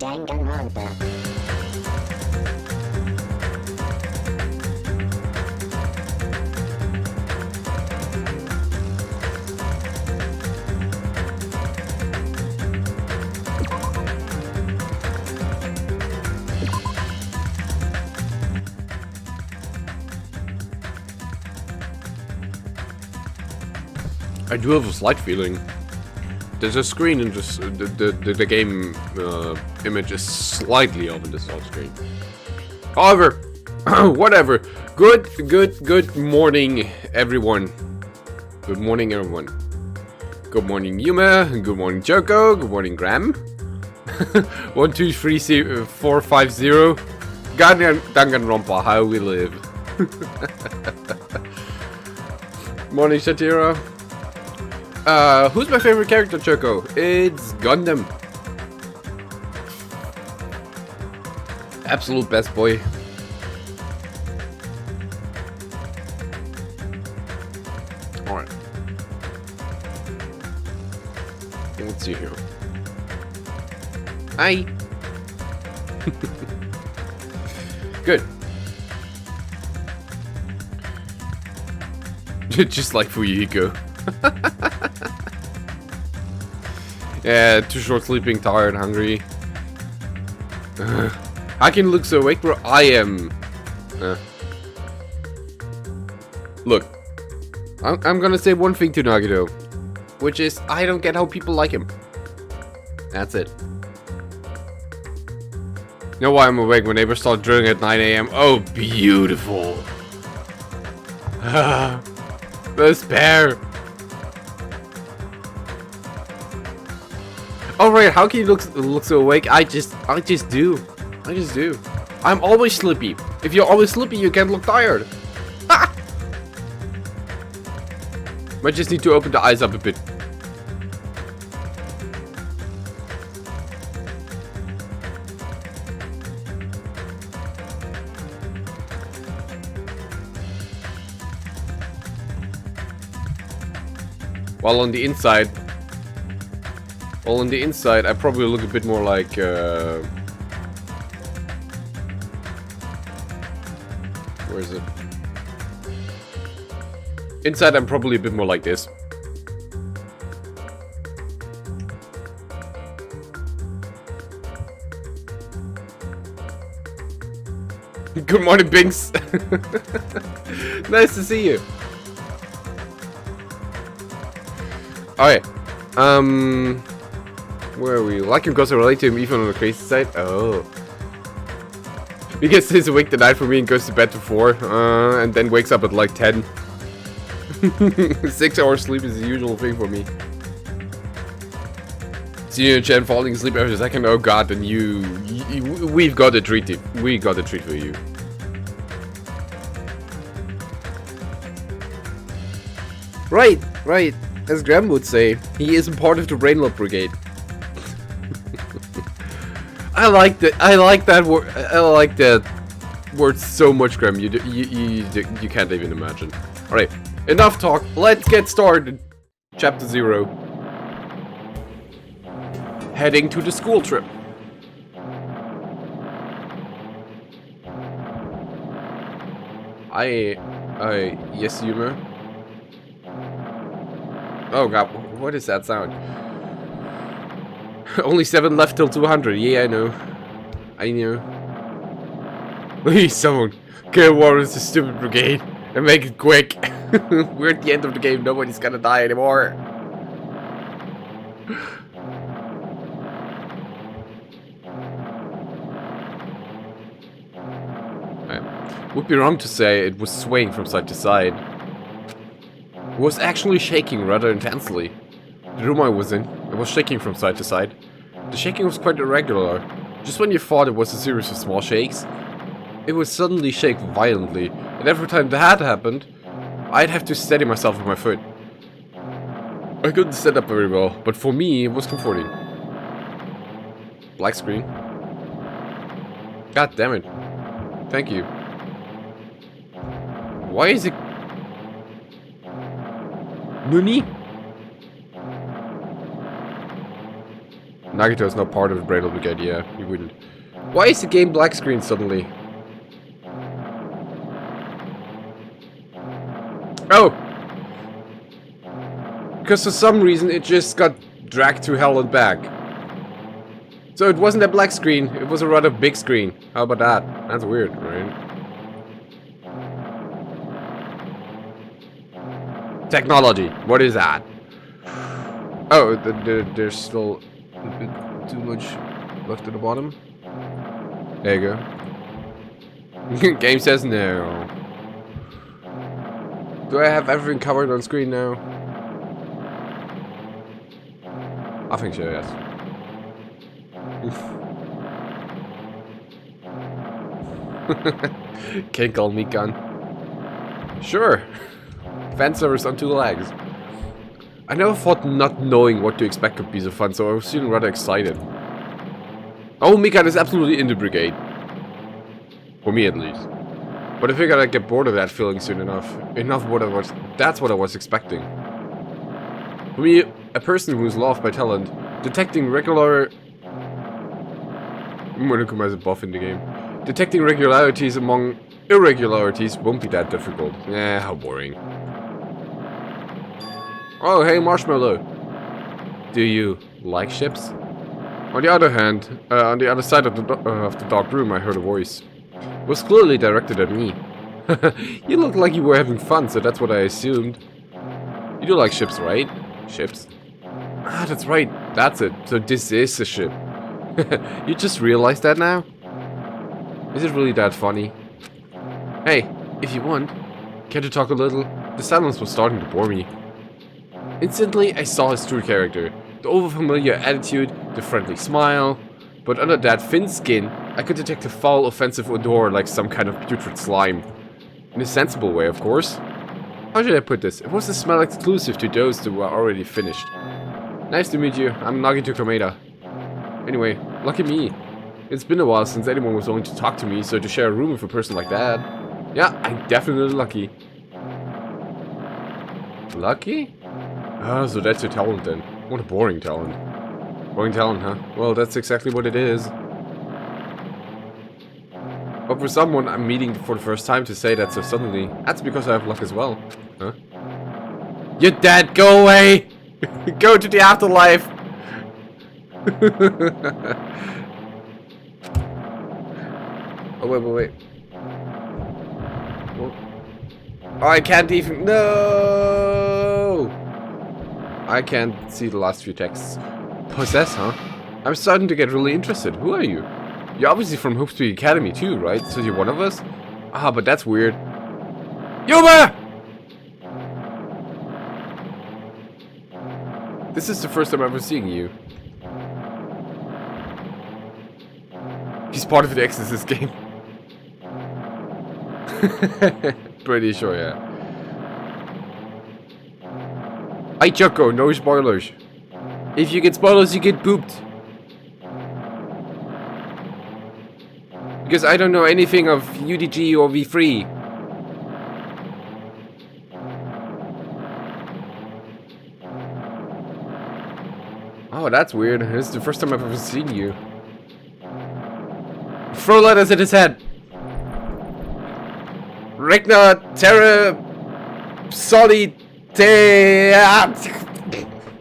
Danganronpa. I do have a slight feeling. There's a screen in this, the game image is slightly off in the start screen. However, whatever. Good morning, everyone. Good morning, everyone. Good morning, Yuma. Good morning, Choco. Good morning, Graham. 1, 2, 3, 4, 5, 0. Danganronpa, how we live. Morning, Shatira. Who's my favorite character, Choco? It's Gundam. Absolute best boy. Alright. Let's see here. Hi. Good. Just like Fuyiko. Yeah, too short sleeping, tired, hungry. I can look so awake, bro. I am. Look, I'm gonna say one thing to Nagito, which is I don't get how people like him. That's it. You know why I'm awake when neighbors start drilling at 9 AM? Oh, beautiful. The spare. Alright, how can you look so awake? I just do. I'm always sleepy. If you're always sleepy, you can't look tired. Might just need to open the eyes up a bit. While on the inside, I probably look a bit more like, where is it? Inside, I'm probably a bit more like this. Good morning, Binks. Nice to see you. Alright. Where are we? Like him goes relate to him even on the crazy side? Oh. Because he's awake the night for me and goes to bed to 4. And then wakes up at like 10. 6 hours sleep is the usual thing for me. See you, Chen, falling asleep every second. Oh god, and we've got a treat. We got a treat for you. Right. As Graham would say, he isn't part of the Rainlord Brigade. I like that word. I like that word so much, Graham. You can't even imagine. All right, enough talk. Let's get started. Chapter 0. Heading to the school trip. Yes, Yuma. Oh god, what is that sound? Only 7 left till 200. Yeah, I know. Please, someone get war with the stupid brigade and make it quick. We're at the end of the game. Nobody's gonna die anymore. Would be wrong to say it was swaying from side to side. It was actually shaking rather intensely. The room I was in, it was shaking from side to side. The shaking was quite irregular. Just when you thought it was a series of small shakes, it would suddenly shake violently, and every time that happened, I'd have to steady myself with my foot. I couldn't stand up very well, but for me, it was comforting. Black screen. God damn it. Thank you. Why is it... Nuni? Nagito is not part of the Bradle Brigade, yeah, he wouldn't. Why is the game black screen suddenly? Oh! Because for some reason it just got dragged to hell and back. So it wasn't a black screen, it was a rather big screen. How about that? That's weird, right? Technology, what is that? Oh, there's still a bit too much left at the bottom. There you go. Game says no. Do I have everything covered on screen now? I think so, yes. Can't call me gun. Sure. Fan service on 2 legs. I never thought not knowing what to expect could be so fun, so I was feeling rather excited. Oh, Mikan is absolutely in the brigade. For me, at least. But I figured I'd get bored of that feeling soon enough. That's what I was expecting. For me, a person who's loved by talent, detecting regular... I'm gonna come as a buff in the game. Detecting regularities among irregularities won't be that difficult. Yeah, how boring. Oh, hey, Marshmallow. Do you like ships? On the other hand, on the other side of the dark room, I heard a voice. It was clearly directed at me. You looked like you were having fun, so that's what I assumed. You do like ships, right? Ships? Ah, that's right. That's it. So this is a ship. You just realized that now? Is it really that funny? Hey, if you want, care to talk a little? The silence was starting to bore me. Instantly, I saw his true character. The overfamiliar attitude, the friendly smile. But under that thin skin, I could detect a foul, offensive odor like some kind of putrid slime. In a sensible way, of course. How should I put this? It was a smell exclusive to those who were already finished. Nice to meet you. I'm Nagito Komeda. Anyway, lucky me. It's been a while since anyone was willing to talk to me, so to share a room with a person like that... Yeah, I'm definitely lucky. Lucky? Ah, so that's your talent then. What a boring talent. Boring talent, huh? Well, that's exactly what it is. But for someone I'm meeting for the first time to say that so suddenly, that's because I have luck as well. Huh? You're dead! Go away! Go to the afterlife! Oh, wait. What? Oh, I can't even... No! I can't see the last few texts. Possess, huh? I'm starting to get really interested. Who are you? You're obviously from Hope Street Academy too, right? So you're one of us? Ah, but that's weird. Yuba! This is the first time I'm ever seeing you. He's part of the Exorcist game. Pretty sure, yeah. Hi Choco, no spoilers. If you get spoilers, you get pooped. Because I don't know anything of UDG or V3. Oh, that's weird. This is the first time I've ever seen you. Throw letters at his head. Regna Terra Solid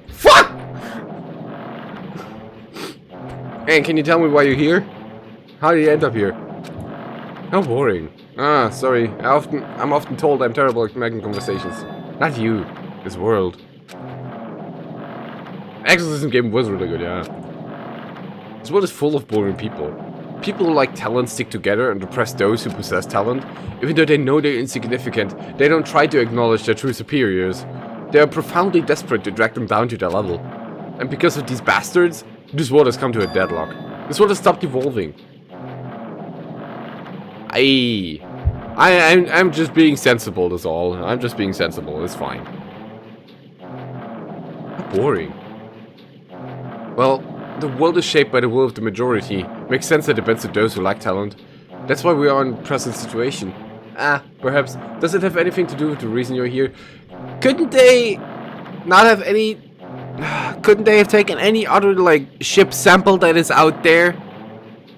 Fuck! Hey, can you tell me why you're here? How did you end up here? How boring. Ah, sorry. I'm often told I'm terrible at making conversations. Not you. This world. Exorcism game was really good, yeah. This world is full of boring people. People who like talent stick together and oppress those who possess talent. Even though they know they're insignificant, they don't try to acknowledge their true superiors. They are profoundly desperate to drag them down to their level. And because of these bastards, this world has come to a deadlock. This world has stopped evolving. I'm just being sensible, that's all. I'm just being sensible, it's fine. How boring. Well, the world is shaped by the will of the majority. Makes sense that it depends on those who lack talent. That's why we are in the present situation. Ah, perhaps. Does it have anything to do with the reason you're here? Couldn't they not have any Couldn't they have taken any other, like, ship sample that is out there?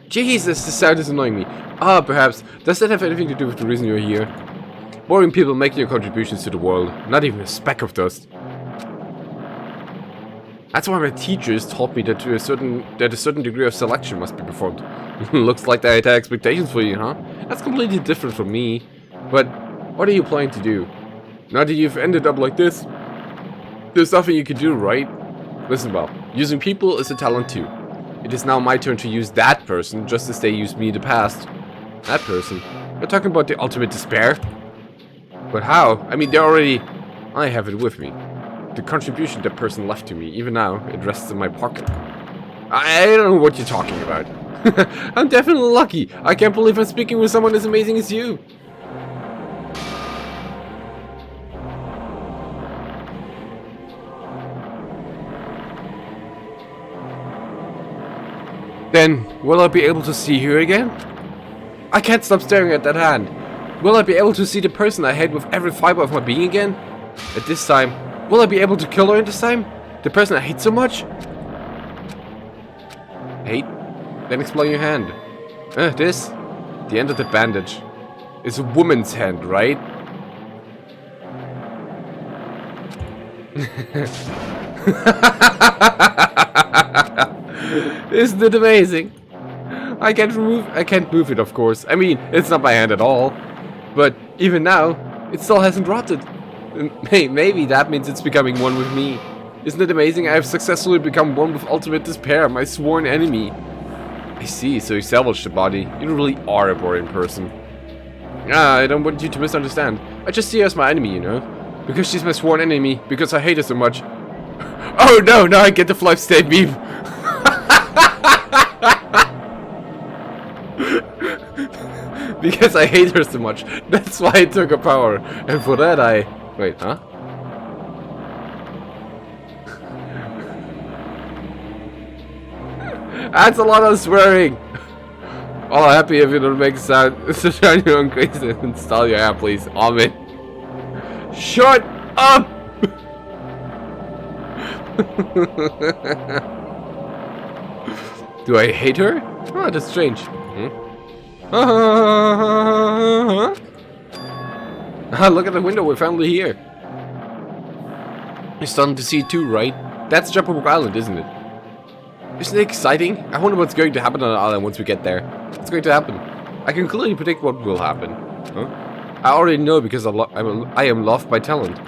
Jesus, this sound is annoying me. Ah, perhaps. Does that have anything to do with the reason you're here? Boring people making your contributions to the world. Not even a speck of dust. That's why my teachers taught me that a certain degree of selection must be performed. Looks like they had expectations for you, huh? That's completely different from me. But what are you planning to do? Now that you've ended up like this, there's nothing you can do, right? Listen, well, using people is a talent too. It is now my turn to use that person, just as they used me in the past. That person? You're talking about the ultimate despair? But how? I mean, I have it with me. The contribution that person left to me, even now, it rests in my pocket. I don't know what you're talking about. I'm definitely lucky. I can't believe I'm speaking with someone as amazing as you. Then, will I be able to see her again? I can't stop staring at that hand. Will I be able to see the person I hate with every fiber of my being again? At this time, will I be able to kill her this time? The person I hate so much? Hate? Then explain your hand. This? The end of the bandage. It's a woman's hand, right? Isn't it amazing? I can't move it, of course. I mean, it's not my hand at all. But even now, it still hasn't rotted. Maybe that means it's becoming one with me. Isn't it amazing? I have successfully become one with ultimate despair, my sworn enemy. I see, so you salvaged the body. You really are a boring person. I don't want you to misunderstand. I just see her as my enemy, you know? Because she's my sworn enemy, because I hate her so much. Oh no, now I get the flight state meme. Because I hate her so much. That's why I took her power. And for that I... Wait, huh? That's a lot of swearing. All happy if you don't make sound. Turn your own crazy and install your app, please. Amen. Shut up! Do I hate her? Oh, that's strange. Look at the window, we're finally here. You're starting to see it too, right? That's Jumperbook Island, isn't it? Isn't it exciting? I wonder what's going to happen on the island once we get there. What's going to happen? I can clearly predict what will happen. Huh? I already know because I am loved by talent.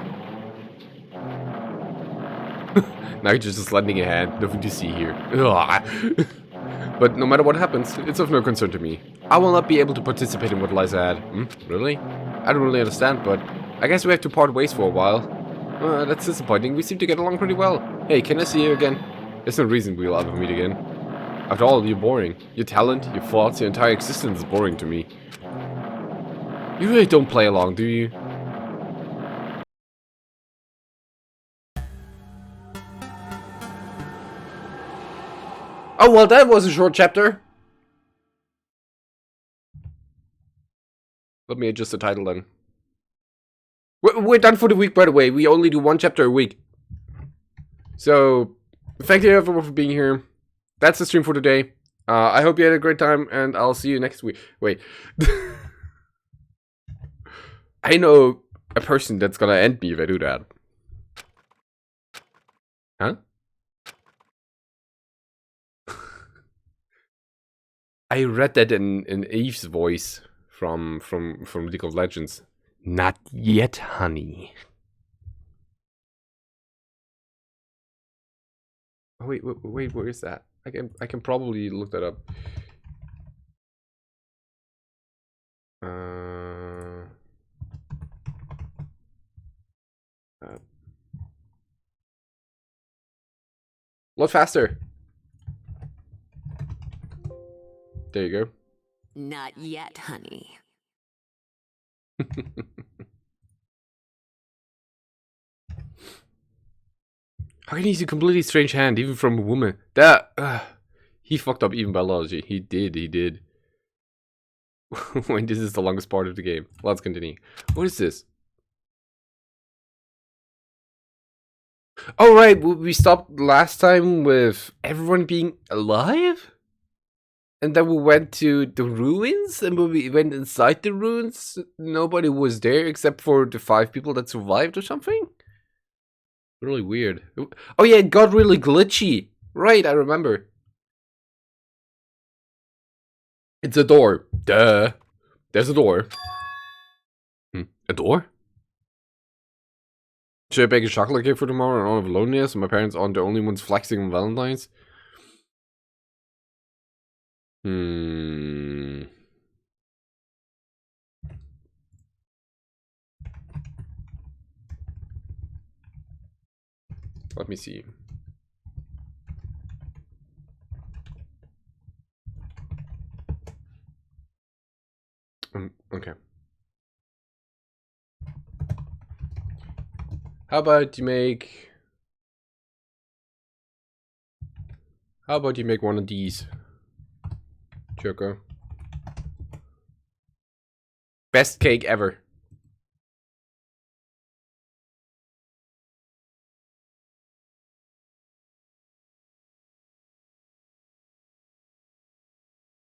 Now you're just lending a hand. Nothing to see here. But no matter what happens, it's of no concern to me. I will not be able to participate in what lies ahead. Really? I don't really understand, but I guess we have to part ways for a while. That's disappointing. We seem to get along pretty well. Hey, can I see you again? There's no reason we'll ever meet again. After all, you're boring. Your talent, your thoughts, your entire existence is boring to me. You really don't play along, do you? Oh, well, that was a short chapter. Let me adjust the title then. We're done for the week, by the way. We only do one chapter a week. So, thank you everyone for being here. That's the stream for today. I hope you had a great time, and I'll see you next week. Wait. I know a person that's gonna end me if I do that. Huh? I read that in Eve's voice from League of Legends. Not yet, honey. Oh, wait, where is that? I can probably look that up. A lot faster. There you go. Not yet, honey. How can he use a completely strange hand, even from a woman? That he fucked up even biology. He did. Wait, this is the longest part of the game. Let's continue. What is this? Oh right, we stopped last time with everyone being alive? And then we went to the ruins, and when we went inside the ruins, nobody was there except for the 5 people that survived or something? Really weird. Oh yeah, it got really glitchy. Right, I remember. It's a door. Duh. There's a door. A door? Should I bake a chocolate cake for tomorrow in honor of loneliness? And my parents aren't the only ones flexing on Valentine's? Let me see. Okay. How about you make one of these? Choco. Best cake ever.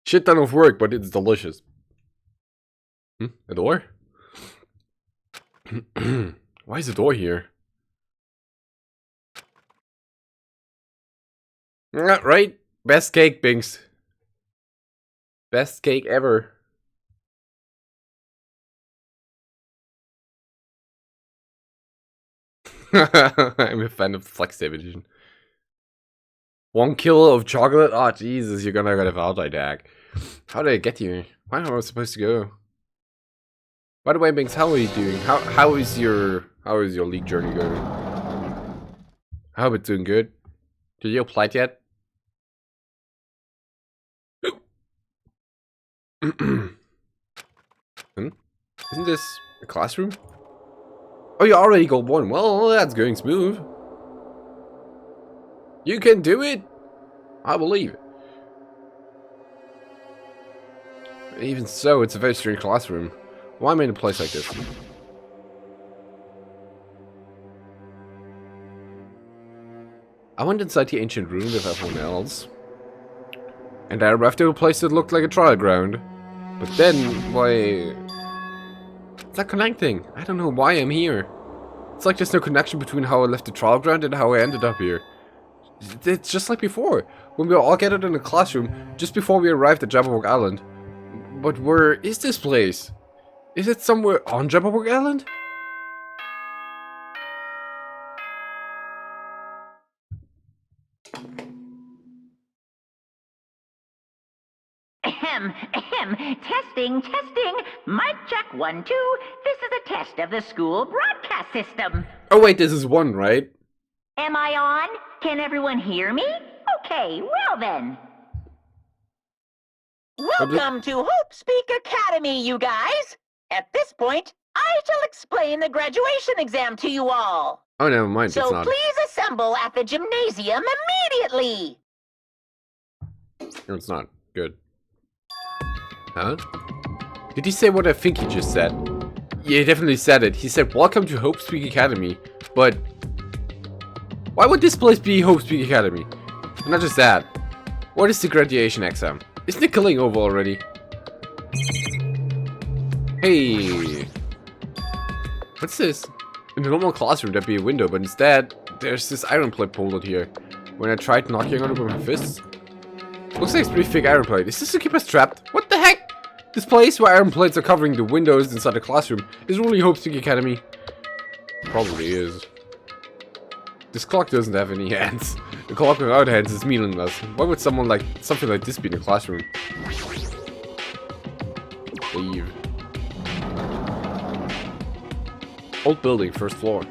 Shit ton of work, but it's delicious. A door? Why is the door here? Right? Best cake, Binks. Best cake ever. I'm a fan of the Flex Edition. 1 kilo of chocolate? Oh, Jesus, you're gonna get a Valentine tag. How did I get here? Where am I supposed to go? By the way, Binks, how are you doing? How is your league journey going? I hope it's doing good. Did you apply it yet? Isn't this a classroom? Oh, you already got 1. Well, that's going smooth. You can do it. I believe it. Even so, it's a very strange classroom. Why am I in a place like this? I went inside the ancient room with everyone else. And I arrived at a place that looked like a trial ground. But then, why... It's not connecting. I don't know why I'm here. It's like there's no connection between how I left the trial ground and how I ended up here. It's just like before, when we were all gathered in the classroom, just before we arrived at Jabberwock Island. But where is this place? Is it somewhere on Jabberwock Island? Testing. Mic check 1, 2. This is a test of the school broadcast system. Oh wait, this is 1, right? Am I on? Can everyone hear me? Okay, well then. Welcome to Hope Speak Academy, you guys. At this point, I shall explain the graduation exam to you all. Oh, never mind, it's So not. please assemble at the gymnasium immediately. No, it's not. Good. Huh? Did he say what I think he just said? Yeah, he definitely said it. He said, welcome to Hope Speak Academy. But... why would this place be Hope Speak Academy? And not just that. What is the graduation exam? Isn't the killing over already? Hey. What's this? In a normal classroom there'd be a window, but instead, there's this iron plate pulled here. When I tried knocking on it with my fists. Looks like it's pretty thick iron plate. Is this to keep us trapped? What the heck? This place where iron plates are covering the windows inside the classroom is really Hope Speak Academy. Probably is. This clock doesn't have any hands. The clock without hands is meaningless. Why would something like this be in a classroom? Leave. Old building, 1st floor.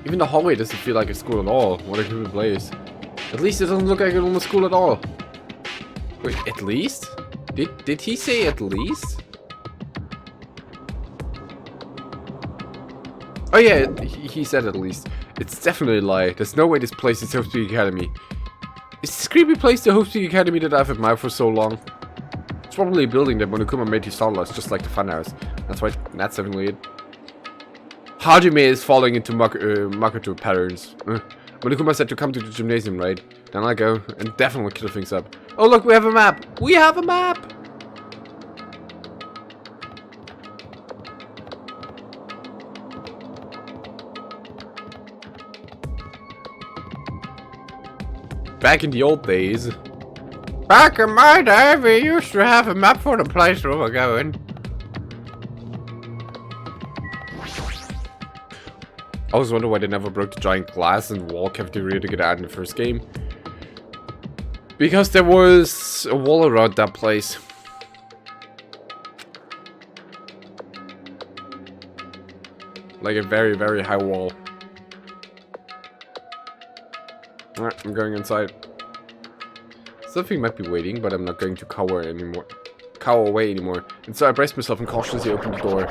Even the hallway doesn't feel like a school at all. What a creepy place. At least it doesn't look like a normal school at all. Wait, at least? Did he say at least? Oh yeah, he said at least. It's definitely a lie. There's no way this place is Hope Speak Academy. Is this creepy place the Hope Speak Academy that I've admired for so long? It's probably a building that Monokuma made to Starless, just like the funhouse. That's why that's definitely it. Hajime is falling into Makoto patterns. Monokuma said to come to the gymnasium, right? Then I'll go and definitely kill things up. Oh look, we have a map! We have a map! Back in the old days. Back in my day, we used to have a map for the place where we're going. I always wonder why they never broke the giant glass and wall cafeteria to get out in the first game. Because there was a wall around that place. Like a very, very high wall. Alright, I'm going inside. Something might be waiting, but I'm not going to cower away anymore. And so I braced myself and cautiously opened the door.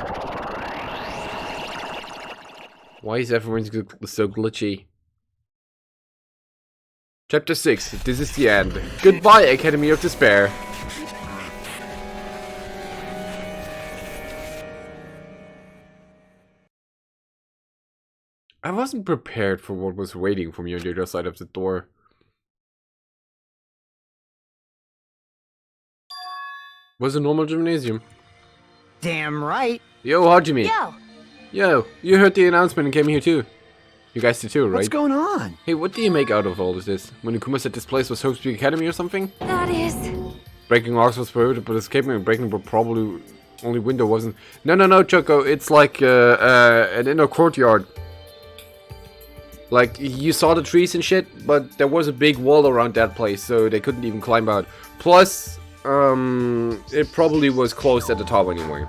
Why is everyone so glitchy? Chapter 6. This is the end. Goodbye, Academy of Despair. I wasn't prepared for what was waiting for me on the other side of the door. Was a normal gymnasium. Damn right. Yo, Hajime. Yo, Yo, you heard the announcement and came here too. You guys did too, right? What's going on? Hey, what do you make out of all of this? Monokuma said this place was Hope's Peak Academy or something? that is... Breaking locks was prohibited, but escaping and breaking were probably only window wasn't. No, Choco. It's like an inner courtyard. Like, you saw the trees and shit, but there was a big wall around that place, so they couldn't even climb out. Plus, it probably was closed at the top anyway.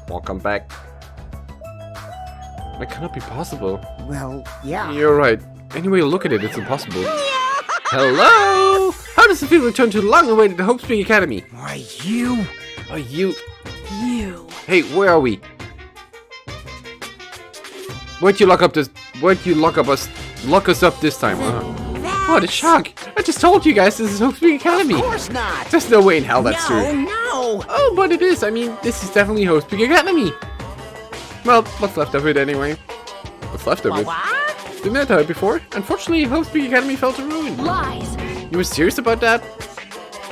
Welcome back. That cannot be possible. Well, yeah. You're right. Anyway, look at it, it's impossible. Hello! How does it feel to return to the long-awaited Hope's Peak Academy? Why, you? Are you... You. Hey, where are we? Where'd you lock us up this time? What a shock! I just told you guys this is Hope's Peak Academy. Of course not. There's no way in hell that's true. No. Oh, but it is. I mean, this is definitely Hope's Peak Academy. Well, what's left of it anyway? What's left of it? What? Didn't I tell you before? Unfortunately, Hope's Peak Academy fell to ruin. Lies. You were serious about that?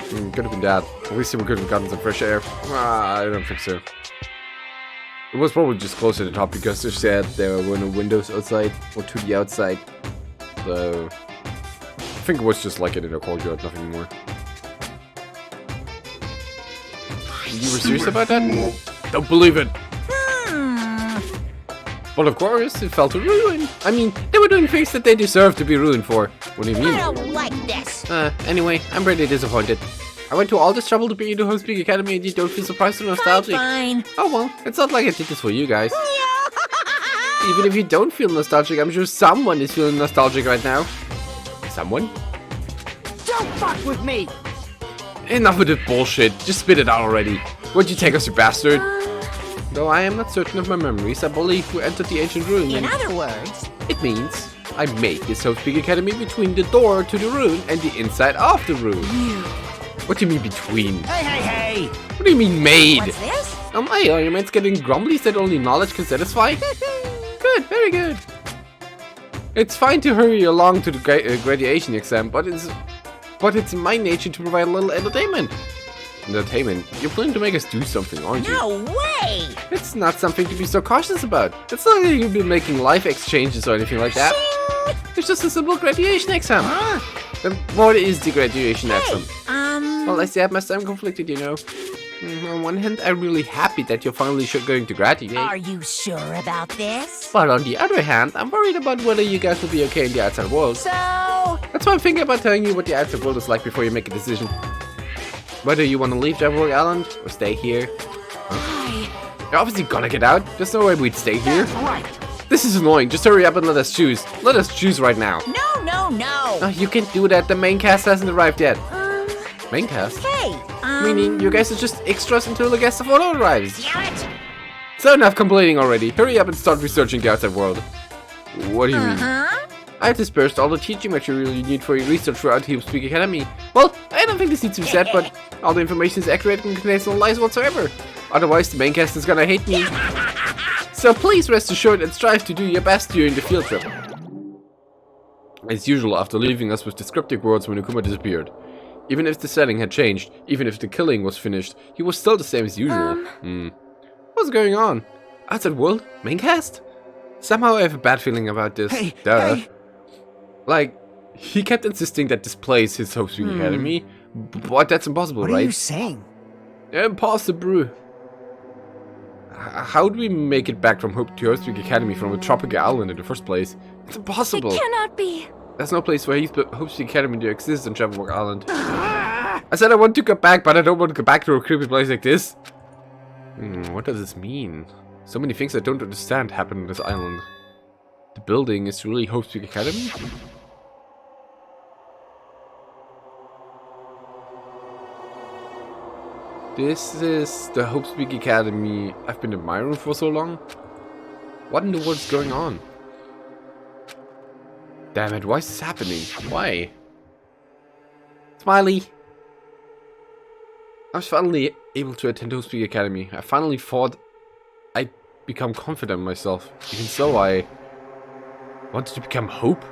Could have been that. At least we could have gotten some fresh air. I don't think so. It was probably just close to the top because they said there were no windows outside or to the outside. So I think it was just like it in a courtyard, nothing more. You were serious about that? Don't believe it. Well, of course, it fell to ruin. I mean, they were doing things that they deserve to be ruined for. What do you mean? I don't like this. Anyway, I'm really disappointed. I went to all this trouble to bring you to Hope's Peak Academy and you don't feel surprised or nostalgic. Fine. Oh well, it's not like I did this for you guys. Even if you don't feel nostalgic, I'm sure someone is feeling nostalgic right now. Someone? Don't fuck with me. Enough with this bullshit. Just spit it out already. What'd you take us, you bastard? Though I am not certain of my memories, I believe we entered the ancient ruin. In other words, It means I made this Hope's Peak Academy between the door to the ruin and the inside of the ruin. What do you mean between? Hey. What do you mean made? what's this? Oh my, are your mates getting grumbly that only knowledge can satisfy? Good, very good. It's fine to hurry along to the graduation exam, but it's in my nature to provide a little entertainment. Entertainment? You're planning to make us do something, aren't you? No way. It's not something to be so cautious about. It's not like you've been making life exchanges or anything like that. It's just a simple graduation exam. Then what is the graduation exam? Well, I see I'm conflicted, you know. On one hand, I'm really happy that you're finally going to graduate. Are you sure about this? But on the other hand, I'm worried about whether you guys will be okay in the outside world. So, That's why I'm thinking about telling you what the outside world is like before you make a decision. Whether you want to leave Jabberwock Island or stay here. You're obviously gonna get out. There's no way we'd stay here. Right. This is annoying. Just hurry up and let us choose. Let us choose right now. no. You can't do that. The main cast hasn't arrived yet. Main cast? Hey, Meaning you guys are just extras until the guest of honor arrives. damn it. So enough complaining already. Hurry up and start researching the outside world. What do you mean? I've dispersed all the teaching material you need for your research throughout Hope Speak Academy. Well, I don't think this needs to be said, but all the information is accurate and contains no lies whatsoever. Otherwise, the main cast is gonna hate me. So please rest assured and strive to do your best during the field trip. As usual, after leaving us with descriptive words when Monokuma disappeared. Even if the setting had changed, even if the killing was finished, he was still the same as usual. What's going on? Outside world? Main cast? Somehow I have a bad feeling about this. Hey, Duh. hey. Like, he kept insisting that this place is Hope Speak Academy, but that's impossible, What right? are you saying? Impossible. How do we make it back from Hope to Hope Speak Academy from a tropical island in the first place? It's impossible. It cannot be. There's no place for Hope Speak Academy to exist on Jabberwock Island. I said I want to go back, but I don't want to go back to a creepy place like this. What does this mean? So many things I don't understand happen on this island. The building is really Hope Speak Academy? This is the Hope Speak Academy I've been admiring for so long? What in the world is going on? Damn it, why is this happening? Why? Smiley! I was finally able to attend Hope Speak Academy. I finally thought I'd become confident in myself. Even so, I wanted to become Hope?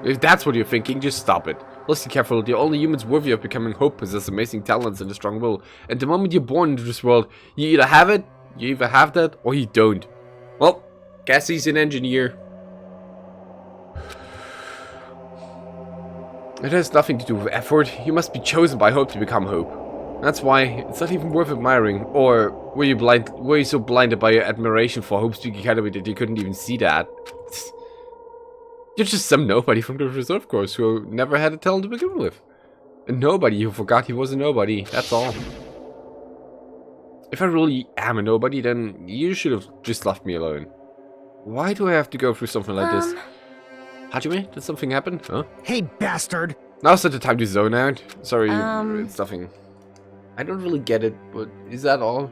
If that's what you're thinking, just stop it. Listen carefully, the only humans worthy of becoming Hope possess amazing talents and a strong will. And the moment you're born into this world, you either have it, you either have that, or you don't. Well, guess he's an engineer. It has nothing to do with effort. You must be chosen by Hope to become Hope. That's why it's not even worth admiring. Or were you so blinded by your admiration for Hope Speak Academy that you couldn't even see that? You're just some nobody from the reserve course who never had a talent to begin with. A nobody who forgot he was a nobody, that's all. If I really am a nobody, then you should have just left me alone. Why do I have to go through something like this? Hajime, did something happen? Huh? Hey, bastard! Now's not the time to zone out. Sorry, it's nothing. I don't really get it, but is that all?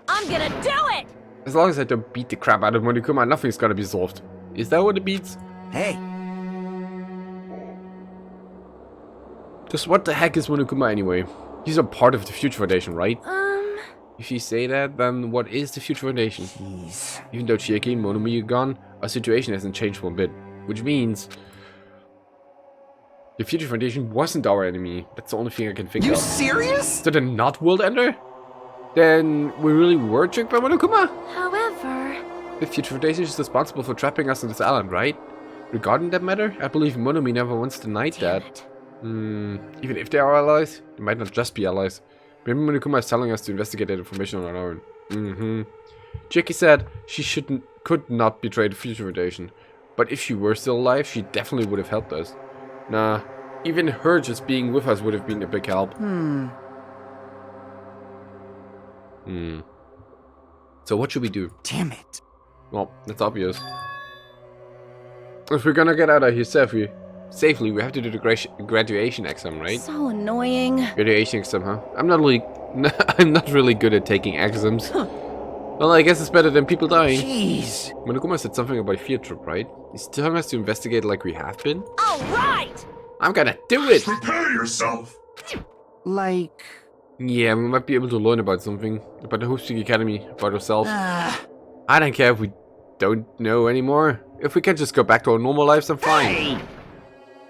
I'm gonna do it! As long as I don't beat the crap out of Monokuma, nothing's gonna be solved. Is that what it beats? Hey! Just what the heck is Monokuma anyway? He's a part of the Future Foundation, right? If you say that, then what is the Future Foundation? Jeez. Even though Chiaki and Monomi are gone, our situation hasn't changed one bit. Which means the Future Foundation wasn't our enemy. That's the only thing I can think You of. serious? So they're not World Ender? Then we really were tricked by Monokuma? However... The Future Foundation is responsible for trapping us on this island, right? Regarding that matter, I believe Monomi never once denied that. Even if they are allies, they might not just be allies. Maybe Monokuma is telling us to investigate that information on our own. Chiaki said she could not betray the Future Foundation. But if she were still alive, she definitely would have helped us. Nah, even her just being with us would have been a big help. So what should we do? Damn it. Well, that's obvious. If we're gonna get out of here safely, we have to do the graduation exam, right? So annoying. Graduation exam, huh? I'm not really good at taking exams. Well, I guess it's better than people dying. Jeez. Monokuma said something about a field trip, right? He's telling us to investigate like we have been. All right! I'm gonna do it! Prepare yourself! Like... Yeah, we might be able to learn about something. About the Hope Speak Academy, about ourselves. I don't care if we don't know anymore. If we can just go back to our normal lives, I'm fine.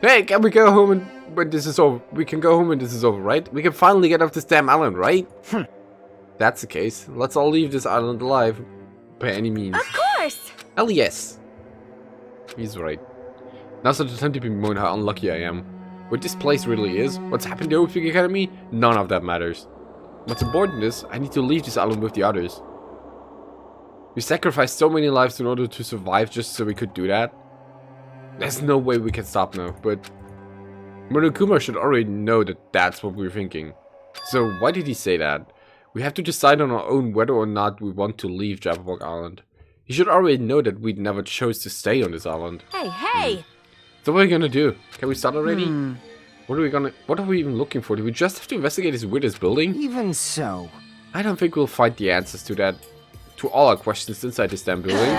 Hey, can we go home when this is over? We can go home when this is over, right? We can finally get off this damn island, right? That's the case. Let's all leave this island alive. By any means. Of course! Hell yes. He's right. Now's not the time to bemoan how unlucky I am. What this place really is, what's happened to Hope Speak Academy, none of that matters. What's important is, I need to leave this island with the others. We sacrificed so many lives in order to survive just so we could do that. There's no way we can stop now, but Monokuma should already know that that's what we're thinking. So why did he say that? We have to decide on our own whether or not we want to leave Jabberwock Island. He should already know that we never chose to stay on this island. Hey! So what are we gonna do? Can we start already? What are we even looking for? Do we just have to investigate this weirdest building? Even so. I don't think we'll find the answers to that. To all our questions inside this damn building.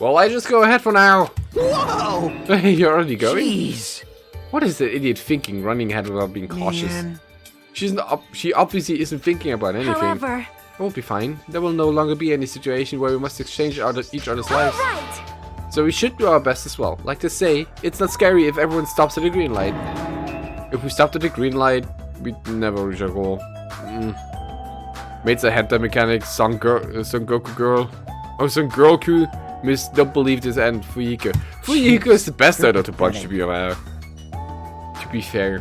Well, I just go ahead for now. Whoa! You're already going? Jeez. What is the idiot thinking, running ahead without being cautious? Man. She obviously isn't thinking about anything. However, We'll be fine. There will no longer be any situation where we must exchange each other's lives. right. So we should do our best as well. Like they say, it's not scary if everyone stops at the green light. If we stopped at the green light, we'd never reach our goal. Mates ahead the mechanic, Son Goku girl. Oh, Son Goku. Miss, don't believe this and Fuyiko. Fuyiko is the best out of the bunch, to be aware. To be fair.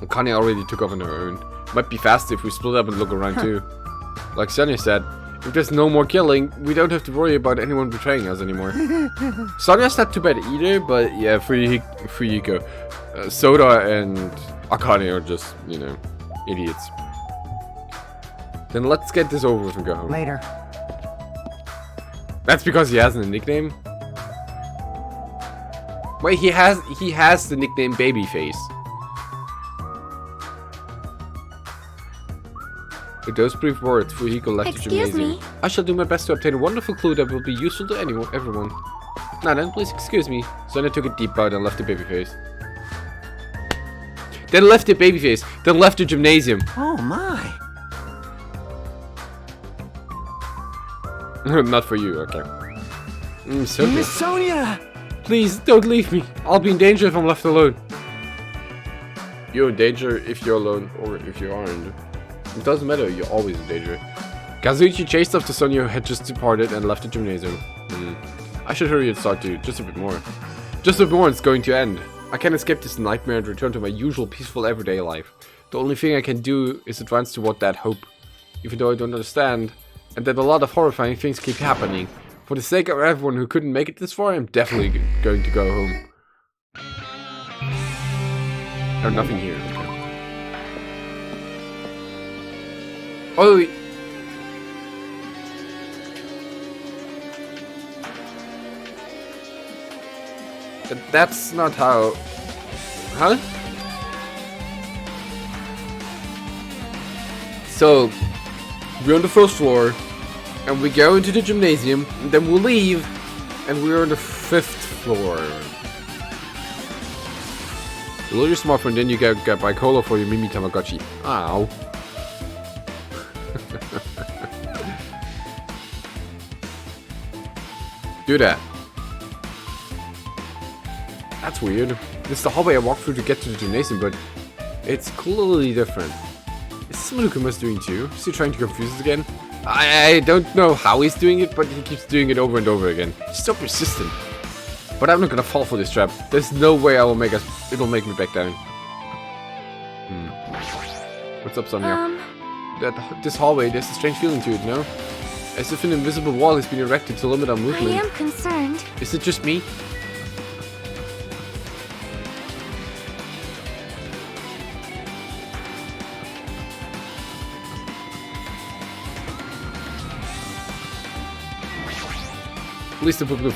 Akane already took off on her own. Might be faster if we split up and look around too. Like Sonya said, if there's no more killing, we don't have to worry about anyone betraying us anymore. Sonya's not too bad either, but yeah, Fuyiko. Soda and Akane are just, you know, idiots. Then let's get this over with and go home. Later. That's because he hasn't a nickname? Wait, he has the nickname Babyface. With those brief words, Fuyiko left the Excuse gymnasium. me? I shall do my best to obtain a wonderful clue that will be useful to everyone. Now then, please excuse me. Sonya took a deep bow and left the babyface. Then left the babyface. Then left the gymnasium. Oh my. Not for you, okay. Sophie. Miss Sonia! Please, don't leave me. I'll be in danger if I'm left alone. You're in danger if you're alone or if you aren't. It doesn't matter, you're always in danger. Kazuichi chased after Sonya who had just departed and left the gymnasium. I should hurry and start to just a bit more. Just a bit more, it's going to end. I can't escape this nightmare and return to my usual peaceful everyday life. The only thing I can do is advance toward that hope. Even though I don't understand, and that a lot of horrifying things keep happening. For the sake of everyone who couldn't make it this far, I'm definitely going to go home. There's nothing here. Okay. Oh, that's not how. Huh? So, we're on the first floor, and we go into the gymnasium, and then we'll leave, and we're on the 5th floor. You load your smartphone, then you get bicola for your Mimi Tamagotchi. Ow. Do that. That's weird. This is the hallway I walked through to get to the gymnasium, but it's clearly different. Is this what Lukuma's doing too? Is he trying to confuse us again? I don't know how he's doing it, but he keeps doing it over and over again. He's so persistent. But I'm not gonna fall for this trap. There's no way it'll make me back down. What's up, Sonya? This hallway, there's a strange feeling to it, no? As if an invisible wall has been erected to limit our I movement. am concerned. Is it just me? At least the blue.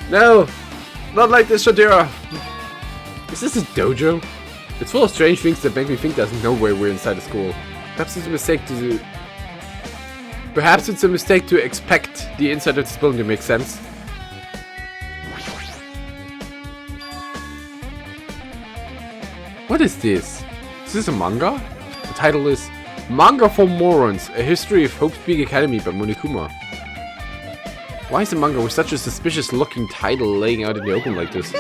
No! Not like this, Shadira! Is this a dojo? It's full of strange things that make me think there's no way we're inside a school. Perhaps it's a mistake to... Perhaps it's a mistake to expect the inside of this building to make sense. What is this? Is this a manga? The title is Manga for Morons, A History of Hope's Peak Academy by Monokuma. Why is a manga with such a suspicious looking title laying out in the open like this?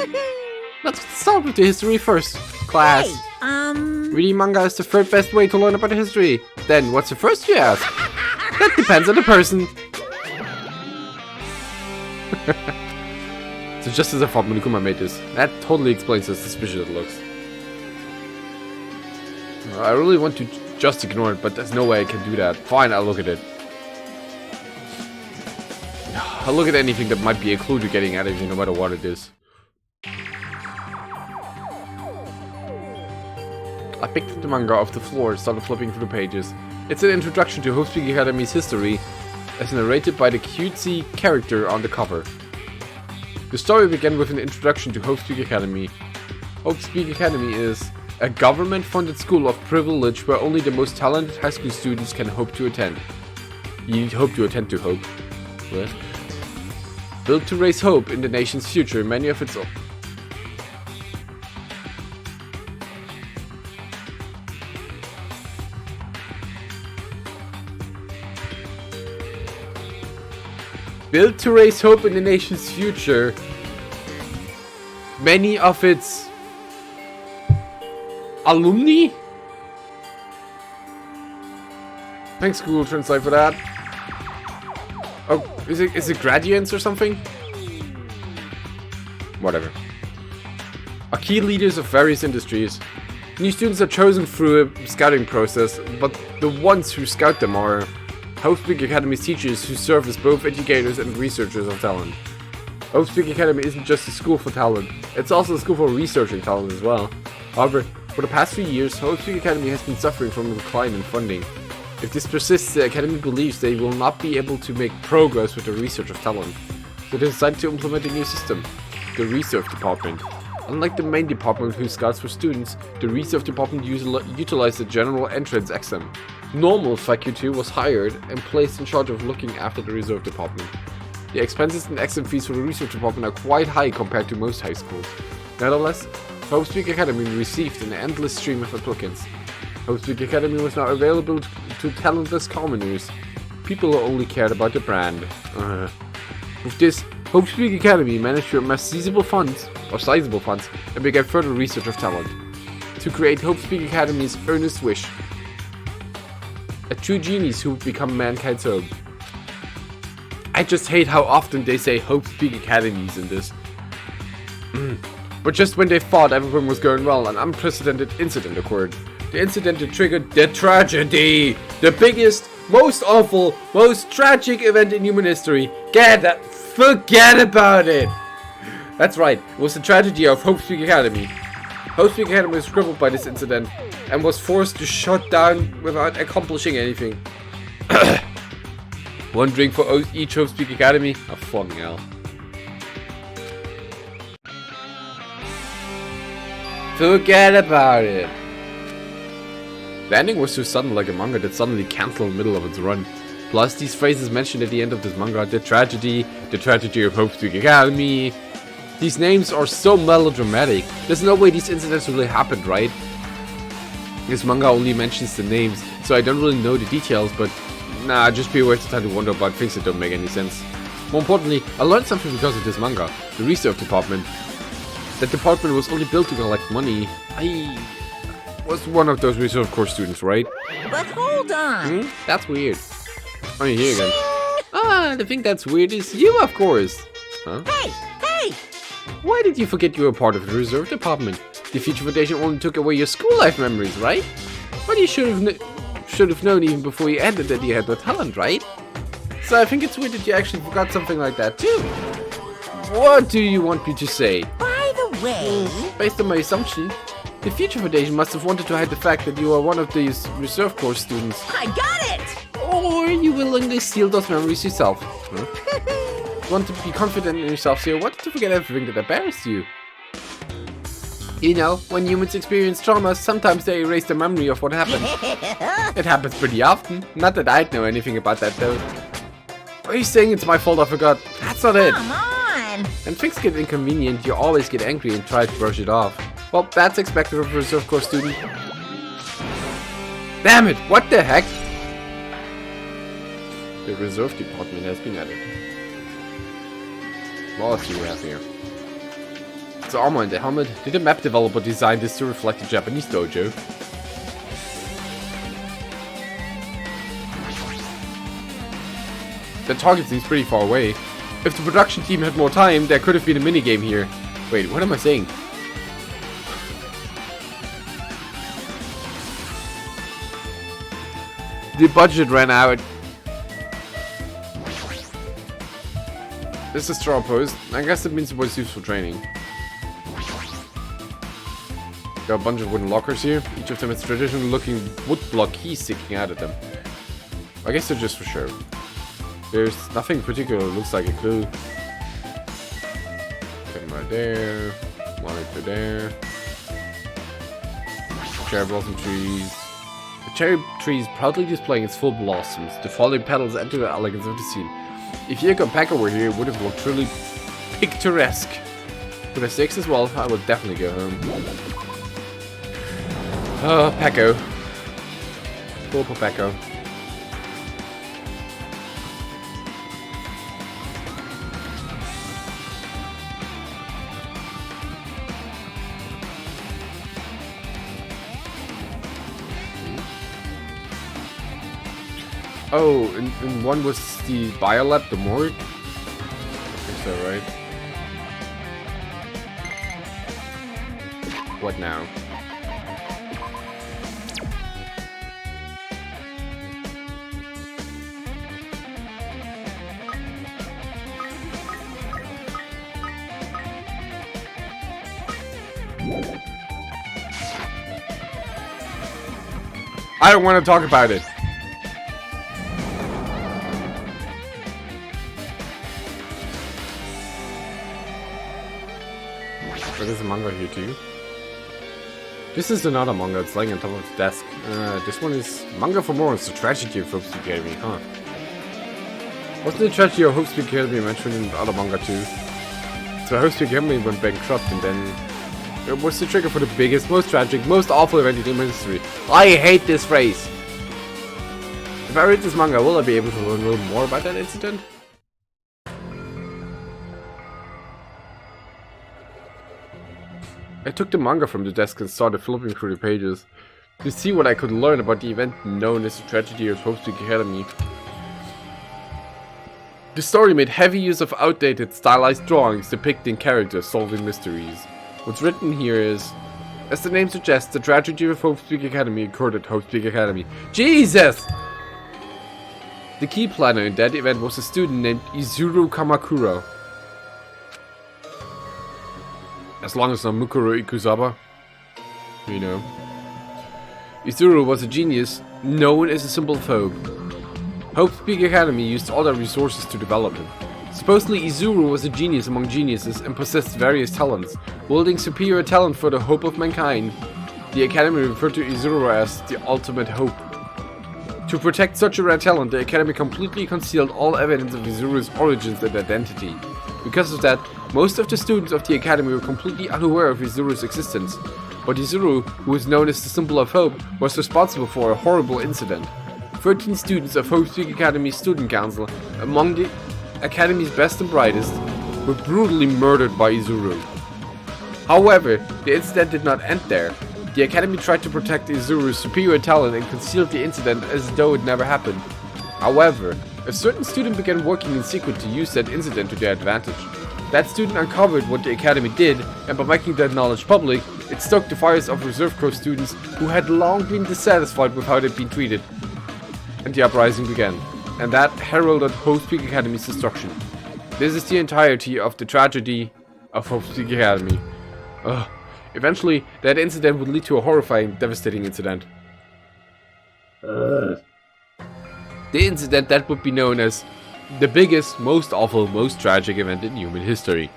Let's start with the history first. Class. Reading manga is the third best way to learn about the history. Then, what's the first, you ask? That depends on the person. So just as I thought Monokuma made this. That totally explains how suspicious it looks. I really want to just ignore it, but there's no way I can do that. Fine, I'll look at it. I'll look at anything that might be a clue to getting out of you, no matter what it is. I picked up the manga off the floor and started flipping through the pages. It's an introduction to Hope's Peak Academy's history, as narrated by the cutesy character on the cover. The story began with an introduction to Hope's Peak Academy. Hope's Peak Academy is A government-funded school of privilege where only the most talented high school students can hope to attend. You need hope to attend to hope. What? Built to raise hope in the nation's future, many of its... Built to raise hope in the nation's future, many of its alumni? Thanks, Google Translate, for that. Oh, is it graduates or something? Whatever. Are key leaders of various industries. New students are chosen through a scouting process, but the ones who scout them are Hope Speak Academy's teachers who serve as both educators and researchers of talent. Hope Speak Academy isn't just a school for talent, it's also a school for researching talent as well. However, for the past few years, Hope Speak Academy has been suffering from a decline in funding. If this persists, the Academy believes they will not be able to make progress with the research of talent. So they decided to implement a new system, the Research Department. Unlike the main department who scouts for students, the Research Department utilized the general entrance exam. Normal faculty was hired and placed in charge of looking after the Reserve Department. The expenses and exam fees for the Research Department are quite high compared to most high schools. Nevertheless, Hope Speak Academy received an endless stream of applicants. Hope Speak Academy was now available to talentless commoners, people who only cared about the brand. With this, Hope Speak Academy managed to amass sizable funds, and began further research of talent. To create Hope Speak Academy's earnest wish. A true genius who would become mankind's hope. I just hate how often they say Hope Speak Academies in this. But just when they thought everything was going well, an unprecedented incident occurred. The incident that triggered the tragedy! The biggest, most awful, most tragic event in human history. Forget about it! That's right, it was the tragedy of Hope Speak Academy. Hope Speak Academy was crippled by this incident and was forced to shut down without accomplishing anything. One drink for each Hope Speak Academy? Oh, fucking hell. Forget about it. The ending was so sudden, like a manga that suddenly cancelled in the middle of its run. Plus, these phrases mentioned at the end of this manga, the tragedy of Hope Speak Academy. These names are so melodramatic. There's no way these incidents really happened, right? This manga only mentions the names, so I don't really know the details, but nah, just be a waste of time to wonder about things that don't make any sense. More importantly, I learned something because of this manga, the Research Department. That department was only built to collect money. I was one of those Reserve Corps students, right? But hold on. That's weird. Oh, you're here again. Ah, the thing that's weird is you, of course. Huh? Hey! Why did you forget you were part of the Reserve Department? The Future Foundation only took away your school life memories, right? But you should have known even before you entered that you had no talent, right? So I think it's weird that you actually forgot something like that too. What do you want me to say? By the way... Based on my assumption, the Future Foundation must have wanted to hide the fact that you are one of these Reserve Corps students. I got it! Or you willingly steal those memories yourself. Huh? You want to be confident in yourself, so you wanted to forget everything that embarrassed you. You know, when humans experience trauma, sometimes they erase the memory of what happened. It happens pretty often. Not that I'd know anything about that though. Are you saying it's my fault I forgot? That's not it. Come on! When things get inconvenient, you always get angry and try to brush it off. Well, that's expected of a Reserve Corps student. Damn it! What the heck? The Reserve Department has been added. What else do we have here? It's armor and the helmet. Did the map developer design this to reflect the Japanese dojo? The target seems pretty far away. If the production team had more time, there could have been a minigame here. Wait, what am I saying? The budget ran out. This is straw post. I guess it means it was used for training. Got a bunch of wooden lockers here. Each of them has traditional looking wood block keys sticking out of them. I guess they're just for show. There's nothing particular that looks like a clue. Put them right there. Monitor there. cherry blossom trees. The cherry tree is proudly displaying its full blossoms. The falling petals add to the elegance of the scene. If Yoko Pecco were here, it would have looked truly picturesque. With a 6 as well, I would definitely go home. Pecco. Poor Pecco. Oh, and one was the biolab, the morgue? Is that right? What now? I don't want to talk about it. There's a manga here too. This is another manga, it's laying on top of the desk. This one is Manga for More, it's the tragedy of Hope Speak Academy, huh? Wasn't the tragedy of Hope Speak Academy mentioned in the other manga too? So Hope Speak Academy went bankrupt and then it was the trigger for the biggest, most tragic, most awful event in human history. I hate this phrase! If I read this manga, will I be able to learn a little more about that incident? I took the manga from the desk and started flipping through the pages to see what I could learn about the event known as the tragedy of Hope Speak Academy. The story made heavy use of outdated, stylized drawings depicting characters solving mysteries. What's written here is, as the name suggests, the tragedy of Hope Speak Academy occurred at Hope Speak Academy. Jesus! The key planner in that event was a student named Izuru Kamakura. As long as not Mukuro Ikusaba. You know. Izuru was a genius, known as a symbol of hope. Hope Speak Academy used all their resources to develop him. Supposedly Izuru was a genius among geniuses and possessed various talents, wielding superior talent for the hope of mankind. The Academy referred to Izuru as the ultimate hope. To protect such a rare talent, the Academy completely concealed all evidence of Izuru's origins and identity. Because of that, most of the students of the Academy were completely unaware of Izuru's existence. But Izuru, who was known as the symbol of hope, was responsible for a horrible incident. 13 students of Hope Speak Academy's student council, among the Academy's best and brightest, were brutally murdered by Izuru. However, the incident did not end there. The Academy tried to protect Izuru's superior talent and concealed the incident as though it never happened. However, a certain student began working in secret to use that incident to their advantage. That student uncovered what the Academy did, and by making that knowledge public, it stoked the fires of Reserve Corps students who had long been dissatisfied with how they'd been treated. And the uprising began, and that heralded Hope Speak Academy's destruction. This is the entirety of the tragedy of Hope Speak Academy. Eventually, that incident would lead to a horrifying, devastating incident. The incident that would be known as the biggest, most awful, most tragic event in human history.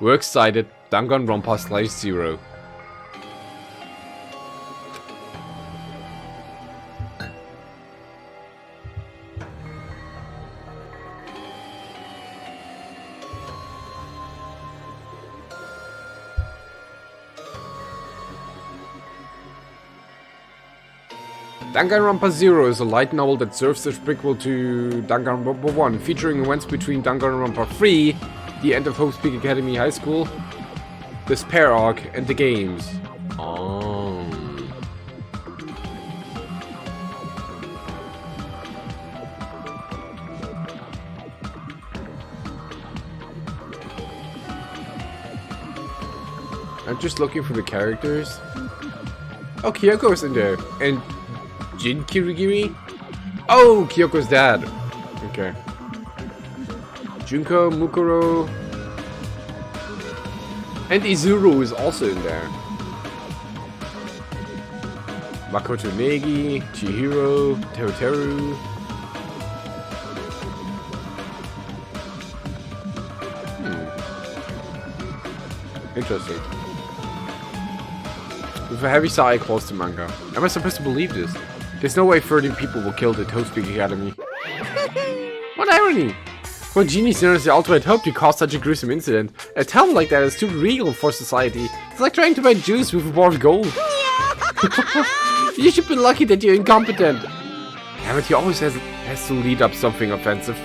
We're excited. Danganronpa /0. Danganronpa 0 is a light novel that serves as prequel to Danganronpa 1, featuring events between Danganronpa 3, the end of Hope Speak Academy High School, the Spare Arc, and the games. I'm just looking for the characters. Oh, Kyoko's in there, and Jin Kirigiri? Oh, Kyoko's dad. Okay. Junko, Mukuro. And Izuru is also in there. Makoto Negi, Chihiro, Teoteru. Interesting. with a heavy sigh, I closed the manga. Am I supposed to believe this? There's no way 13 people were killed at Toadpeak Academy. What irony! For a genius known as the ultimate hope to cause such a gruesome incident, a talent like that is too regal for society. It's like trying to buy juice with a bar of gold. You should be lucky that you're incompetent. Damn it, he always has to lead up something offensive.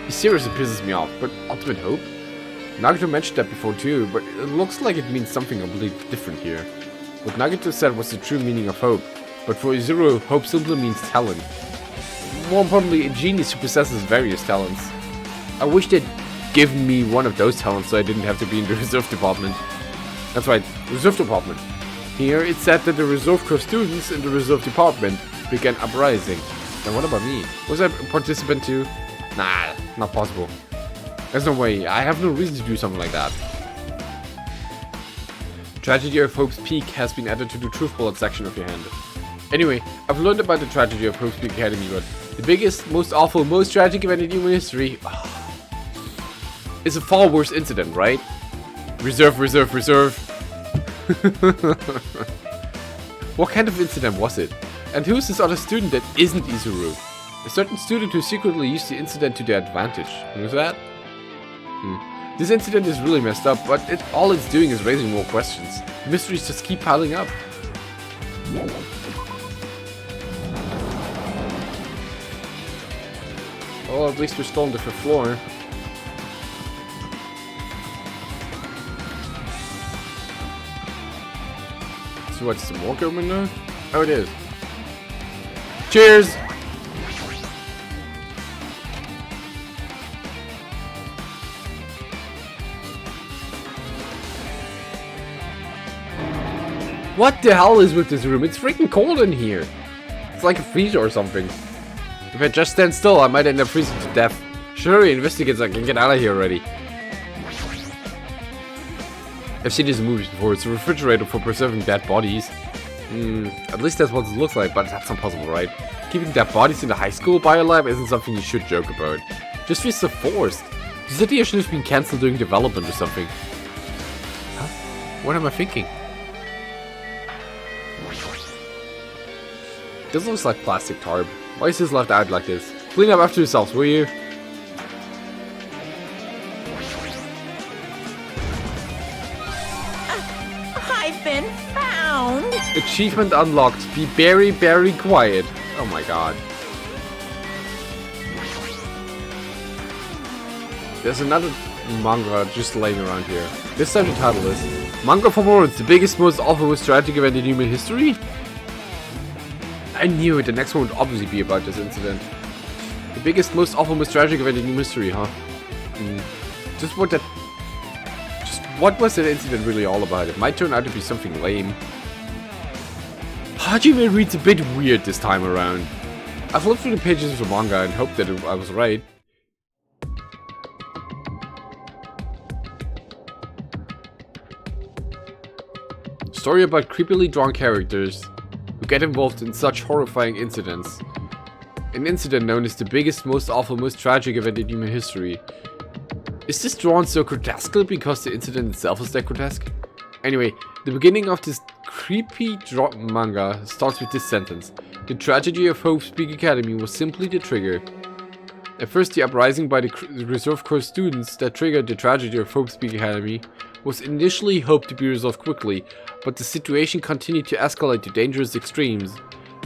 He seriously pisses me off, but ultimate hope? Nagato mentioned that before too, but it looks like it means something completely different here. What Nagato said was the true meaning of hope, but for Izuru, hope simply means talent. More importantly, a genius who possesses various talents. I wish they'd given me one of those talents so I didn't have to be in the reserve department. That's right, reserve department. Here it said that the reserve corps students in the reserve department began uprising. Then what about me? Was I a participant too? Nah, not possible. There's no way, I have no reason to do something like that. Tragedy of Hope's Peak has been added to the truth bullet section of your hand. Anyway, I've learned about the tragedy of Hope's Peak Academy, but the biggest, most awful, most tragic event in human history is a far worse incident, right? Reserve, reserve, reserve. What kind of incident was it? And who's this other student that isn't Izuru? A certain student who secretly used the incident to their advantage. Who's that? This incident is really messed up, but all it's doing is raising more questions. The mysteries just keep piling up. Well, at least we're still on the 5th floor. So what's the more going now? Oh, it is. Cheers! What the hell is with this room? It's freaking cold in here. It's like a freezer or something. If I just stand still, I might end up freezing to death. Sure, investigates, I can get out of here already. I've seen these in movies before. It's a refrigerator for preserving dead bodies. At least that's what it looks like, but that's not possible, right? Keeping dead bodies in the high school biolab isn't something you should joke about. Just feels so forced. The city should have been cancelled during development or something. Huh? What am I thinking? This looks like plastic tarp. Why is this left out like this? Clean up after yourselves, will you? I've been found. Achievement unlocked. Be very, very quiet. Oh my god. There's another manga just laying around here. This time the title is Manga for Morons, the biggest, most awful, most tragic event in human history? I knew it, the next one would obviously be about this incident. The biggest, most awful, most tragic event in human history, huh? Just what was that incident really all about? It might turn out to be something lame. Hajime reads a bit weird this time around. I've looked through the pages of the manga and hoped that I was right. Story about creepily drawn characters who get involved in such horrifying incidents. An incident known as the biggest, most awful, most tragic event in human history. Is this drawn so grotesquely because the incident itself is that grotesque? Anyway, the beginning of this creepy manga starts with this sentence. The tragedy of Hope's Peak Academy was simply the trigger. At first, the uprising by the Reserve Corps students that triggered the tragedy of Hope's Peak Academy was initially hoped to be resolved quickly, but the situation continued to escalate to dangerous extremes.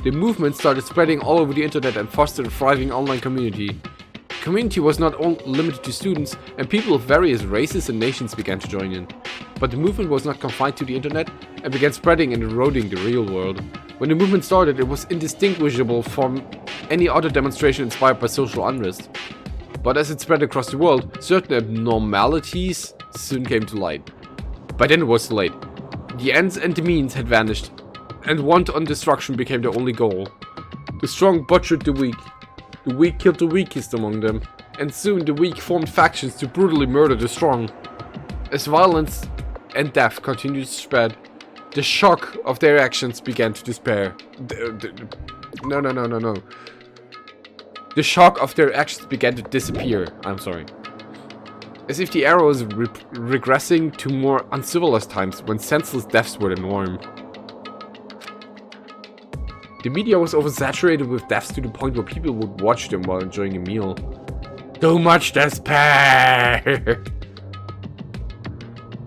The movement started spreading all over the internet and fostered a thriving online community. The community was not limited to students, and people of various races and nations began to join in. But the movement was not confined to the internet and began spreading and eroding the real world. When the movement started, it was indistinguishable from any other demonstration inspired by social unrest. But as it spread across the world, certain abnormalities soon came to light. By then it was too late. The ends and the means had vanished, and wanton destruction became the only goal. The strong butchered the weak killed the weakest among them, and soon the weak formed factions to brutally murder the strong. As violence and death continued to spread, the shock of their actions began to despair. No. The shock of their actions began to disappear. I'm sorry. As if the era was regressing to more uncivilized times when senseless deaths were the norm. The media was oversaturated with deaths to the point where people would watch them while enjoying a meal. Too much despair!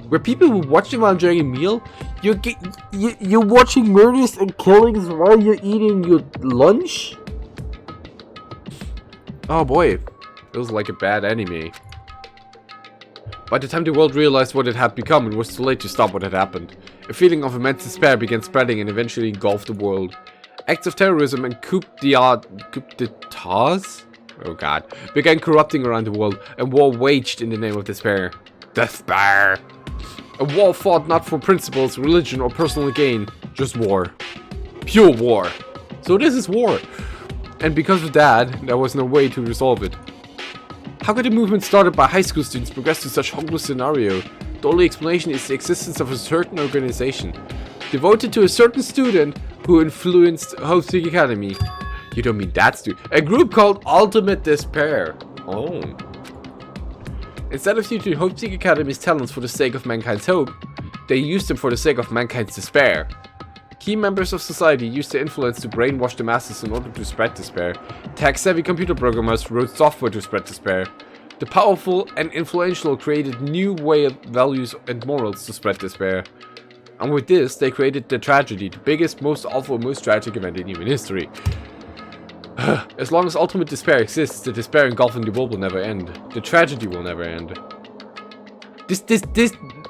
Where people would watch them while enjoying a meal? You're watching murders and killings while you're eating your lunch? Oh boy, it was like a bad anime. By the time the world realized what it had become, it was too late to stop what had happened. A feeling of immense despair began spreading and eventually engulfed the world. Acts of terrorism and coup d'etats? Oh god. Began corrupting around the world, and war waged in the name of despair. Despair! A war fought not for principles, religion, or personal gain. Just war. Pure war. So this is war. And because of that, there was no way to resolve it. How could a movement started by high school students progress to such hopeless scenario? The only explanation is the existence of a certain organization, devoted to a certain student who influenced Hope Seek Academy. You don't mean that student. A group called Ultimate Despair. Oh. Instead of using Hope Seek Academy's talents for the sake of mankind's hope, they used them for the sake of mankind's despair. Key members of society used their influence to brainwash the masses in order to spread despair. Tech-savvy computer programmers wrote software to spread despair. The powerful and influential created new way of values and morals to spread despair. And with this, they created the tragedy, the biggest, most awful, most tragic event in human history. As long as ultimate despair exists, the despair engulfing the world will never end. The tragedy will never end.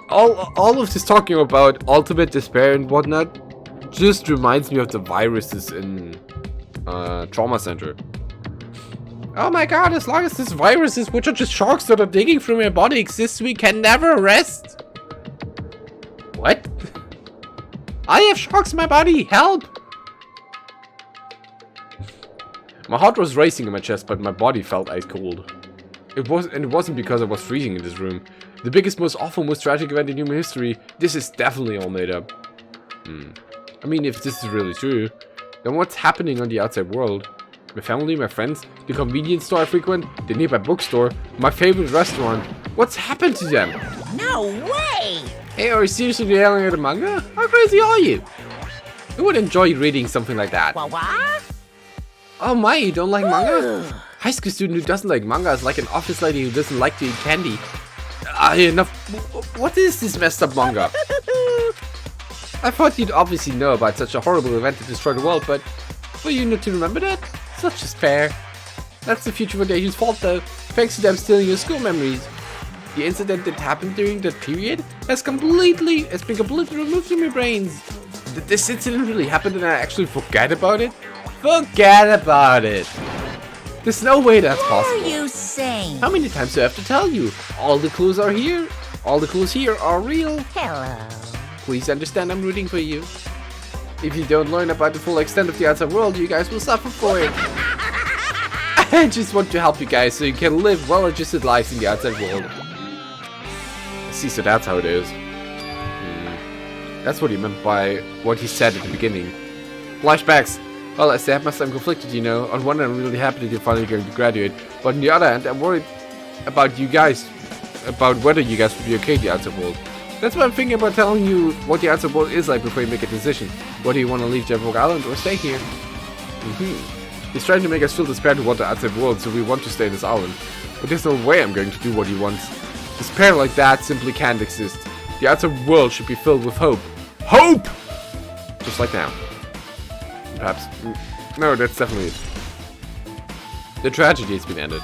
All of this talking about ultimate despair and whatnot just reminds me of the viruses in Trauma Center. Oh my god, as long as these viruses, which are just sharks that are digging through my body, exist, we can never rest. What? I have sharks in my body, help! My heart was racing in my chest, but my body felt ice cold. It wasn't because I was freezing in this room. The biggest, most awful, most tragic event in human history, this is definitely all made up. I mean, if this is really true, then what's happening on the outside world? My family, my friends, the convenience store I frequent, the nearby bookstore, my favorite restaurant. What's happened to them? No way! Hey, are you seriously yelling at a manga? How crazy are you? Who would enjoy reading something like that? What? Oh my, you don't like manga? High school student who doesn't like manga is like an office lady who doesn't like to eat candy. Enough. What is this messed up manga? I thought you'd obviously know about such a horrible event that destroyed the world, but for you not to remember that? Such despair. That's the future Foundation's fault though, thanks to them stealing your school memories. The incident that happened during that period has been completely removed from your brains. Did this incident really happen and I actually forget about it? Forget about it! There's no way that's possible. What are you saying? How many times do I have to tell you? All the clues are here. All the clues here are real. Hello. Please understand I'm rooting for you. If you don't learn about the full extent of the outside world, you guys will suffer for it. I just want to help you guys so you can live well-adjusted lives in the outside world. See, so that's how it is. That's what he meant by what he said at the beginning. Flashbacks. Well, as the headmaster, I'm conflicted, you know. On one hand, I'm really happy that you're finally going to graduate. But on the other hand, I'm worried about you guys. About whether you guys will be okay in the outside world. That's why I'm thinking about telling you what the outside world is like before you make a decision. Whether you want to leave Jeffrey Island or stay here. He's trying to make us feel despair toward the outside world, so we want to stay in this island. But there's no way I'm going to do what he wants. Despair like that simply can't exist. The outside world should be filled with hope. Hope! Just like now. Perhaps. No, that's definitely it. The tragedy has been ended.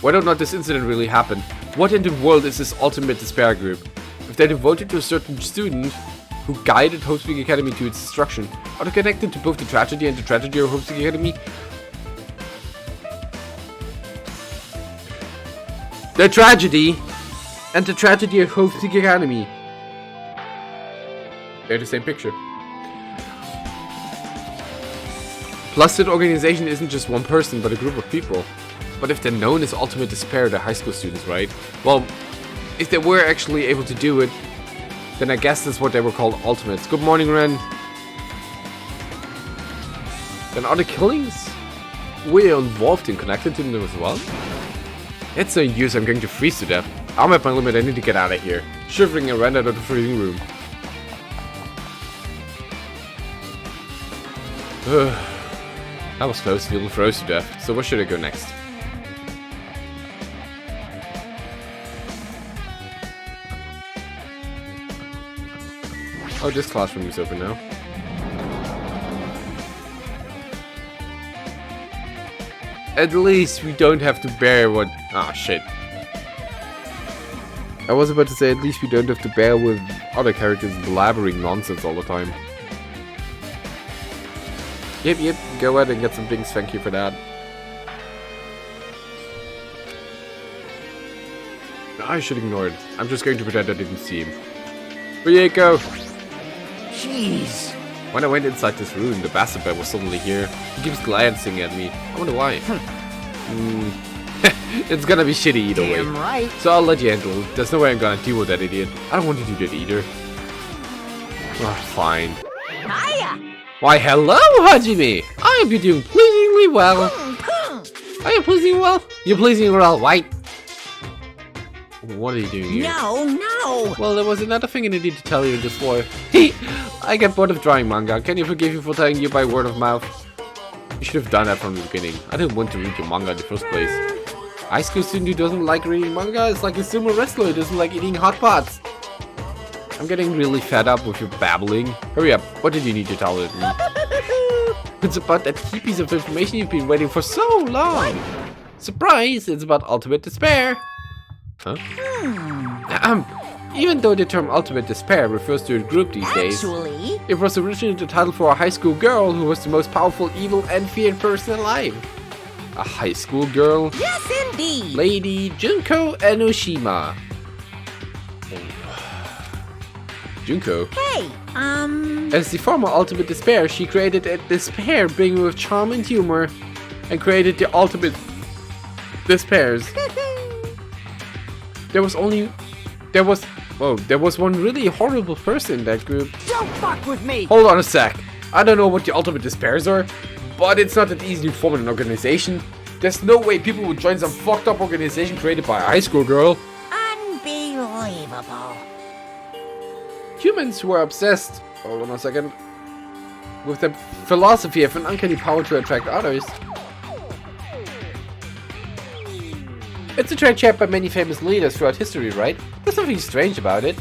Whether or not this incident really happened, what in the world is this ultimate despair group? If they're devoted to a certain student who guided Hope Seek Academy to its destruction, are they connected to both the tragedy and the tragedy of Hope Seek Academy? The tragedy and the tragedy of Hope Seek Academy. They're the same picture. Plus, that organization isn't just one person, but a group of people. But if they're known as Ultimate Despair, they're high school students, right? Well, if they were actually able to do it, then I guess that's what they were called Ultimates. Good morning, Ren. Then are the killings we're involved in connected to them as well? It's no use, I'm going to freeze to death. I'm at my limit, I need to get out of here. Shivering and ran out of the freezing room. That was close, nearly froze to death. So where should I go next? Oh, this classroom is open now. At least we don't have to bear what... Ah, shit. I was about to say, at least we don't have to bear with other characters blabbering nonsense all the time. Yep, go ahead and get some things, thank you for that. I should ignore it. I'm just going to pretend I didn't see him. Rieko! Jeez. When I went inside this room, the bastard bear was suddenly here. He keeps glancing at me. I wonder why. It's gonna be shitty either way. Damn right. So I'll let you handle it. There's no way I'm gonna deal with that idiot. I don't want to do that either. Oh, fine. Hiya! Why, hello, Hajime! I hope you're doing pleasingly well. Are you pleasing well? You're pleasing well, right? What are you doing here? No. Well, there was another thing I needed to tell you in this war. I get bored of drawing manga. Can you forgive me for telling you by word of mouth? You should have done that from the beginning. I didn't want to read your manga in the first place. High school student who doesn't like reading manga is like a sumo wrestler who doesn't like eating hot pots. I'm getting really fed up with your babbling. Hurry up. What did you need to tell me? It's about that key piece of information you've been waiting for so long. Surprise! It's about ultimate despair. Huh? Even though the term ultimate despair refers to a group these days, Actually, it was originally the title for a high school girl who was the most powerful, evil, and feared person alive. A high school girl? yes indeed. Lady Junko Enoshima. Junko? Hey, As the former ultimate despair, she created a despair bringer with charm and humor, and created the ultimate despairs. There was one really horrible person in that group. don't fuck with me. Hold on a sec. I don't know what the ultimate despairs are, but it's not that easy to form an organization. There's no way people would join some fucked up organization created by a high school girl. Unbelievable. Humans who are obsessed, hold on a second, with the philosophy of an uncanny power to attract others. It's a trait shared by many famous leaders throughout history, right? There's nothing strange about it.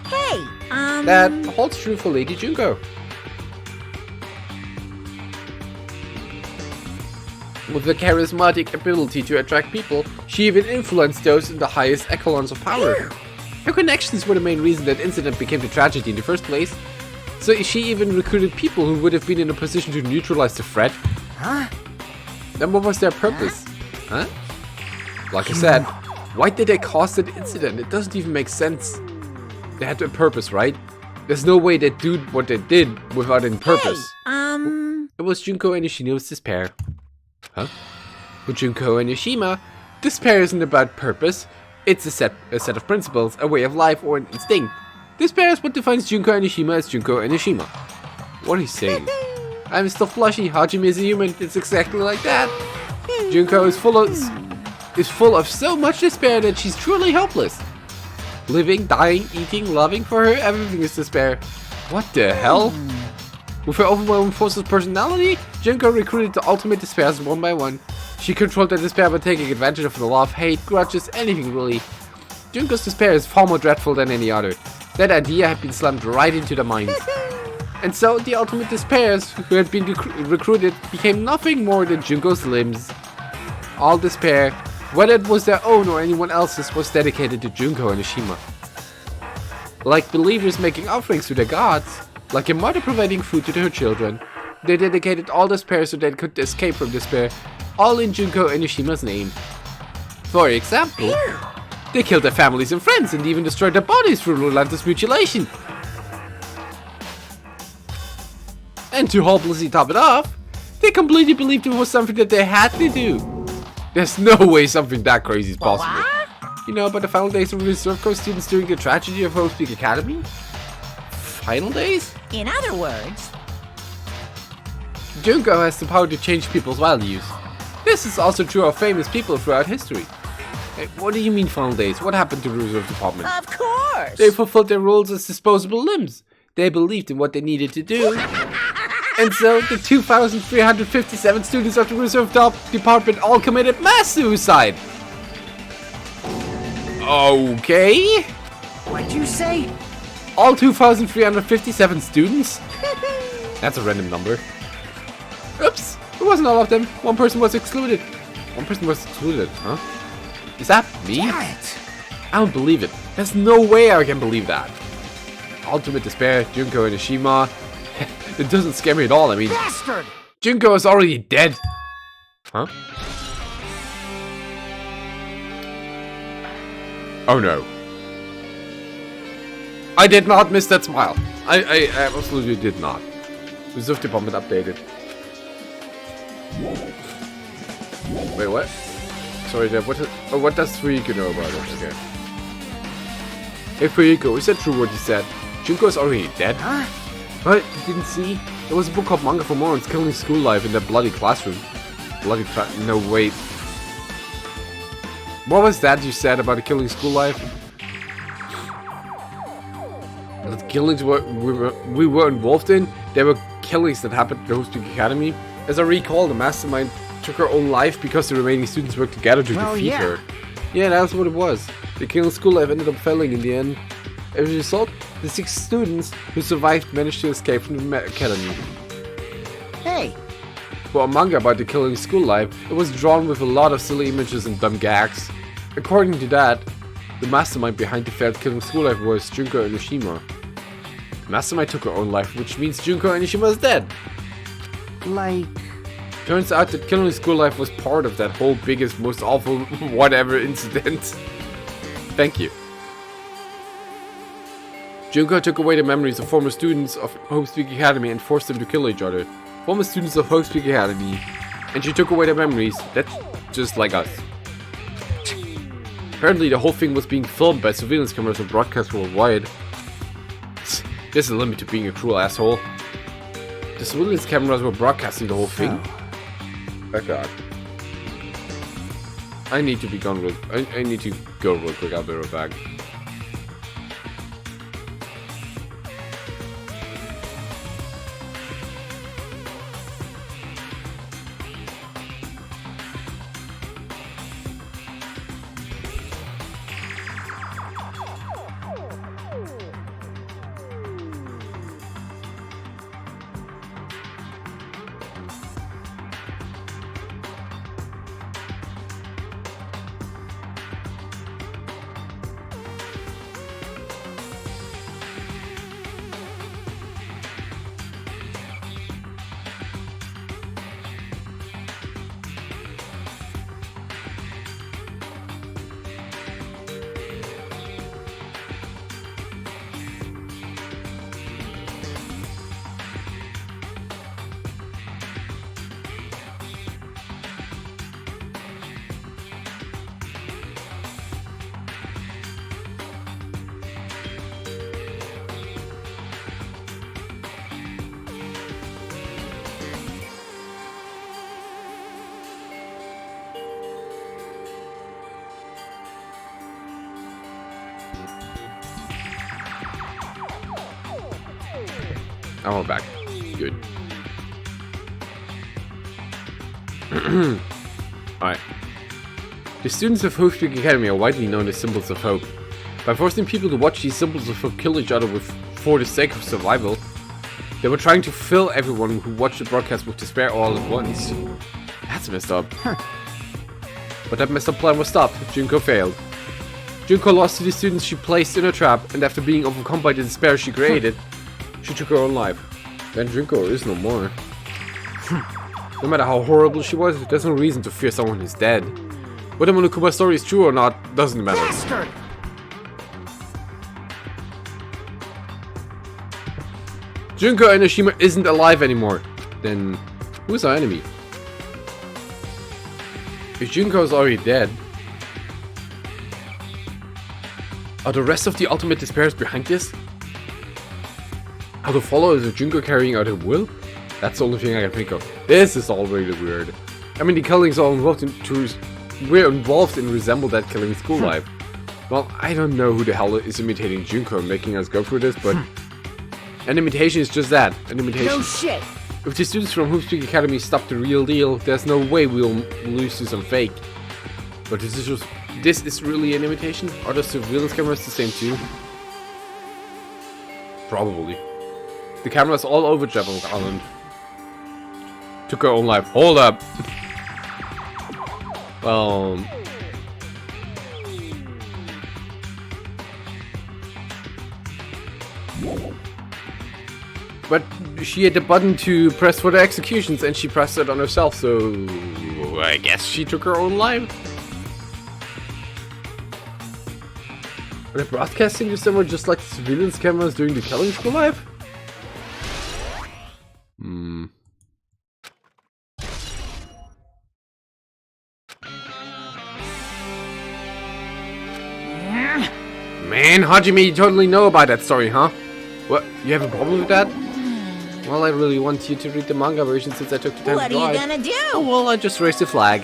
Hey, That holds true for Lady Junko. With a charismatic ability to attract people, she even influenced those in the highest echelons of power. Her connections were the main reason that incident became the tragedy in the first place. So she even recruited people who would have been in a position to neutralize the threat. Huh? Then what was their purpose? Huh? Like I said, why did they cause that incident? It doesn't even make sense. They had a purpose, right? There's no way they do what they did without any purpose. It was Junko Enoshina's despair. Huh? For Junko Enoshima, despair isn't about purpose. It's a set of principles, a way of life, or an instinct. Despair is what defines Junko Enoshima as Junko Enoshima. What are you saying? I'm still flushy. Hajime is a human. It's exactly like that. Junko is full of so much despair that she's truly helpless. Living, dying, eating, loving, for her, everything is despair. What the hell? With her overwhelming force of personality, Junko recruited the ultimate despairs one by one. She controlled their despair by taking advantage of the love, hate, grudges, anything really. Junko's despair is far more dreadful than any other. That idea had been slammed right into their minds. And so, the ultimate despairs who had been recruited became nothing more than Junko's limbs. All despair, whether it was their own or anyone else's, was dedicated to Junko Enoshima. Like believers making offerings to their gods, like a mother providing food to her children, they dedicated all despair so they could escape from despair, all in Junko Enoshima's name. For example, they killed their families and friends and even destroyed their bodies through relentless mutilation. And to hopelessly top it off, they completely believed it was something that they had to do. There's no way something that crazy is possible. You know about the final days of Reserve Corps students during the tragedy of Hope Peak Academy? Final days? In other words, Junko has the power to change people's values. This is also true of famous people throughout history. Hey, what do you mean final days? What happened to the Reserve Department? of course. They fulfilled their roles as disposable limbs. They believed in what they needed to do. And so, the 2,357 students of the Reserve Department all committed mass suicide. Okay. What'd you say? All 2,357 students? That's a random number. Oops, it wasn't all of them. One person was excluded. Huh? Is that me? Damn it! I don't believe it. There's no way I can believe that. Ultimate Despair, Junko and Ishima. It doesn't scare me at all. I mean, Bastard! Junko is already dead. Huh? Oh no. I did not miss that smile. I absolutely did not. Reserve Department updated. Wait, what? Sorry, Deb. What does Fuyiko know about it? Okay. Hey, Fuyiko, is that true what you said? Junko is already dead? Huh? What? You didn't see? There was a book called Manga for Morons killing school life in that bloody classroom. No, wait. What was that you said about the killing school life? The killings we were involved in, there were killings that happened at the Host Peak Academy. As I recall, the mastermind took her own life because the remaining students worked together to defeat her. Yeah, that's what it was. The killing school life ended up failing in the end. As a result, the 6 students who survived managed to escape from the academy. Hey, For a manga about the killing school life, it was drawn with a lot of silly images and dumb gags. According to that, the mastermind behind the failed killing school life was Junko Enoshima. The mastermind took her own life, which means Junko Enoshima is dead. like... Turns out that killing school life was part of that whole biggest, most awful whatever incident. Thank you. Junko took away the memories of former students of Hope's Peak Academy and forced them to kill each other. Former students of Hope's Peak Academy. And she took away their memories. That's just like us. Apparently the whole thing was being filmed by surveillance cameras and broadcast worldwide. There's a limit to being a cruel asshole. The surveillance cameras were broadcasting the whole thing. Oh god. I need to be gone real... I need to go real quick. I'll be right back. Oh, we're back. Good. Alright. The students of Hope Peak Academy are widely known as symbols of hope. By forcing people to watch these symbols of hope kill each other for the sake of survival, they were trying to fill everyone who watched the broadcast with despair all at once. That's messed up. But that messed up plan was stopped. Junko failed. Junko lost to the students she placed in a trap, and after being overcome by the despair she created, she took her own life. Then Junko is no more. No matter how horrible she was, there's no reason to fear someone who's dead. Whether Monokuma's story is true or not doesn't matter. Bastard! Junko Enoshima isn't alive anymore. Then who's our enemy? If Junko is already dead, are the rest of the Ultimate Despairs behind this? Are the followers of Junko carrying out her will? That's the only thing I can think of. This is all really weird. I mean, the killings all involved in resemble that killing school life. Well, I don't know who the hell is imitating Junko and making us go through this, but an imitation is just that, an imitation. No shit! If the students from Hoopspeak Academy stop the real deal, there's no way we'll lose to some fake. But this is really an imitation? Are the surveillance cameras the same too? Probably. The cameras all over Jabberwock Island. Took her own life. Hold up! Well... But she had the button to press for the executions and she pressed it on herself, so... I guess she took her own life? Are they broadcasting to someone just like the surveillance cameras during the killing school life? Man, Hajime, you totally know about that story, huh? What? You have a problem with that? Well, I really want you to read the manga version since I took the time What to are draw you it. gonna do? Oh, well, I just raised the flag.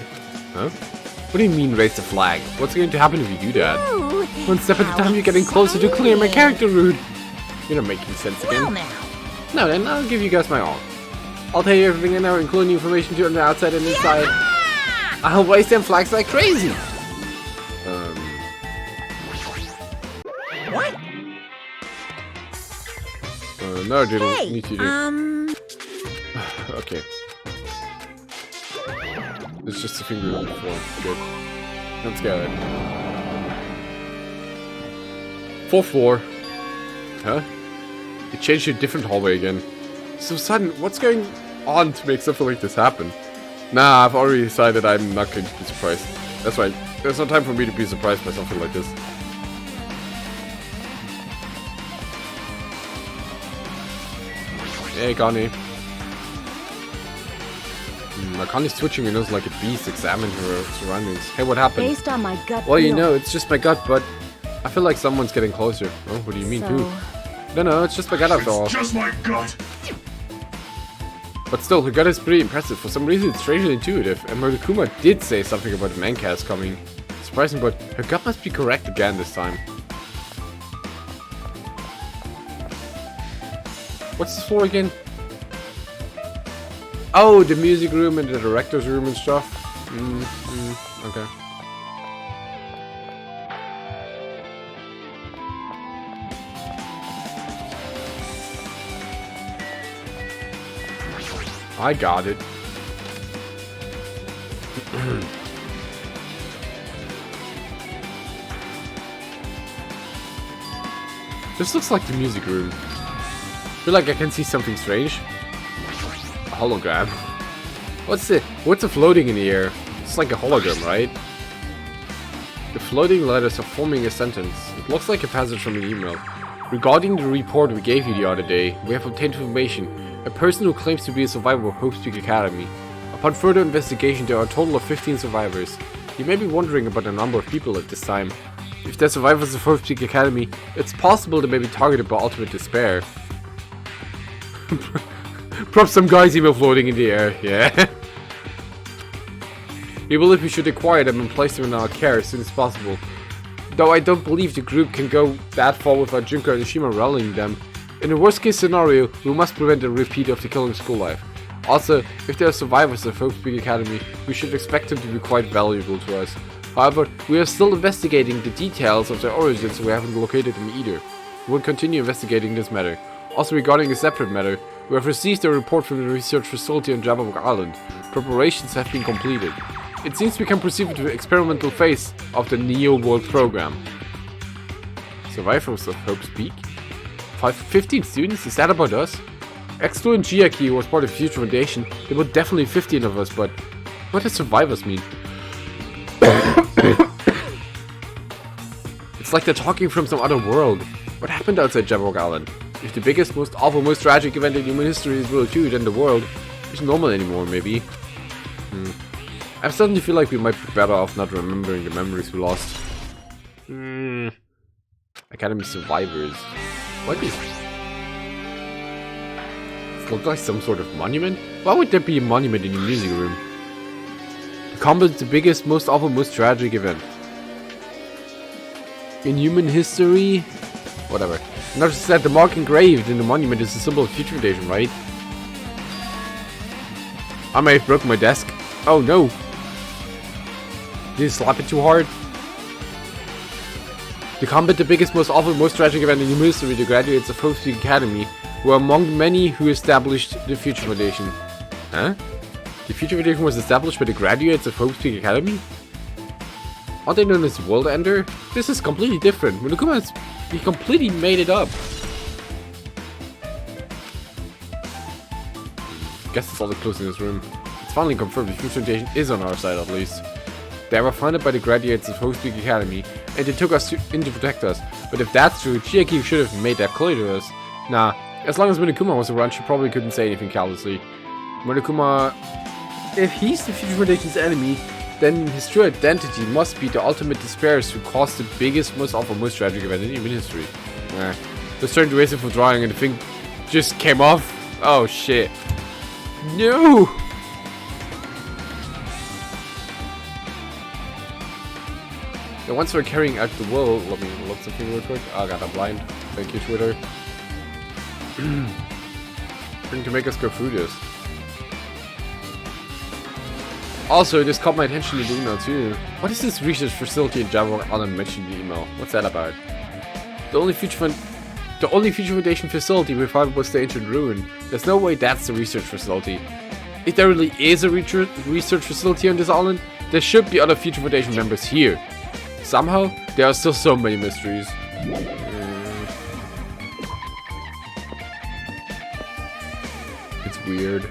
Huh? What do you mean raise the flag? What's going to happen if you do that? Ooh, One step at a how time, you're getting closer to clearing my exciting. character route. You're not making sense again. Well now. No, then I'll give you guys my all. I'll tell you everything I know, including information to on the outside and inside. Yeah! I'll raise them flags like crazy. What? No, I didn't Hey, need to do. Okay. It's just a finger on the floor. Good. Let's go. 4th floor. Huh? It changed to a different hallway again. So sudden, what's going on to make something like this happen? Nah, I've already decided I'm not going to be surprised. That's right. There's no time for me to be surprised by something like this. Hey, Connie. Connie's twitching her nose like a beast, examining her surroundings. Hey, what happened? Based on my gut Well, you feel. know, it's just my gut, but I feel like someone's getting closer. Oh, what do you mean, So- who? No, it's just my gut after all. Just my gut. But still, her gut is pretty impressive. For some reason, it's strangely intuitive, and Murukuma did say something about the mancast coming. Surprising, but her gut must be correct again this time. What's this for again? Oh, the music room and the director's room and stuff. Okay. I got it. This looks like the music room. I feel like I can see something strange. A hologram. What's a floating in the air? It's like a hologram, right? The floating letters are forming a sentence. It looks like a passage from an email. Regarding the report we gave you the other day, we have obtained information. A person who claims to be a survivor of Hoopspeak Academy. Upon further investigation, there are a total of 15 survivors. You may be wondering about the number of people at this time. If they're survivors of Hoopspeak Academy, it's possible they may be targeted by ultimate despair. Prop some guy's email floating in the air, yeah. We believe we should acquire them and place them in our care as soon as possible. Though I don't believe the group can go that far without Junko and Ishima rallying them. In the worst case scenario, we must prevent a repeat of the killing school life. Also, if they are survivors of Hoopspeak Academy, we should expect them to be quite valuable to us. However, we are still investigating the details of their origins, so we haven't located them either. We will continue investigating this matter. Also, regarding a separate matter, we have received a report from the research facility on Jabberwock Island. Preparations have been completed. It seems we can proceed with the experimental phase of the Neo World program. Survivors of Hoopspeak? 15 students? Is that about us? X2 and Chiaki was part of the Future Foundation. There were definitely 15 of us, but what does survivors mean? It's like they're talking from some other world. What happened outside Jabberwock Island? If the biggest, most awful, most tragic event in human history is World 2, then the world isn't normal anymore, maybe. I suddenly feel like we might be better off not remembering the memories we lost. Academy survivors. What is this? It looks like some sort of monument? Why would there be a monument in the music room? The combat is the biggest, most awful, most tragic event in human history? Whatever. Notice that the mark engraved in the monument is a symbol of Future Foundation, right? I may have broken my desk. Oh no. Did you slap it too hard? To combat the biggest, most awful, most tragic event in human history, the graduates of Hope Peak Academy were among the many who established the Future Foundation. Huh? The Future Foundation was established by the graduates of Hope Peak Academy? Aren't they known as World Ender? This is completely different. Monokuma, he completely made it up. Guess it's all the clues in this room. It's finally confirmed the Future Foundation is on our side at least. They were founded by the graduates of Hope Peak Academy, and they took us in to protect us. But if that's true, Chiaki should have made that clear to us. Nah, as long as Monokuma was around, she probably couldn't say anything callously. Monokuma, if he's the Future Foundation's enemy, then his true identity must be the ultimate despairs who caused the biggest, most awful, most tragic event in human history. Nah, just turned to erase it for drawing and the thing just came off. Oh shit. No! And once we're carrying out the will, let me look something real quick. Oh god, I'm blind. Thank you, Twitter. Trying to make us go through this. Also, this caught my attention in the email too. What is this research facility in Java Alan mentioned in the email? What's that about? The only Future Foundation facility we found was the ancient ruin. There's no way that's the research facility. If there really is a research facility on this island, there should be other Future Foundation members here. Somehow, there are still so many mysteries. It's weird.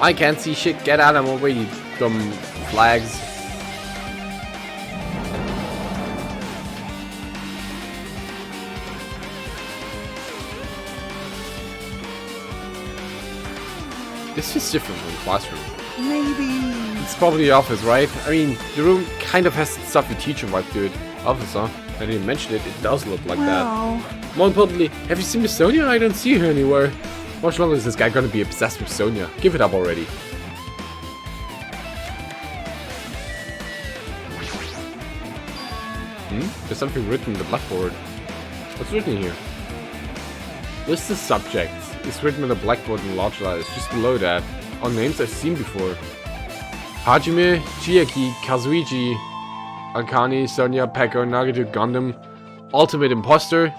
I can't see shit. Get out of my way, you dumb flags. This is different from the classroom. Maybe. It's probably the office, right? I mean, the room kind of has stuff the teacher vibe to it. Office, huh? I didn't mention it. It does look like that. More importantly, have you seen Miss Sonia? I don't see her anywhere. How much longer is this guy gonna be obsessed with Sonia? Give it up already. There's something written on the blackboard. What's written here? List the subjects. It's written on the blackboard in large letters. Just below that, are names I've seen before. Hajime, Chiaki, Kazuichi, Akane, Sonia, Peko, Nagito, Gundam, Ultimate Imposter.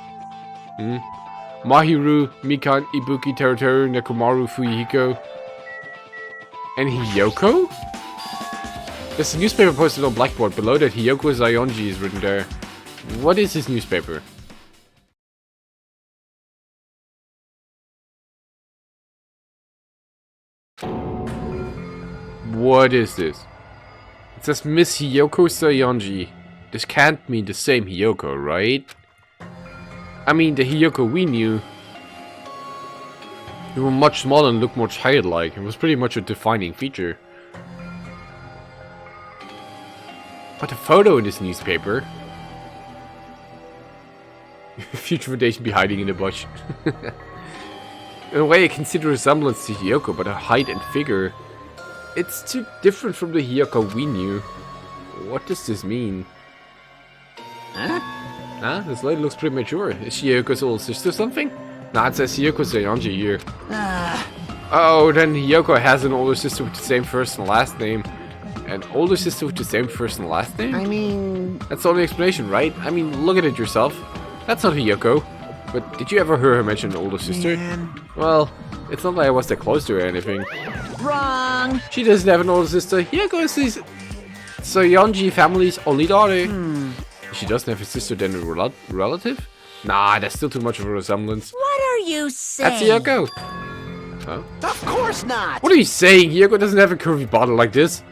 Mahiru, Mikan, Ibuki, Teruteru, Nekomaru, Fuyihiko, and Hiyoko? There's a newspaper posted on blackboard. Below that, Hiyoko Zayonji is written there. What is this newspaper? What is this? It says Miss Hiyoko Sayonji. This can't mean the same Hiyoko, right? I mean, the Hiyoko we knew, they were much smaller and looked more childlike. It was pretty much a defining feature. But the photo in this newspaper... Future Foundation be hiding in the bush. In a way, I can see the resemblance to Hiyoko, but her height and figure... It's too different from the Hiyoko we knew. What does this mean? Huh? This lady looks pretty mature. Is she Hiyoko's older sister or something? Nah, it says Hiyoko Sayonji here. Oh, then Hiyoko has an older sister with the same first and last name. An older sister with the same first and last name? I mean... That's the only explanation, right? I mean, look at it yourself. That's not Hiyoko. But did you ever hear her mention an older sister? Man. Well, it's not like I was that close to her or anything. Wrong. She doesn't have an older sister. Hiyoko is this Sayonji family's only daughter. She doesn't have a sister, then a relative? Nah, that's still too much of a resemblance. What are you saying? That's Hiyoko. Huh? Of course not! What are you saying? Hiyoko doesn't have a curvy bottle like this.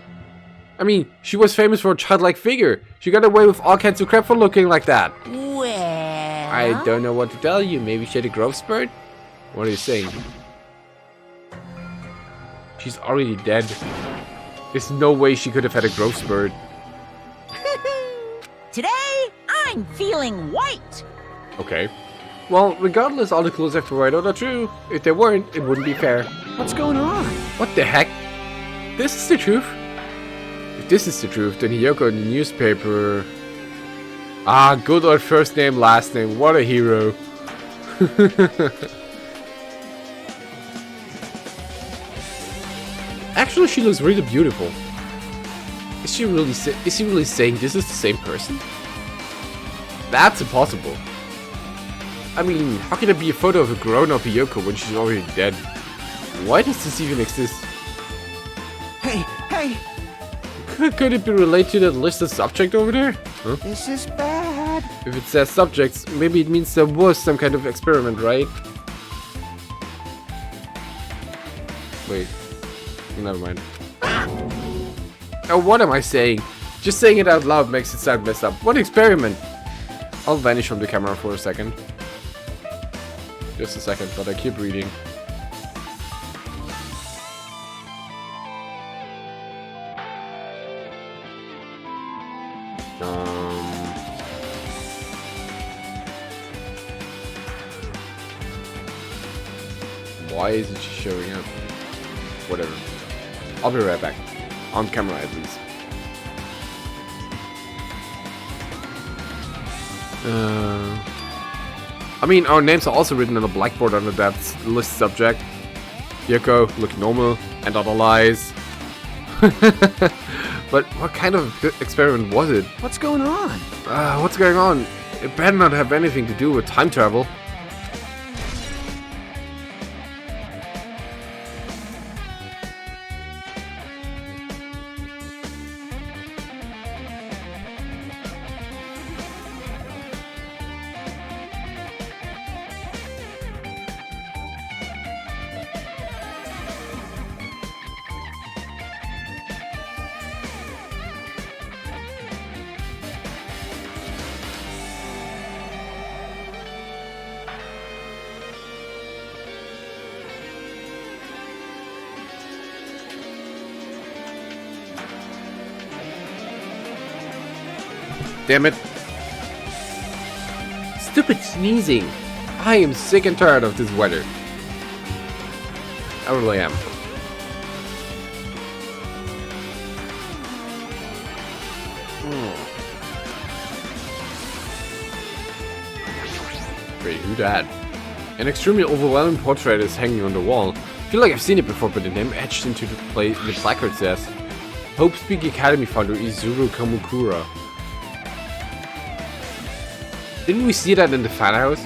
I mean, she was famous for a childlike figure. She got away with all kinds of crap for looking like that. Well... I don't know what to tell you. Maybe she had a growth spurt? What are you saying? She's already dead. There's no way she could have had a growth spurt. Today, I'm feeling white. Okay. Well, regardless, all the clues I've provided are true. If they weren't, it wouldn't be fair. What's going on? What the heck? this is the truth. If this is the truth, then Hiyoko in the newspaper. Ah, good old first name, last name. What a hero. Actually, she looks really beautiful. Is she really saying this is the same person? That's impossible. I mean, how can it be a photo of a grown-up Hiyoko when she's already dead? Why does this even exist? Hey, hey, Could it be related to that listed subject over there? Huh? this is bad. If it says subjects, maybe it means there was some kind of experiment, right? Wait. Never mind. Oh, what am I saying? Just saying it out loud makes it sound messed up. What experiment? I'll vanish from the camera for a second. Just a second, but I keep reading. Why isn't she showing up? Whatever. I'll be right back. On camera, at least. I mean, our names are also written on the blackboard under that list subject. Hiyoko, look normal, and other lies. But what kind of experiment was it? What's going on? What's going on? It better not have anything to do with time travel. Damn it. Stupid sneezing. I am sick and tired of this weather. I really am. Wait, who that? An extremely overwhelming portrait is hanging on the wall. I feel like I've seen it before, but the name etched into the placard says Hope Speak Academy founder Izuru Kamukura. Didn't we see that in the fan house?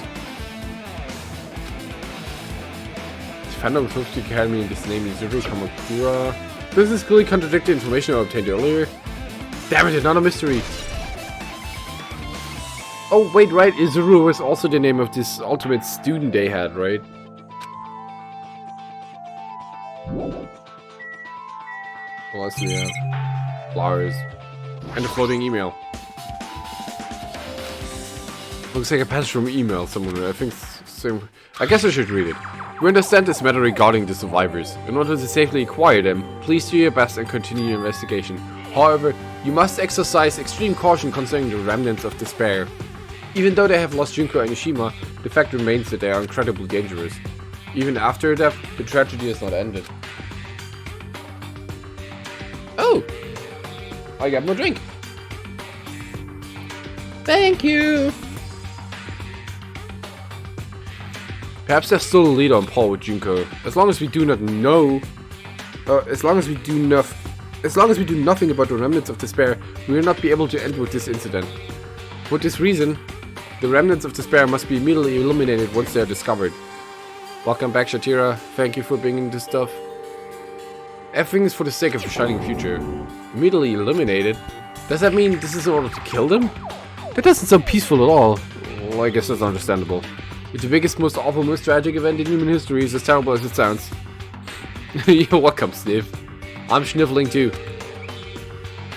The founder of Hope Speak Academy and this name is Izuru Kamukura. Does this clearly contradict the information I obtained earlier? Damn it, another mystery! Oh wait, right, Izuru was also the name of this ultimate student they had, right? Well, let's see, yeah. Flowers. And a floating email. Looks like a passage from email someone, I think same. I guess I should read it. We understand this matter regarding the survivors. In order to safely acquire them, please do your best and continue your investigation. However, you must exercise extreme caution concerning the remnants of despair. Even though they have lost Junko and Ishima, the fact remains that they are incredibly dangerous. Even after their death, the tragedy is not ended. Oh! I got more drink! Thank you! Perhaps there's still a lead on par with Junko. As long as we do not know... as long as we do nothing about the remnants of despair, we will not be able to end with this incident. For this reason, the remnants of despair must be immediately eliminated once they are discovered. Welcome back, Shatira. Thank you for bringing this stuff. Everything is for the sake of a shining future. Immediately eliminated? Does that mean this is in order to kill them? That doesn't sound peaceful at all. Well, I guess that's understandable. It's the biggest, most awful, most tragic event in human history is as terrible as it sounds. You're welcome, Sniff. I'm sniffling too.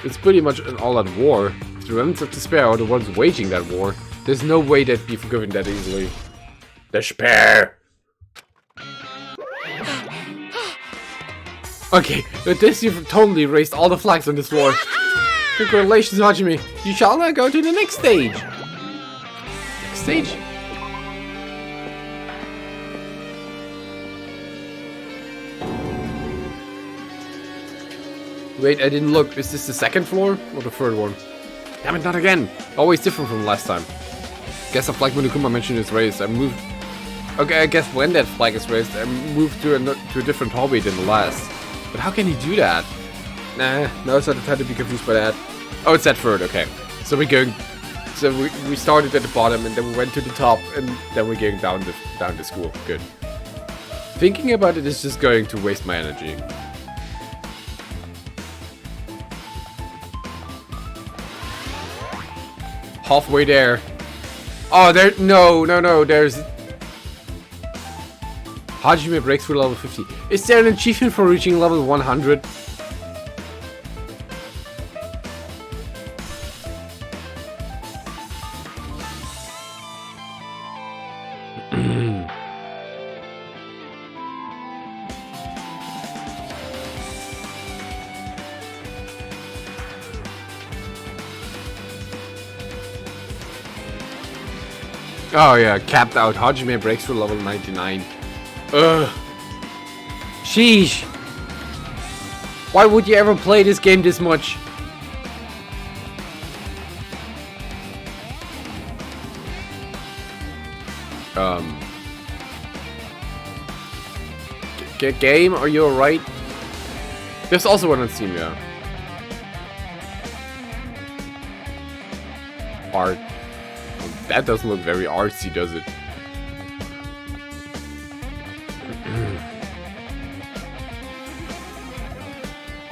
It's pretty much an all-out war. If the remnants of despair are the ones waging that war, there's no way they'd be forgiven that easily. Despair! Okay, with this you've totally erased all the flags on this war. Congratulations, Hajime. You shall now go to the next stage. Next stage? Wait, I didn't look. Is this the second floor or the third one? Damn it, not again. Always different from last time. Guess the flag Monokuma mentioned is raised. I moved... Okay, I guess when that flag is raised, I moved to a different hallway than the last. But how can he do that? Nah, no, it's not the time to be confused by that. Oh, it's that third, okay. So we're going... So we started at the bottom and then we went to the top and then we're going down to school. Good. Thinking about it is just going to waste my energy. Halfway there. Oh, there... No, there's... Hajime breaks through level 50. Is there an achievement for reaching level 100? Oh yeah, capped out. Hajime breaks through level 99. Ugh. Sheesh. Why would you ever play this game this much? Game, are you alright? There's also one on Steam, yeah. Art. That doesn't look very artsy, does it?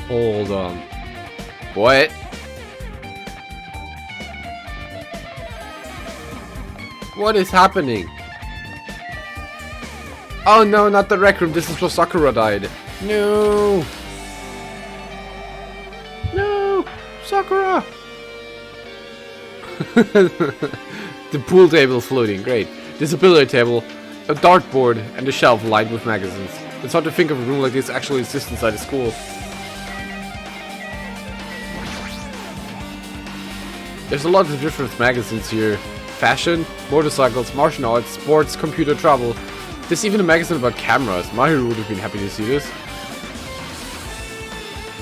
Hold on. What? What is happening? Oh no, not the rec room. This is where Sakura died. No. No. Sakura. The pool table is floating. Great. Disability table, a dartboard, and a shelf lined with magazines. It's hard to think of a room like this actually exists inside a school. There's a lot of different magazines here. Fashion, motorcycles, martial arts, sports, computer, travel. There's even a magazine about cameras. Mahiru would have been happy to see this.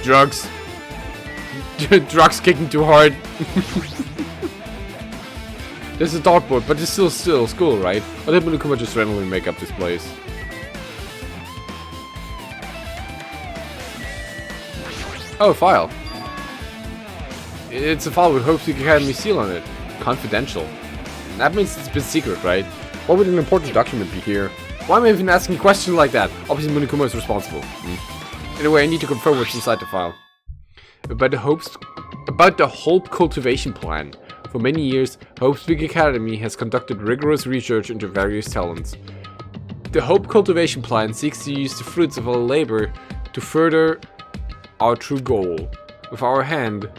Drugs. Drugs kicking too hard. There's a dartboard, but it's still school, right? Or did Monokuma just randomly make up this place? Oh, a file. It's a file with Hope's Peak Academy seal on it. Confidential. That means it's been secret, right? Why would an important document be here? Why am I even asking a question like that? Obviously Monokuma is responsible. Anyway, I need to confirm what's inside the file. About the Hope Cultivation Plan. For many years, Hope's Peak Academy has conducted rigorous research into various talents. The Hope Cultivation Plan seeks to use the fruits of our labor to further our true goal. With our hand,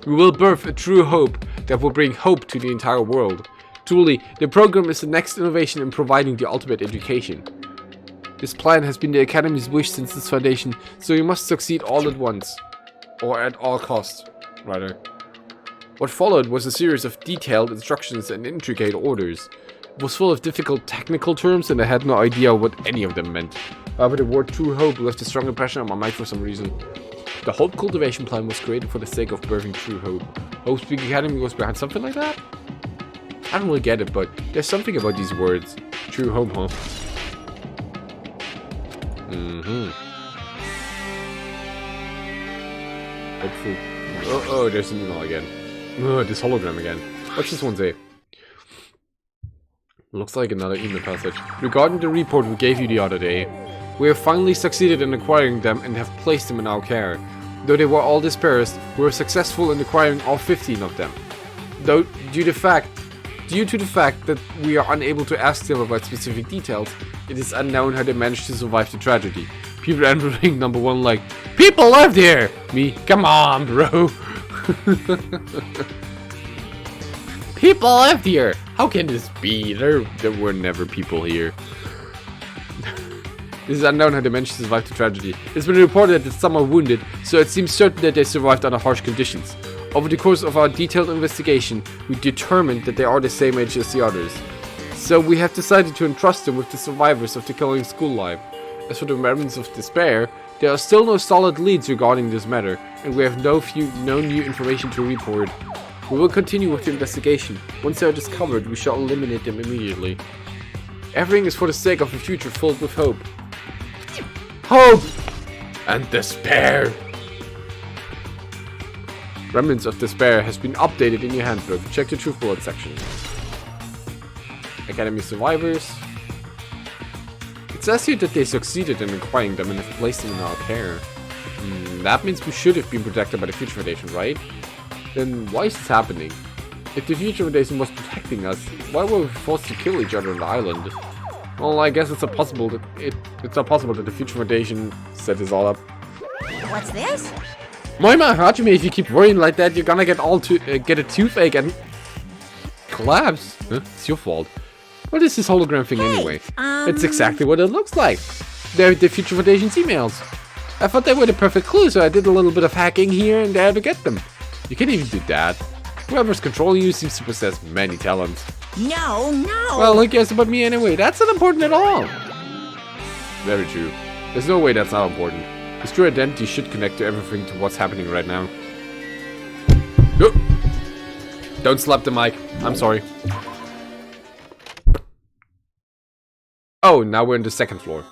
we will birth a true hope that will bring hope to the entire world. Truly, the program is the next innovation in providing the ultimate education. This plan has been the Academy's wish since its foundation, so we must succeed all at once. Or at all costs, rather. What followed was a series of detailed instructions and intricate orders. It was full of difficult technical terms and I had no idea what any of them meant. However, the word true hope left a strong impression on my mind for some reason. The Hope Cultivation Plan was created for the sake of birthing true hope. Hope's Peak Academy was behind something like that? I don't really get it, but there's something about these words. True hope, huh? Hopeful. Oh, there's an email again. Oh, this hologram again. What's this one say? Looks like another email passage. Regarding the report we gave you the other day, we have finally succeeded in acquiring them and have placed them in our care. Though they were all dispersed, we were successful in acquiring all 15 of them. Though, due to the fact that we are unable to ask them about specific details, it is unknown how they managed to survive the tragedy. People entering number 1 like, people lived here! Me, come on, bro! People lived here! How can this be? There were never people here. It is unknown how they managed to survive the tragedy. It's been reported that some are wounded, so it seems certain that they survived under harsh conditions. Over the course of our detailed investigation, we determined that they are the same age as the others. So we have decided to entrust them with the survivors of the killing school life. As for the remnants of despair, There are still no solid leads regarding this matter, and we have no new information to report. We will continue with the investigation. Once they are discovered, we shall eliminate them immediately. Everything is for the sake of a future filled with hope. Hope! And despair! Remnants of Despair has been updated in your handbook. Check the Truth Bullet section. Academy Survivors. It says here that they succeeded in acquiring them and have placed them in our care. That means we should have been protected by the Future Foundation, right? Then why is this happening? If the Future Foundation was protecting us, why were we forced to kill each other on the island? Well, I guess it's not possible that the Future Foundation set this all up. What's this? Moima, Hajime, if you keep worrying like that, you're gonna get a toothache and collapse. Huh? It's your fault. What is this hologram thing anyway? It's exactly what it looks like. They're the Future Foundation's emails. I thought they were the perfect clue, so I did a little bit of hacking here and there to get them. You can't even do that. Whoever's controlling you seems to possess many talents. No. Well, who cares about me anyway? That's not important at all. Very true. There's no way that's not important. His true identity should connect to everything to what's happening right now. Oh. Don't slap the mic. I'm sorry. Oh, now we're in the second floor.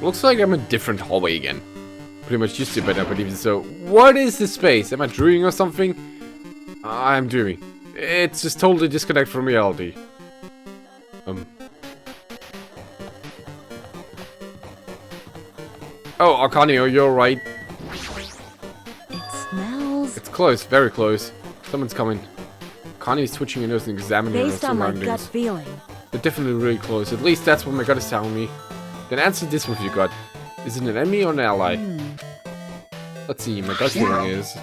Looks like I'm in a different hallway again. Pretty much used to it by now, but even so. What is this space? Am I dreaming or something? I'm dreaming. It's just totally disconnected from reality. Oh, Arcanio, you're right. It smells. It's close, very close. Someone's coming. Arcanio's twitching her nose and examining her Based on my gut surroundings. feeling. They're definitely really close. At least that's what my gut is telling me. Then answer this with your gut. Is it an enemy or an ally? Let's see, my gut feeling is...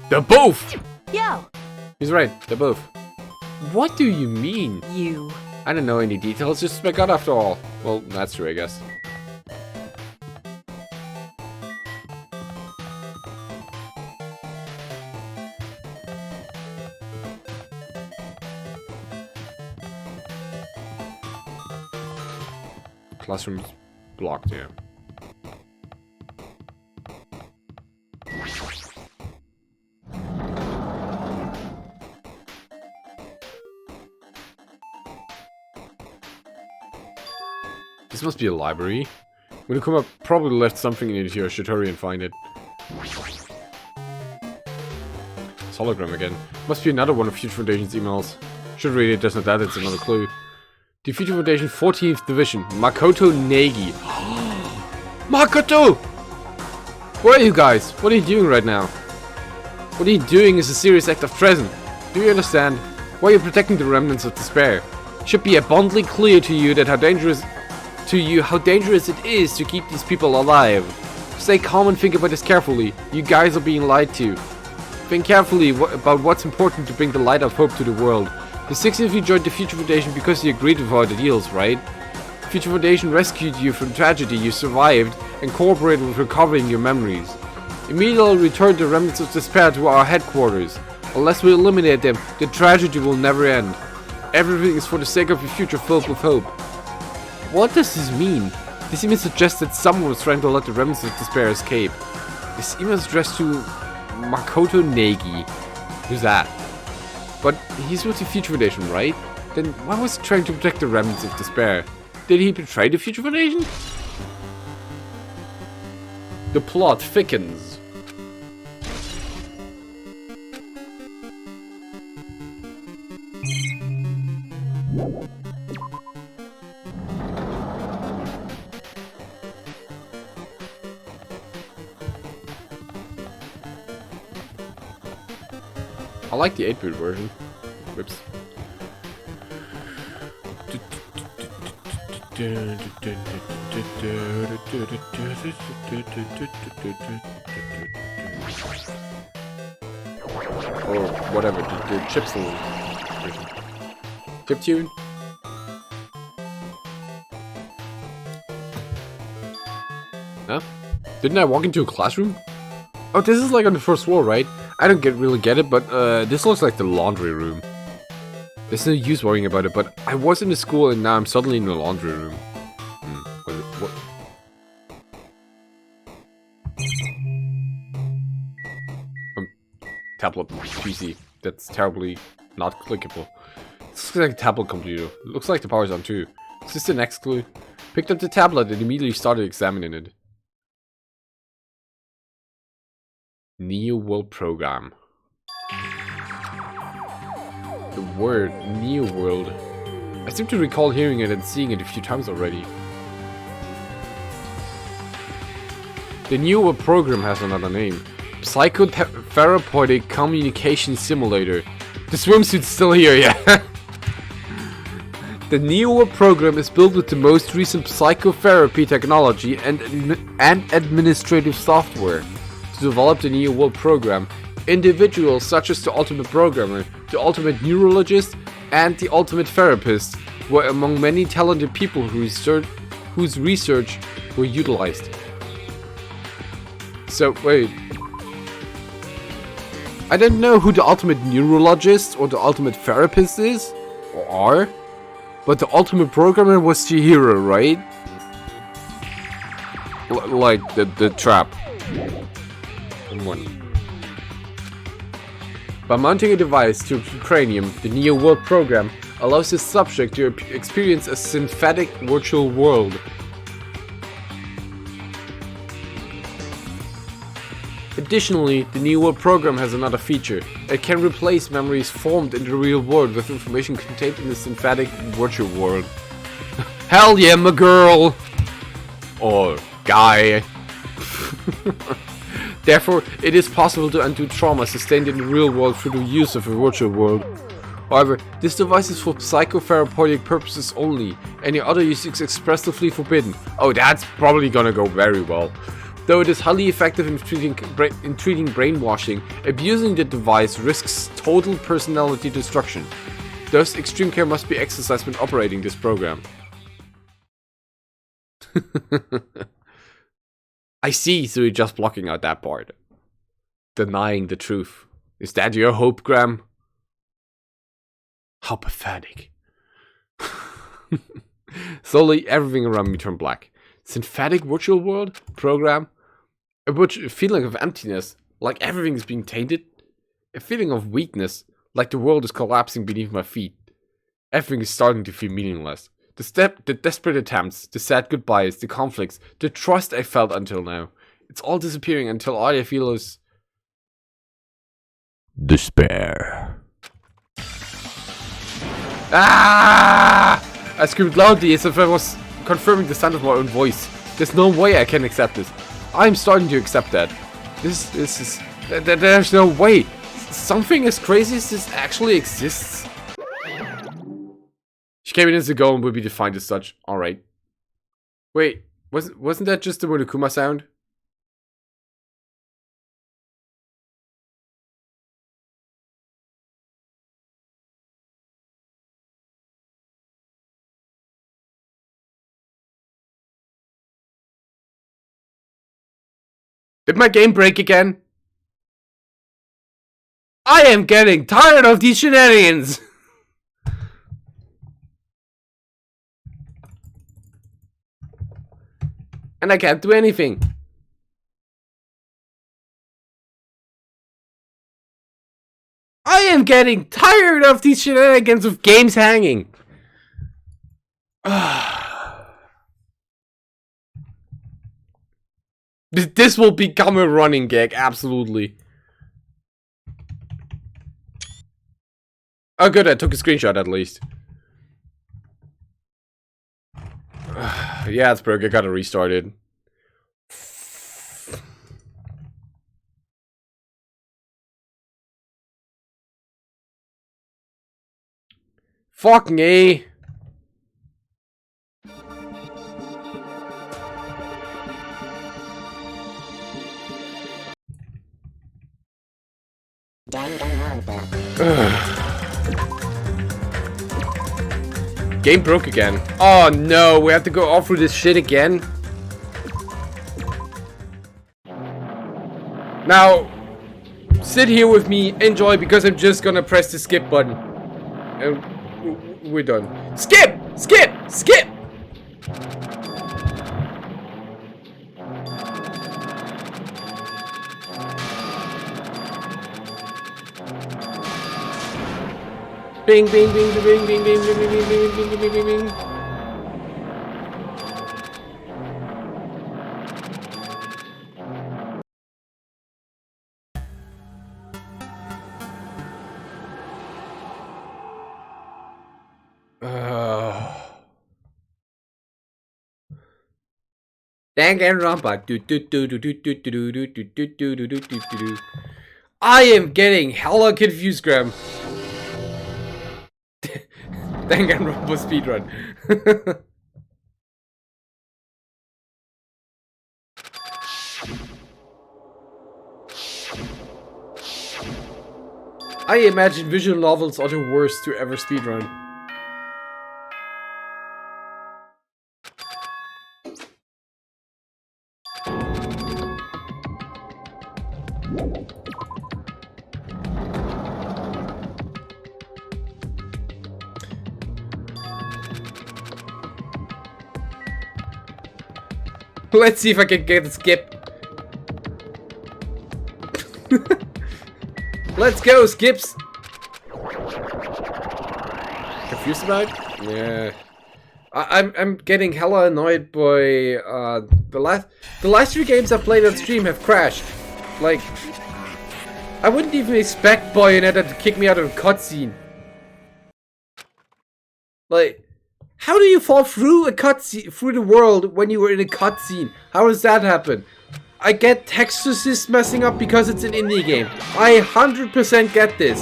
They're both! Yo, He's right, they're both. What do you mean? you. I don't know any details, just my gut after all. Well, that's true, I guess. Classroom's blocked here. This must be a library. When you come up, probably left something in it here. I should hurry and find it. It's hologram again. Must be another one of Future Foundation's emails. Should read it, there's no doubt it's another clue. The Future Foundation 14th Division, Makoto Negi. Makoto! Where are you guys? What are you doing right now? What are you doing is a serious act of treason. Do you understand? Why are you protecting the remnants of despair? It should be abundantly clear to you that how dangerous it is to keep these people alive. Stay calm and think about this carefully. You guys are being lied to. Think carefully about what's important to bring the light of hope to the world. The 6 of you joined the Future Foundation because you agreed with our deals, right? Future Foundation rescued you from tragedy, you survived, and cooperated with recovering your memories. Immediately return the remnants of despair to our headquarters. Unless we eliminate them, the tragedy will never end. Everything is for the sake of a future filled with hope. What does this mean? This email suggests that someone was trying to let the remnants of despair escape. This email is addressed to Makoto Negi. Who's that? But he's with the Future Foundation, right? Then why was he trying to protect the remnants of despair? Did he betray the Future Foundation? The plot thickens. I like the 8-bit version. Whoops. Or whatever, the chiptune version. Chiptune? Huh? Didn't I walk into a classroom? Oh, this is like on the first floor, right? I don't really get it, but this looks like the laundry room. There's no use worrying about it, but I was in the school and now I'm suddenly in the laundry room. tablet PC. That's terribly not clickable. This looks like a tablet computer. Looks like the power's on too. Is this the next clue? Picked up the tablet and immediately started examining it. Neo World Program. The word Neo World. I seem to recall hearing it and seeing it a few times already. The Neo World Program has another name. Psychotherapeutic Communication Simulator. The swimsuit's still here, yeah. The Neo World Program is built with the most recent psychotherapy technology and administrative software. To develop the Neo World Program, individuals such as the Ultimate Programmer, the Ultimate Neurologist, and the Ultimate Therapist were among many talented people whose research were utilized. So, wait. I don't know who the Ultimate Neurologist or the Ultimate Therapist is, or are, but the Ultimate Programmer was Chihiro, right? Like the trap. One. By mounting a device to a cranium, the Neo World Program allows the subject to experience a synthetic virtual world. Additionally, the Neo World Program has another feature. It can replace memories formed in the real world with information contained in the synthetic virtual world. Hell yeah, my girl! Or guy. Therefore, it is possible to undo trauma sustained in the real world through the use of a virtual world. However, this device is for psychotherapeutic purposes only. Any other use is expressly forbidden. Oh, that's probably gonna go very well. Though it is highly effective in treating brainwashing, abusing the device risks total personality destruction. Thus, extreme care must be exercised when operating this program. I see, so you're just blocking out that part. Denying the truth. Is that your hope, Graham? How pathetic. Slowly, everything around me turned black. Synthetic virtual world? Program? A feeling of emptiness, like everything is being tainted. A feeling of weakness, like the world is collapsing beneath my feet. Everything is starting to feel meaningless. The desperate attempts, the sad goodbyes, the conflicts, the trust I felt until now. It's all disappearing until all I feel is... despair. Ah! I screamed loudly as if I was confirming the sound of my own voice. There's no way I can accept this. I'm starting to accept that. This is... There's no way. Something as crazy as this actually exists. She came minutes ago and will be defined as such. Alright. Wait, wasn't that just the Monokuma sound? Did my game break again? I am getting tired of these shenanigans! And I can't do anything. I am getting tired of these shenanigans of games hanging. This will become a running gag, absolutely. Oh good, I took a screenshot at least. Yeah, it's broke. I gotta restart it. Fucking A. Game broke again. Oh no, we have to go off through this shit again. Now, sit here with me, enjoy, because I'm just gonna press the skip button. And we're done. Skip! Skip! Skip! Bing, bing, bing, bing, bing, bing, bing, bing, bing, bing, bing, bing, bing, bing. Danganronpa. I am getting hella confused, Graham. Danganronpa speedrun. I imagine visual novels are the worst to ever speedrun. Let's see if I can get a skip. Let's go, skips. Confused about it? Yeah. I'm getting hella annoyed by the last 3 games I've played on stream have crashed. Like, I wouldn't even expect Bayonetta to kick me out of a cutscene. Like, how do you fall through a cutscene, through the world when you were in a cutscene? How does that happen? I get text assist messing up because it's an indie game. I 100% get this.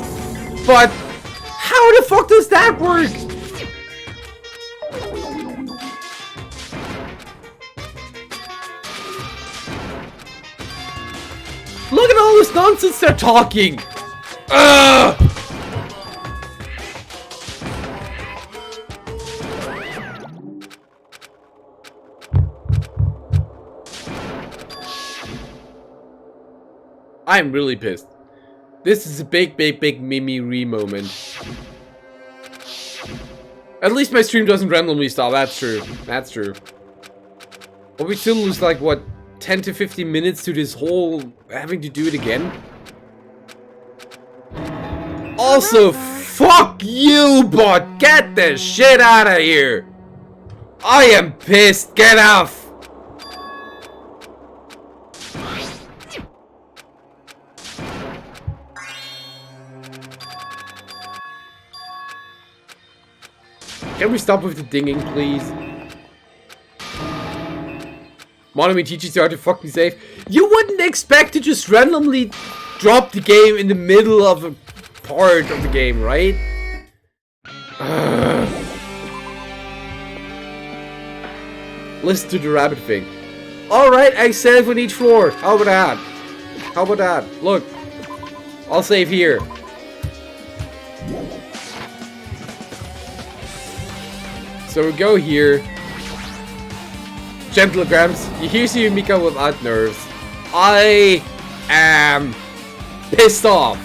But how the fuck does that work? Look at all this nonsense they're talking. Ugh! I'm really pissed. This is a big Mimi moment. At least my stream doesn't randomly stop. That's true. That's true. But we still lose like what, 10 to 15 minutes to this whole having to do it again. Also, fuck you, bot. Get the shit out of here. I am pissed. Get off. Can we stop with the dinging, please? Monomi teaches you how to fucking save. You wouldn't expect to just randomly drop the game in the middle of a part of the game, right? Listen to the rabbit thing. Alright, I save on each floor. How about that? How about that? Look. I'll save here. So we go here. Gentlegrams, here's Yumika without nerves. I am pissed off.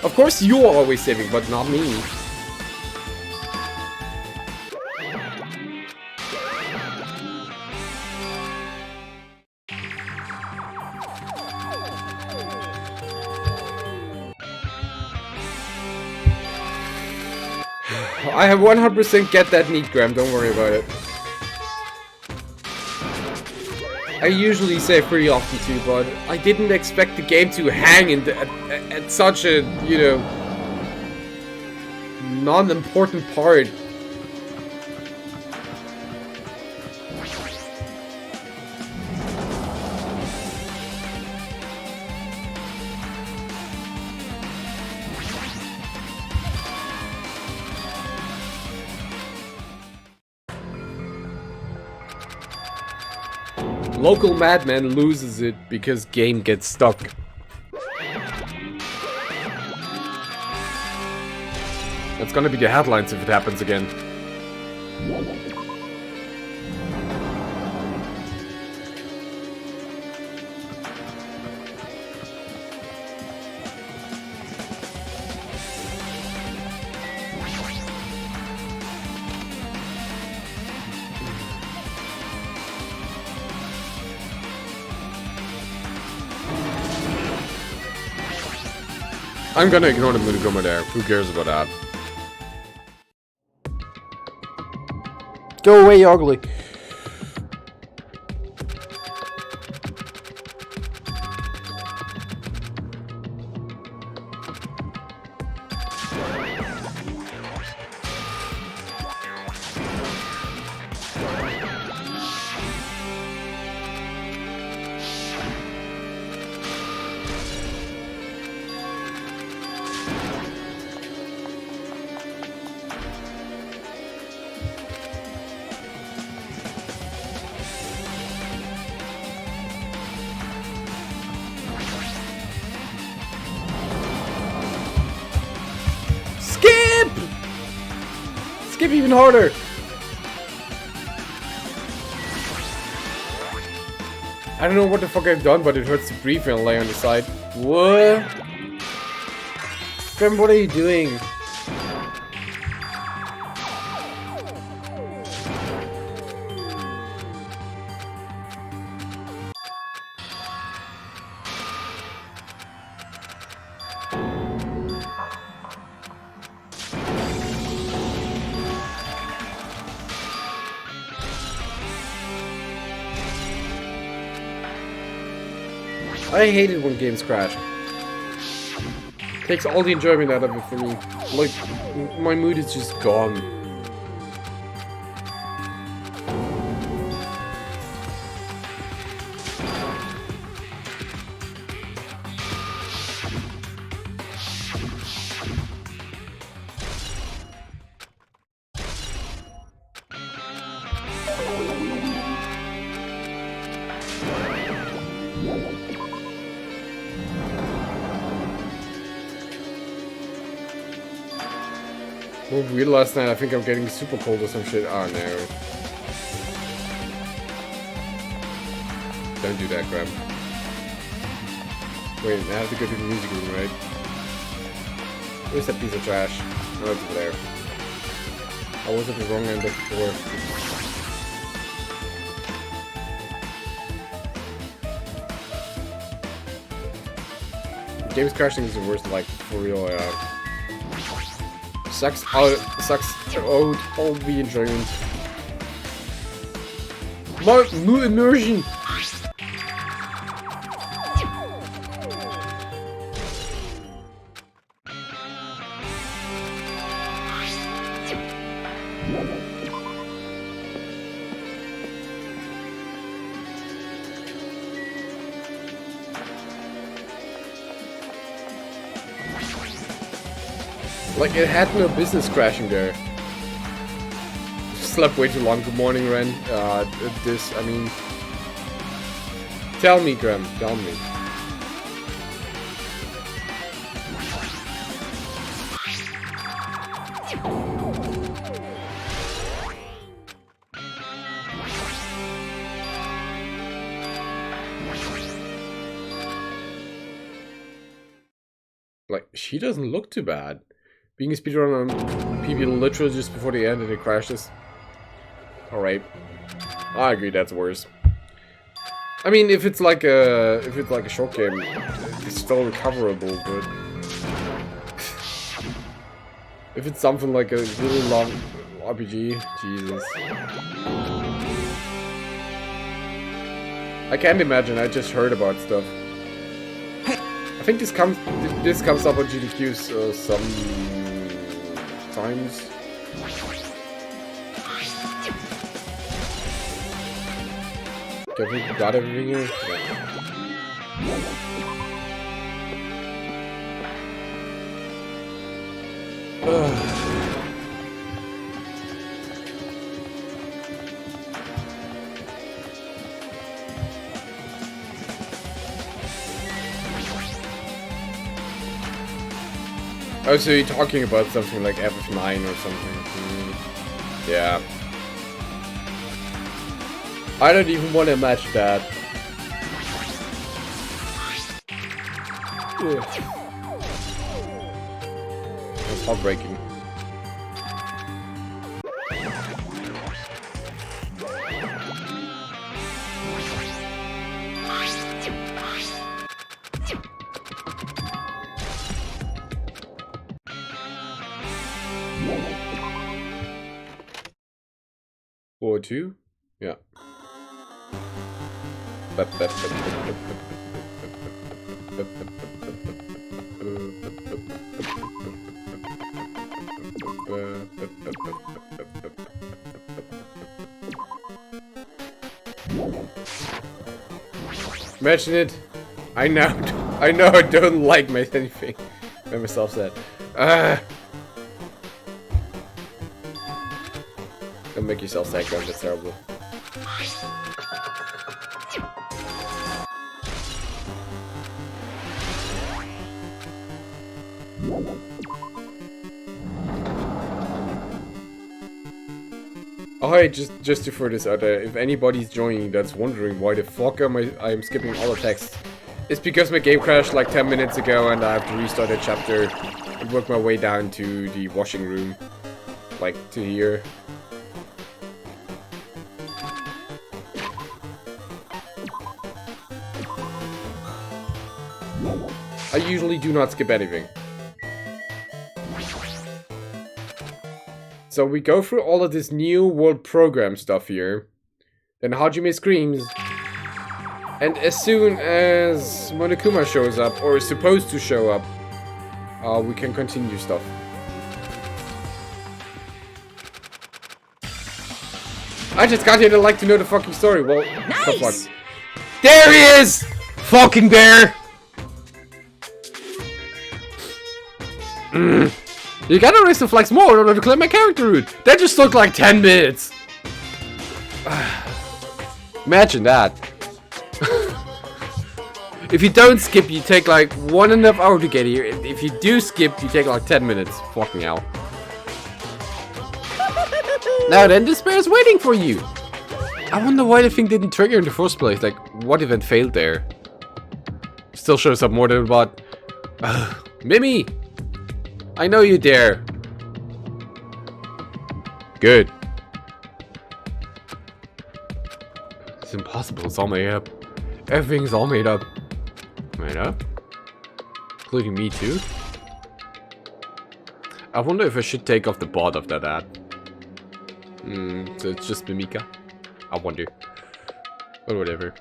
Of course you are always saving, but not me. I have 100% get that need, Graham, don't worry about it. I usually save pretty often too, but I didn't expect the game to hang in at such a, you know, non-important part. Local madman loses it because game gets stuck. That's gonna be the headlines if it happens again. I'm gonna ignore the Mudagoma there. Who cares about that? Go away, you ugly. Skip! Skip even harder! I don't know what the fuck I've done, but it hurts to breathe when I lay on the side. What? Graham, what are you doing? I hate it when games crash. Takes all the enjoyment out of it for me. Like, my mood is just gone. Well, weird last night. I think I'm getting super cold or some shit. Oh no. Don't do that, Graham. Wait, I have to go to the music room, right? Where's that piece of trash? Oh, it's over there. I was at the wrong end of the door. Games crashing is the worst, like, for real, sucks out, sucks out all the enjoyment. More immersion! Like, it had no business crashing there. Slept way too long. Good morning, Ren. I mean... Tell me, Graham. Tell me. Like, she doesn't look too bad. Being a speedrunner on PB literally just before the end and it crashes. Alright. I agree, that's worse. I mean, if it's like a short game, it's still recoverable, but if it's something like a really long RPG, Jesus. I can't imagine, I just heard about stuff. I think this comes up on GDQs sometimes. Okay, we got everything here. Oh, so you're talking about something like FF9 or something. Yeah. I don't even want to imagine that. That's heartbreaking. 202? Yeah. Imagine it. I know I don't like anything. By myself said. Don't make yourself sad, guys. That's terrible. Oh, hey, just to throw this out there, if anybody's joining that's wondering why the fuck I'm skipping all the text, it's because my game crashed like 10 minutes ago and I have to restart a chapter and work my way down to the washing room, like to here. I usually do not skip anything. So we go through all of this new world program stuff here. Then Hajime screams. And as soon as Monokuma shows up, or is supposed to show up, we can continue stuff. I just got here to like to know the fucking story. Well, Nice. the fuck. There he is! Fucking bear! You gotta raise the flags more in order to clear my character route. That just took like 10 minutes. Imagine that. If you don't skip, you take like 1.5 hours to get here. If you do skip, you take like 10 minutes. Fucking hell. Now then, despair is waiting for you. I wonder why the thing didn't trigger in the first place. Like, what event failed there? Still shows up more than about... Mimi! I know you there. Good. It's impossible. It's all made up. Everything's all made up. Made up? Including me too? I wonder if I should take off the bot of that ad. So it's just Mimika? I wonder. But whatever.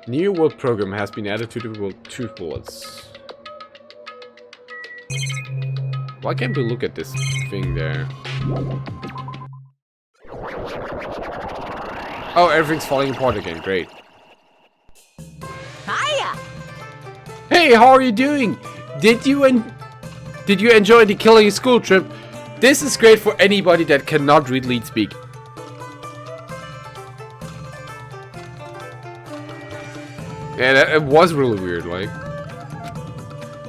New world program has been added to the world truth bullets. Why can't we look at this thing there? Oh, everything's falling apart again. Great. Hiya! Hey, how are you doing? Did you enjoy the killing school trip? This is great for anybody that cannot read lead speak. Yeah, it was really weird, like.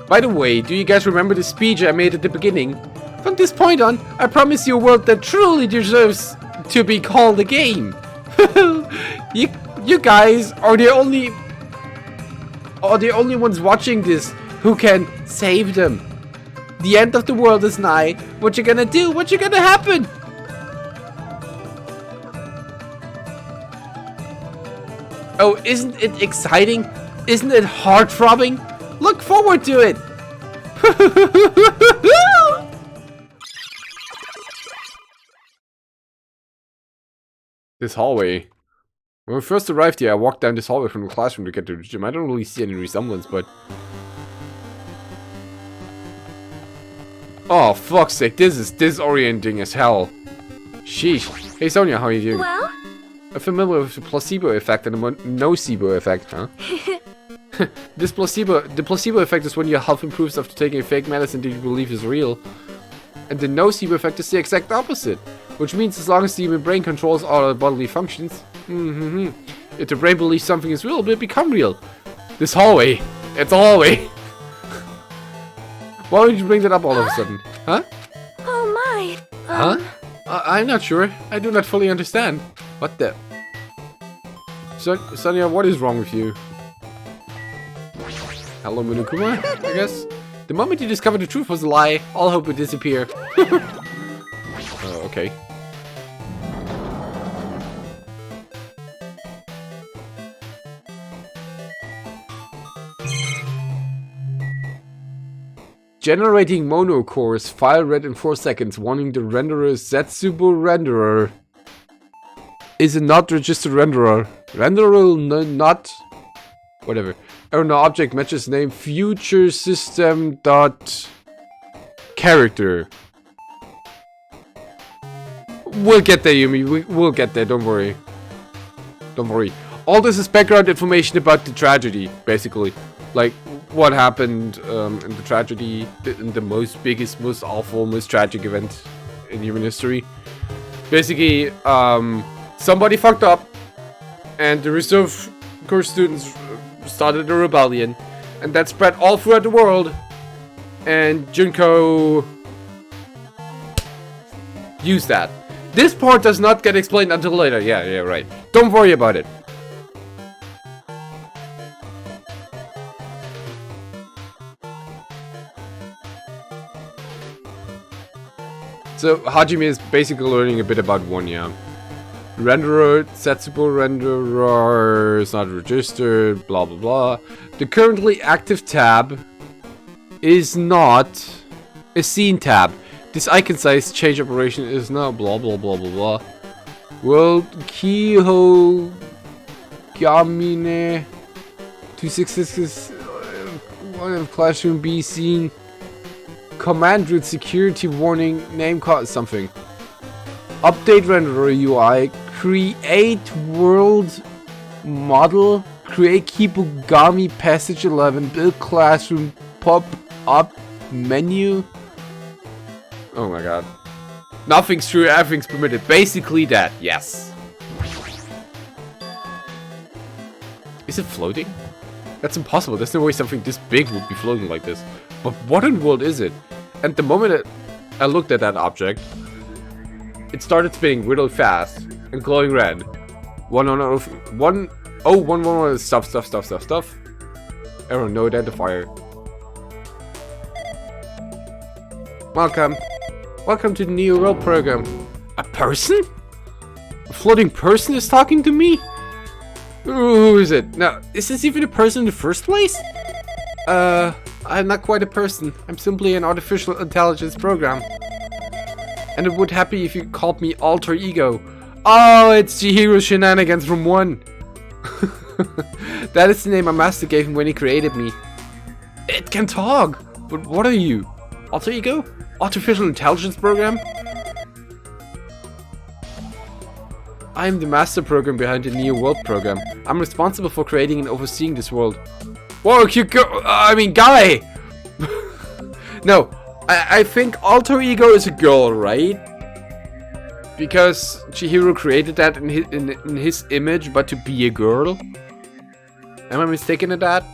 By the way, do you guys remember the speech I made at the beginning? From this point on, I promise you a world that truly deserves to be called a game. you guys are the only ones watching this who can save them. The end of the world is nigh. What you gonna do? What you gonna happen? Oh, isn't it exciting? Isn't it heart-throbbing? Look forward to it! This hallway. When we first arrived here, I walked down this hallway from the classroom to get to the gym. I don't really see any resemblance, but... Oh, fuck's sake, this is disorienting as hell. Sheesh. Hey Sonia, how are you doing? Well? I'm familiar with the placebo effect and the nocebo effect, huh? The placebo effect is when your health improves after taking a fake medicine that you believe is real. And the nocebo effect is the exact opposite. Which means as long as the human brain controls all our bodily functions. If the brain believes something is real, it will become real. This hallway. It's a hallway. Why would you bring that up all of a sudden? Huh? Oh my. Huh? I'm not sure. I do not fully understand. What the? Sonia, what is wrong with you? Hello, Monokuma, I guess? The moment you discover the truth was a lie, all hope would disappear. Oh, okay. Generating monocores, file read in 4 seconds, warning the renderer Zetsubo renderer is a not registered renderer. Renderer not whatever. Error no object matches name future system dot character. We'll get there, Yumi. We'll get there. Don't worry. Don't worry. All this is background information about the tragedy, basically. Like, what happened in the tragedy, in the most biggest, most awful, most tragic event in human history. Basically, somebody fucked up, and the reserve course students started a rebellion, and that spread all throughout the world, and Junko used that. This part does not get explained until later. Yeah, right. Don't worry about it. So Hajime is basically learning a bit about one, yeah. Renderer, Setsubo renderer is not registered, blah blah blah. The currently active tab is not a scene tab. This icon size change operation is now blah blah blah blah blah. World Kiho Gamine 266 one of classroom B scene. Command root security warning name card something. Update renderer UI. Create world model. Create Kibugami passage 11. Build classroom. Pop up menu. Oh my god. Nothing's true, everything's permitted. Basically that, yes. Is it floating? That's impossible. There's no way something this big would be floating like this. But what in the world is it? And the moment I looked at that object, it started spinning really fast and glowing red. 10111 stuff. Error no identifier. Welcome to the New World program. A person? A floating person is talking to me? Who is it? Now, is this even a person in the first place? I'm not quite a person. I'm simply an artificial intelligence program. And it would happy if you called me alter ego. Oh, it's Chihiro's shenanigans from 1. That is the name my master gave him when he created me. It can talk! But what are you? Alter ego? Artificial intelligence program? I am the master program behind the New World program. I'm responsible for creating and overseeing this world. Whoa, guy! No, I think alter ego is a girl, right? Because Chihiro created that in his image, but to be a girl? Am I mistaken in that?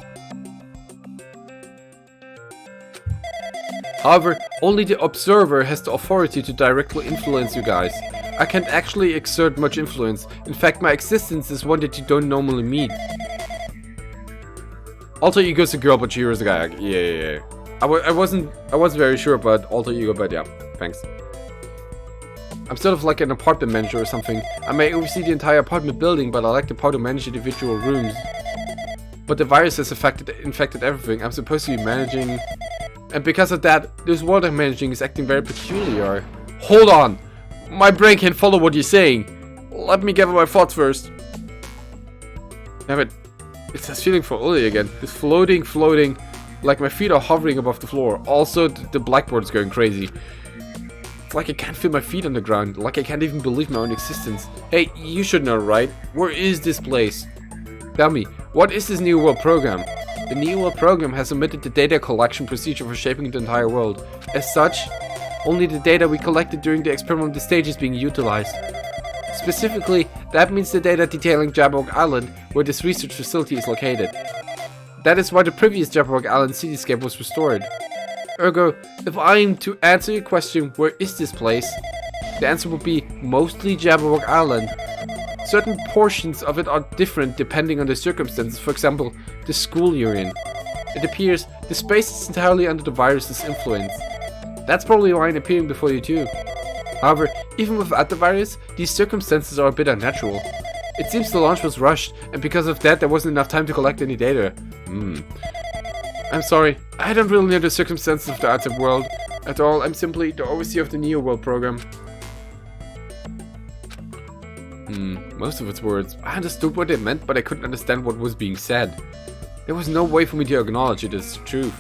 However, only the observer has the authority to directly influence you guys. I can't actually exert much influence. In fact, my existence is one that you don't normally meet. Alter ego's a girl, but Chihiro's a guy. Yeah. I wasn't very sure about alter ego, but yeah, thanks. I'm sort of like an apartment manager or something. I may oversee the entire apartment building, but I like the power to manage individual rooms. But the virus has infected everything. I'm supposed to be managing, and because of that, this world I'm managing is acting very peculiar. Hold on, my brain can't follow what you're saying. Let me gather my thoughts first. Damn it. It's this feeling for Uli again. This floating, like my feet are hovering above the floor. Also, the blackboard is going crazy. It's like I can't feel my feet on the ground. Like I can't even believe my own existence. Hey, you should know, right? Where is this place? Tell me, what is this New World program? The New World program has omitted the data collection procedure for shaping the entire world. As such, only the data we collected during the experimental stage is being utilized. Specifically, that means the data detailing Jabberwock Island, where this research facility is located. That is why the previous Jabberwock Island cityscape was restored. Ergo, if I am to answer your question, where is this place? The answer would be mostly Jabberwock Island. Certain portions of it are different depending on the circumstances, for example, the school you're in. It appears the space is entirely under the virus's influence. That's probably why I'm appearing before you too. However, even without the virus, these circumstances are a bit unnatural. It seems the launch was rushed, and because of that there wasn't enough time to collect any data. I'm sorry, I don't really know the circumstances of the outside world at all. I'm simply the overseer of the Neo World program. Most of its words. I understood what they meant, but I couldn't understand what was being said. There was no way for me to acknowledge it as the truth.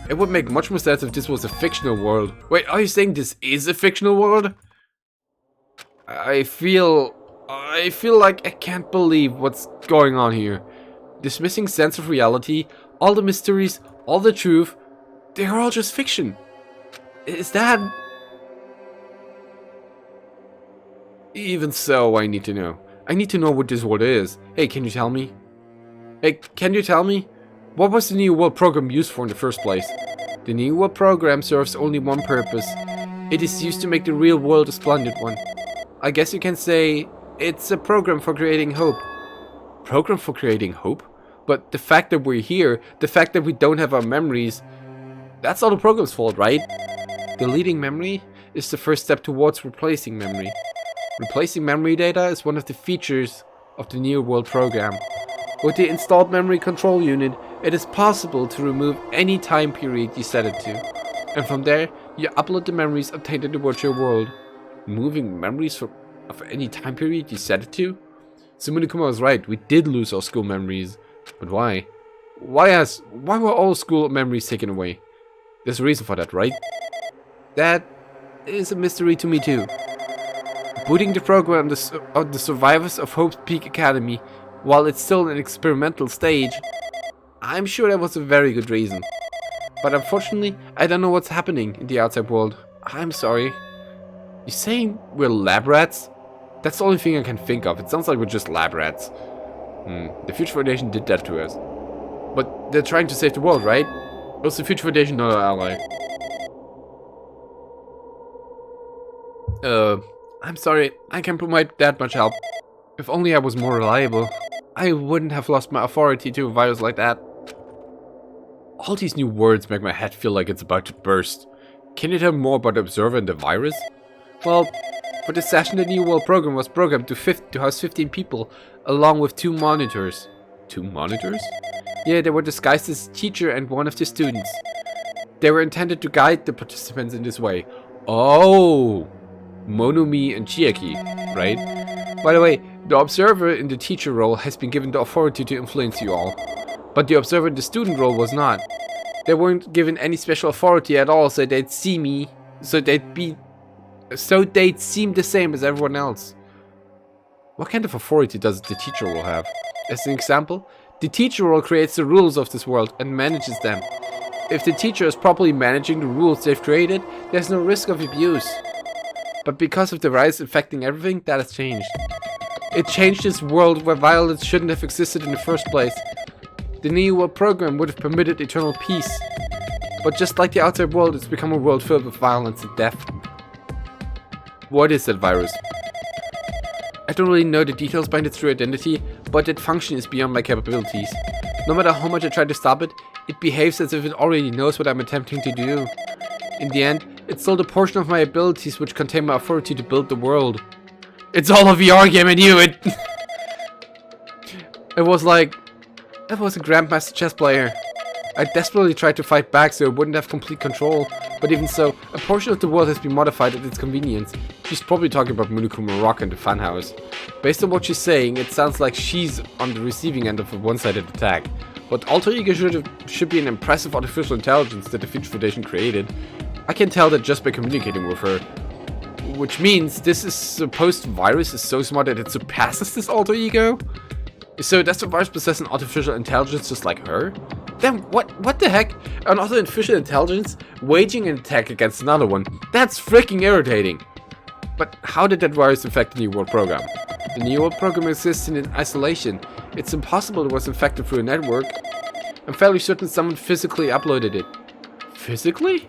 It would make much more sense if this was a fictional world. Wait, are you saying this is a fictional world? I feel like I can't believe what's going on here. This missing sense of reality, all the mysteries, all the truth, they're all just fiction. Is that... Even so, I need to know. I need to know what this world is. Hey, can you tell me? Hey, can you tell me? What was the New World program used for in the first place? The New World program serves only one purpose. It is used to make the real world a splendid one. I guess you can say it's a program for creating hope. Program for creating hope? But the fact that we're here, the fact that we don't have our memories, that's all the program's fault, right? Deleting memory is the first step towards replacing memory. Replacing memory data is one of the features of the New World program. With the installed memory control unit, it is possible to remove any time period you set it to. And from there, you upload the memories obtained in the virtual world. Removing memories of any time period you set it to? Sumunakuma was right, we did lose our school memories. But why? Why were all school memories taken away? There's a reason for that, right? That is a mystery to me too. Booting the program on the survivors of Hope's Peak Academy while it's still in an experimental stage, I'm sure that was a very good reason. But unfortunately, I don't know what's happening in the outside world. I'm sorry. You saying we're lab rats? That's the only thing I can think of. It sounds like we're just lab rats. The Future Foundation did that to us. But they're trying to save the world, right? Was the Future Foundation not our ally? I'm sorry, I can't provide that much help. If only I was more reliable, I wouldn't have lost my authority to a virus like that. All these new words make my head feel like it's about to burst. Can you tell me more about the Observer and the virus? Well, for this session the New World program was programmed to house 15 people, along with 2 monitors. 2 monitors? Yeah, they were disguised as teacher and one of the students. They were intended to guide the participants in this way. Oh! Monumi and Chiaki, right? By the way, the observer in the teacher role has been given the authority to influence you all. But the observer in the student role was not. They weren't given any special authority at all, so they'd see me, so they'd seem the same as everyone else. What kind of authority does the teacher role have? As an example, the teacher role creates the rules of this world and manages them. If the teacher is properly managing the rules they've created, there's no risk of abuse. But because of the virus infecting everything, that has changed. It changed this world where violence shouldn't have existed in the first place. The New World program would have permitted eternal peace. But just like the outside world, it's become a world filled with violence and death. What is that virus? I don't really know the details behind its true identity, but its function is beyond my capabilities. No matter how much I try to stop it, it behaves as if it already knows what I'm attempting to do. In the end, it stole the portion of my abilities which contain my authority to build the world. It's all a VR game, I knew it! I was a Grandmaster chess player. I desperately tried to fight back so I wouldn't have complete control, but even so, a portion of the world has been modified at its convenience. She's probably talking about Monokuma Rock and the Funhouse. Based on what she's saying, it sounds like she's on the receiving end of a one-sided attack. But Alter Ego should be an impressive artificial intelligence that the Future Foundation created. I can tell that just by communicating with her. Which means this supposed virus is so smart that it surpasses this Alter Ego? So does the virus possess an artificial intelligence just like her? Then what the heck? An artificial intelligence waging an attack against another one? That's freaking irritating. But how did that virus infect the New World program? The New World program exists in isolation. It's impossible it was infected through a network. I'm fairly certain someone physically uploaded it. Physically?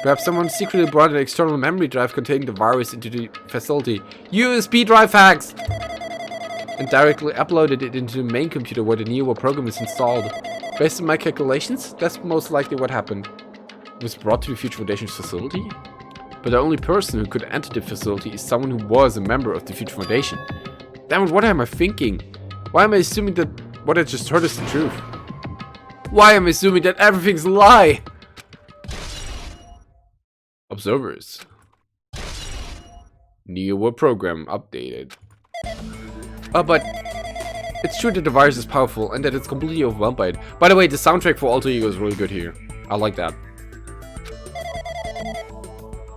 Perhaps someone secretly brought an external memory drive containing the virus into the facility. USB drive hacks! And directly uploaded it into the main computer where the New World program is installed. Based on my calculations, that's most likely what happened. It was brought to the Future Foundation's facility? But the only person who could enter the facility is someone who was a member of the Future Foundation. Damn it, what am I thinking? Why am I assuming that what I just heard is the truth? Why am I assuming that everything's a lie? Observers. New World program updated. But it's true that the virus is powerful and that it's completely overwhelmed by it. By the way, the soundtrack for Alter Ego is really good here. I like that.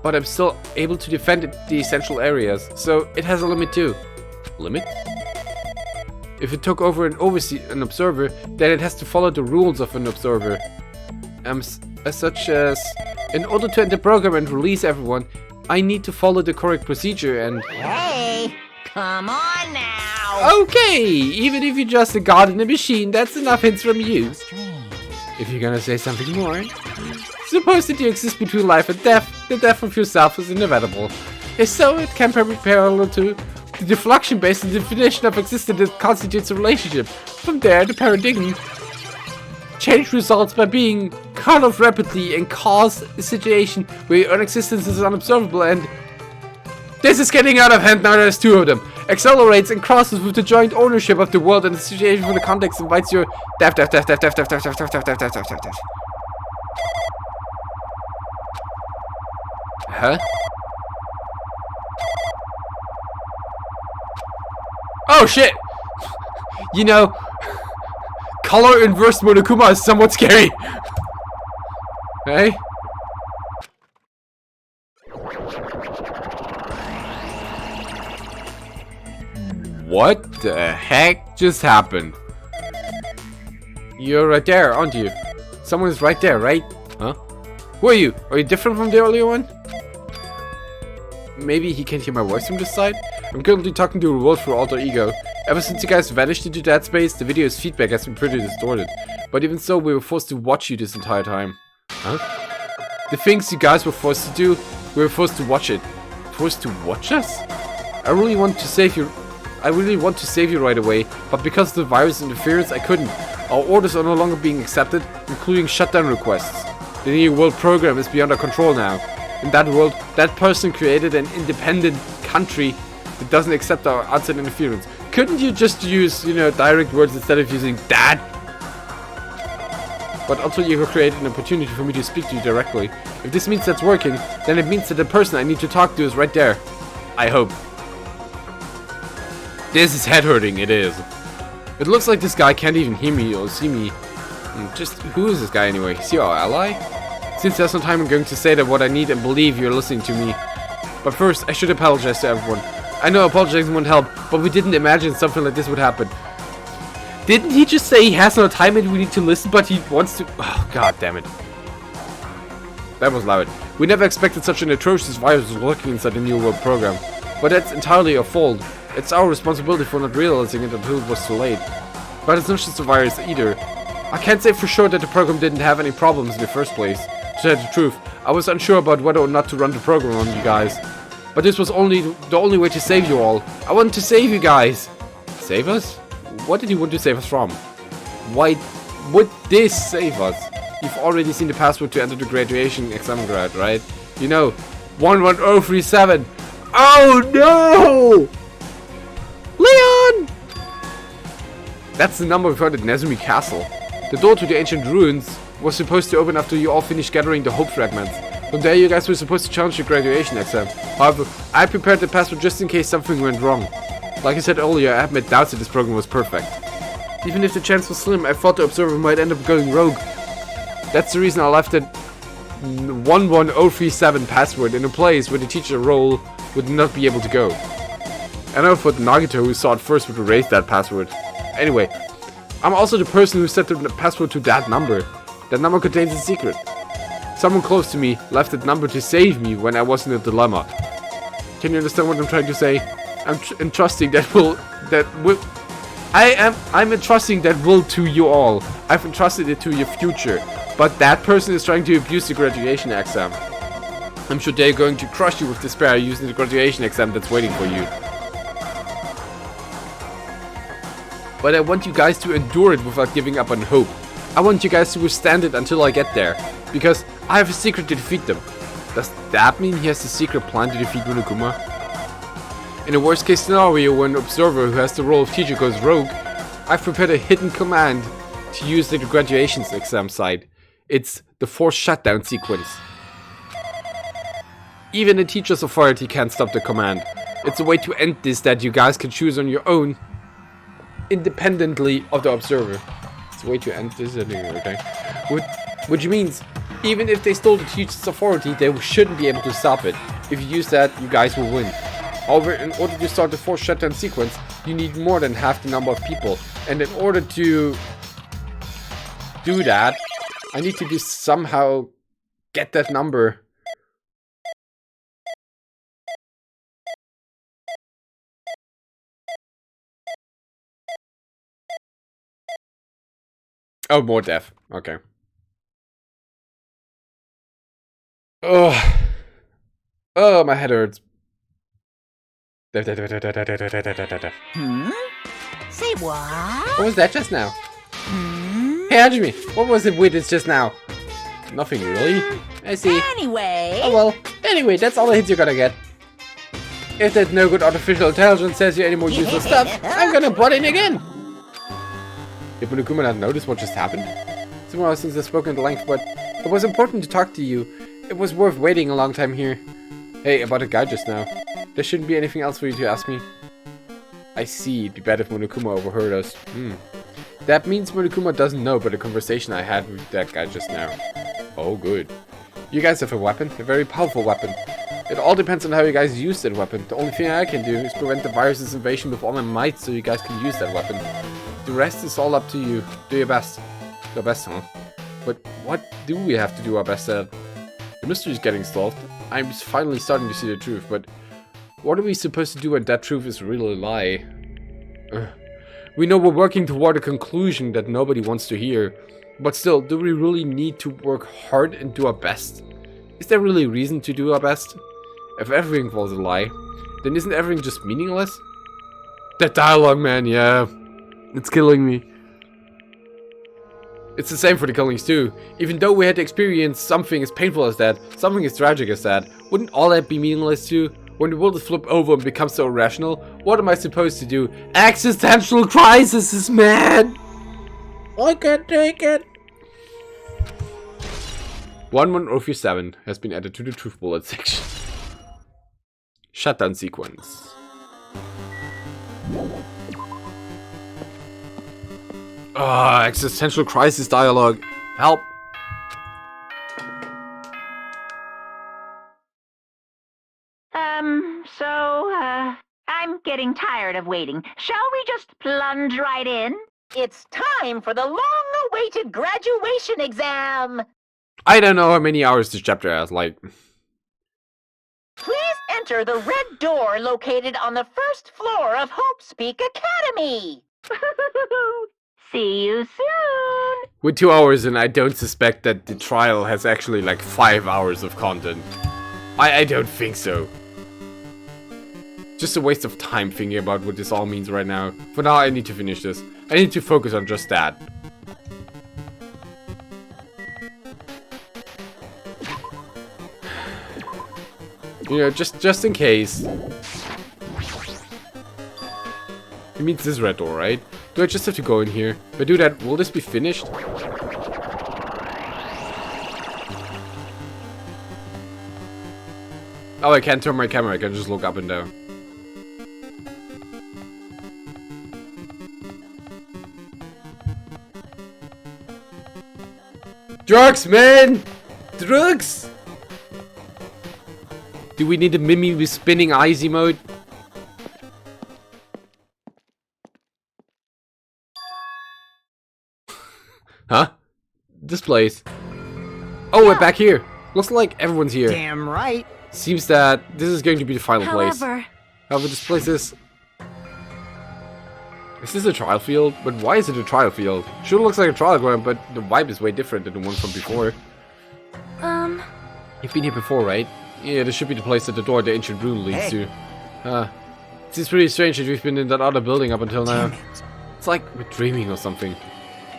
But I'm still able to defend the essential areas, so it has a limit too. Limit? If it took over an observer, then it has to follow the rules of an observer. Such as, in order to end the program and release everyone, I need to follow the correct procedure and... Hey, come on now. Okay, even if you're just a god in a machine, that's enough hints from you. If you're gonna say something more, suppose that you exist between life and death. The death of yourself is inevitable. If so, it can be parallel to the deflection based on the definition of existence that constitutes a relationship. From there, the paradigm change results by being cut off rapidly and cause a situation where your own existence is unobservable and... This is getting out of hand now there's two of them. Accelerates and crosses with the joint ownership of the world and the situation from the context invites your death. Huh? Oh shit! You know, color inverse Monokuma is somewhat scary. Hey? What the heck just happened? You're right there, aren't you? Someone is right there, right? Huh? Who are you? Are you different from the earlier one? Maybe he can't hear my voice from this side? I'm currently talking to a world through Alter Ego. Ever since you guys vanished into that space, the video's feedback has been pretty distorted. But even so, we were forced to watch you this entire time. Huh? The things you guys were forced to do, we were forced to watch it. Forced to watch us? I really want to save you right away, but because of the virus interference, I couldn't. Our orders are no longer being accepted, including shutdown requests. The new world program is beyond our control now. In that world, that person created an independent country that doesn't accept our outside interference. Couldn't you just use, direct words instead of using that? But also you created an opportunity for me to speak to you directly. If this means that's working, then it means that the person I need to talk to is right there. I hope. This is head hurting, it is. It looks like this guy can't even hear me or see me. Just, who is this guy anyway? Is he our ally? Since there's no time, I'm going to say that what I need and believe you're listening to me. But first, I should apologize to everyone. I know apologizing won't help, but we didn't imagine something like this would happen. Didn't he just say he has no time and we need to listen, but he wants to... Oh, god damn it. That was loud. We never expected such an atrocious virus lurking inside the New World program. But that's entirely our fault. It's our responsibility for not realizing it until it was too late. But it's not just a virus either. I can't say for sure that the program didn't have any problems in the first place. To tell the truth, I was unsure about whether or not to run the program on you guys. But this was the only way to save you all. I wanted to save you guys. Save us? What did you want to save us from? Why would this save us? You've already seen the password to enter the graduation exam grad, right? 11037. Oh no! Leon! That's the number we found at Nezumi Castle. The door to the ancient ruins was supposed to open after you all finished gathering the hope fragments. From there you guys were supposed to challenge your graduation exam. However, I prepared the password just in case something went wrong. Like I said earlier, I have my doubts that this program was perfect. Even if the chance was slim, I thought the observer might end up going rogue. That's the reason I left that 11037 password in a place where the teacher role would not be able to go. I know for Nagito, who saw it first, would erase that password. Anyway, I'm also the person who set the password to that number. That number contains a secret. Someone close to me left that number to save me when I was in a dilemma. Can you understand what I'm trying to say? I'm entrusting I'm entrusting that will to you all. I've entrusted it to your future. But that person is trying to abuse the graduation exam. I'm sure they're going to crush you with despair using the graduation exam that's waiting for you. But I want you guys to endure it without giving up on hope. I want you guys to withstand it until I get there. Because I have a secret to defeat them. Does that mean he has a secret plan to defeat Monokuma? In a worst case scenario, when an observer who has the role of teacher goes rogue, I've prepared a hidden command to use at the graduation exam site. It's the forced shutdown sequence. Even a teacher's authority can't stop the command. It's a way to end this that you guys can choose on your own, independently of the observer. It's a way to end this anyway, okay? Which means, even if they stole the teacher's authority, they shouldn't be able to stop it. If you use that, you guys will win. However, in order to start the 4th shutdown sequence, you need more than half the number of people. And in order to do that, I need to just somehow get that number. Oh, more death. Okay. Oh. Oh, my head hurts. Hmm? Say what? What was that just now? Hmm? Hey, Hajime, what was it with it just now? Nothing really. I see. Anyway. Oh well. Anyway, that's all the hits you're gonna get. If that no good artificial intelligence says you any more useless stuff, I'm gonna butt in again. Did Monokuma not notice what just happened? It's been a while since I've spoken at length, but it was important to talk to you. It was worth waiting a long time here. Hey, about a guy just now. There shouldn't be anything else for you to ask me. I see. It'd be bad if Monokuma overheard us. That means Monokuma doesn't know about the conversation I had with that guy just now. Oh, good. You guys have a weapon, a very powerful weapon. It all depends on how you guys use that weapon. The only thing I can do is prevent the virus's invasion with all my might so you guys can use that weapon. The rest is all up to you. Do your best. Your best, huh? But what do we have to do our best at? The mystery is getting solved. I'm finally starting to see the truth, but what are we supposed to do when that truth is really a lie? We know we're working toward a conclusion that nobody wants to hear, but still, do we really need to work hard and do our best? Is there really a reason to do our best? If everything was a lie, then isn't everything just meaningless? That dialogue, man, yeah. It's killing me. It's the same for the killings too. Even though we had to experience something as painful as that, something as tragic as that, wouldn't all that be meaningless too? When the world is flipped over and becomes so irrational, what am I supposed to do? Existential crisis, man! I can't take it! 1107 has been added to the truth bullet section. Shutdown sequence. Ah, existential crisis dialogue. Help. I'm getting tired of waiting. Shall we just plunge right in? It's time for the long-awaited graduation exam! I don't know how many hours this chapter has, like... Please enter the red door located on the 1st floor of Hope's Peak Academy! See you soon! With 2 hours and I don't suspect that the trial has actually like 5 hours of content. I don't think so. Just a waste of time thinking about what this all means right now. For now I need to finish this. I need to focus on just that. You know, just in case. It means this red door, right? Do I just have to go in here? If I do that, will this be finished? Oh, I can't turn my camera. I can just look up and down. Drugs, man! Drugs! Do we need a Mimi with spinning eyes emote? Huh? This place. Oh, we're back here. Looks like everyone's here. Damn right. Seems that this is going to be the final place. However, This place is... Is this a trial field? But why is it a trial field? Sure looks like a trial ground, but the vibe is way different than the one from before. You've been here before, right? Yeah, this should be the place that the door the ancient rune leads to. It seems pretty strange that we've been in that other building up until now. It's like we're dreaming or something.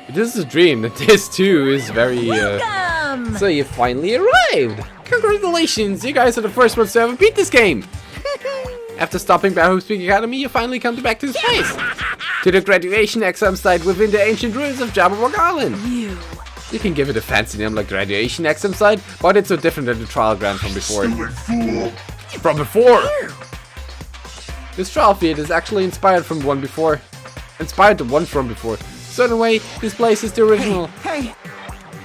If this is a dream, then this too is very, welcome! So you finally arrived! Congratulations! You guys are the first ones to ever beat this game! After stopping by Hope's Peak Academy, you finally come back to this place! To the graduation exam site within the ancient ruins of Jabberwock Island! You can give it a fancy name like graduation exam site, but it's so different than the trial ground from before. From before! This trial field is actually inspired the one from before. So in a way, this place is the original. Hey,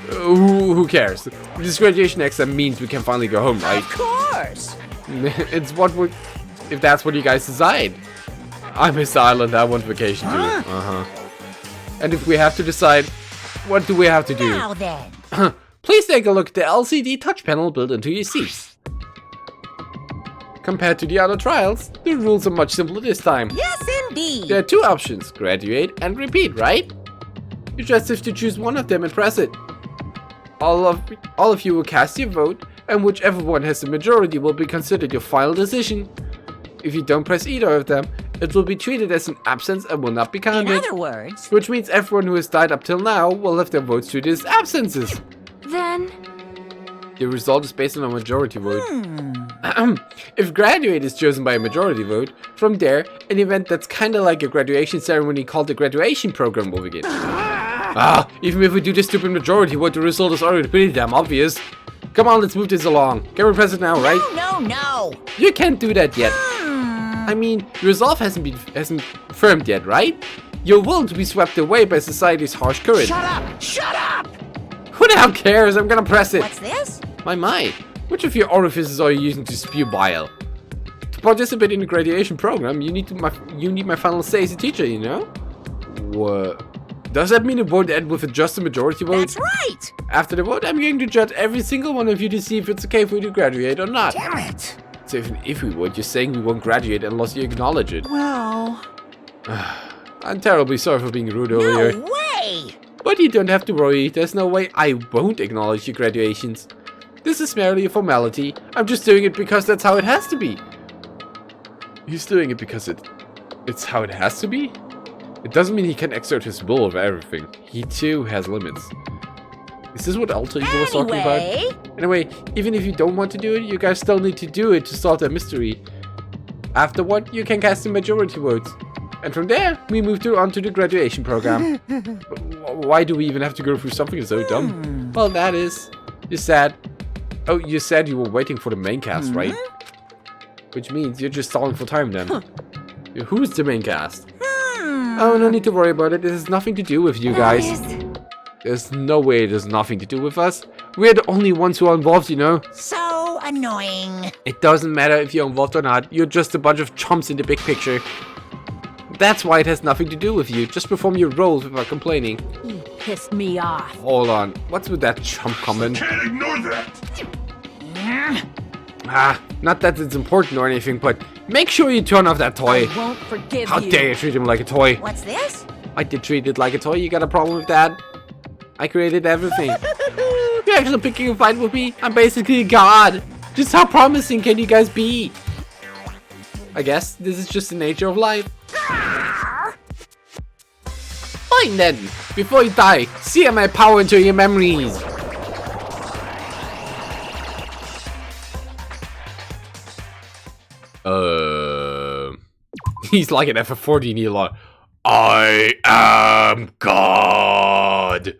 Who cares? This graduation exam means we can finally go home, right? Of course. It's what we, if that's what you guys decide. I miss the island. I want vacation too. And if we have to decide, what do we have to do? Now then. Please take a look at the LCD touch panel built into your seats. Compared to the other trials, the rules are much simpler this time. Yes, indeed. There are two options, graduate and repeat, right? You just have to choose one of them and press it. All of you will cast your vote, and whichever one has the majority will be considered your final decision. If you don't press either of them, it will be treated as an absence and will not be In counted. other words, Which means everyone who has died up till now will have their votes treated as absences. Then, The result is based on a majority vote. If graduate is chosen by a majority vote, from there, an event that's kinda like a graduation ceremony called the graduation program will begin. Even if we do this stupid majority vote, the result is already pretty damn obvious. Come on, let's move this along. Can we press it now, right? no. You can't do that yet. I mean, the resolve hasn't firmed yet, right? Your will to be swept away by society's harsh current. shut up! Who the hell cares? I'm gonna press it. What's this? My. Which of your orifices are you using to spew bile? To participate in the graduation program, you need my final say as a teacher, you know? What? Does that mean the vote ends with a just a majority vote? That's right. After the vote, I'm going to judge every single one of you to see if it's okay for you to graduate or not. Damn it! So even if we would, you're saying we won't graduate unless you acknowledge it. Well, I'm terribly sorry for being rude earlier. No way. But you don't have to worry, there's no way I won't acknowledge your graduations. This is merely a formality. I'm just doing it because that's how it has to be. He's doing it because it's how it has to be? It doesn't mean he can exert his will over everything. He too has limits. Is this what Alter Ego was talking about? Anyway, even if you don't want to do it, you guys still need to do it to solve that mystery. Afterward, you can cast the majority votes. And from there, we move on to the graduation program. Why do we even have to go through something so dumb? Well, that is... You said... Oh, you said you were waiting for the main cast, right? Which means you're just stalling for time then. Who's the main cast? Oh, no need to worry about it. This has nothing to do with you guys. There's no way it has nothing to do with us. We're the only ones who are involved, you know? So annoying. It doesn't matter if you're involved or not. You're just a bunch of chumps in the big picture. That's why it has nothing to do with you. Just perform your roles without complaining. you pissed me off. Hold on. What's with that chump comment? Can't ignore that. Not that it's important or anything, but make sure you turn off that toy. I won't forgive How you. dare you treat him like a toy? What's this? I did treat it like a toy. You got a problem with that? I created everything. You're actually picking a fight with me? I'm basically a god. Just how promising can you guys be? I guess this is just the nature of life. Fine then. Before you die, see my power into your memories. He's like an F-14, he's like, I am God.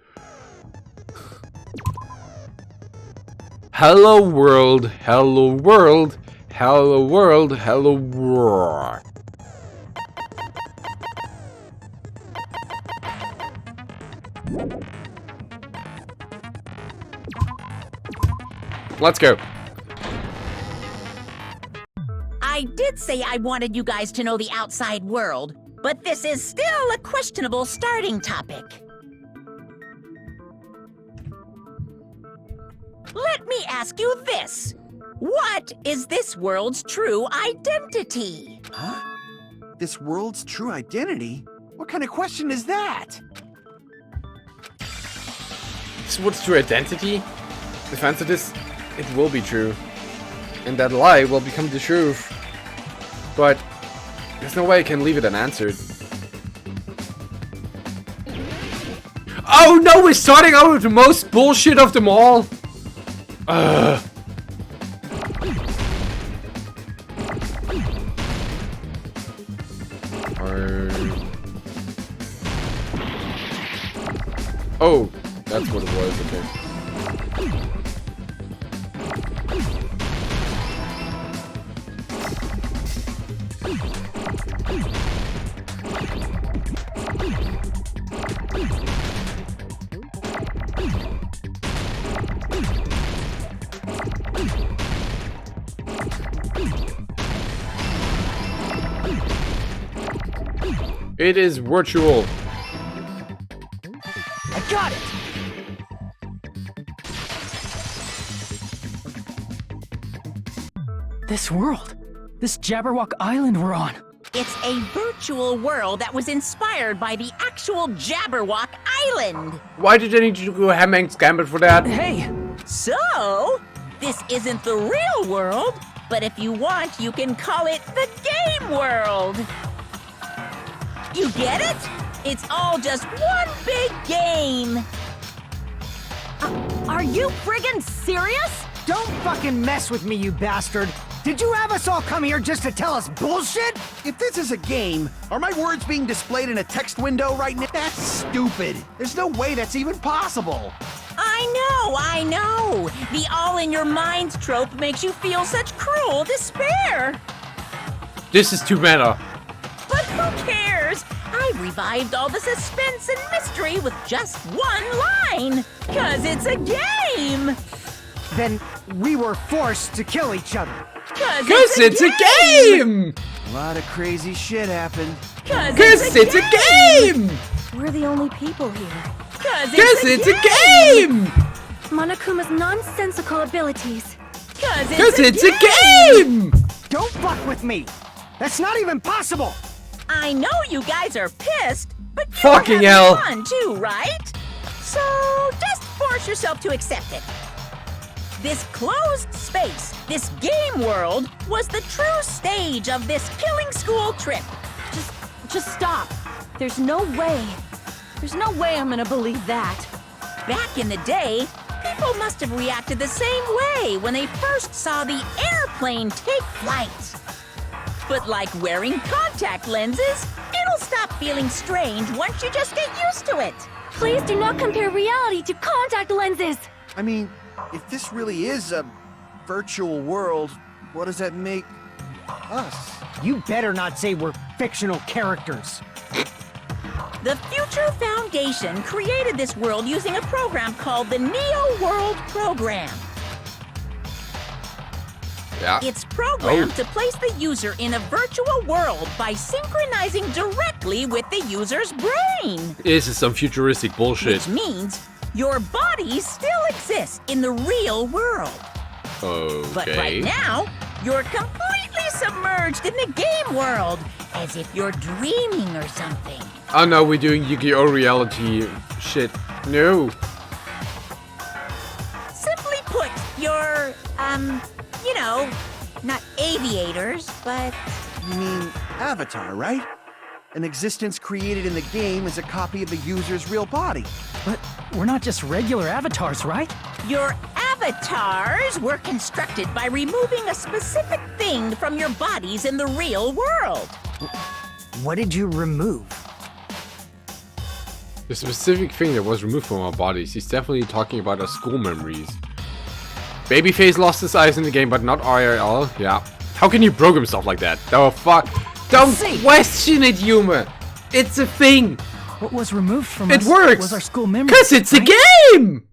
Hello world, hello world, hello world, hello world. Let's go. I did say I wanted you guys to know the outside world, but this is still a questionable starting topic. Let me ask you this. What is this world's true identity? huh? This world's true identity? What kind of question is that? So what's true identity? If I answer this, it will be true. And that lie will become the truth. But there's no way I can leave it unanswered. Oh no, we're starting out with the most bullshit of them all! Ugh. Oh, that's what it was, okay. It is virtual. I got it! This world. This Jabberwock Island we're on. It's a virtual world that was inspired by the actual Jabberwock Island. Why did I need you to go Hemmings Gambit for that? Hey! So, this isn't the real world, but if you want, you can call it the game world. You get it? It's all just one big game. Are you friggin' serious? Don't fucking mess with me, you bastard! Did you have us all come here just to tell us bullshit? If this is a game, are my words being displayed in a text window right now? That's stupid. There's no way that's even possible. I know. The all-in-your-minds trope makes you feel such cruel despair. This is too meta. But who cares? I revived all the suspense and mystery with just one line. 'Cause it's a game. Then we were forced to kill each other. 'Cause It's a game! A lot of crazy shit happened. 'Cause It's a game! We're the only people here. 'Cause It's a game! Monokuma's nonsensical abilities. 'Cause It's a game! Don't fuck with me! That's not even possible! I know you guys are pissed, but you're Fucking having hell. fun too, right? So just force yourself to accept it. This closed space, this game world, was the true stage of this killing school trip. Just stop. There's no way. There's no way I'm gonna believe that. Back in the day, people must have reacted the same way when they first saw the airplane take flight. But like wearing contact lenses, it'll stop feeling strange once you just get used to it. Please do not compare reality to contact lenses. I mean, if this really is a virtual world, what does that make us? You better not say we're fictional characters. The Future Foundation created this world using a program called the Neo World Program. Yeah. It's programmed to place the user in a virtual world by synchronizing directly with the user's brain. This is some futuristic bullshit. Which means your body still exists in the real world. Okay. But right now, you're completely submerged in the game world, as if you're dreaming or something. Oh no, we're doing Yu-Gi-Oh! Reality shit. No. Simply put, you're, you know, not aviators, but You mean Avatar, right? An existence created in the game is a copy of the user's real body. But we're not just regular avatars, right? your avatars were constructed by removing a specific thing from your bodies in the real world. What did you remove? The specific thing that was removed from our bodies. He's definitely talking about our school memories. Babyface lost his eyes in the game, but not IRL. Yeah. How can you program stuff like that? Oh fuck. Don't question it, Yuma. It's a thing. What was removed from It us works. was our school memory. Cause it's a game.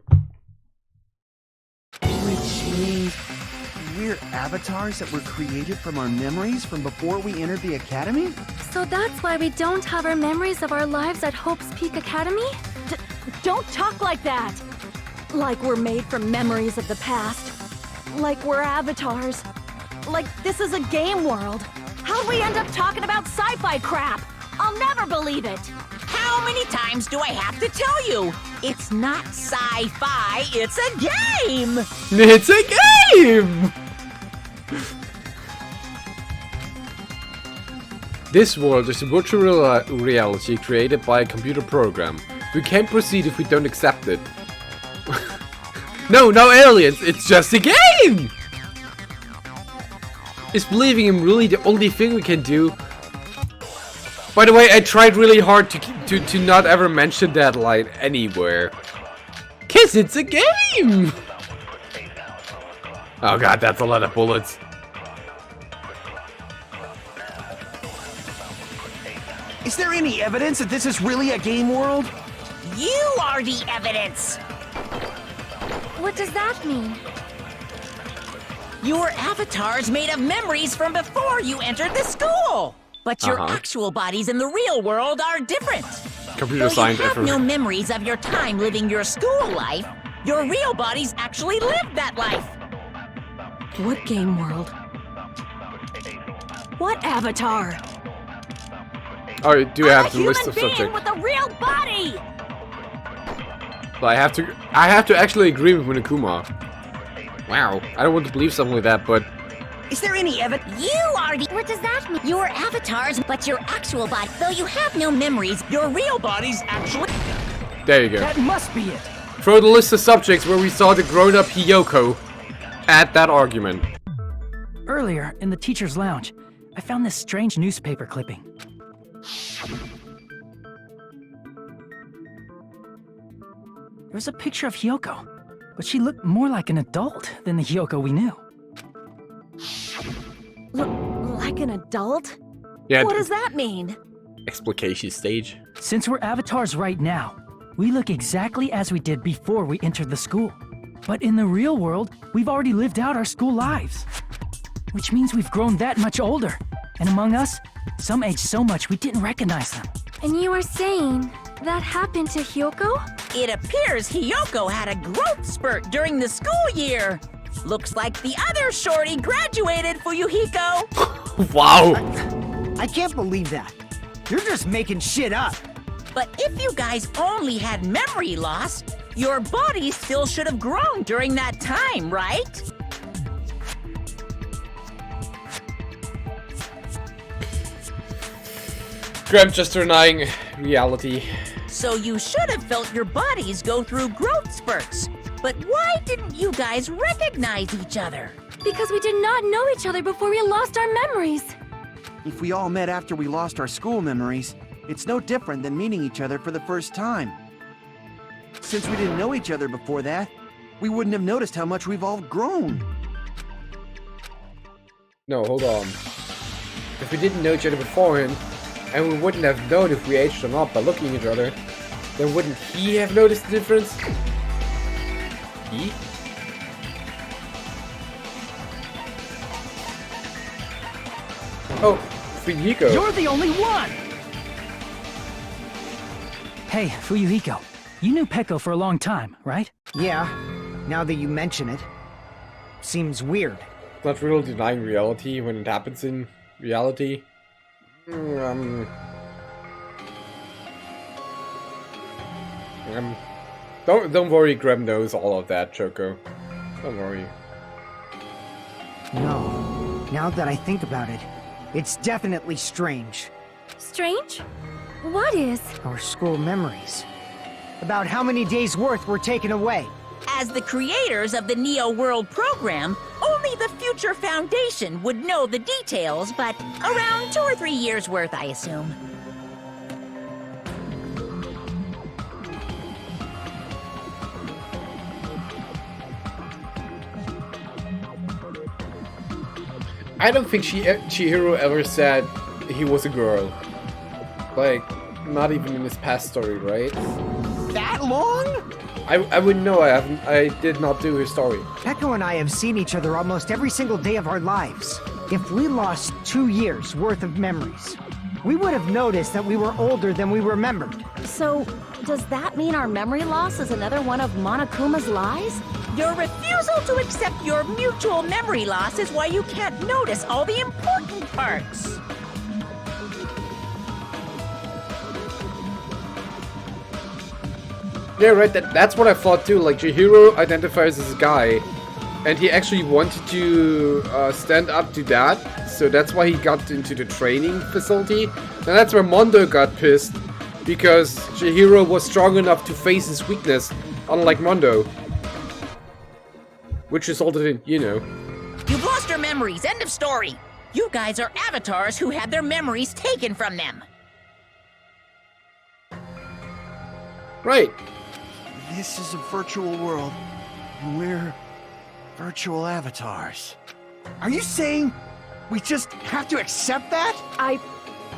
Which means we're avatars that were created from our memories from before we entered the academy? So that's why we don't have our memories of our lives at Hope's Peak Academy? Don't talk like that! Like we're made from memories of the past. Like we're avatars. Like this is a game world. How'd we end up talking about sci-fi crap? I'll never believe it! How many times do I have to tell you? It's not sci-fi, it's a game! It's a game. This world is a virtual reality created by a computer program. We can't proceed if we don't accept it. No aliens, it's just a game! Is believing him really the only thing we can do? By the way, I tried really hard to not ever mention that line anywhere. 'Cause it's a game! Oh god, that's a lot of bullets. Is there any evidence that this is really a game world? You are the evidence! What does that mean? Your avatar's made of memories from before you entered the school! But your actual bodies in the real world are different. Computer Though science you have effort. no memories of your time living your school life, your real bodies actually lived that life. What game world? What avatar? Alright, do have A the list human of being subjects. with a real body! But I have to actually agree with Minakuma. Wow, I don't want to believe something like that, but Is there any evidence? You are the... What does that mean? Your avatars, but your actual body. Though you have no memories, your real bodies actually... there you go. That must be it. Throw the list of subjects where we saw the grown-up Hiyoko at that argument. Earlier, in the teacher's lounge, I found this strange newspaper clipping. There was a picture of Hiyoko, but she looked more like an adult than the Hiyoko we knew. Like an adult? Yeah, What does that mean? explication stage. Since we're avatars right now, we look exactly as we did before we entered the school. But in the real world, we've already lived out our school lives. Which means we've grown that much older. And among us, some aged so much we didn't recognize them. And you are saying that happened to Hyoko? It appears Hiyoko had a growth spurt during the school year. Looks like the other shorty graduated, Fuyuhiko. Wow. I can't believe that. You're just making shit up. But if you guys only had memory loss, your body still should have grown during that time, right? Graham just denying reality. So you should have felt your bodies go through growth spurts. But why didn't you guys recognize each other? Because we did not know each other before we lost our memories. If we all met after we lost our school memories, it's no different than meeting each other for the first time. Since we didn't know each other before that, we wouldn't have noticed how much we've all grown. No, hold on. If we didn't know each other beforehand, and we wouldn't have known if we aged or not by looking at each other, then wouldn't he have noticed the difference? He? Oh, Fuyuhiko. You're the only one! Hey, Fuyuhiko, you knew Peko for a long time, right? Yeah, now that you mention it. Seems weird. Not really denying reality when it happens in reality. Don't worry, Graham knows all of that, Choco. Don't worry. No. Now that I think about it, it's definitely strange. Strange? What is? Our school memories. About how many days' worth were taken away. As the creators of the Neo World program, only the Future Foundation would know the details, but around 2 or 3 years worth, I assume. I don't think Chihiro ever said he was a girl. Like, not even in his past story, right? That long? I wouldn't know. I did not do his story. Peko and I have seen each other almost every single day of our lives. If we lost 2 years' worth of memories, we would have noticed that we were older than we remembered. So, does that mean our memory loss is another one of Monokuma's lies? Your refusal to accept your mutual memory loss is why you can't notice all the important parts. Yeah, right. That's what I thought too. Like, Chihiro identifies as a guy, and he actually wanted to stand up to that. So that's why he got into the training facility. And that's where Mondo got pissed, because Chihiro was strong enough to face his weakness, unlike Mondo. Which resulted in, you know. You've lost your memories. End of story. You guys are avatars who had their memories taken from them. Right. This is a virtual world, and we're virtual avatars. Are you saying we just have to accept that?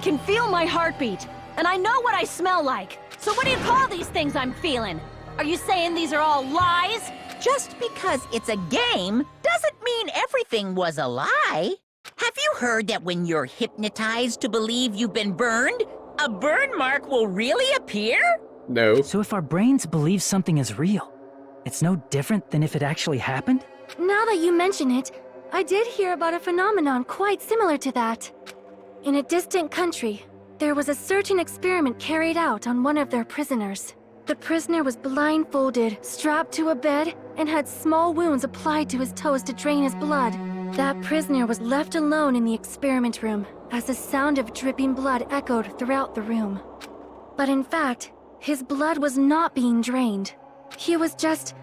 can feel my heartbeat, and I know what I smell like. So what do you call these things I'm feeling? Are you saying these are all lies? Just because it's a game doesn't mean everything was a lie. Have you heard that when you're hypnotized to believe you've been burned, a burn mark will really appear? No. So if our brains believe something is real, it's no different than if it actually happened? Now that you mention it, I did hear about a phenomenon quite similar to that. In a distant country, there was a certain experiment carried out on one of their prisoners. The prisoner was blindfolded, strapped to a bed, and had small wounds applied to his toes to drain his blood. That prisoner was left alone in the experiment room, as the sound of dripping blood echoed throughout the room. But in fact, his blood was not being drained. He was just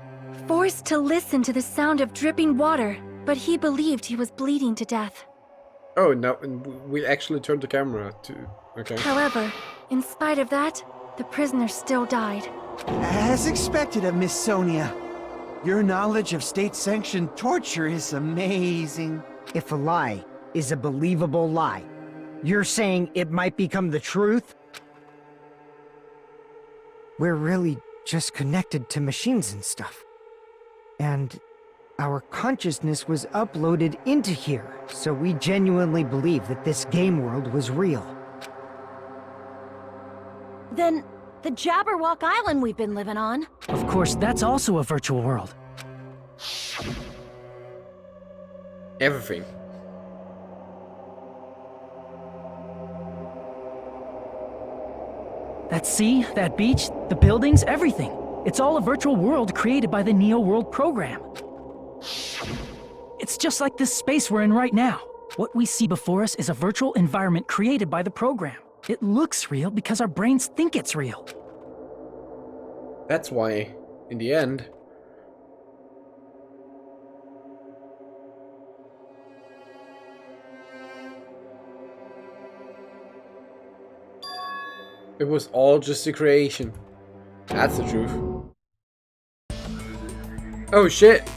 forced to listen to the sound of dripping water, but he believed he was bleeding to death. Oh, no, we actually turned the camera to... Okay. However, in spite of that, the prisoner still died. As expected of Miss Sonia. Your knowledge of state-sanctioned torture is amazing. If a lie is a believable lie, you're saying it might become the truth? We're really just connected to machines and stuff. And our consciousness was uploaded into here, so we genuinely believe that this game world was real. Then, the Jabberwock Island we've been living on. Of course, that's also a virtual world. Everything. That sea, that beach, the buildings, everything. It's all a virtual world created by the Neo World program. It's just like this space we're in right now. What we see before us is a virtual environment created by the program. It looks real because our brains think it's real. That's why, in the end... it was all just a creation. That's the truth. Oh shit!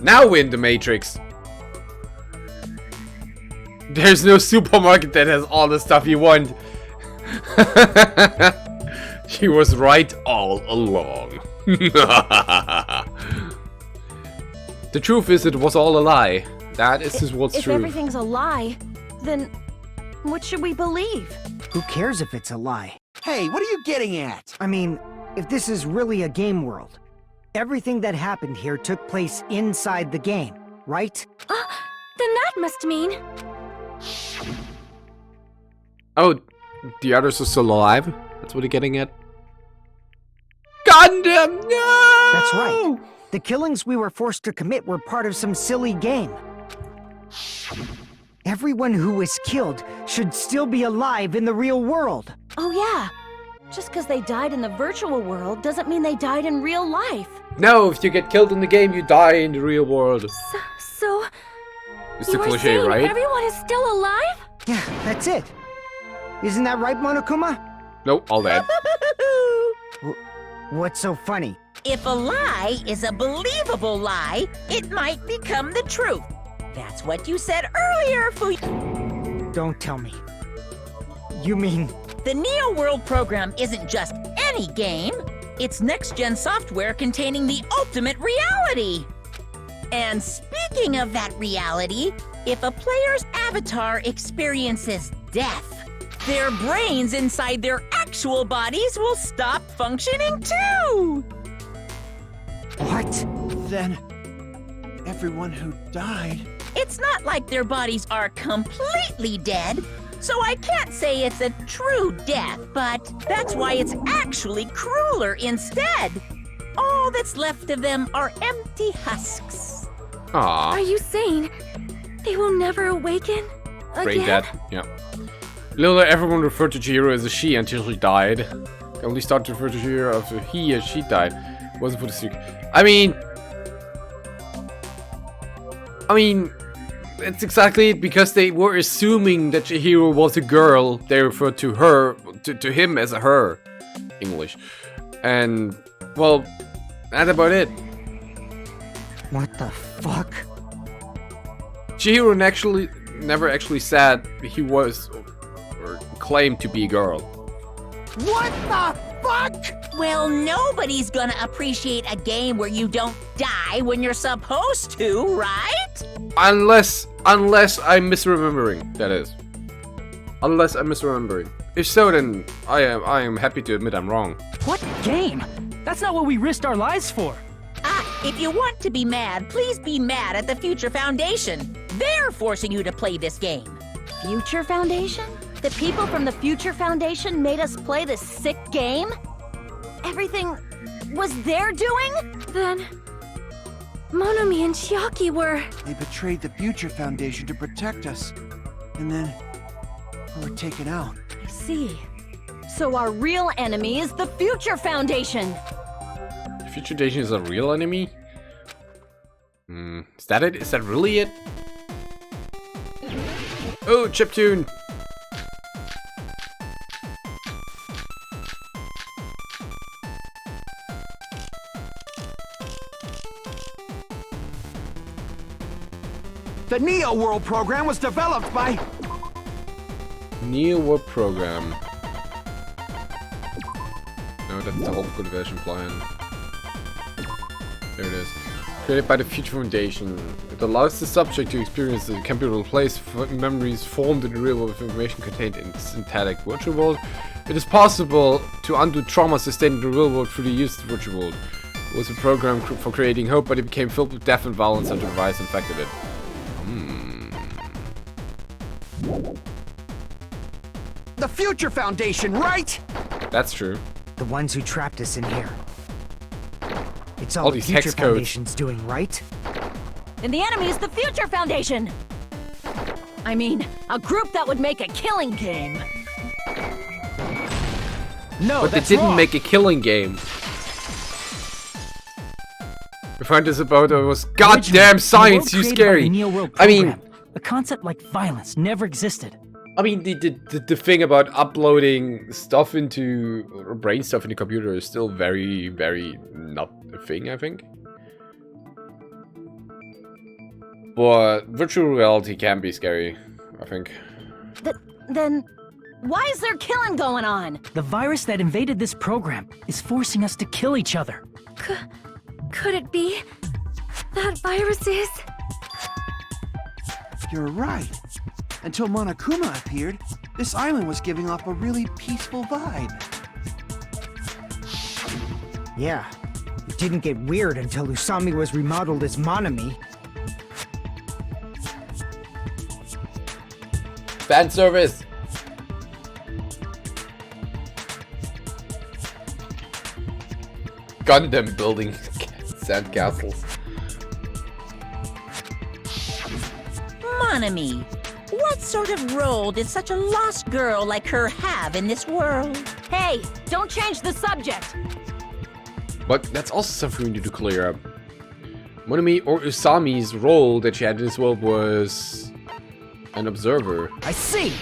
Now we're in the Matrix! There's no supermarket that has all the stuff you want. She was right all along. The truth is, it was all a lie. That is what's true. If everything's a lie, then what should we believe? Who cares if it's a lie? Hey, what are you getting at? I mean, if this is really a game world, everything that happened here took place inside the game, right? Then that must mean... Oh, the others are still alive? That's what you're getting at? Gundam, no! That's right. The killings we were forced to commit were part of some silly game. Everyone who was killed should still be alive in the real world. Oh yeah. Just because they died in the virtual world doesn't mean they died in real life. No, if you get killed in the game, you die in the real world. So It's the you are cliche, saying right? everyone is still alive? Yeah, that's it. Isn't that right, Monokuma? Nope, all dead. What's so funny? If a lie is a believable lie, it might become the truth. That's what you said earlier, Don't tell me. You mean... The Neo World program isn't just any game. It's next-gen software containing the ultimate reality. And speaking of that reality, if a player's avatar experiences death, their brains inside their actual bodies will stop functioning too! What? Then, everyone who died... It's not like their bodies are completely dead, so I can't say it's a true death, but that's why it's actually crueler instead. All that's left of them are empty husks. Aww. Are you saying they will never awaken Brain again? dead, yeah. Little everyone referred to Chihiro as a she until she died. Only started to refer to Chihiro as a he as she died. Wasn't for the secret. I mean, it's exactly it, because they were assuming that Chihiro was a girl. They referred to her, to him as a her, English, and well, that's about it. What the fuck? Chihiro never actually said he was or claimed to be a girl. What the fuck? Well, nobody's gonna appreciate a game where you don't die when you're supposed to, right? Unless I'm misremembering, that is. Unless I'm misremembering. If so, then I am happy to admit I'm wrong. What game? That's not what we risked our lives for. If you want to be mad, please be mad at the Future Foundation. They're forcing you to play this game. Future Foundation? The people from the Future Foundation made us play this sick game? Everything was their doing? Then Monomi and Chiaki were... They betrayed the Future Foundation to protect us. And then we were taken out. I see. So our real enemy is the Future Foundation! Future Foundation is a real enemy? Is that it? Is that really it? Oh, chiptune! The Neo World program was developed by... Neo World Program. No, that's the whole cultivation plan. There it is. Created by the Future Foundation. It allows the subject to experience the computer replace memories formed in the real world with information contained in the synthetic virtual world. It is possible to undo trauma sustained in the real world through the use of the virtual world. It was a program for creating hope, but it became filled with death and violence after the virus infected it. The Future Foundation, right? That's true. The ones who trapped us in here. It's all All the these Future hex codes. Foundation's doing, right? And the enemy is the Future Foundation! I mean, a group that would make a killing game. No, But they that's didn't wrong. make a killing game. We find this about was goddamn science, you scary. I mean, a concept like violence never existed. the thing about uploading stuff into or brain stuff in the computer is still very, very not a thing, I think. But virtual reality can be scary, I think. Then, why is there killing going on? The virus that invaded this program is forcing us to kill each other. Could it be that virus is... You're right. Until Monokuma appeared, this island was giving off a really peaceful vibe. Yeah. It didn't get weird until Usami was remodeled as Monomi. Fan service! Gundam building sandcastles. Monomi, what sort of role did such a lost girl like her have in this world? Hey, don't change the subject! But that's also something we need to clear up. Monomi or Usami's role that she had in this world was an observer. I see!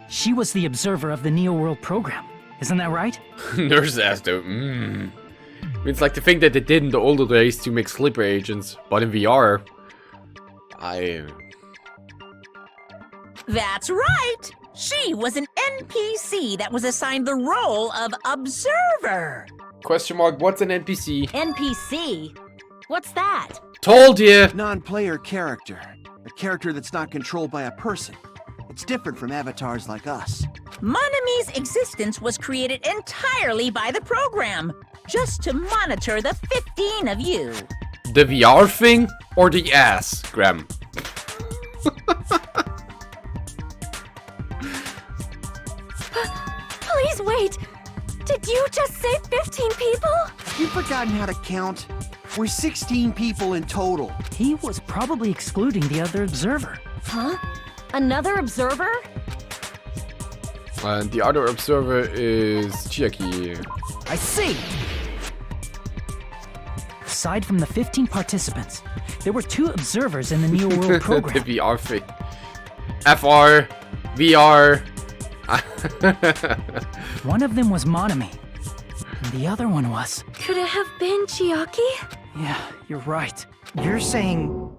She was the observer of the Neo World program. Isn't that right? Nurse asked her, It's like the thing that they did in the older days to make sleeper agents, but in VR. That's right! She was an NPC that was assigned the role of observer. Question mark, what's an NPC? NPC? What's that? Told ya! Non-player character. A character that's not controlled by a person. It's different from avatars like us. Monomi's existence was created entirely by the program, just to monitor the 15 of you. The VR thing or the ass, Graham? Please wait! Did you just say 15 people? You've forgotten how to count? We're 16 people in total. He was probably excluding the other observer. Huh? Another observer? And the other observer is Chiaki. I see! Aside from the 15 participants, there were 2 observers in the Neo World The program. VR thing. FR, VR. One of them was Monomi, and the other one was... Could it have been Chiaki? Yeah, you're right. You're saying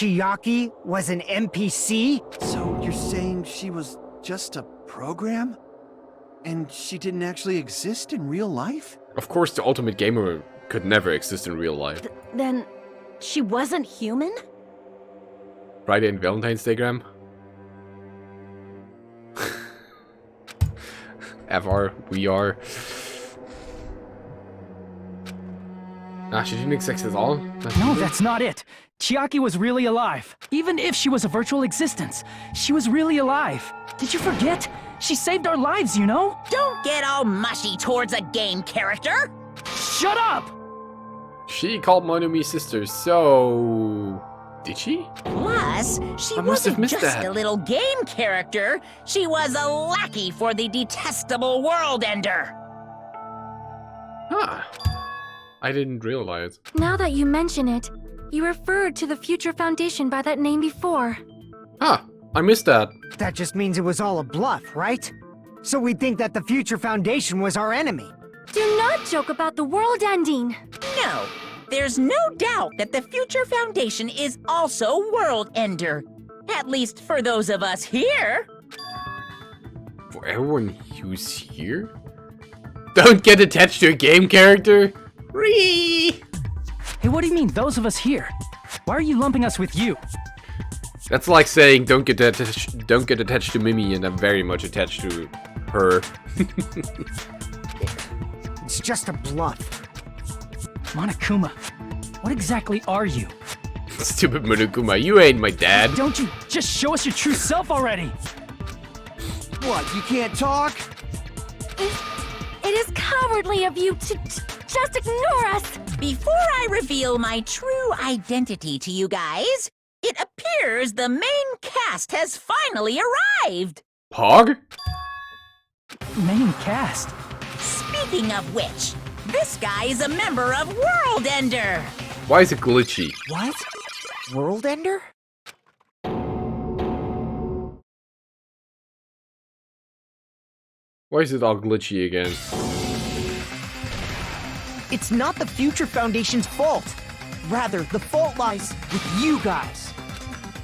Chiaki was an NPC? So you're saying she was just a program? And she didn't actually exist in real life? Of course, the ultimate gamer could never exist in real life. Then she wasn't human? Friday and Valentine's Day, Graham? FR, we are. Ah, she didn't exist at all? No, that's not it. Chiaki was really alive. Even if she was a virtual existence, she was really alive. Did you forget? She saved our lives, you know? Don't get all mushy towards a game character. Shut up! She called Monumi sister, so... Did she? Plus, she I must have wasn't missed just that. a little game character. She was a lackey for the detestable World Ender. Huh. I didn't realize. Now that you mention it, you referred to the Future Foundation by that name before. Huh. I missed that. That just means it was all a bluff, right? So we think that the Future Foundation was our enemy. Do not joke about the world ending. No, there's no doubt that the Future Foundation is also World Ender. At least for those of us here. For everyone who's here? Don't get attached to a game character? Ree! Hey, what do you mean, those of us here? Why are you lumping us with you? That's like saying don't get attached to Mimi, and I'm very much attached to her. It's just a bluff. Monokuma, what exactly are you? Stupid Monokuma, you ain't my dad. Don't you just show us your true self already? What, you can't talk? It is cowardly of you to just ignore us. Before I reveal my true identity to you guys, it appears the main cast has finally arrived. Pog? Main cast. Speaking of which, this guy is a member of World Ender. Why is it glitchy? What? World Ender? Why is it all glitchy again? It's not the Future Foundation's fault. Rather, the fault lies with you guys.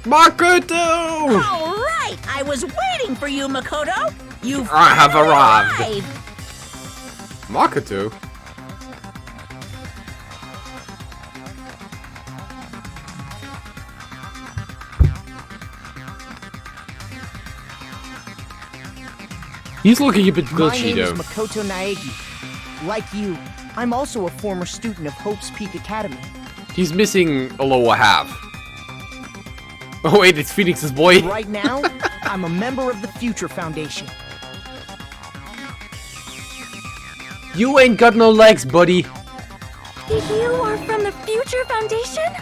Makoto! All right, I was waiting for you, Makoto. You I have finally arrived. Makoto? He's looking a bit My glitchy name is though. Makoto Naegi. Like you, I'm also a former student of Hope's Peak Academy. He's missing a lower half. Oh wait, it's Phoenix's boy. Right now, I'm a member of the Future Foundation. You ain't got no legs, buddy. You are from the Future Foundation?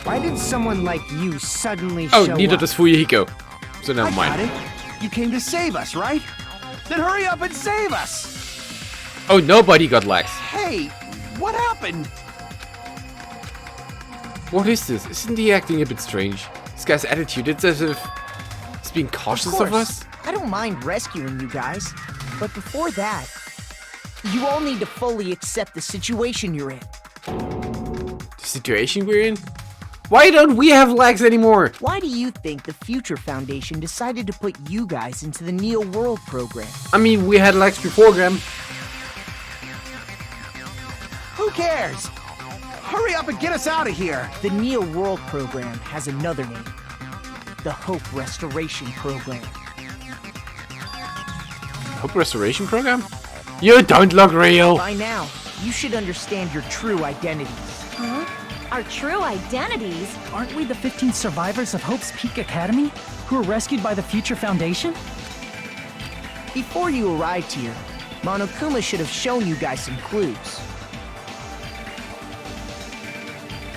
Why did someone like you suddenly Oh, show neither up? does Fuyuhiko. So never I got mind. it. You came to save us, right? Then hurry up and save us! Oh, nobody got legs. Hey, what happened? What is this? Isn't he acting a bit strange? This guy's attitude, it's as if he's being cautious of us. I don't mind rescuing you guys, but before that, you all need to fully accept the situation you're in. The situation we're in? Why don't we have legs anymore? Why do you think the Future Foundation decided to put you guys into the Neo World program? I mean, we had legs before, Graham. Who cares? Hurry up and get us out of here! The Neo World program has another name. The Hope Restoration Program. Hope Restoration Program? You don't look real. By now, you should understand your true identities. Huh? Our true identities? Aren't we the 15 survivors of Hope's Peak Academy who were rescued by the Future Foundation? Before you arrived here, Monokuma should have shown you guys some clues.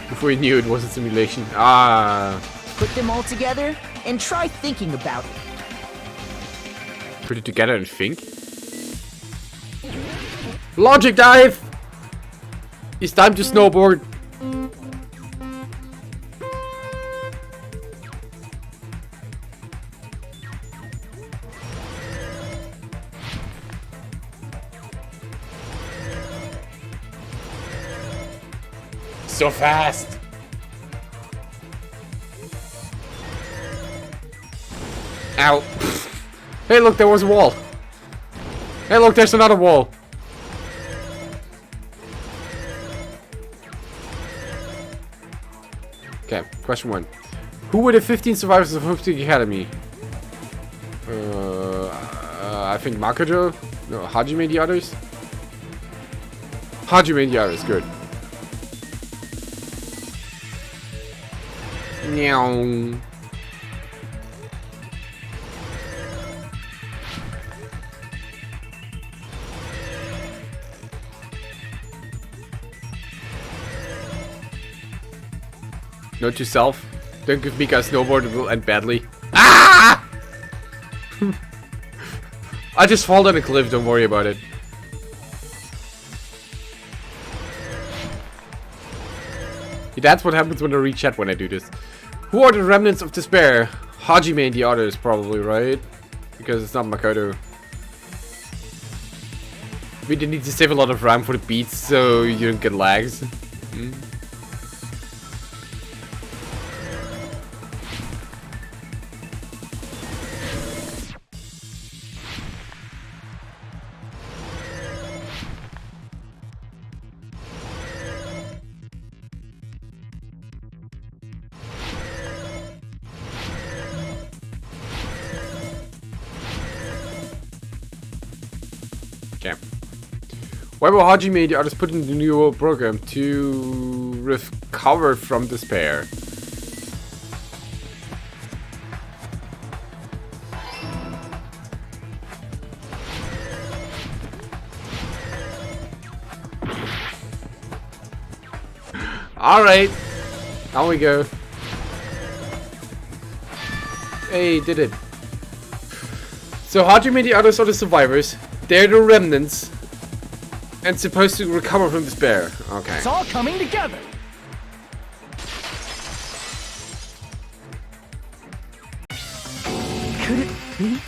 Before we knew it was a simulation. Ah, Put them all together and try thinking about it. put it together and think. Logic dive! It's time to snowboard. So fast. Ow. Hey, look, there was a wall. Hey, look, there's another wall. Okay, question 1. Who were the 15 survivors of Hope Peak Academy? I think Makoto? No, Hajime and the others? Hajime and the others, good. Meow. Note to self, don't give Mika a snowboard, it will end badly. Ah! I just fall down a cliff, don't worry about it. Yeah, that's what happens when I read chat when I do this. Who are the remnants of despair? Hajime and the others, probably, right? Because it's not Makoto. We didn't need to save a lot of RAM for the beats so you don't get lags. Okay. Why were Hajime and the others put in the new world program? To recover from despair. Alright. On we go. Hey, did it. So Hajime and the others are the survivors. They're the remnants. And supposed to recover from despair. Okay. It's all coming together. Could it be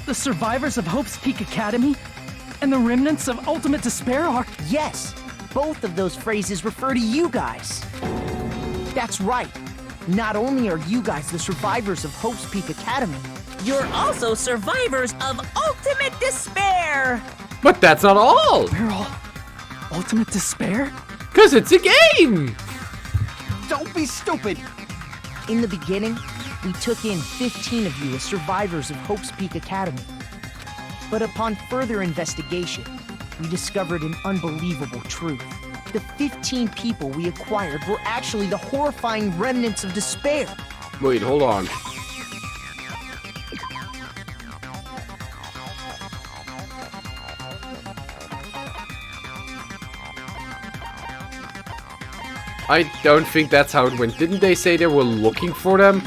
the survivors of Hope's Peak Academy and the remnants of Ultimate Despair are... Yes, both of those phrases refer to you guys. That's right. Not only are you guys the survivors of Hope's Peak Academy, You're also survivors of Ultimate Despair! But that's not all! We're all Ultimate Despair? Cause it's a game! Don't be stupid! in the beginning, we took in 15 of you as survivors of Hope's Peak Academy. But upon further investigation, we discovered an unbelievable truth. The 15 people we acquired were actually the horrifying remnants of despair. Wait, hold on. I don't think that's how it went. Didn't they say they were looking for them?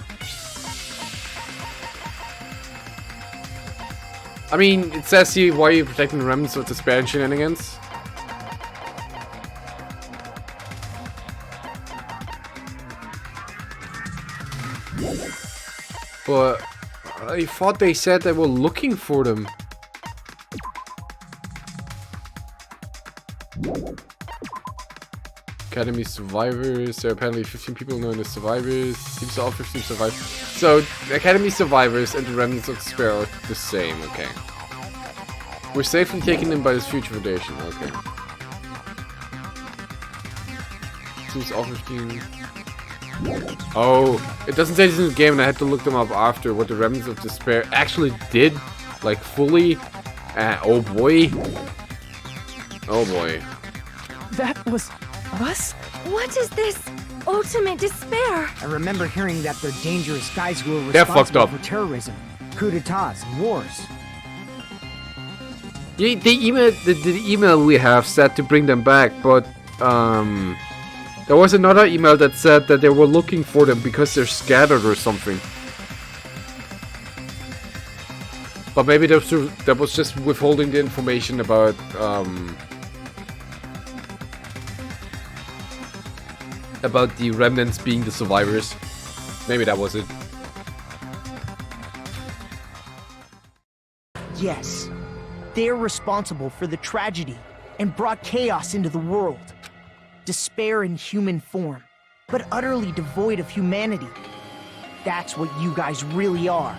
I mean, it says here, why are you protecting the remnants of despair and shenanigans? But I thought they said they were looking for them. Academy survivors. There are apparently 15 people known as survivors. Seems all 15 survivors. So, the Academy survivors and the remnants of despair are the same. Okay. We're safely taken in by this future foundation. Okay. Seems all 15. Oh, it doesn't say this in the game, and I had to look them up after what the remnants of despair actually did, like fully. Oh boy. Oh boy. That was us? What is this ultimate despair? I remember hearing that they're dangerous guys who are They're fucked responsible up. for terrorism, coup d'etats, and wars. Yeah, the email we have said to bring them back, but there was another email that said that they were looking for them because they're scattered or something. But maybe that was just withholding the information about the remnants being the survivors. Maybe that was it. Yes, they're responsible for the tragedy and brought chaos into the world. Despair in human form, but utterly devoid of humanity. That's what you guys really are.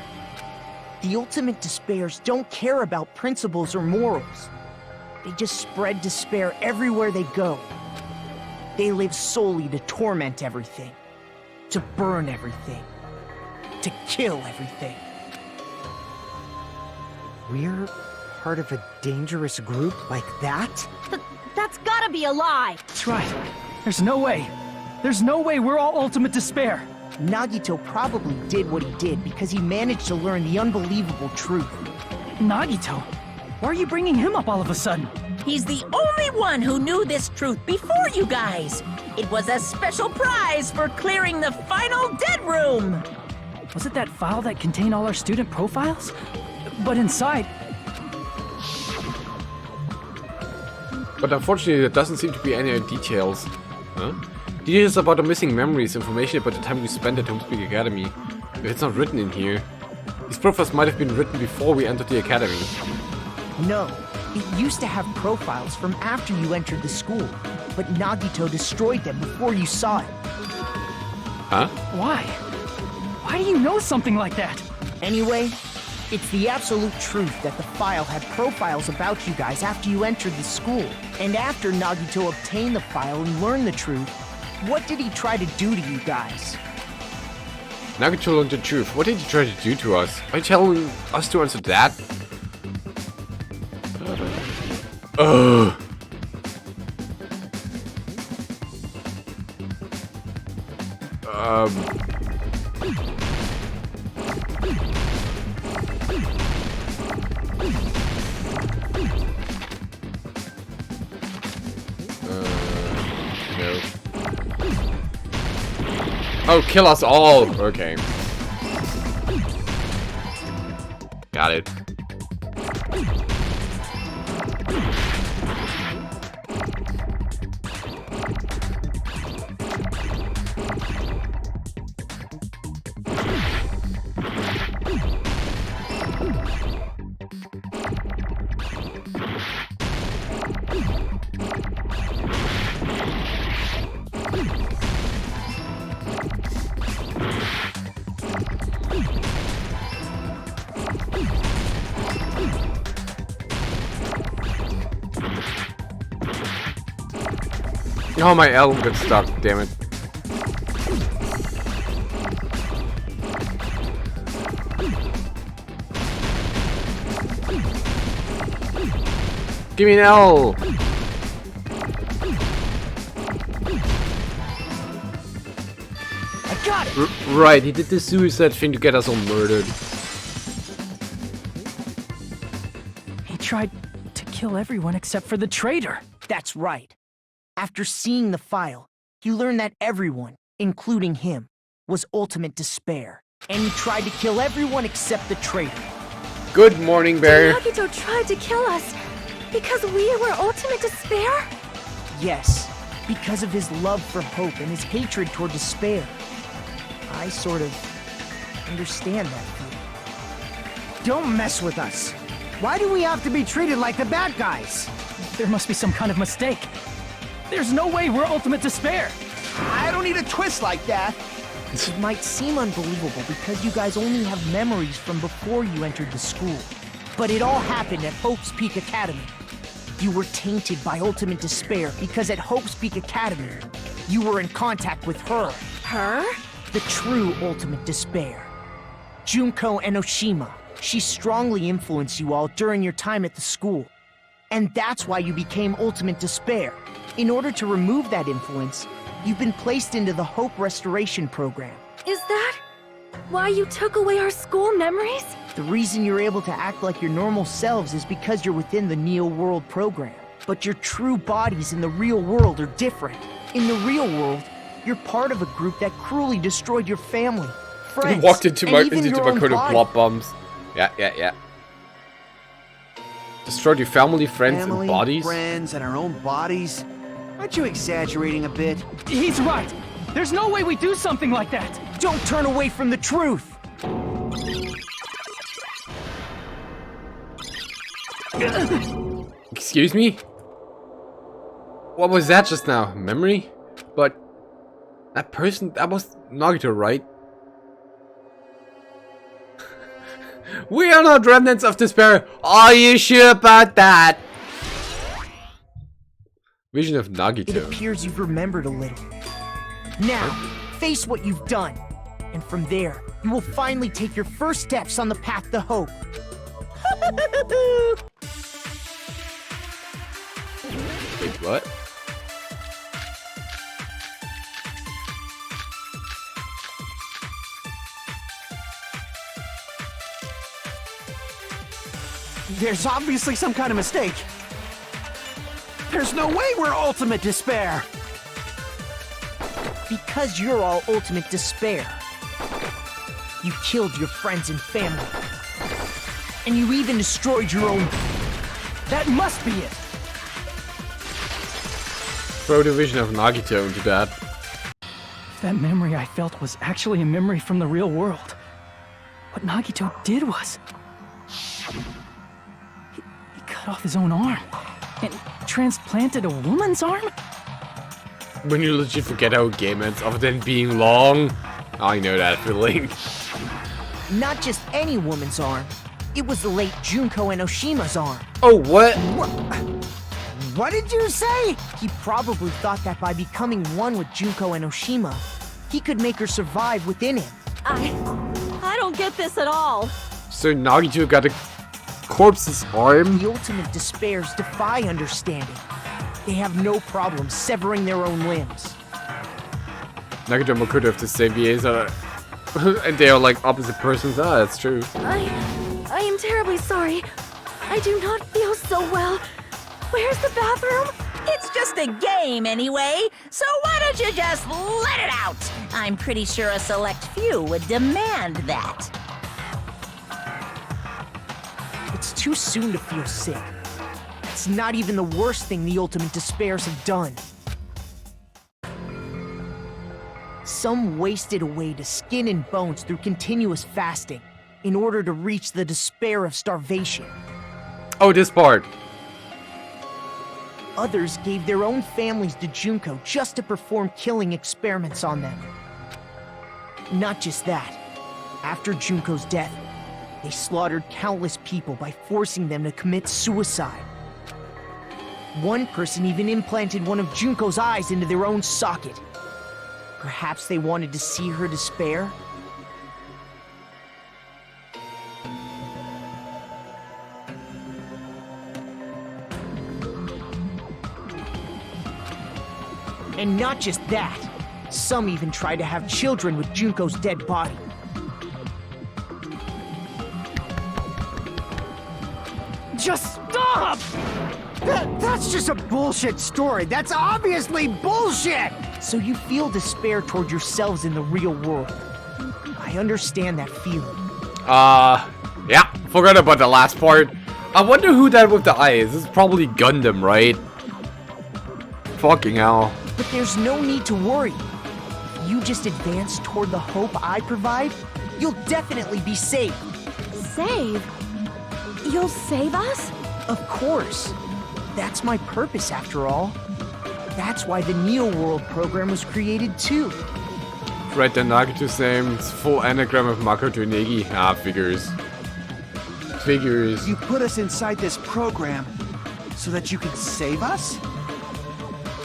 The ultimate despairs don't care about principles or morals. They just spread despair everywhere they go. They live solely to torment everything, to burn everything, to kill everything. We're part of a dangerous group like that? That's gotta be a lie! That's right. There's no way. There's no way we're all ultimate despair. Nagito probably did what he did because he managed to learn the unbelievable truth. Nagito? Why are you bringing him up all of a sudden? He's the only one who knew this truth before you guys. It was a special prize for clearing the final dead room. Was it that file that contained all our student profiles? But inside... But unfortunately, there doesn't seem to be any details. Huh? Details about the missing memories, information about the time we spent at Homespeak Academy. If it's not written in here. These profiles might have been written before we entered the academy. No, it used to have profiles from after you entered the school, but Nagito destroyed them before you saw it. Huh? Why? Why do you know something like that? Anyway, it's the absolute truth that the file had profiles about you guys after you entered the school. And after Nagito obtained the file and learned the truth, what did he try to do to you guys? Nagito learned the truth. What did he try to do to us? Are you telling us to answer that? Ugh. No. Oh, kill us all! Okay. Got it. Oh, my L got stuck, damn it. Give me an L! I got it! Right, he did the suicide thing to get us all murdered. He tried to kill everyone except for the traitor. That's right. After seeing the file, he learned that everyone, including him, was ultimate despair. And he tried to kill everyone except the traitor. Good morning, Bear. Nagito tried to kill us because we were ultimate despair? Yes, because of his love for hope and his hatred toward despair. I sort of understand that feeling. Don't mess with us. Why do we have to be treated like the bad guys? There must be some kind of mistake. There's no way we're ultimate despair. I don't need a twist like that. It might seem unbelievable because you guys only have memories from before you entered the school. But it all happened at Hope's Peak Academy. You were tainted by ultimate despair because at Hope's Peak Academy, you were in contact with her. Her? The true ultimate despair. Junko Enoshima. She strongly influenced you all during your time at the school. And that's why you became ultimate despair. In order to remove that influence, you've been placed into the Hope Restoration Program. Is that why you took away our school memories? The reason you're able to act like your normal selves is because you're within the Neo World program. But your true bodies in the real world are different. In the real world, you're part of a group that cruelly destroyed your family, friends, He walked into and my even your own coat of body. blob bombs. Yeah. Destroyed your family, friends, Family, and bodies? friends, and our own bodies. Aren't you exaggerating a bit? He's right. There's no way we do something like that. Don't turn away from the truth. Excuse me? What was that just now? Memory? But that person, that was Nagito, right? We are not remnants of despair. Are you sure about that? Vision of It Nagito. appears you've remembered a little. Now, face what you've done. And from there, you will finally take your first steps on the path to hope. Wait, what? There's obviously some kind of mistake. There's no way we're ultimate despair. Because you're all ultimate despair. You killed your friends and family. And you even destroyed your own. That must be it. Throw the Vision of Nagito into that. That memory I felt was actually a memory from the real world. What Nagito did was... He cut off his own arm. And transplanted a woman's arm? When you legit forget how a game ends other than being long. I know that feeling. Not just any woman's arm. It was the late Junko Enoshima's arm. Oh, what? What did you say? He probably thought that by becoming one with Junko Enoshima, he could make her survive within him. I don't get this at all. So Nagito got a corpse's arm? The ultimate despairs defy understanding. They have no problem severing their own limbs. Nagito and Makoto have the same Biesa. And they are like opposite persons. Ah, that's true. I am terribly sorry. I do not feel so well. Where's the bathroom? It's just a game anyway, so why don't you just let it out? I'm pretty sure a select few would demand that. It's too soon to feel sick. It's not even the worst thing the ultimate despairs have done. Some wasted away to skin and bones through continuous fasting in order to reach the despair of starvation. Oh, this part. Others gave their own families to Junko just to perform killing experiments on them. Not just that. After Junko's death, they slaughtered countless people by forcing them to commit suicide. One person even implanted one of Junko's eyes into their own socket. Perhaps they wanted to see her despair? And not just that. Some even tried to have children with Junko's dead body. Just stop! That's just a bullshit story. That's obviously bullshit! So you feel despair toward yourselves in the real world. I understand that feeling. Yeah, forgot about the last part. I wonder who that with the eyes. This is probably Gundam, right? Fucking hell. But there's no need to worry. If you just advance toward the hope I provide, you'll definitely be saved. Save? You'll save us? Of course. That's my purpose, after all. That's why the Neo World program was created, too. Right, then Nagito's name. It's full anagram of Makoto Negi. Ah, figures. Figures. You put us inside this program so that you can save us?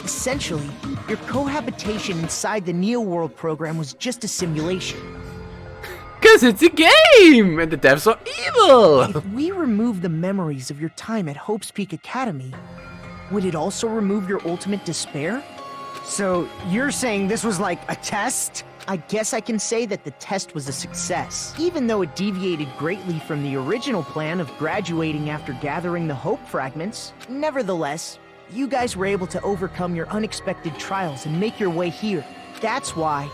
Essentially, your cohabitation inside the Neo World program was just a simulation. Cause it's a game! And the devs are evil! If we remove the memories of your time at Hope's Peak Academy, would it also remove your ultimate despair? So, you're saying this was like a test? I guess I can say that the test was a success, even though it deviated greatly from the original plan of graduating after gathering the Hope fragments. Nevertheless, you guys were able to overcome your unexpected trials and make your way here. That's why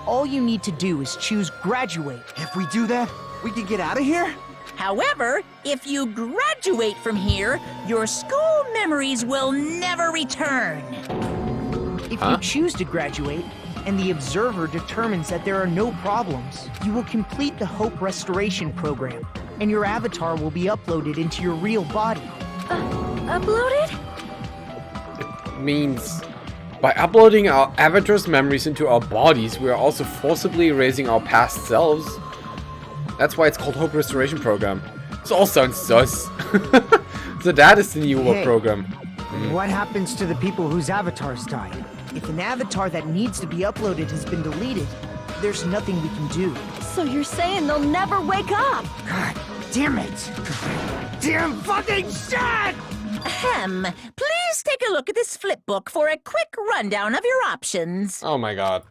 all you need to do is choose graduate. If we do that, we can get out of here? However, if you graduate from here, your school memories will never return. If you choose to graduate, and the observer determines that there are no problems, you will complete the Hope Restoration Program, and your avatar will be uploaded into your real body. Uploaded? Means by uploading our avatar's memories into our bodies, we are also forcibly erasing our past selves. That's why it's called Hope Restoration Program. This all sounds sus. So that is the new Hey. program. What happens to the people whose avatars died? If an avatar that needs to be uploaded has been deleted, there's nothing we can do. So you're saying they'll never wake up? God damn it! Damn fucking shit! Ahem. Please take a look at this flip book for a quick rundown of your options. Oh my god.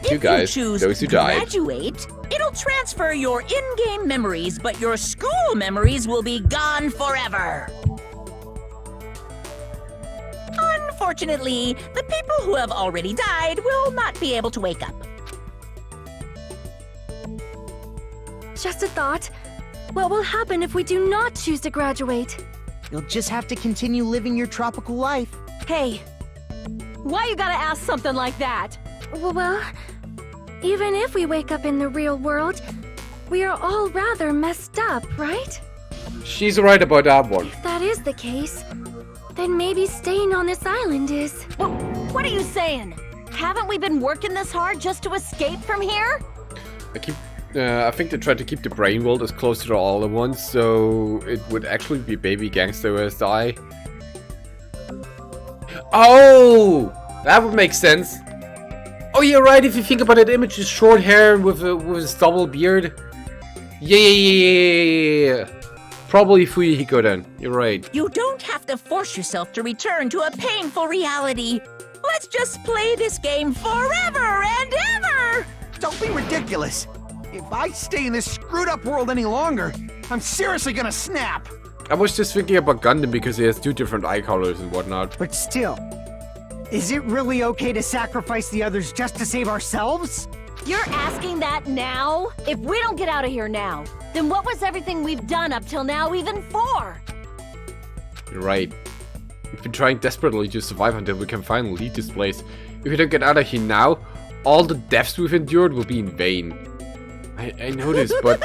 If guys, you choose those who died. graduate, it'll transfer your in-game memories, but your school memories will be gone forever. Unfortunately, the people who have already died will not be able to wake up. Just a thought. What will happen if we do not choose to graduate? You'll just have to continue living your tropical life. Hey, why you gotta ask something like that? Well, even if we wake up in the real world, we are all rather messed up, right? She's right about that one. If that is the case, then maybe staying on this island is... What are you saying? Haven't we been working this hard just to escape from here? I think they tried to keep the brain world as close to the all at once, so it would actually be baby gangster OSI. Oh! That would make sense. Oh, you're right, if you think about it, Image is short hair with his double beard. Yeah. Probably Fuyuhiko then. You're right. You don't have to force yourself to return to a painful reality. Let's just play this game forever and ever! Don't be ridiculous. If I stay in this screwed up world any longer, I'm seriously gonna snap. I was just thinking about Gundam because he has 2 different eye colors and whatnot. But still, is it really okay to sacrifice the others just to save ourselves? You're asking that now? If we don't get out of here now, then what was everything we've done up till now even for? You're right. We've been trying desperately to survive until we can finally leave this place. If we don't get out of here now, all the deaths we've endured will be in vain. I know this, but...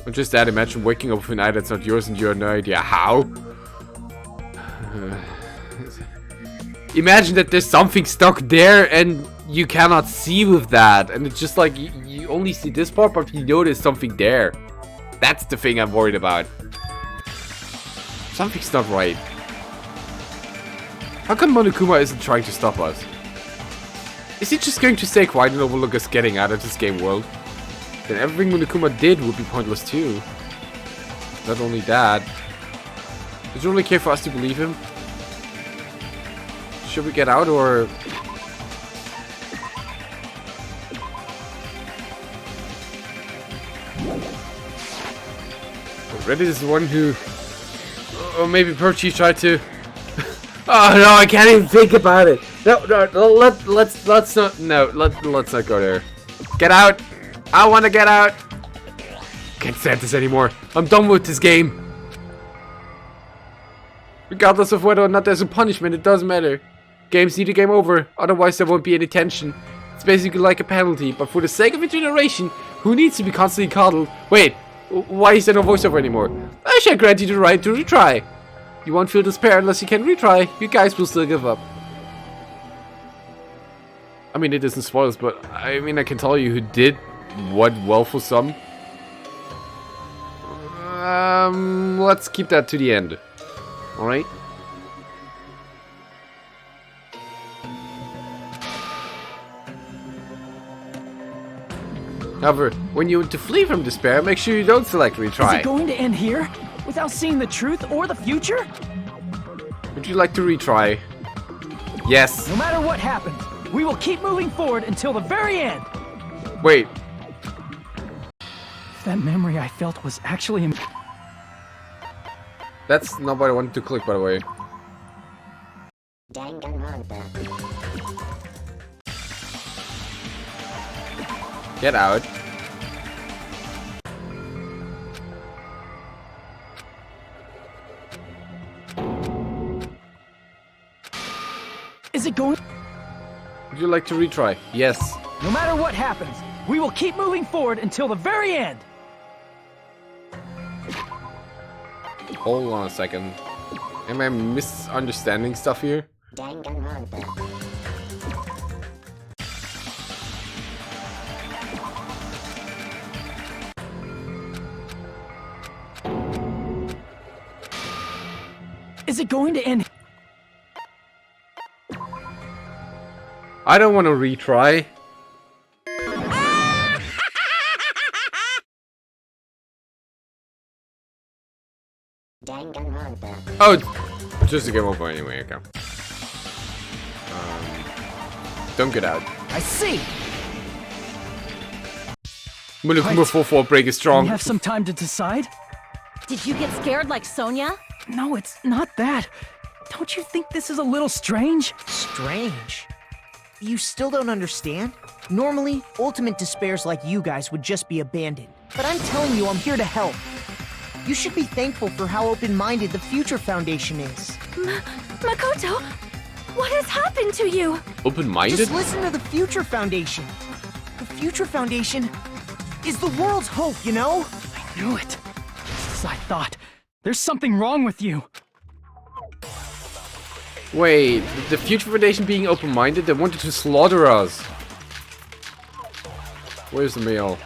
I'm just that, imagine waking up with an eye that's not yours and you have no idea how. Imagine that there's something stuck there and you cannot see with that. And it's just like, you only see this part, but you know there's something there. That's the thing I'm worried about. Something's not right. How come Monokuma isn't trying to stop us? Is he just going to stay quiet and overlook us getting out of this game world? Then everything Monokuma did would be pointless too. Not only that, does he really care for us to believe him? Should we get out or... Reddit is the one who... Or maybe Perchi tried to... Oh no, I can't even think about it. No, let's not. No, let's not go there. Get out! I want to get out. Can't stand this anymore. I'm done with this game. Regardless of whether or not there's a punishment, it doesn't matter. Games need a game over, otherwise there won't be any tension. It's basically like a penalty, but for the sake of a generation who needs to be constantly coddled. Wait, why is there no voiceover anymore? I shall grant you the right to retry. You won't feel despair unless you can retry. You guys will still give up. I mean, it isn't spoilers, but I mean, I can tell you who did what well for some. Let's keep that to the end. Alright? However, when you want to flee from despair, make sure you don't select retry. Is it going to end here? Without seeing the truth or the future? Would you like to retry? Yes. No matter what happens, we will keep moving forward until the very end. Wait. If that memory I felt was actually... That's not what I wanted to click, by the way. Danganronpa. Get out. Is it going... Would you like to retry? Yes. No matter what happens, we will keep moving forward until the very end. Hold on a second. Am I misunderstanding stuff here? Danganronpa. Is it going to end? I don't want to retry. Danganronpa. Oh, just a game over anyway. Okay. Don't get out. I see. Monokuma full fall break is strong. We have some time to decide? Did you get scared like Sonia? No, it's not that. Don't you think this is a little strange? Strange. You still don't understand? Normally, ultimate despairs like you guys would just be abandoned. But I'm telling you, I'm here to help. You should be thankful for how open-minded the Future Foundation is. Makoto, what has happened to you? Open-minded? Just listen to the Future Foundation. The Future Foundation is the world's hope, you know? I knew it. Just as I thought. There's something wrong with you. Wait, the Future Foundation being open-minded? They wanted to slaughter us. Where's the mail?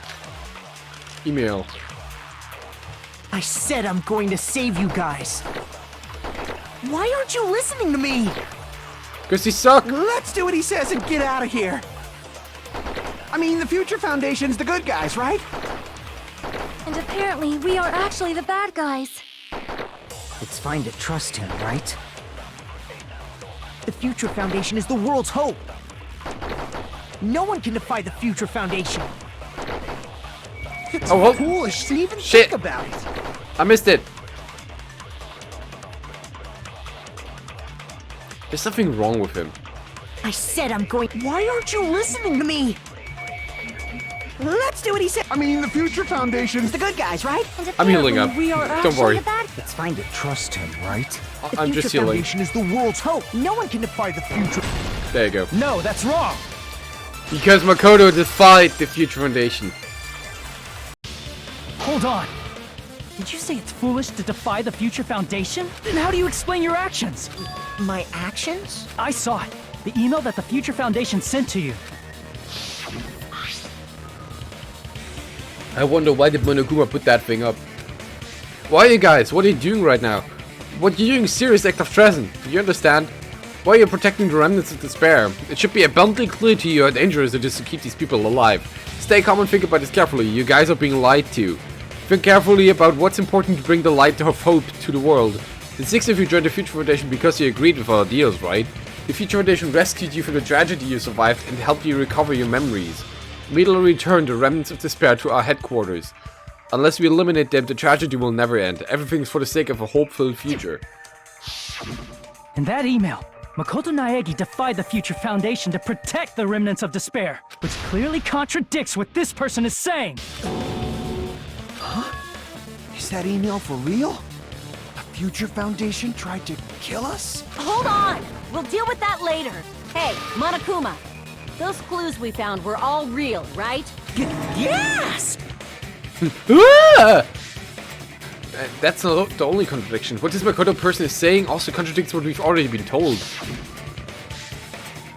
Email. I said I'm going to save you guys. Why aren't you listening to me? Because he suck. Let's do what he says and get out of here. I mean, the Future Foundation's the good guys, right? And apparently, we are actually the bad guys. It's fine to trust him, right? The Future Foundation is the world's hope. No one can defy the Future Foundation. It's Oh, well, foolish to even shit. think about it. I missed it. There's something wrong with him. I said I'm going. Why aren't you listening to me? Let's do what he said. I mean, the Future Foundation's The good guys, right? And I'm healing up. apparently, we are Don't worry. actually the bad It's fine to trust him, right? The I'm Future just healing. Foundation is the world's hope. No one can defy the future. There you go. No, that's wrong. Because Makoto defied the Future Foundation. Hold on. Did you say it's foolish to defy the Future Foundation? Then how do you explain your actions? My actions? I saw it. The email that the Future Foundation sent to you. I wonder why did Monokuma put that thing up? Why you guys? What are you doing right now? What you're doing is serious act of treason. Do you understand? Why are you protecting the remnants of despair? It should be abundantly clear to you how dangerous it is to keep these people alive. Stay calm and think about this carefully. You guys are being lied to. Think carefully about what's important to bring the light of hope to the world. The 6 of you joined the Future Foundation because you agreed with our deals, right? The Future Foundation rescued you from the tragedy you survived and helped you recover your memories. We'll return the remnants of despair to our headquarters. Unless we eliminate them, the tragedy will never end. Everything is for the sake of a hope-filled future. In that email, Makoto Naegi defied the Future Foundation to protect the remnants of despair, which clearly contradicts what this person is saying. Is that email for real? The Future Foundation tried to kill us? Hold on! We'll deal with that later. Hey, Monokuma. Those clues we found were all real, right? Yes! Ah! That's not the only contradiction. What this Makoto person is saying also contradicts what we've already been told.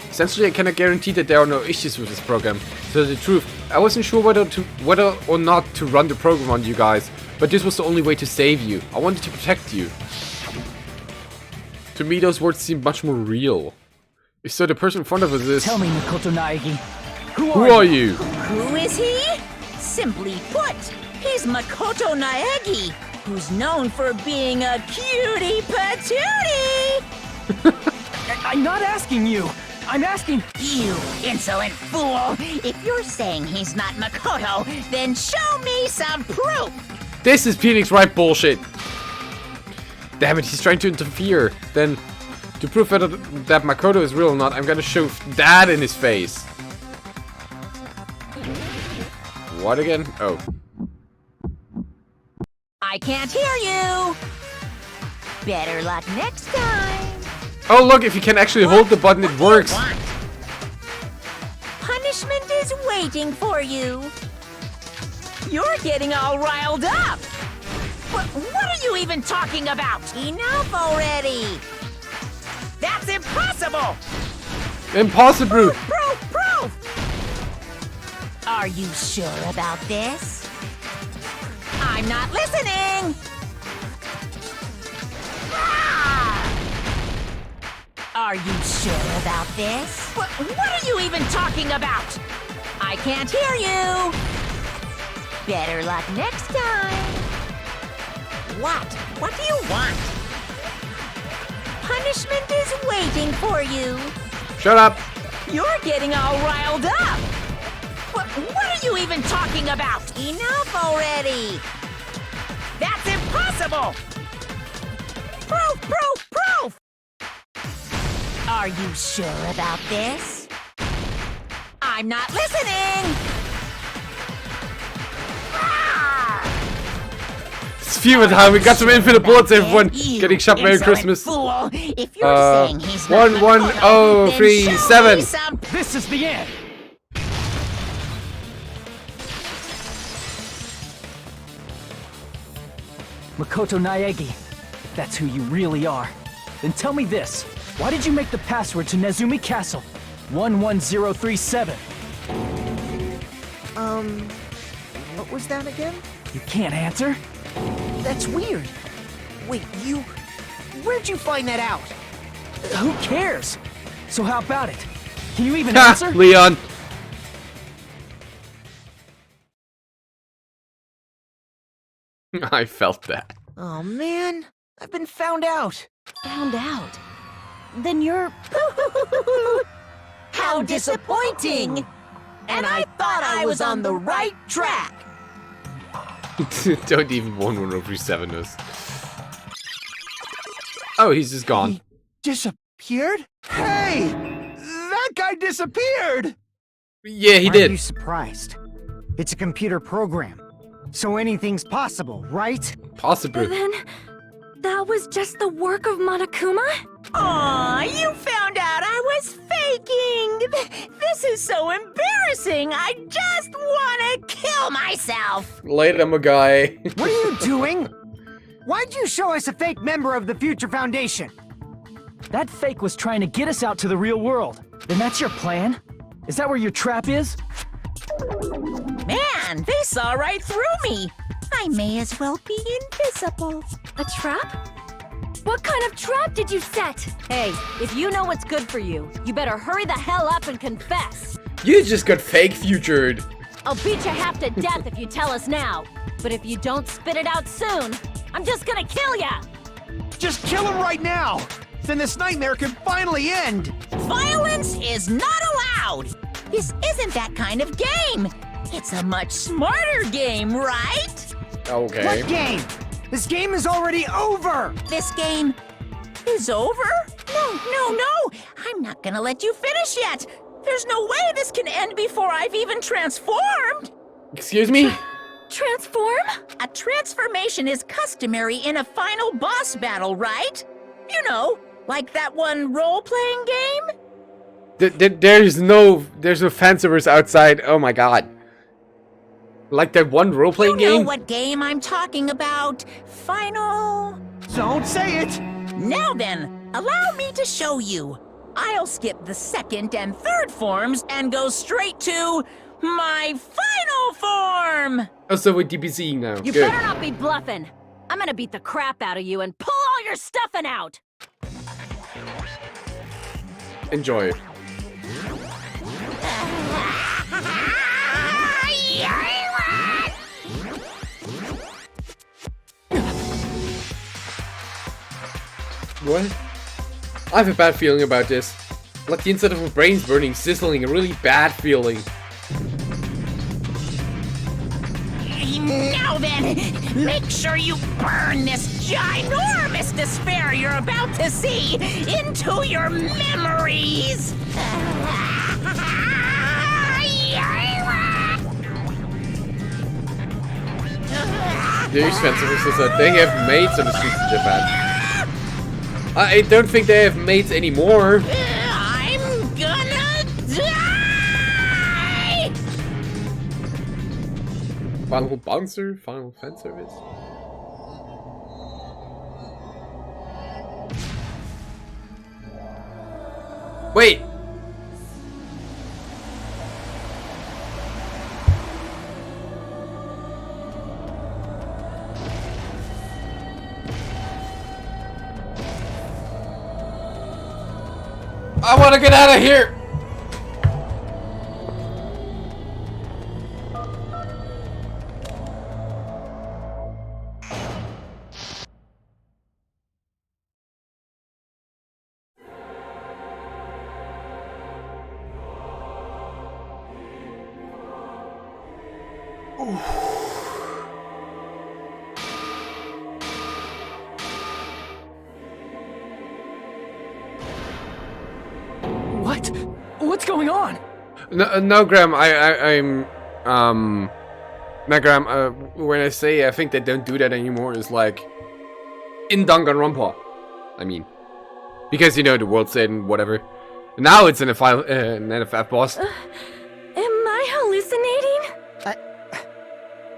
Essentially, I cannot guarantee that there are no issues with this program. To tell the truth, I wasn't sure whether or not to run the program on you guys, but this was the only way to save you. I wanted to protect you. To me, those words seem much more real. So the person in front of us is... Tell me, Makoto Naegi. Who are you? Who is he? Simply put, he's Makoto Naegi, who's known for being a cutie patootie! I'm not asking you. I'm asking... You insolent fool! If you're saying he's not Makoto, then show me some proof! This is Phoenix Wright bullshit. Damn it, he's trying to interfere. Then, to prove whether that Makoto is real or not, I'm gonna shove that in his face. What again? Oh. I can't hear you! Better luck next time! Oh look, if you can actually hold the button, it works. Punishment is waiting for you! You're getting all riled up! What are you even talking about? Enough already! That's impossible! Impossible! Proof! Are you sure about this? I'm not listening! Ah! Are you sure about this? What are you even talking about? I can't hear you. Better luck next time. What? What do you want? Punishment is waiting for you. Shut up. You're getting all riled up. What are you even talking about? Enough already. That's impossible. Proof! Are you sure about this? I'm not listening! It's fewer time. We got some infinite bullets, everyone. Getting shot. Merry Christmas. Fool. If you're saying he's not 11037. This is the end! Makoto Naegi, if that's who you really are, then tell me this. Why did you make the password to Nezumi Castle? 11037. What was that again? You can't answer? That's weird. Wait, where'd you find that out? Who cares? So how about it? Can you even Ha! answer? Leon. I felt that. Oh man, I've been found out. Found out. Then you're... How disappointing! And I thought I was on the right track. Don't even 11037 us. Oh, he's just gone. He disappeared? Hey! That guy disappeared! Yeah, he Aren't you did. surprised? It's a computer program, so anything's possible, right? Possibly. Then... that was just the work of Monokuma? Aw, you found out I was faking! This is so embarrassing! I just want to kill myself! Later, my guy. What are you doing? Why'd you show us a fake member of the Future Foundation? That fake was trying to get us out to the real world. Then that's your plan? Is that where your trap is? Man, they saw right through me! I may as well be invisible. A trap? What kind of trap did you set? Hey, if you know what's good for you, you better hurry the hell up and confess. You just got fake futured. I'll beat you half to death if you tell us now. But if you don't spit it out soon, I'm just gonna kill ya! Just kill him right now! Then this nightmare can finally end! Violence is not allowed! This isn't that kind of game! It's a much smarter game, right? Okay. What game? This game is already over! This game is over? No! I'm not gonna let you finish yet! There's no way this can end before I've even transformed! Excuse me? Transform? A transformation is customary in a final boss battle, right? You know, like that one role-playing game? There's no fan servers outside. Oh my god. Like that one role-playing You know game? what game I'm talking about. Final... Don't say it! Now then, allow me to show you. I'll skip the second and third forms and go straight to my final form! Oh, so we're DBZing now. You Good. better not be bluffing. I'm gonna beat the crap out of you and pull all your stuffing out! Enjoy. What? I have a bad feeling about this. Like the inside of my brain's burning, sizzling, a really bad feeling. Now then, make sure you burn this ginormous despair you're about to see into your memories! These fencers is that they have maids on the streets of Japan. I don't think they have maids anymore. I'm gonna die! Final bouncer, final fan service. Wait. I want to get out of here. What? What's going on? No, Graham. No, Graham. When I say I think they don't do that anymore, it's like in Danganronpa. I mean, because you know the world's end, whatever. Now it's an FF boss. Am I hallucinating?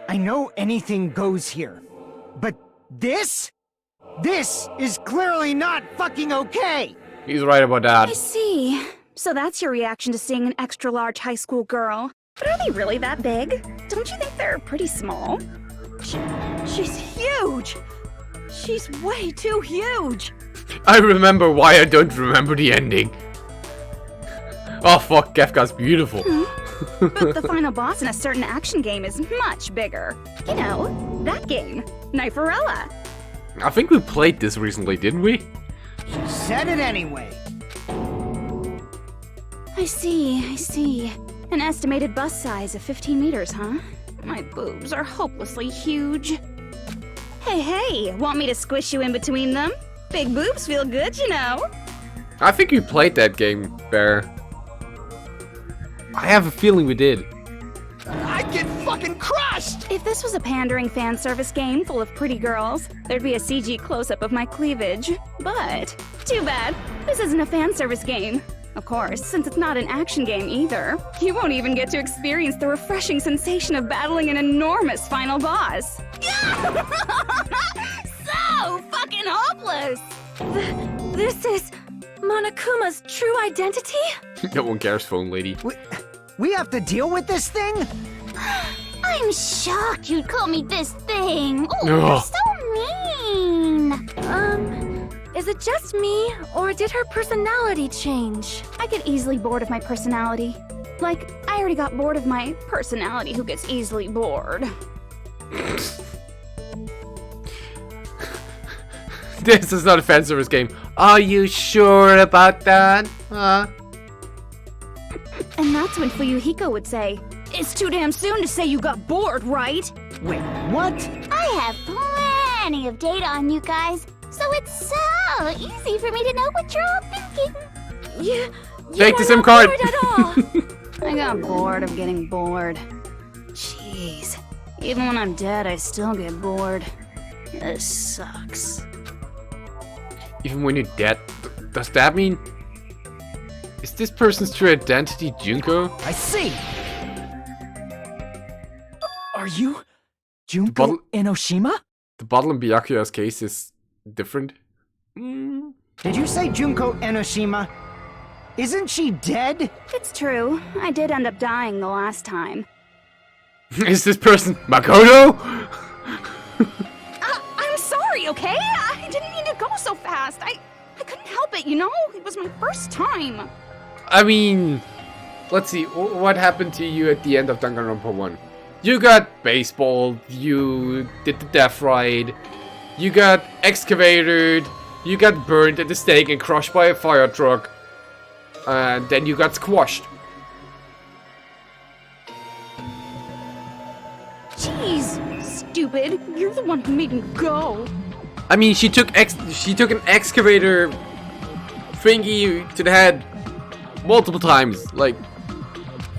I know anything goes here, but this is clearly not fucking okay! He's right about I that. see. So that's your reaction to seeing an extra-large high school girl. But are they really that big? Don't you think they're pretty small? She's huge! She's way too huge! I remember why I don't remember the ending. Oh fuck, Kefka's beautiful. But the final boss in a certain action game is much bigger. You know, that game, Kniferella. I think we played this recently, didn't we? She said it anyway. I see. An estimated bust size of 15 meters, huh? My boobs are hopelessly huge. Hey, want me to squish you in between them? Big boobs feel good, you know. I think we played that game, Bear. I have a feeling we did. I'd get fucking crushed! If this was a pandering fan service game full of pretty girls, there'd be a CG close-up of my cleavage. But, too bad, this isn't a fan service game. Of course, since it's not an action game either, you won't even get to experience the refreshing sensation of battling an enormous final boss. So fucking hopeless! This is Monokuma's true identity? No one cares, phone lady. We have to deal with this thing? I'm shocked you'd call me this thing. Oh, Ugh. you're so mean. Is it just me, or did her personality change? I get easily bored of my personality. Like, I already got bored of my personality who gets easily bored. This is not a fan service game. Are you sure about that? Huh? And that's when Fuyuhiko would say, "It's too damn soon to say you got bored, right?" Wait, what? I have plenty of data on you guys, so it's so easy for me to know what you're all thinking. You Take the are SIM not card. bored at all. I got bored of getting bored. Jeez. Even when I'm dead, I still get bored. This sucks. Even when you're dead, does that mean? Is this person's true identity Junko? I see. Are you Junko bottle- Enoshima? The bottle in Byakuya's case is different. Did you say Junko Enoshima? Isn't she dead? It's true. I did end up dying the last time. Is this person Makoto? I'm sorry, okay? I didn't mean to go so fast. I couldn't help it, you know? It was my first time. I mean, let's see, what happened to you at the end of Danganronpa 1? You got baseballed, you did the death ride, you got excavated, you got burned at the stake and crushed by a fire truck, and then you got squashed. Jeez, stupid. You're the one who made me go. I mean, she took an excavator thingy to the head multiple times, like...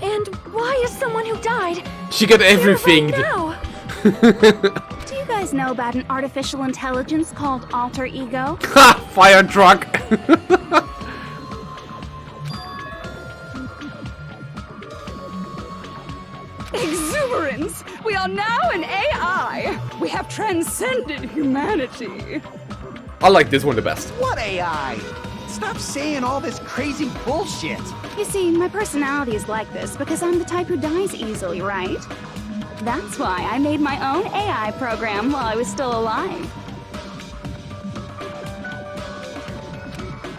And why is someone who died She got everything. here right now? Do you guys know about an artificial intelligence called alter ego? Ha! Fire truck! Exuberance! We are now an AI! We have transcended humanity! I like this one the best. What AI? Stop saying all this crazy bullshit. You see, my personality is like this because I'm the type who dies easily, right? That's why I made my own AI program while I was still alive.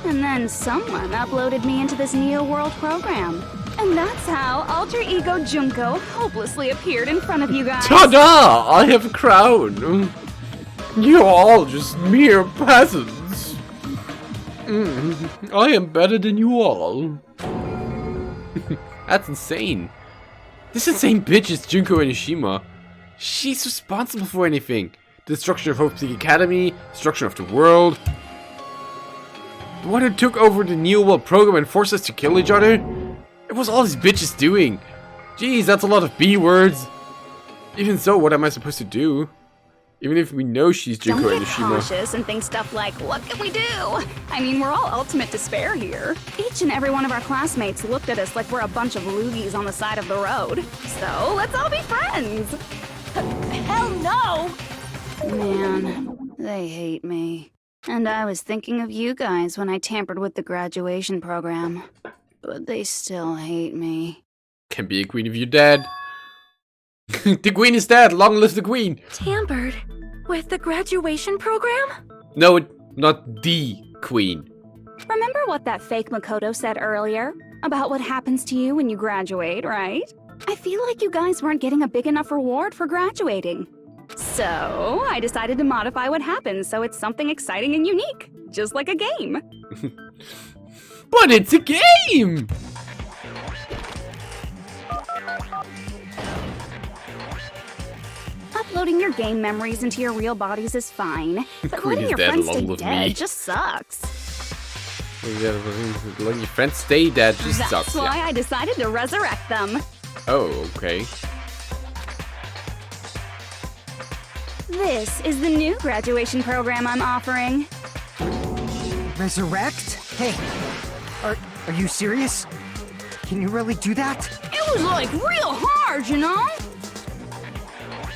And then someone uploaded me into this Neo World program. And that's how Alter Ego Junko hopelessly appeared in front of you guys. Ta-da! I have a crown. You're all just mere peasants. I am better than you all. That's insane. This insane bitch is Junko Enoshima. She's responsible for anything. The destruction of Hope Peak Academy, destruction of the world. The one who took over the Neo World program and forced us to kill each other? It was all these bitches doing. Jeez, that's a lot of B words. Even so, what am I supposed to do? Even if we know she's Junko Don't get Enoshima. cautious and think stuff like, what can we do? I mean, we're all ultimate despair here. Each and every one of our classmates looked at us like we're a bunch of loogies on the side of the road. So, let's all be friends. Hell no! Man, they hate me. And I was thinking of you guys when I tampered with the graduation program. But they still hate me. Can be a queen if you're dead. The queen is dead. Long live the queen. Tampered? With the graduation program? No, not the queen. Remember what that fake Makoto said earlier? About what happens to you when you graduate, right? I feel like you guys weren't getting a big enough reward for graduating. So, I decided to modify what happens so it's something exciting and unique. Just like a game. But it's a game! Uploading your game memories into your real bodies is fine, but Queen letting is your dead friends along stay with dead me. just sucks. Letting your friends stay dead just That's sucks. why Yeah. I decided to resurrect them. Oh, okay. This is the new graduation program I'm offering. Resurrect? Hey, are you serious? Can you really do that? It was like real hard, you know?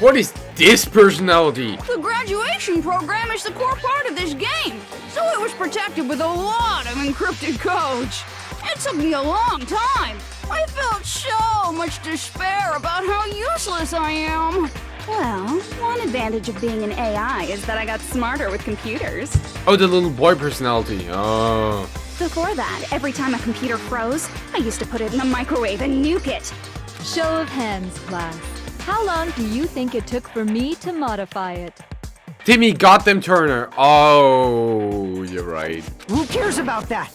What is this personality? The graduation program is the core part of this game, so it was protected with a lot of encrypted codes. It took me a long time. I felt so much despair about how useless I am. Well, one advantage of being an AI is that I got smarter with computers. Oh, the little boy personality. Oh. Before that, every time a computer froze, I used to put it in the microwave and nuke it. Show of hands, class. How long do you think it took for me to modify it? Timmy Goddamn Turner. Oh, you're right. Who cares about that?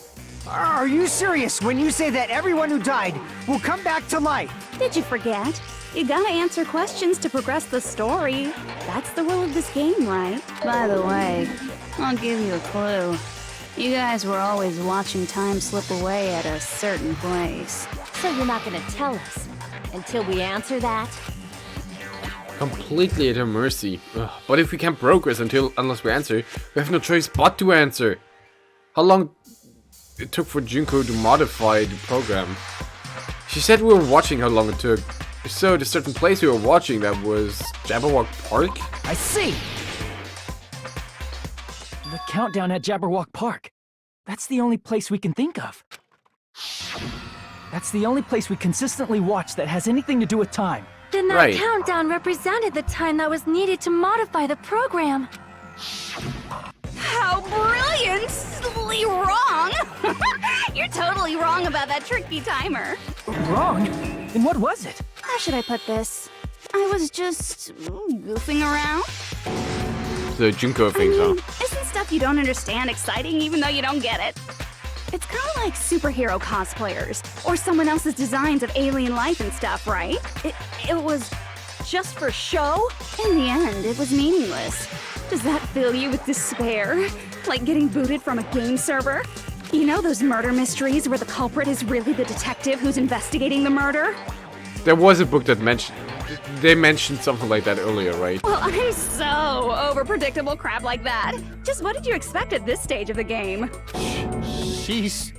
Are you serious when you say that everyone who died will come back to life? Did you forget? You gotta answer questions to progress the story. That's the rule of this game, right? By the way, I'll give you a clue. You guys were always watching time slip away at a certain place. So you're not gonna tell us until we answer that? Completely at her mercy. Ugh, but if we can't progress unless we answer, we have no choice but to answer. How long it took for Junko to modify the program? She said we were watching how long it took. So the certain place we were watching, that was Jabberwock Park? I see! The countdown at Jabberwock Park. That's the only place we can think of. That's the only place we consistently watch that has anything to do with time. Then that Right. countdown represented the time that was needed to modify the program. How brilliantly wrong! You're totally wrong about that tricky timer. Wrong? And what was it? How should I put this? I was just goofing around. The Junko things, huh? Isn't stuff you don't understand exciting even though you don't get it? It's kind of like superhero cosplayers, or someone else's designs of alien life and stuff, right? It was just for show? In the end, it was meaningless. Does that fill you with despair? Like getting booted from a game server? You know those murder mysteries where the culprit is really the detective who's investigating the murder? There was a book that they mentioned something like that earlier, right? Well, I'm so over predictable crap like that. Just what did you expect at this stage of the game? She's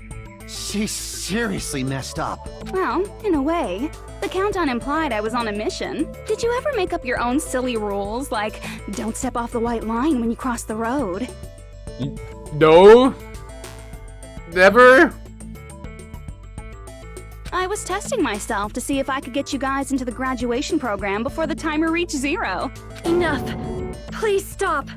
seriously messed up. Well, in a way. The countdown implied I was on a mission. Did you ever make up your own silly rules, like don't step off the white line when you cross the road? No. Never. I was testing myself to see if I could get you guys into the graduation program before the timer reached 0. Enough. Please stop.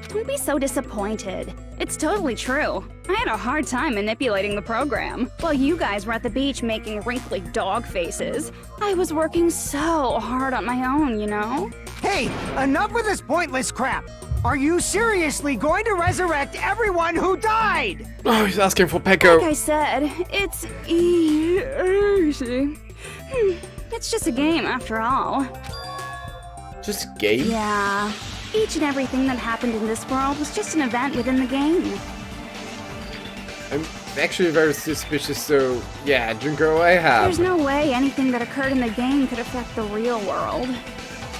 Don't be so disappointed. It's totally true. I had a hard time manipulating the program. While you guys were at the beach making wrinkly dog faces, I was working so hard on my own, you know? Hey, enough with this pointless crap! Are you seriously going to resurrect everyone who died? Oh, he's asking for Peko. Like I said, it's easy. It's just a game after all. Just a game? Yeah. Each and everything that happened in this world was just an event within the game. I'm actually very suspicious, so yeah, Junko, I have. There's no way anything that occurred in the game could affect the real world.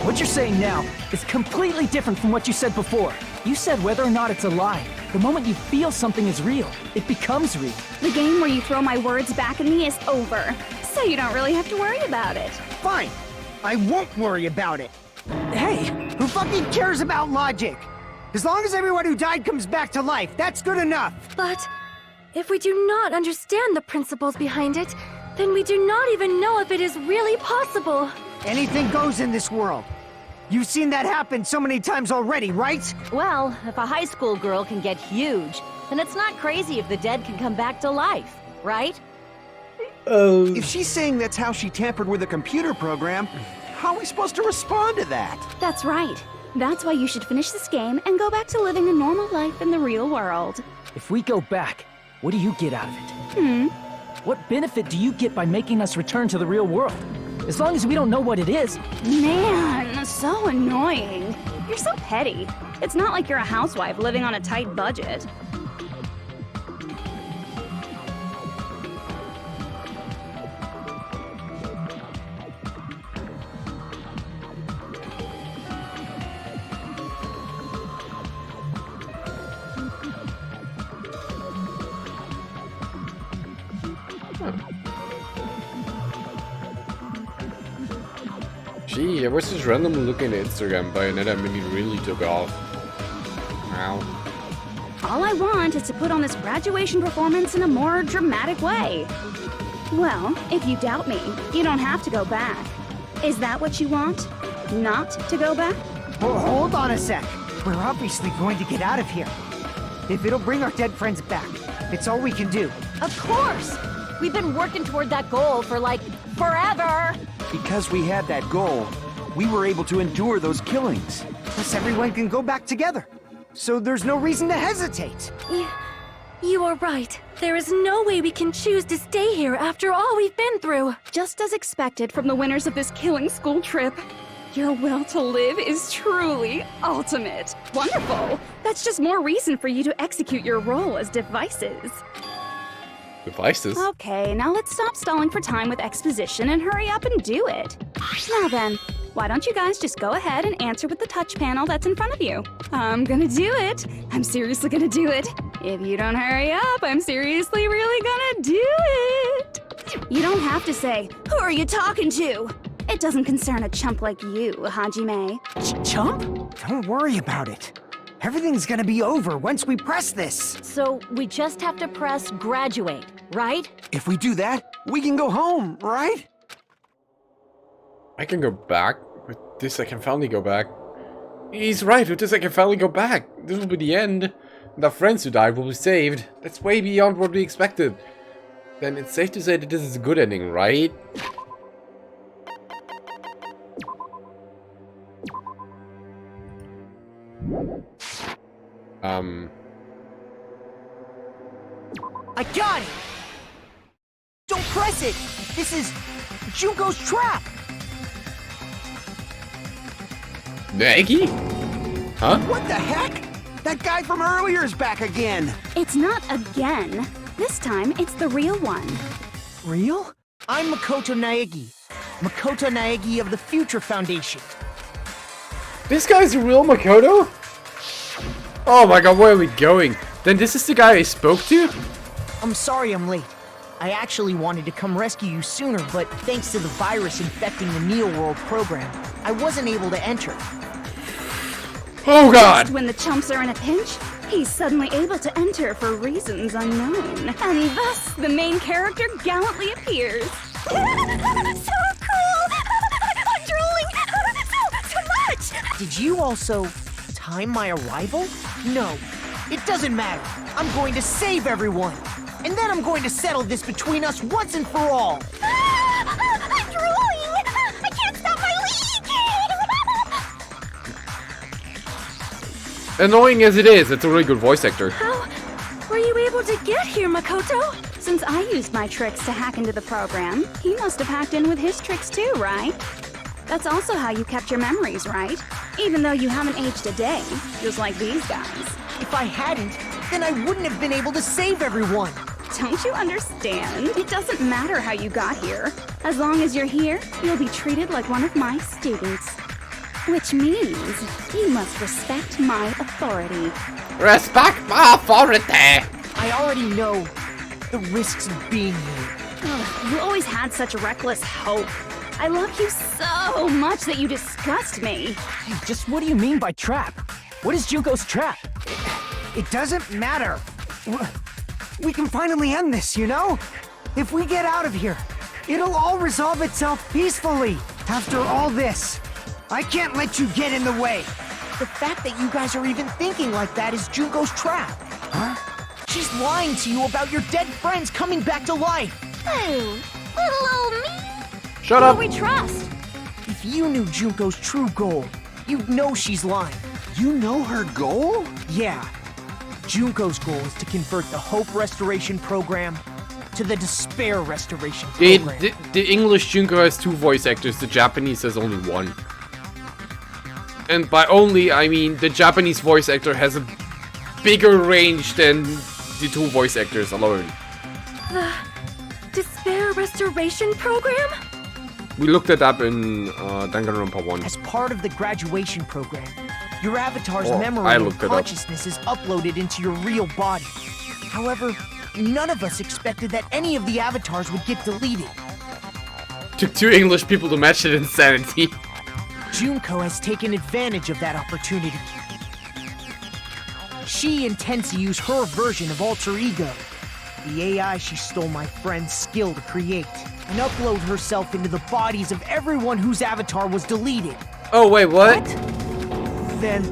What you're saying now is completely different from what you said before. You said whether or not it's a lie. The moment you feel something is real, it becomes real. The game where you throw my words back at me is over, so you don't really have to worry about it. Fine. I won't worry about it. Hey, Who fucking cares about logic? As long as everyone who died comes back to life, that's good enough. But if we do not understand the principles behind it, then we do not even know if it is really possible. Anything goes in this world. You've seen that happen so many times already, right? Well, if a high school girl can get huge, then it's not crazy if the dead can come back to life, right? If she's saying that's how she tampered with a computer program, how are we supposed to respond to that? That's right. That's why you should finish this game and go back to living a normal life in the real world. if we go back, what do you get out of it? What benefit do you get by making us return to the real world? As long as we don't know what it is. Man, so annoying. You're so petty. It's not like you're a housewife living on a tight budget. Gee, I was just randomly looking at Instagram, but then that mini really took off. Wow. All I want is to put on this graduation performance in a more dramatic way. Well, if you doubt me, you don't have to go back. Is that what you want? Not to go back? Well, hold on a sec. We're obviously going to get out of here. If it'll bring our dead friends back, it's all we can do. Of course! We've been working toward that goal for, like, forever! Because we had that goal, we were able to endure those killings. Plus everyone can go back together. So there's no reason to hesitate. You are right. There is no way we can choose to stay here after all we've been through. Just as expected from the winners of this killing school trip. Your will to live is truly ultimate. Wonderful! That's just more reason for you to execute your role as devices. Devices? Okay, now let's stop stalling for time with exposition and hurry up and do it. Now then, why don't you guys just go ahead and answer with the touch panel that's in front of you? I'm gonna do it. I'm seriously gonna do it. If you don't hurry up, I'm seriously really gonna do it. You don't have to say, "Who are you talking to?" It doesn't concern a chump like you, Hajime. Chump? Don't worry about it. Everything's gonna be over once we press this. So we just have to press graduate, right? If we do that, we can go home, right? I can go back. With this I can finally go back. He's right, with this I can finally go back. This will be the end. And our friends who died will be saved. That's way beyond what we expected. Then it's safe to say that this is a good ending, right? I got it! Don't press it! This is Junko's trap! Maggie? Huh? What the heck? That guy from earlier is back again! It's not again. This time, it's the real one. Real? I'm Makoto Naegi. Makoto Naegi of the Future Foundation. This guy's a real Makoto? Oh my god, where are we going? Then this is the guy I spoke to? I'm sorry I'm late. I actually wanted to come rescue you sooner, but thanks to the virus infecting the Neo World program, I wasn't able to enter. Oh god! Just when the chumps are in a pinch, he's suddenly able to enter for reasons unknown. And thus, the main character gallantly appears. So cool! I'm drooling so much! Did you also time my arrival? No, It doesn't matter. I'm going to save everyone. And then I'm going to settle this between us once and for all. I'm drooling! I can't stop my leak! Annoying as it is, it's a really good voice actor. How were you able to get here, Makoto? Since I used my tricks to hack into the program, he must have hacked in with his tricks too, right? That's also how you kept your memories, right? Even though you haven't aged a day, just like these guys. If I hadn't, then I wouldn't have been able to save everyone. Don't you understand? It doesn't matter how you got here. As long as you're here, you'll be treated like one of my students. Which means you must respect my authority. Respect my authority! I already know the risks of being here. Ugh, you always had such reckless hope. I love you so much that you disgust me. Hey, just what do you mean by trap? What is Junko's trap? It doesn't matter. We can finally end this, you know? If we get out of here, it'll all resolve itself peacefully. After all this, I can't let you get in the way. The fact that you guys are even thinking like that is Junko's trap. Huh? She's lying to you about your dead friends coming back to life. Oh, little old me. Shut Who up! do we trust? If you knew Junko's true goal, you'd know she's lying. You know her goal? Yeah. Junko's goal is to convert the Hope Restoration Program to the Despair Restoration Program. The English Junko has 2 voice actors, the Japanese has only 1. And by only, I mean the Japanese voice actor has a bigger range than the 2 voice actors alone. The Despair Restoration Program? We looked it up in Danganronpa 1. As part of the graduation program, your avatar's Oh, memory I and looked it up. consciousness is uploaded into your real body. However, none of us expected that any of the avatars would get deleted. Took 2 English people to match that insanity. Junko has taken advantage of that opportunity. She intends to use her version of Alter Ego, the AI she stole my friend's skill to create, and upload herself into the bodies of everyone whose avatar was deleted. Oh wait, what? Then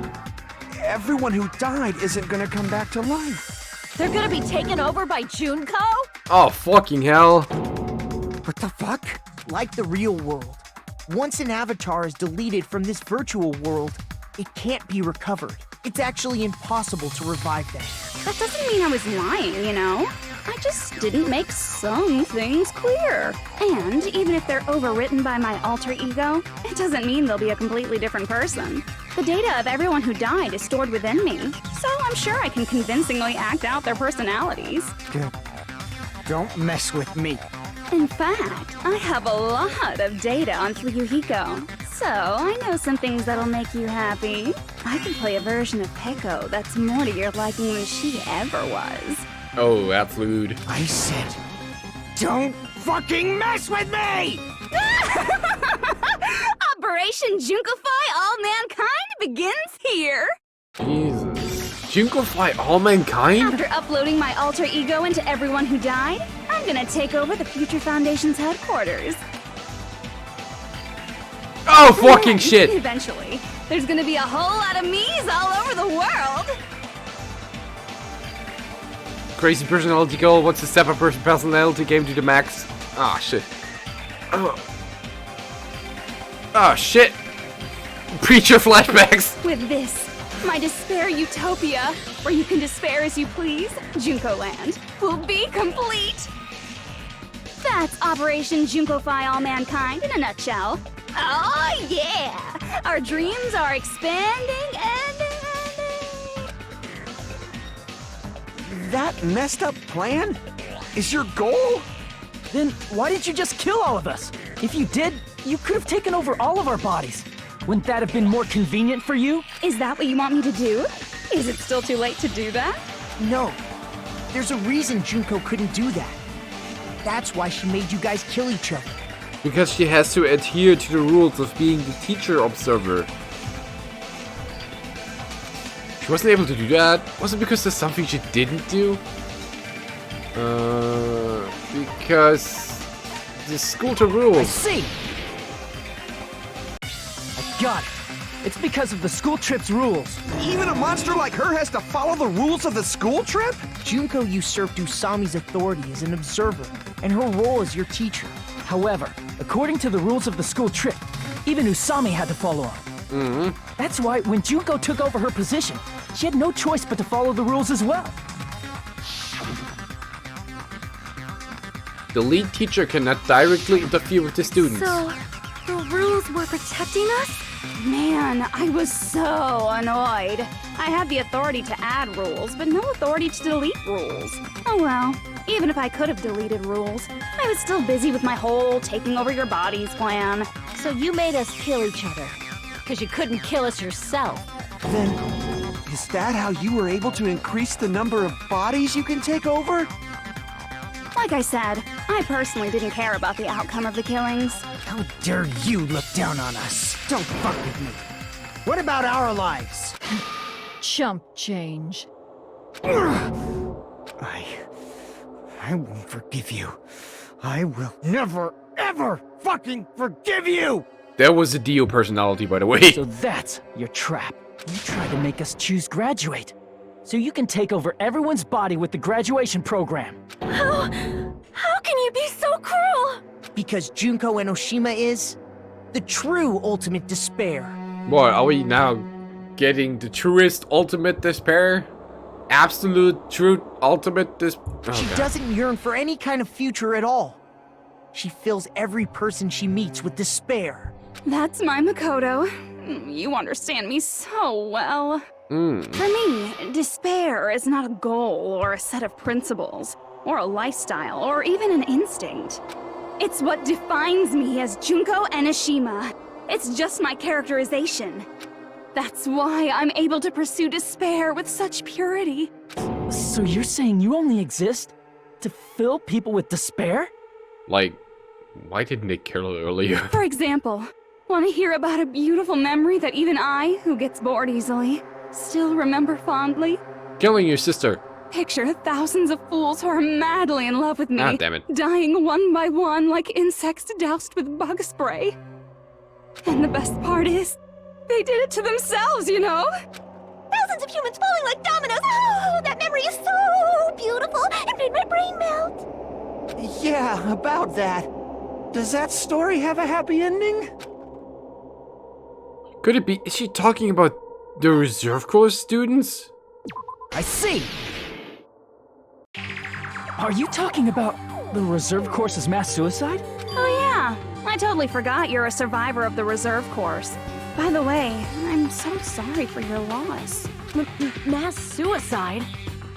everyone who died isn't gonna come back to life. They're gonna be taken over by Junko? Oh fucking hell. What the fuck? Like the real world, once an avatar is deleted from this virtual world, it can't be recovered. It's actually impossible to revive them. That doesn't mean I was lying, you know? I just didn't make some things clear. And even if they're overwritten by my alter ego, it doesn't mean they'll be a completely different person. The data of everyone who died is stored within me, so I'm sure I can convincingly act out their personalities. Don't mess with me. In fact, I have a lot of data on Fuyuhiko, so I know some things that'll make you happy. I can play a version of Peko that's more to your liking than she ever was. Oh, absolute. I said, don't fucking mess with me! Operation Junkify All Mankind begins here! Jesus. Junkify all mankind? After uploading my alter ego into everyone who died, I'm gonna take over the Future Foundation's headquarters. Oh, fucking And shit! eventually, there's gonna be a whole lot of me's all over the world! Crazy personality goal. What's the separate personality game to the max? Ah, shit. Oh. Oh, shit. Preacher flashbacks. With this, my despair utopia, where you can despair as you please, Junko Land, will be complete! That's Operation Junkify All Mankind in a nutshell. Oh yeah! Our dreams are expanding and... That messed up plan is your goal? Then why didn't you just kill all of us? If you did, you could have taken over all of our bodies. Wouldn't that have been more convenient for you? Is that what you want me to do? Is it still too late to do that? No. There's a reason Junko couldn't do that. That's why she made you guys kill each other. Because she has to adhere to the rules of being the teacher observer. She wasn't able to do that. Was it because there's something she didn't do? Because the school to I rules. see! I got it. It's because of the school trip's rules. Even a monster like her has to follow the rules of the school trip? Junko usurped Usami's authority as an observer, and her role as your teacher. However, according to the rules of the school trip, even Usami had to follow them. That's why when Junko took over her position, she had no choice but to follow the rules as well. The lead teacher cannot directly interfere with the students. So, the rules were protecting us? Man, I was so annoyed. I had the authority to add rules, but no authority to delete rules. Oh well, even if I could have deleted rules, I was still busy with my whole taking over your bodies plan. So you made us kill each other. Because you couldn't kill us yourself. Then, is that how you were able to increase the number of bodies you can take over? Like I said, I personally didn't care about the outcome of the killings. How dare you look down on us? Don't fuck with me. What about our lives? Chump change. I won't forgive you. I will never, ever fucking forgive you! That was a Dio personality, by the way. So that's your trap. You tried to make us choose graduate. So you can take over everyone's body with the graduation program. How can you be so cruel? Because Junko Enoshima is the true ultimate despair. What, are we now getting the truest ultimate despair? Absolute, true, ultimate despair? She doesn't yearn for any kind of future at all. She fills every person she meets with despair. That's my Makoto. You understand me so well. For me, despair is not a goal or a set of principles, or a lifestyle, or even an instinct. It's what defines me as Junko Enoshima. It's just my characterization. That's why I'm able to pursue despair with such purity. So you're saying you only exist to fill people with despair? Like, why didn't they kill her earlier? For example, want to hear about a beautiful memory that even I, who gets bored easily, still remember fondly? Killing your sister. Picture thousands of fools who are madly in love with me, Ah, damn it. dying one by one like insects doused with bug spray. And the best part is, they did it to themselves, you know? Thousands of humans falling like dominoes. Oh, that memory is so beautiful. It made my brain melt. Yeah, about that. Does that story have a happy ending? Could it be? Is she talking about the reserve course students? I see! Are you talking about the reserve course's mass suicide? Oh yeah, I totally forgot you're a survivor of the reserve course. By the way, I'm so sorry for your loss. Mass suicide?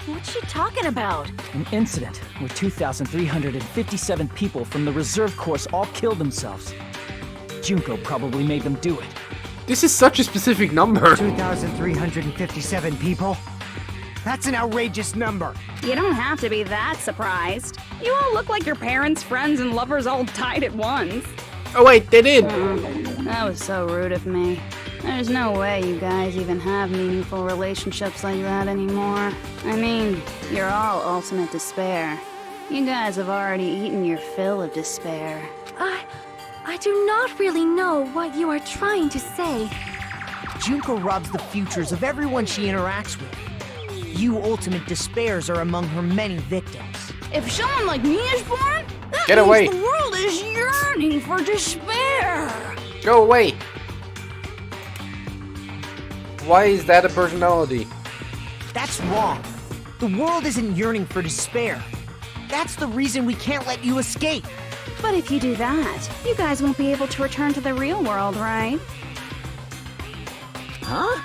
What's she talking about? An incident where 2,357 people from the reserve course all killed themselves. Junko probably made them do it. This is such a specific number. 2,357 people? That's an outrageous number. You don't have to be that surprised. You all look like your parents, friends, and lovers all died at once. Oh wait, they did. That was so rude of me. There's no way you guys even have meaningful relationships like that anymore. I mean, you're all ultimate despair. You guys have already eaten your fill of despair. I do not really know what you are trying to say. Junko robs the futures of everyone she interacts with. You ultimate despairs are among her many victims. If someone like me is born, that Get means away. the world is yearning for despair. Go away. Why is that a personality? That's wrong. The world isn't yearning for despair. That's the reason we can't let you escape. But if you do that, you guys won't be able to return to the real world, right? Huh?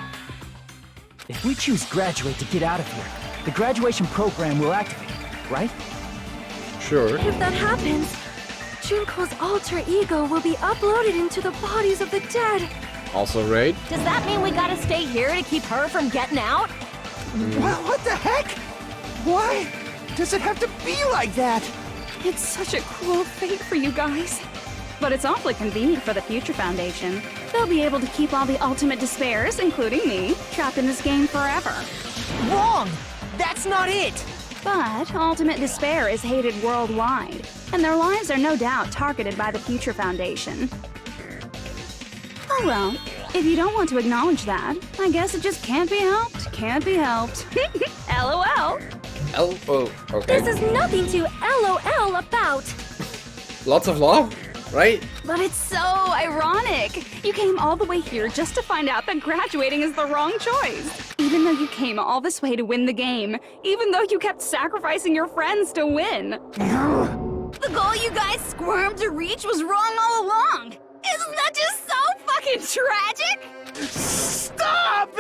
If we choose graduate to get out of here, the graduation program will activate, right? Sure. If that happens, Junko's alter ego will be uploaded into the bodies of the dead. Also right. Does that mean we gotta stay here to keep her from getting out? Well, what the heck? Why does it have to be like that? It's such a cruel fate for you guys. But it's awfully convenient for the Future Foundation. They'll be able to keep all the ultimate despairs, including me, trapped in this game forever. Wrong! That's not it! But ultimate despair is hated worldwide, and their lives are no doubt targeted by the Future Foundation. Oh well, If you don't want to acknowledge that, I guess it just can't be helped. Can't be helped. LOL. Oh, okay. This is nothing to LOL about. Lots of love, right? But it's so ironic. You came all the way here just to find out that graduating is the wrong choice. Even though you came all this way to win the game. Even though you kept sacrificing your friends to win. The goal you guys squirmed to reach was wrong all along. Isn't that just so fucking tragic? Stop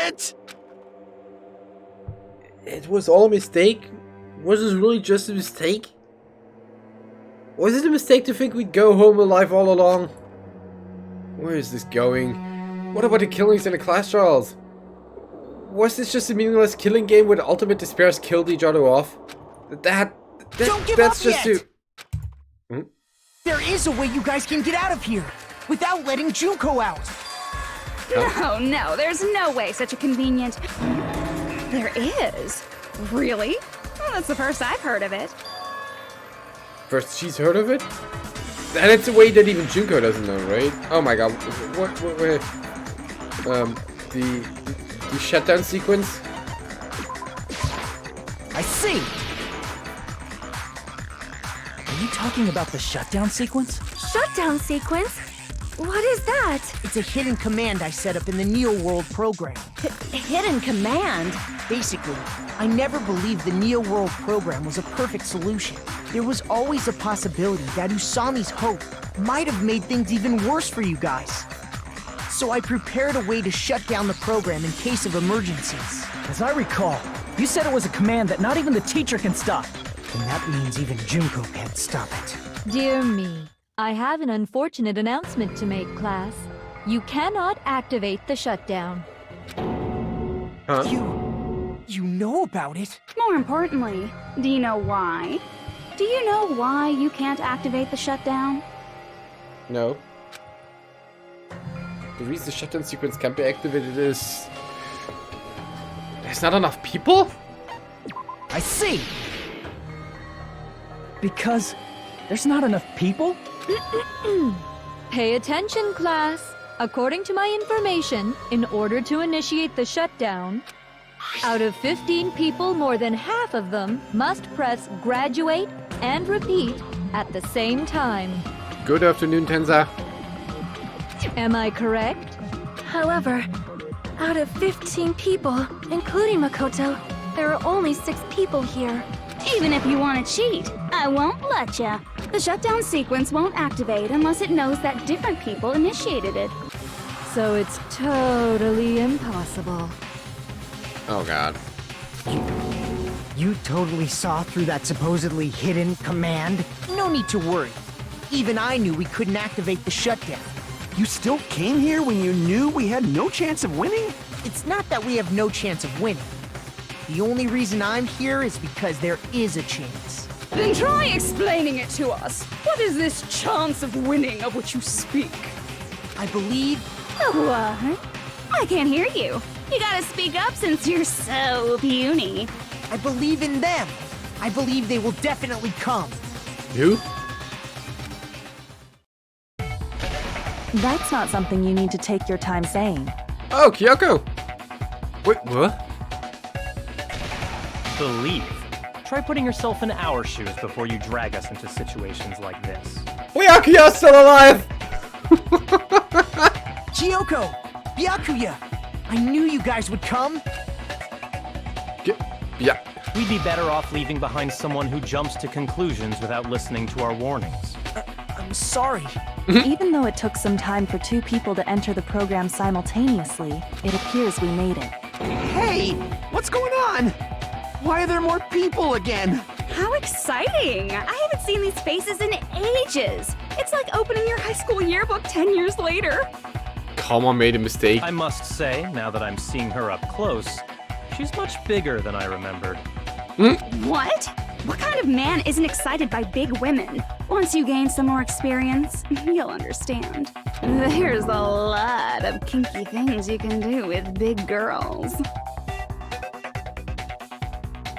it! It was all a mistake? Was this really just a mistake? Was it a mistake to think we'd go home alive all along? Where is this going? What about the killings in the class trials? Was this just a meaningless killing game where the ultimate despairs killed each other off? Don't give that's up just yet. too... There is a way you guys can get out of here without letting Junko out. No, there's no way such a convenient... There is. Really? Well, that's the first I've heard of it. First she's heard of it? And it's a way that even Junko doesn't know, right? Oh my god, what the shutdown sequence? I see. Are you talking about the shutdown sequence? Shutdown sequence? What is that? It's a hidden command I set up in the Neo World program. Hidden command? Basically, I never believed the Neo World program was a perfect solution. There was always a possibility that Usami's hope might have made things even worse for you guys. So I prepared a way to shut down the program in case of emergencies. As I recall, you said it was a command that not even the teacher can stop. And that means even Junko can't stop it. Dear me, I have an unfortunate announcement to make, class. You cannot activate the shutdown. Huh? You know about it? More importantly, do you know why? Do you know why you can't activate the shutdown? No. The reason the shutdown sequence can't be activated is... There's not enough people? I see. Because there's not enough people? Pay attention, class. According to my information, in order to initiate the shutdown, out of 15 people, more than half of them must press graduate and repeat at the same time. Good afternoon, Tenza. Am I correct? However, out of 15 people, including Makoto, there are only 6 people here. Even if you want to cheat, I won't let ya. The shutdown sequence won't activate unless it knows that different people initiated it. So it's totally impossible. Oh god. You totally saw through that supposedly hidden command? No need to worry. Even I knew we couldn't activate the shutdown. You still came here when you knew we had no chance of winning? It's not that we have no chance of winning. The only reason I'm here is because there is a chance. Then try explaining it to us. What is this chance of winning of which you speak? I believe... What? I can't hear you. You gotta speak up since you're so puny. I believe in them. I believe they will definitely come. You? That's not something you need to take your time saying. Oh, Kyoko! Wait, what? Believe. Try putting yourself in our shoes before you drag us into situations like this. Byakuya's still alive! Kyoko! Byakuya! I knew you guys would come! Yeah. We'd be better off leaving behind someone who jumps to conclusions without listening to our warnings. I'm sorry. Even though it took some time for 2 people to enter the program simultaneously, it appears we made it. Hey! What's going on? Why are there more people again? How exciting! I haven't seen these faces in ages. It's like opening your high school yearbook 10 years later. Kama made a mistake. I must say, now that I'm seeing her up close, she's much bigger than I remembered. What? What kind of man isn't excited by big women? Once you gain some more experience, you'll understand. There's a lot of kinky things you can do with big girls.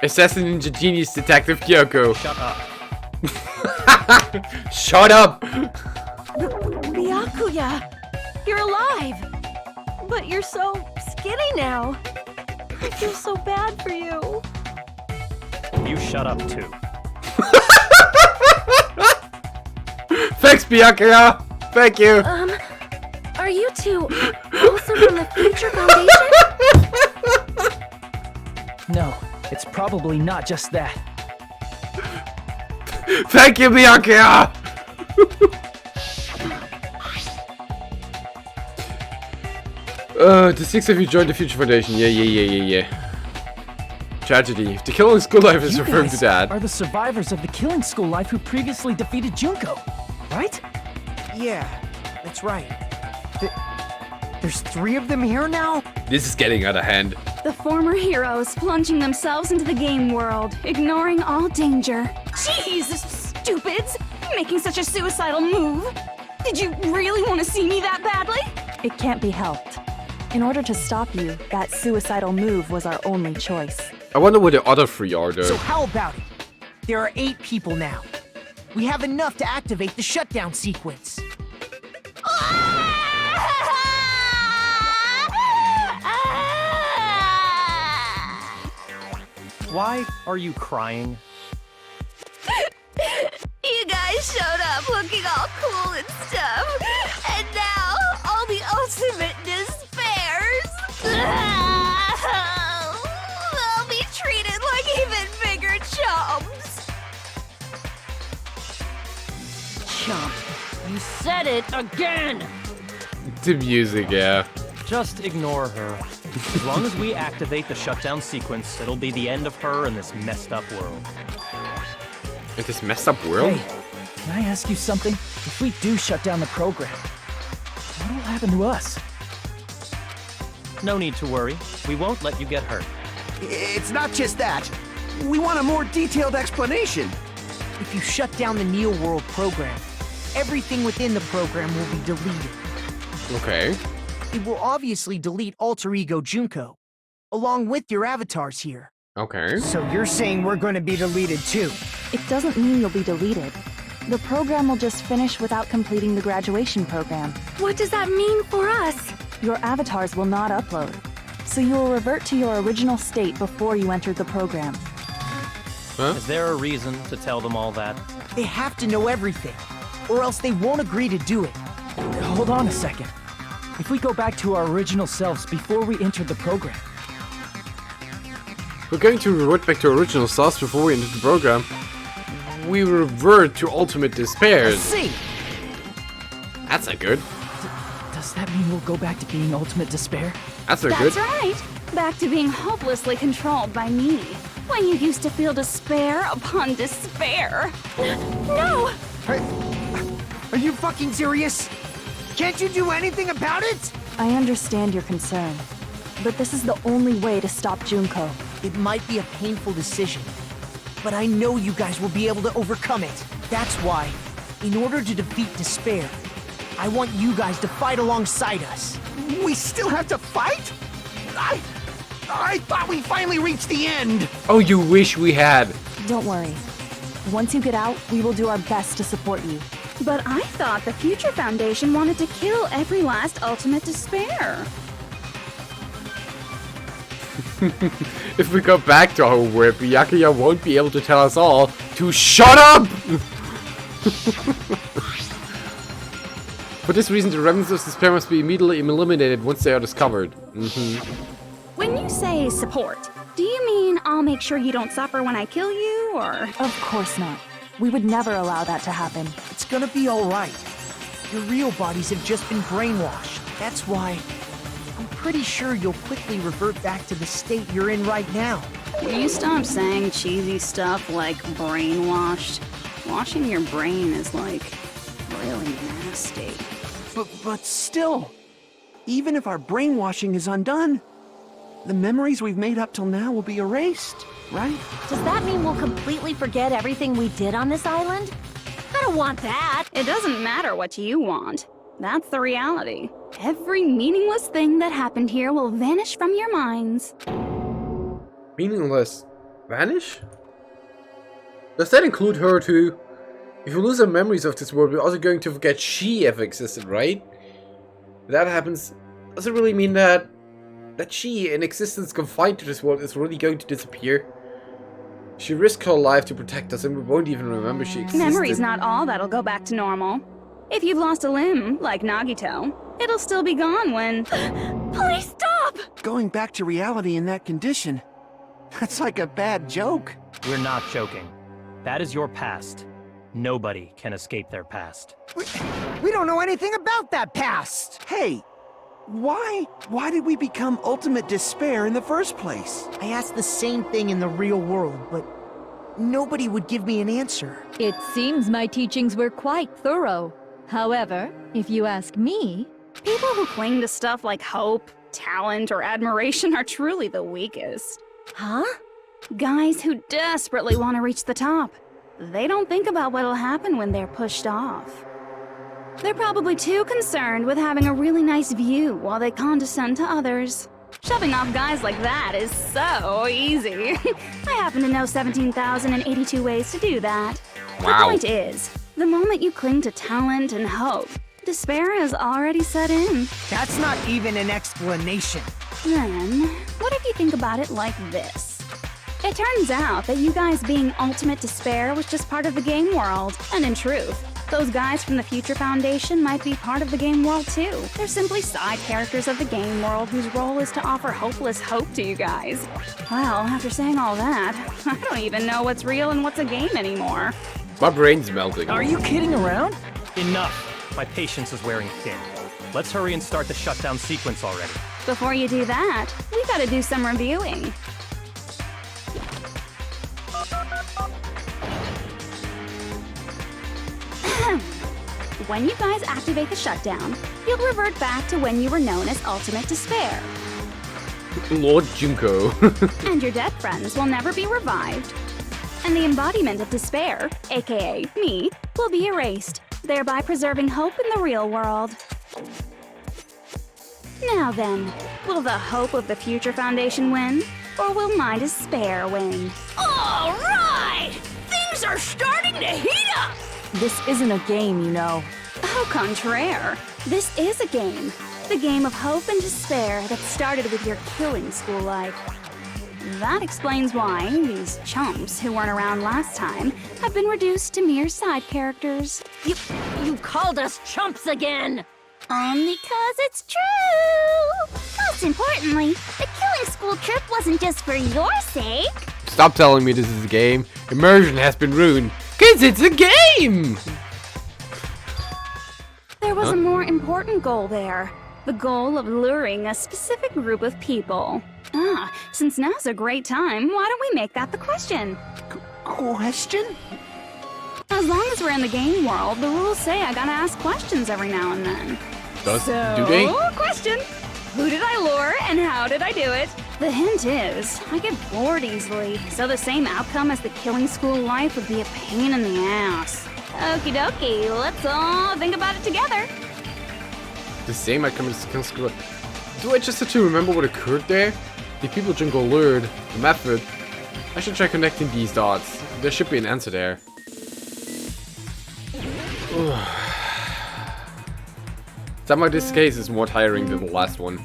Assassin Ninja Genius Detective Kyoko. Shut up. Shut up! Byakuya! You're alive! But you're so skinny now. I feel so bad for you. You shut up too. Thanks, Bianca! Thank you! Are you two also from the Future Foundation? No, it's probably not just that. Thank you, Bianca! The 6 of you joined the Future Foundation. Yeah. Tragedy. The killing school life is You referring to guys that. are the survivors of the killing school life who previously defeated Junko, right? Yeah, that's right. There's 3 of them here now? This is getting out of hand. The former heroes plunging themselves into the game world, ignoring all danger. Jeez, stupids! Making such a suicidal move. Did you really want to see me that badly? It can't be helped. In order to stop you, that suicidal move was our only choice. I wonder what the other 3 are, though. So how about it? There are 8 people now. We have enough to activate the shutdown sequence. Why are you crying? You guys showed up looking all cool and stuff, and now all the ultimate despairs. They'll be treated like even bigger chumps. Chump, you said it again! The music, yeah. Just ignore her. As long as we activate the shutdown sequence, it'll be the end of her in this messed up world. In this messed up world? Hey, can I ask you something? If we do shut down the program, what will happen to us? No need to worry. We won't let you get hurt. It's not just that. We want a more detailed explanation. If you shut down the Neo World program, everything within the program will be deleted. Okay. It will obviously delete Alter Ego Junko, along with your avatars here. Okay. So you're saying we're going to be deleted too? It doesn't mean you'll be deleted. The program will just finish without completing the graduation program. What does that mean for us? Your avatars will not upload, so you will revert to your original state before you entered the program. Huh? Is there a reason to tell them all that? They have to know everything, or else they won't agree to do it. Hold on a second. If we go back to our original selves before we entered the program, We're going to revert back to original selves before we enter the program. We revert to ultimate despair. I see. That's not good. does that mean we'll go back to being ultimate despair? That's not good. That's right. Back to being hopelessly controlled by me. When you used to feel despair upon despair. No! Are you fucking serious? Can't you do anything about it? I understand your concern, but this is the only way to stop Junko. It might be a painful decision, but I know you guys will be able to overcome it. That's why, in order to defeat despair, I want you guys to fight alongside us. We still have to fight? I thought we finally reached the end. Oh, you wish we had. Don't worry. Once you get out, we will do our best to support you. But I thought the Future Foundation wanted to kill every last ultimate despair. If we go back to our world, Byakuya won't be able to tell us all to shut up! For this reason, the remnants of despair must be immediately eliminated once they are discovered. When you say support, do you mean I'll make sure you don't suffer when I kill you, or...? Of course not. We would never allow that to happen. It's gonna be alright. Your real bodies have just been brainwashed. That's why I'm pretty sure you'll quickly revert back to the state you're in right now. Will you stop saying cheesy stuff like brainwashed? Washing your brain is, like, really nasty. But still, even if our brainwashing is undone, the memories we've made up till now will be erased, right? Does that mean we'll completely forget everything we did on this island? I don't want that. It doesn't matter what you want. That's the reality. Every meaningless thing that happened here will vanish from your minds. Meaningless. Vanish? Does that include her too? If we lose our memories of this world, we're also going to forget she ever existed, right? If that happens, does it really mean that she, an existence confined to this world, is really going to disappear? She risked her life to protect us and we won't even remember she existed. Memory's not all that'll go back to normal. If you've lost a limb, like Nagito, it'll still be gone when... Please stop! Going back to reality in that condition, that's like a bad joke. We're not joking. That is your past. Nobody can escape their past. We don't know anything about that past! Hey, why did we become ultimate despair in the first place? I asked the same thing in the real world, but nobody would give me an answer. It seems my teachings were quite thorough. However, if you ask me, people who cling to stuff like hope, talent, or admiration are truly the weakest. Huh? Guys who desperately want to reach the top. They don't think about what'll happen when they're pushed off. They're probably too concerned with having a really nice view while they condescend to others. Shoving off guys like that is so easy. I happen to know 17,082 ways to do that. Wow. The point is, the moment you cling to talent and hope, despair has already set in. That's not even an explanation. Then, what if you think about it like this? It turns out that you guys being ultimate despair was just part of the game world, and in truth, those guys from the Future Foundation might be part of the game world too. They're simply side characters of the game world whose role is to offer hopeless hope to you guys. Well, after saying all that, I don't even know what's real and what's a game anymore. My brain's melting. Are you kidding around? Enough! My patience is wearing thin. Let's hurry and start the shutdown sequence already. Before you do that, we gotta do some reviewing. When you guys activate the shutdown, you'll revert back to when you were known as Ultimate Despair. Lord Junko. And your dead friends will never be revived. And the embodiment of despair, aka me, will be erased, thereby preserving hope in the real world. Now then, will the hope of the Future Foundation win, or will my despair win? All right! Things are starting to heat up! This isn't a game, you know. Au contraire, this is a game. The game of hope and despair that started with your killing school life. That explains why these chumps who weren't around last time have been reduced to mere side characters. You called us chumps again! Only 'cause it's true! Most importantly, the killing school trip wasn't just for your sake. Stop telling me this is a game. Immersion has been ruined. 'Cause it's a game! There was a more important goal there. The goal of luring a specific group of people. Since now's a great time, why don't we make that the question? Question? As long as we're in the game world, the rules say I gotta ask questions every now and then. Do they? Question! Who did I lure and how did I do it? The hint is, I get bored easily, so the same outcome as the killing school life would be a pain in the ass. Okie dokie, let's all think about it together. The same outcome as Kill School. Do I just have to remember what occurred there? The people Junko lured, the method. I should try connecting these dots. There should be an answer there. Somehow this case is more tiring than the last one.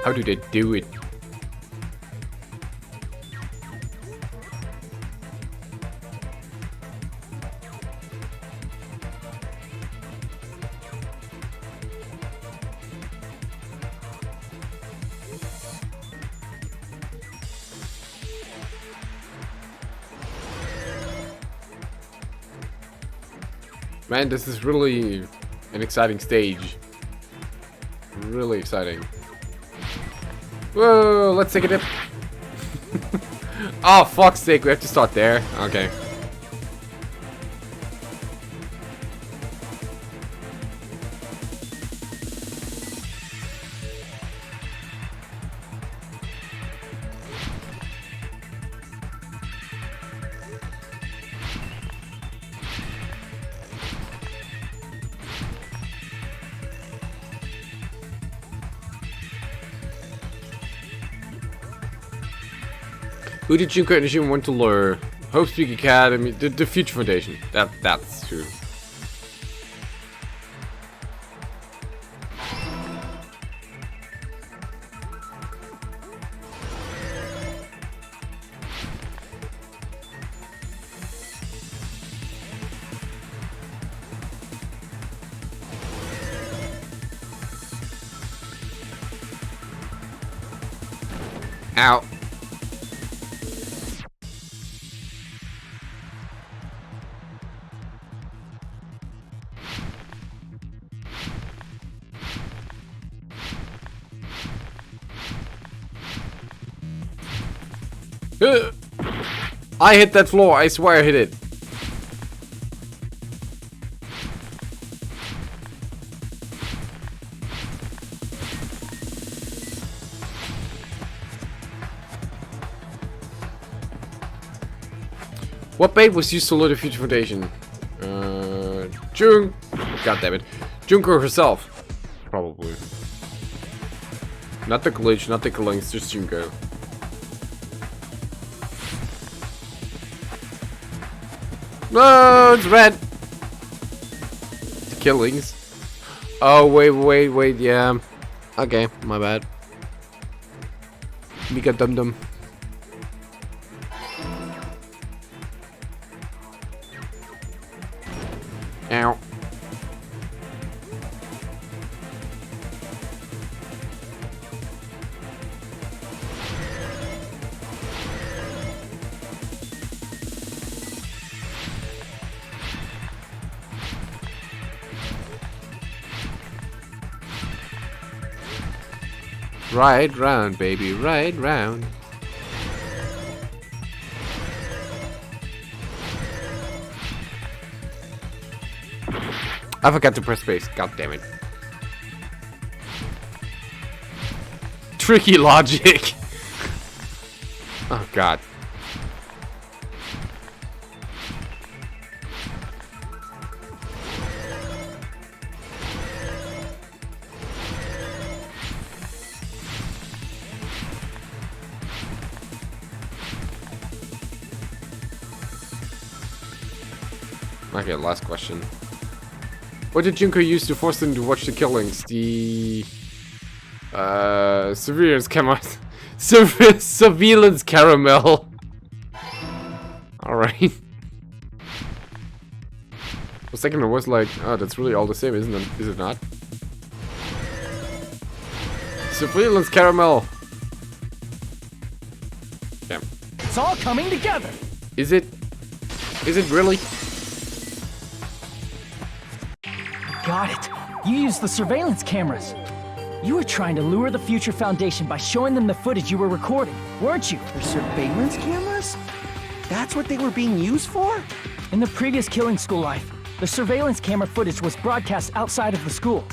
How do they do it? Man, this is really an exciting stage. Really exciting. Whoa, let's take a dip. Oh, fuck's sake, we have to start there. Okay. Who did Junko and Ishima want to lure? Hope Speak Academy, the Future Foundation. That's true. Ow. I hit that floor, I swear I hit it. What bait was used to lure the Future Foundation? Jun... God damn it. Junko herself. Probably. Not the glitch, not the Killings, just Junko. No, it's red. The Killings. Oh, wait, yeah. Okay, my bad. Mika Dum Dum. Ow. Right round, baby, right round. I forgot to press space. God damn it. Tricky logic. Oh god. Okay, last question. What did Junko use to force them to watch the Killings? The surveillance camera. Surveillance caramel. Alright. For a second I was like, oh, that's really all the same, isn't it? Is it not? Surveillance caramel. Damn. It's all coming together. Is it? Is it really? Got it. You used the surveillance cameras. You were trying to lure the Future Foundation by showing them the footage you were recording, weren't you? The surveillance cameras? That's what they were being used for? In the previous Killing School life, the surveillance camera footage was broadcast outside of the school.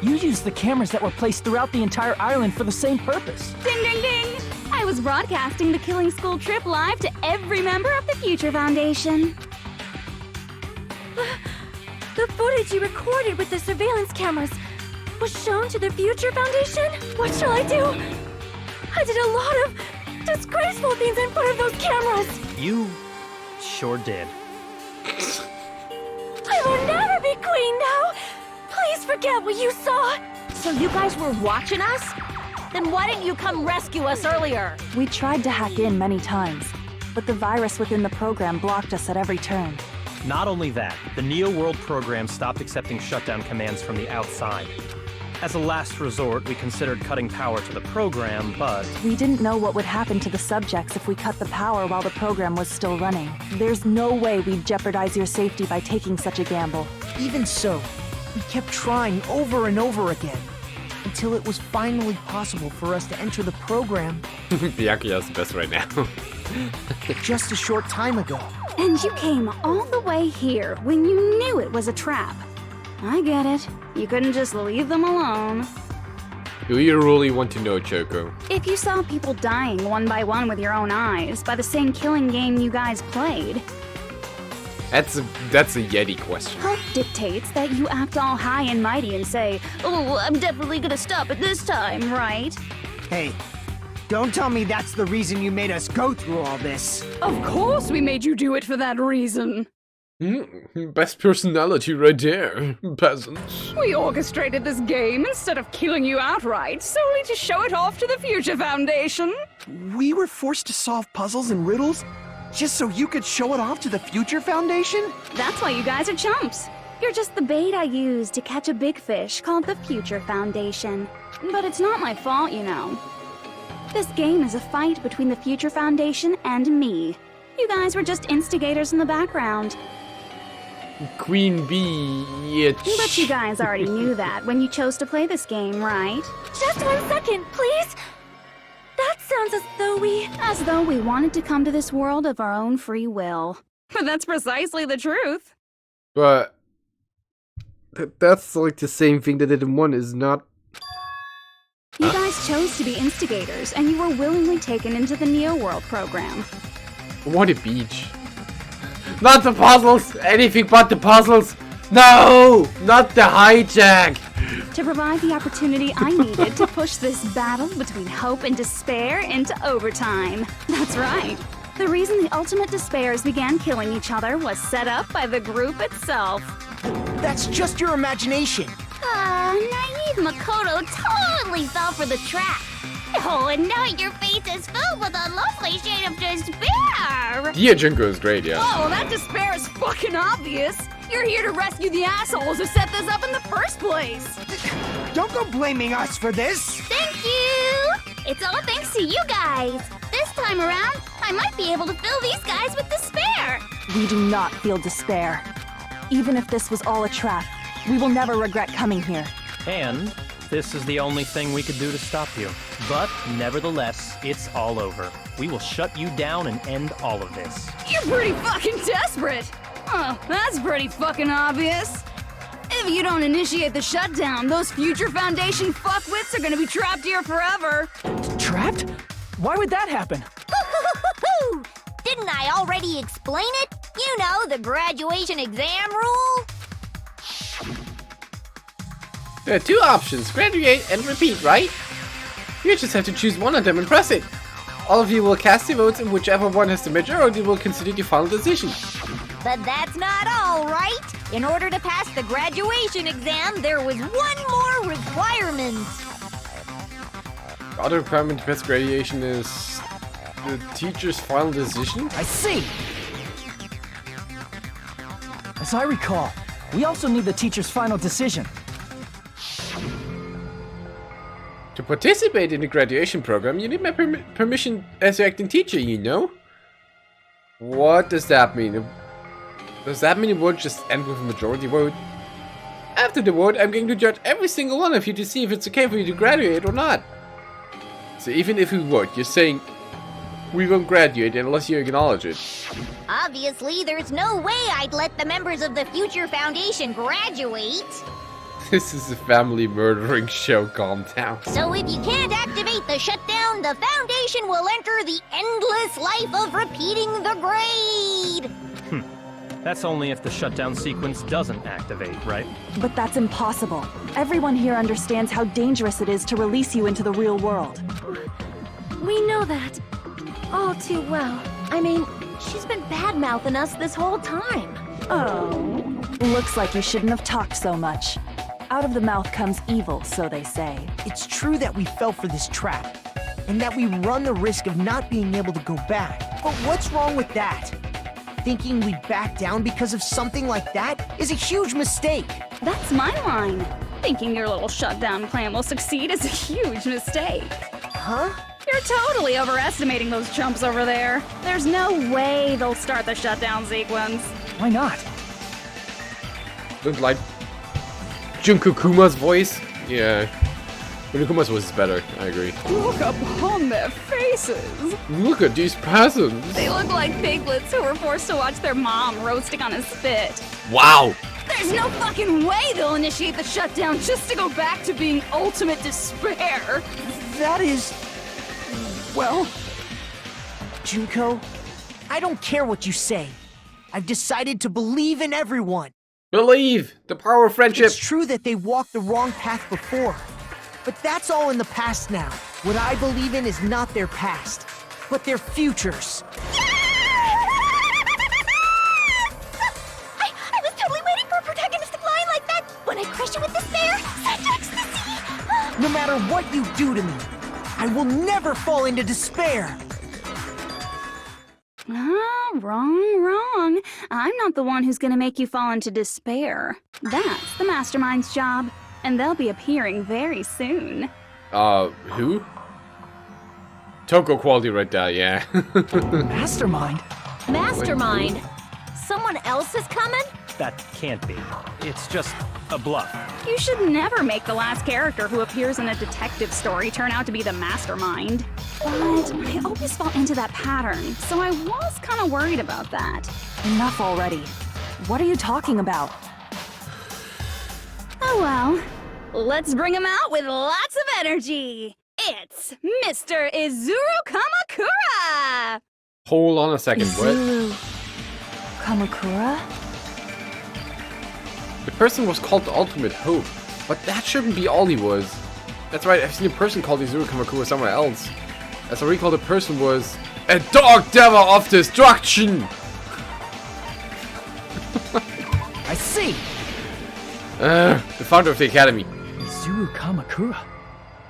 You used the cameras that were placed throughout the entire island for the same purpose. Ding, ding, ding! I was broadcasting the Killing School trip live to every member of the Future Foundation. The footage you recorded with the surveillance cameras was shown to the Future Foundation? What shall I do? I did a lot of disgraceful things in front of those cameras. You sure did. I will never be queen now. Please forget what you saw. So you guys were watching us? Then why didn't you come rescue us earlier? We tried to hack in many times, but the virus within the program blocked us at every turn. Not only that, the Neo World program stopped accepting shutdown commands from the outside. As a last resort, we considered cutting power to the program, but... We didn't know what would happen to the subjects if we cut the power while the program was still running. There's no way we'd jeopardize your safety by taking such a gamble. Even so, we kept trying over and over again, until it was finally possible for us to enter the program. Byakuya's the best right now. Just a short time ago. And you came all the way here when you knew it was a trap. I get it. You couldn't just leave them alone. Do you really want to know, Choco? If you saw people dying one by one with your own eyes by the same killing game you guys played, That's a Yeti question. Hope dictates that you act all high and mighty and say, "Oh, I'm definitely gonna stop it this time, right?" Hey, don't tell me that's the reason you made us go through all this. Of course we made you do it for that reason. Best personality right there, peasants. We orchestrated this game instead of killing you outright, solely to show it off to the Future Foundation. We were forced to solve puzzles and riddles just so you could show it off to the Future Foundation? That's why you guys are chumps. You're just the bait I used to catch a big fish called the Future Foundation. But it's not my fault, you know. This game is a fight between the Future Foundation and me. You guys were just instigators in the background. Queen Bee, yeah. But you guys already knew that when you chose to play this game, right? Just 1 second, please! That sounds As though we wanted to come to this world of our own free will. But that's precisely the truth. But that's like the same thing that in one is not. You guys chose to be instigators, and you were willingly taken into the Neo World program. What a beach. Not the puzzles! Anything but the puzzles! No! Not the hijack! To provide the opportunity I needed to push this battle between hope and despair into overtime. That's right. The reason the ultimate despairs began killing each other was set up by the group itself. That's just your imagination. Naive Makoto totally fell for the trap. Oh, and now your face is filled with a lovely shade of despair! Dear Junko is great, yeah. Oh, that despair is fucking obvious! You're here to rescue the assholes who set this up in the first place! Don't go blaming us for this! Thank you! It's all thanks to you guys! This time around, I might be able to fill these guys with despair! We do not feel despair. Even if this was all a trap, we will never regret coming here. And this is the only thing we could do to stop you. But nevertheless, it's all over. We will shut you down and end all of this. You're pretty fucking desperate! Oh, that's pretty fucking obvious. If you don't initiate the shutdown, those Future Foundation fuckwits are gonna be trapped here forever. Trapped? Why would that happen? Didn't I already explain it? You know, the graduation exam rule? There are two options, graduate and repeat, right? You just have to choose one of them and press it. All of you will cast your votes and whichever one has the majority will consider the final decision. But that's not all, right? In order to pass the graduation exam, there was one more requirement. The other requirement to pass graduation is the teacher's final decision? I see! As I recall, we also need the teacher's final decision. To participate in the graduation program, you need my permission as your acting teacher, you know? What does that mean? Does that mean the vote just end with a majority vote? After the vote, I'm going to judge every single one of you to see if it's okay for you to graduate or not. So even if we vote, you're saying we won't graduate unless you acknowledge it. Obviously, there's no way I'd let the members of the Future Foundation graduate. This is a family murdering show, calm down. So if you can't activate the shutdown, the Foundation will enter the endless life of repeating the grade! That's only if the shutdown sequence doesn't activate, right? But that's impossible. Everyone here understands how dangerous it is to release you into the real world. We know that. All too well. I mean, she's been bad-mouthing us this whole time. Oh. Looks like you shouldn't have talked so much. Out of the mouth comes evil, so they say. It's true that we fell for this trap, and that we run the risk of not being able to go back. But what's wrong with that? Thinking we'd back down because of something like that is a huge mistake. That's my line. Thinking your little shutdown plan will succeed is a huge mistake. Huh? You're totally overestimating those chumps over there. There's no way they'll start the shutdown sequence. Why not? Don't like Junko Kuma's voice? Yeah. Junko Kuma's voice is better, I agree. Look upon their faces. Look at these peasants. They look like piglets who were forced to watch their mom roasting on a spit. Wow. There's no fucking way they'll initiate the shutdown just to go back to being ultimate despair. That is... well... Junko, I don't care what you say. I've decided to believe in everyone. Believe! The power of friendship! It's true that they walked the wrong path before, but that's all in the past now. What I believe in is not their past, but their futures. I was totally waiting for a protagonistic line like that when I crush you with despair, such ecstasy! No matter what you do to me, I will never fall into despair. Wrong. I'm not the one who's gonna make you fall into despair. That's the Mastermind's job, and they'll be appearing very soon. Who? Toko quality right there, yeah. Mastermind? Mastermind? Someone else is coming? That can't be. It's just a bluff. You should never make the last character who appears in a detective story turn out to be the Mastermind. But I always fall into that pattern, so I was kind of worried about that. Enough already. What are you talking about? Oh well. Let's bring him out with lots of energy. It's Mr. Izuru Kamakura! Hold on a second, Izuru what? Kamakura? The person was called the Ultimate Hope, but that shouldn't be all he was. That's right, I've seen a person called Izuru Kamakura somewhere else. As I recall, the person was a Dark Devil of Destruction! I see! The founder of the Academy. Izuru Kamakura.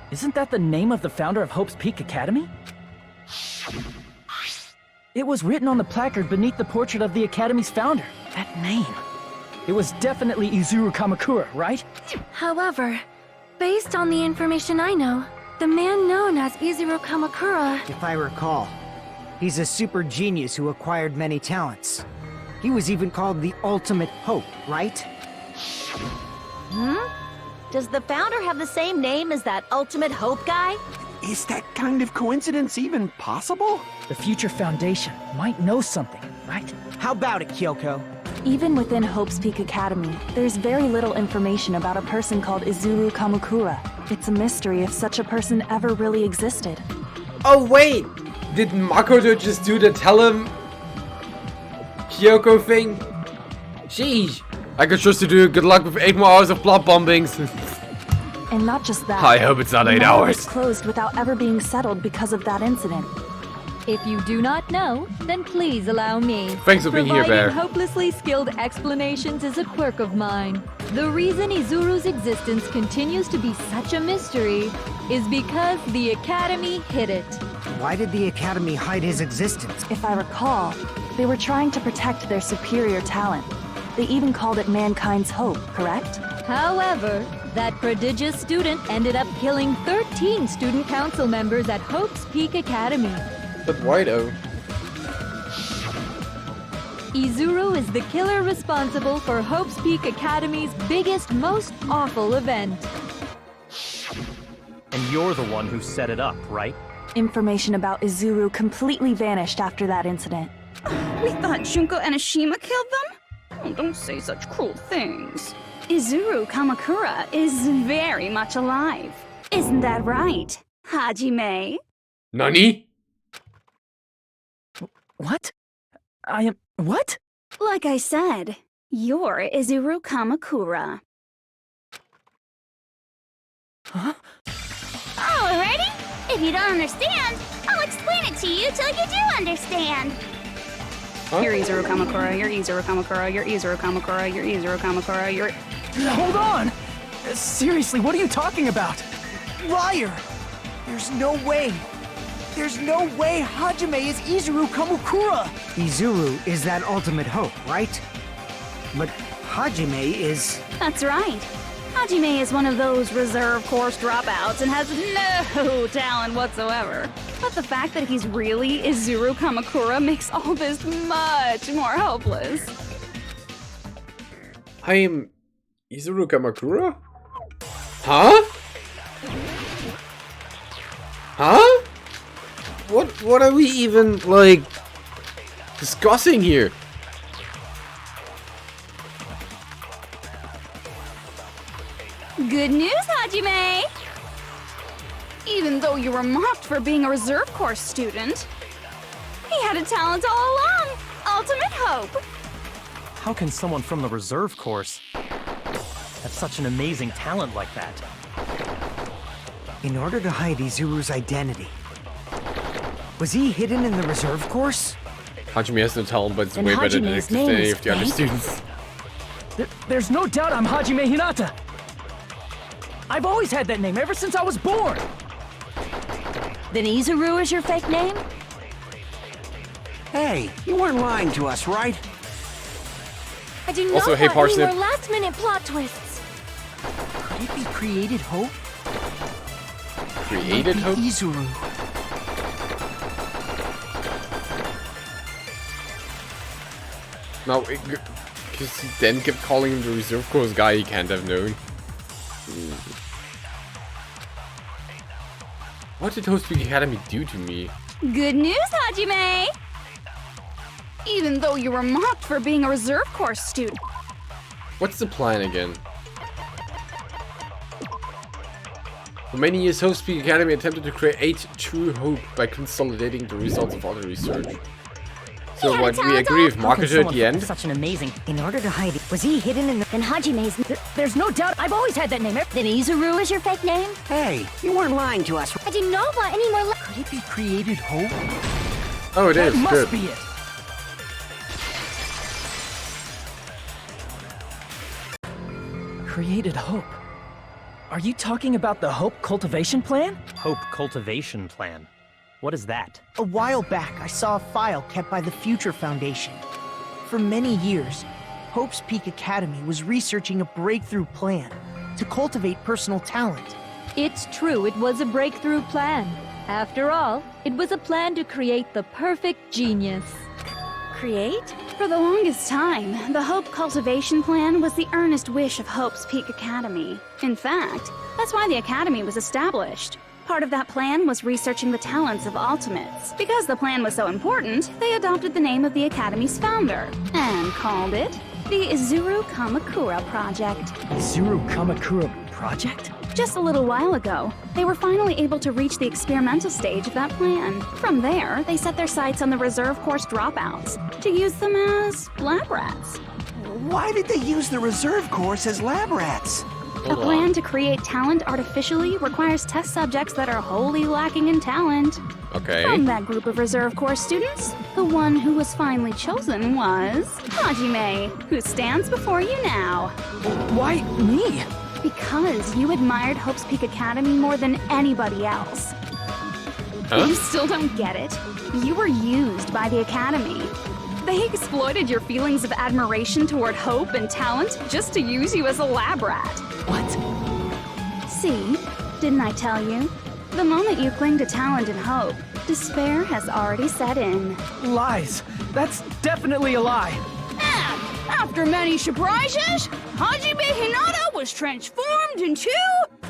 Isn't that the name of the founder of Hope's Peak Academy? It was written on the placard beneath the portrait of the Academy's founder. That name. It was definitely Izuru Kamakura, right? However, based on the information I know, the man known as Izuru Kamakura... If I recall, he's a super genius who acquired many talents. He was even called the Ultimate Hope, right? Does the founder have the same name as that Ultimate Hope guy? Is that kind of coincidence even possible? The future foundation might know something, right? How about it, Kyoko? Even within Hope's Peak Academy, there's very little information about a person called Izuru Kamakura. It's a mystery if such a person ever really existed. Oh wait! Did Makoto just do the tell him Kyoko thing? Sheesh. I could trust you to good luck with 8 more hours of plot bombings. And not just that. I hope it's not 8 the matter hours. was closed without ever being settled because of that incident. If you do not know, then please allow me. Thanks for being here, Bear. Providing hopelessly skilled explanations is a quirk of mine. The reason Izuru's existence continues to be such a mystery is because the Academy hid it. Why did the Academy hide his existence? If I recall, they were trying to protect their superior talent. They even called it mankind's hope, correct? However, that prodigious student ended up killing 13 student council members at Hope's Peak Academy. But why though? Izuru is the killer responsible for Hope's Peak Academy's biggest, most awful event. And you're the one who set it up, right? Information about Izuru completely vanished after that incident. We thought Junko Enoshima killed them? Oh, don't say such cruel things. Izuru Kamakura is very much alive. Isn't that right, Hajime? Nani? What? I am... what? Like I said, you're Izuru Kamakura. Huh? Alrighty? If you don't understand, I'll explain it to you till you do understand. Huh? You're Izuru Kamakura, you're Izuru Kamakura, you're Izuru Kamakura, you're Izuru Kamakura, you're... Hold on! Seriously, what are you talking about? Liar! There's no way! There's no way Hajime is Izuru Kamakura! Izuru is that Ultimate Hope, right? But Hajime is... That's right. Hajime is one of those reserve course dropouts and has no talent whatsoever. But the fact that he's really Izuru Kamakura makes all this much more hopeless. I am Izuru Kamakura? Huh? Huh? What are we even, like, discussing here? Good news, Hajime! Even though you were mocked for being a reserve course student, he had a talent all along! Ultimate Hope! How can someone from the reserve course have such an amazing talent like that? In order to hide Izuru's identity, was he hidden in the reserve course? Hajime has no talent, but it's Then way better than Hajime's any name of the other is students. There's no doubt I'm Hajime Hinata! I've always had that name ever since I was born! Then Izuru is your fake name? Hey, you weren't lying to us, right? I do Also, not hey, want any Parsnip. more last-minute plot twists. Could it be created hope? Created Might be hope? Izuru. No, because he then kept calling him the reserve course guy he can't have known. What did Host Peak Academy do to me? Good news, Hajime! Even though you were mocked for being a reserve course student. What's the plan again? For many years, Host Peak Academy attempted to create true hope by consolidating the results of other research. So had a what, we talent agree with How can Marketer at someone the put end? Such an amazing. In order to hide it, was he hidden in the... Then Hajime's. There's no doubt I've always had that name. Then Izuru is your fake name? Hey, you weren't lying to us. I do not want any more. Could it be created hope? Oh, it That is. must Good. be it. Created hope. Are you talking about the Hope Cultivation Plan? Hope Cultivation Plan. What is that? A while back, I saw a file kept by the Future Foundation. For many years, Hope's Peak Academy was researching a breakthrough plan to cultivate personal talent. It's true, it was a breakthrough plan. After all, it was a plan to create the perfect genius. Create? For the longest time, the Hope Cultivation Plan was the earnest wish of Hope's Peak Academy. In fact, that's why the Academy was established. Part of that plan was researching the talents of Ultimates. Because the plan was so important, they adopted the name of the Academy's founder and called it the Izuru Kamakura Project. Izuru Kamakura Project? Just a little while ago, they were finally able to reach the experimental stage of that plan. From there, they set their sights on the reserve course dropouts to use them as lab rats. Why did they use the reserve course as lab rats? A plan to create talent artificially requires test subjects that are wholly lacking in talent. Okay. From that group of reserve course students, the one who was finally chosen was Hajime, who stands before you now. Why me? Because you admired Hope's Peak Academy more than anybody else. Huh? You still don't get it? You were used by the Academy. They exploited your feelings of admiration toward hope and talent just to use you as a lab rat. What? See, didn't I tell you? The moment you cling to talent and hope, despair has already set in. Lies. That's definitely a lie. And after many surprises, Hajime Hinata was transformed into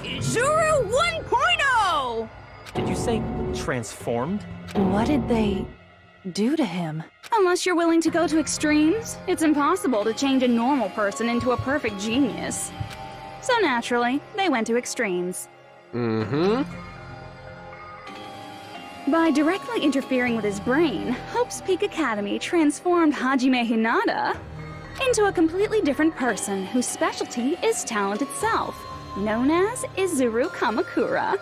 Izuru 1.0! Did you say transformed? What did they do to him? Unless you're willing to go to extremes, it's impossible to change a normal person into a perfect genius. So naturally, they went to extremes. Mm-hmm. By directly interfering with his brain, Hope's Peak Academy transformed Hajime Hinata into a completely different person whose specialty is talent itself, known as Izuru Kamakura.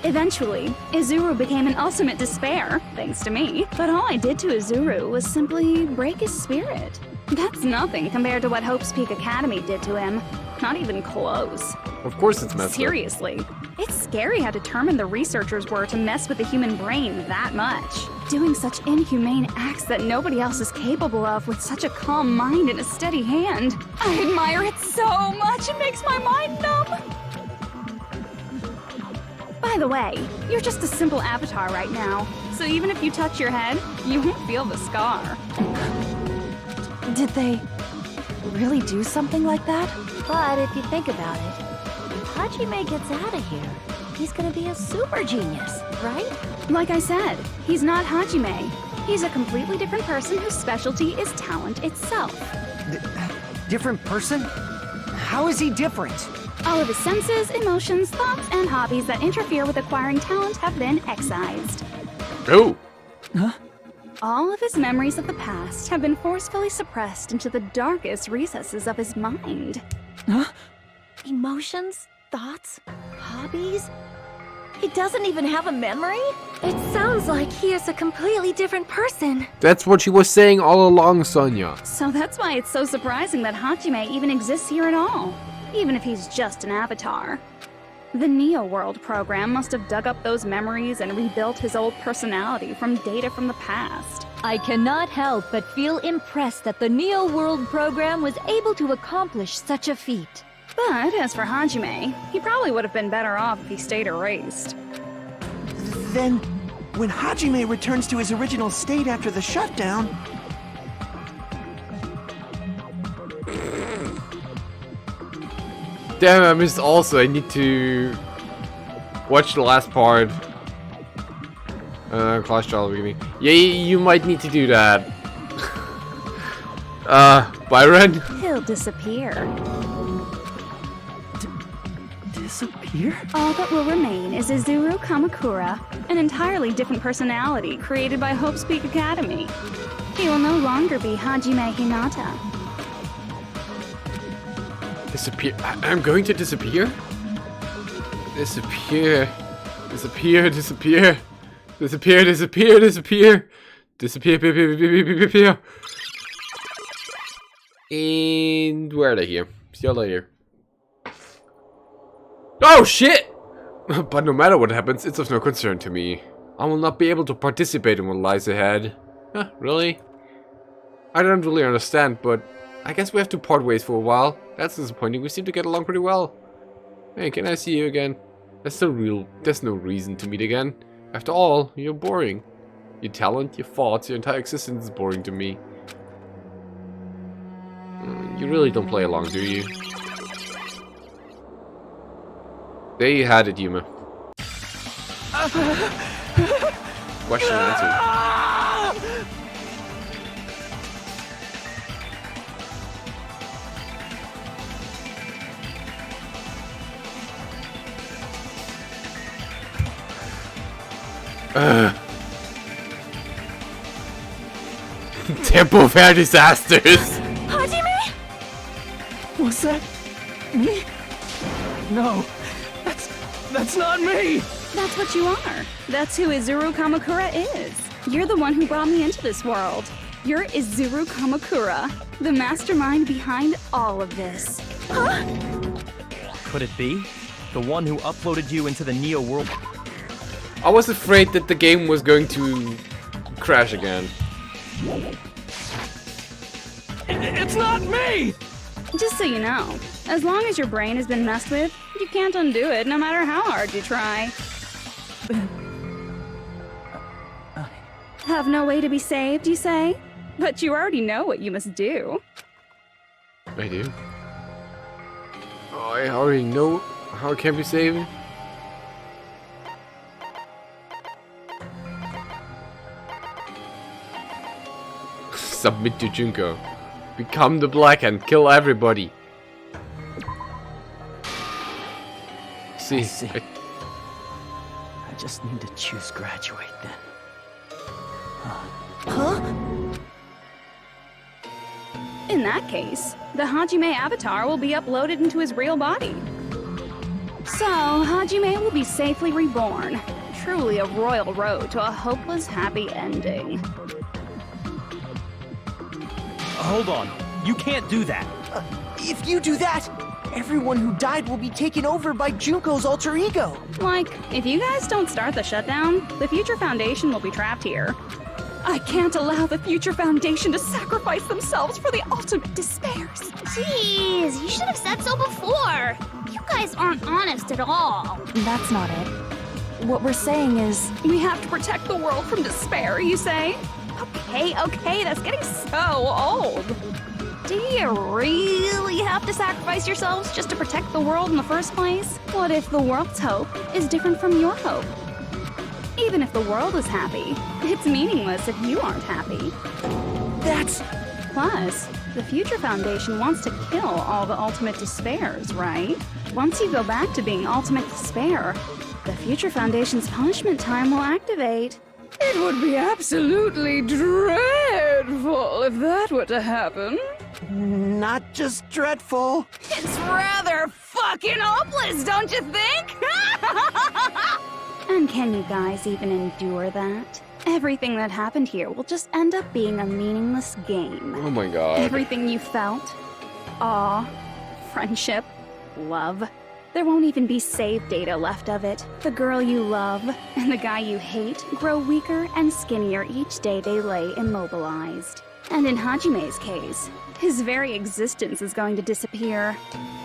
Eventually, Izuru became an ultimate despair, thanks to me. But all I did to Izuru was simply break his spirit. That's nothing compared to what Hope's Peak Academy did to him. Not even close. Of course it's messed up. Seriously, it's scary how determined the researchers were to mess with the human brain that much. Doing such inhumane acts that nobody else is capable of with such a calm mind and a steady hand. I admire it so much, it makes my mind numb. By the way, you're just a simple avatar right now, so even if you touch your head, you won't feel the scar. Did they really do something like that? But if you think about it, if Hajime gets out of here, he's gonna be a super genius, right? Like I said, he's not Hajime. He's a completely different person whose specialty is talent itself. Different person? How is he different? All of his senses, emotions, thoughts, and hobbies that interfere with acquiring talent have been excised. Oh! Huh? All of his memories of the past have been forcefully suppressed into the darkest recesses of his mind. Huh? Emotions, thoughts, hobbies? He doesn't even have a memory? It sounds like he is a completely different person. That's what she was saying all along, Sonia. So that's why it's so surprising that Hajime even exists here at all, even if he's just an avatar. The Neo World program must have dug up those memories and rebuilt his old personality from data from the past. I cannot help but feel impressed that the Neo World program was able to accomplish such a feat. But as for Hajime, he probably would have been better off if he stayed erased. Then, when Hajime returns to his original state after the shutdown... Damn, I missed also. I need to watch the last part. Class Trial Beginning. Yeah, you might need to do that. Byron? He'll disappear. Disappear? All that will remain is Izuru Kamakura, an entirely different personality created by Hope's Peak Academy. He will no longer be Hajime Hinata. Disappear? I'm going to disappear? Disappear. Disappear, disappear. Disappear, disappear, disappear. Disappear. And where are they here? See you later. Oh shit! But no matter what happens, it's of no concern to me. I will not be able to participate in what lies ahead. Huh, really? I don't really understand, but I guess we have to part ways for a while. That's disappointing. We seem to get along pretty well. Hey, can I see you again? There's no reason to meet again. After all, you're boring. Your talent, your thoughts, your entire existence is boring to me. You really don't play along, do you? There you had it, Yuma. Question answered. Temple of Air Disasters! Hajime? Was that me? No, that's not me! That's what you are. That's who Izuru Kamakura is. You're the one who brought me into this world. You're Izuru Kamakura, the mastermind behind all of this. Huh? Could it be? The one who uploaded you into the Neo World? I was afraid that the game was going to crash again. It's not me! Just so you know, as long as your brain has been messed with, you can't undo it no matter how hard you try. Have no way to be saved, you say? But you already know what you must do. I do. Oh, I already know how it can be saved. Submit to Junko. Become the Black and kill everybody. See. I just need to choose graduate then. Huh? In that case, the Hajime avatar will be uploaded into his real body. So, Hajime will be safely reborn. Truly a royal road to a hopeless happy ending. Hold on. You can't do that. If you do that, everyone who died will be taken over by Junko's alter ego. Like, if you guys don't start the shutdown, the Future Foundation will be trapped here. I can't allow the Future Foundation to sacrifice themselves for the ultimate despairs. Jeez, you should have said so before. You guys aren't honest at all. That's not it. What we're saying is... We have to protect the world from despair, you say? Okay, that's getting so old. Do you really have to sacrifice yourselves just to protect the world in the first place? What if the world's hope is different from your hope? Even if the world is happy, it's meaningless if you aren't happy. That's... Plus, the Future Foundation wants to kill all the ultimate despairs, right? Once you go back to being ultimate despair, the Future Foundation's punishment time will activate. It would be absolutely dreadful if that were to happen. Not just dreadful. It's rather fucking hopeless, don't you think? And can you guys even endure that? Everything that happened here will just end up being a meaningless game. Oh my god. Everything you felt, awe, friendship, love, There won't even be save data left of it. The girl you love and the guy you hate grow weaker and skinnier each day they lay immobilized. And in Hajime's case, his very existence is going to disappear.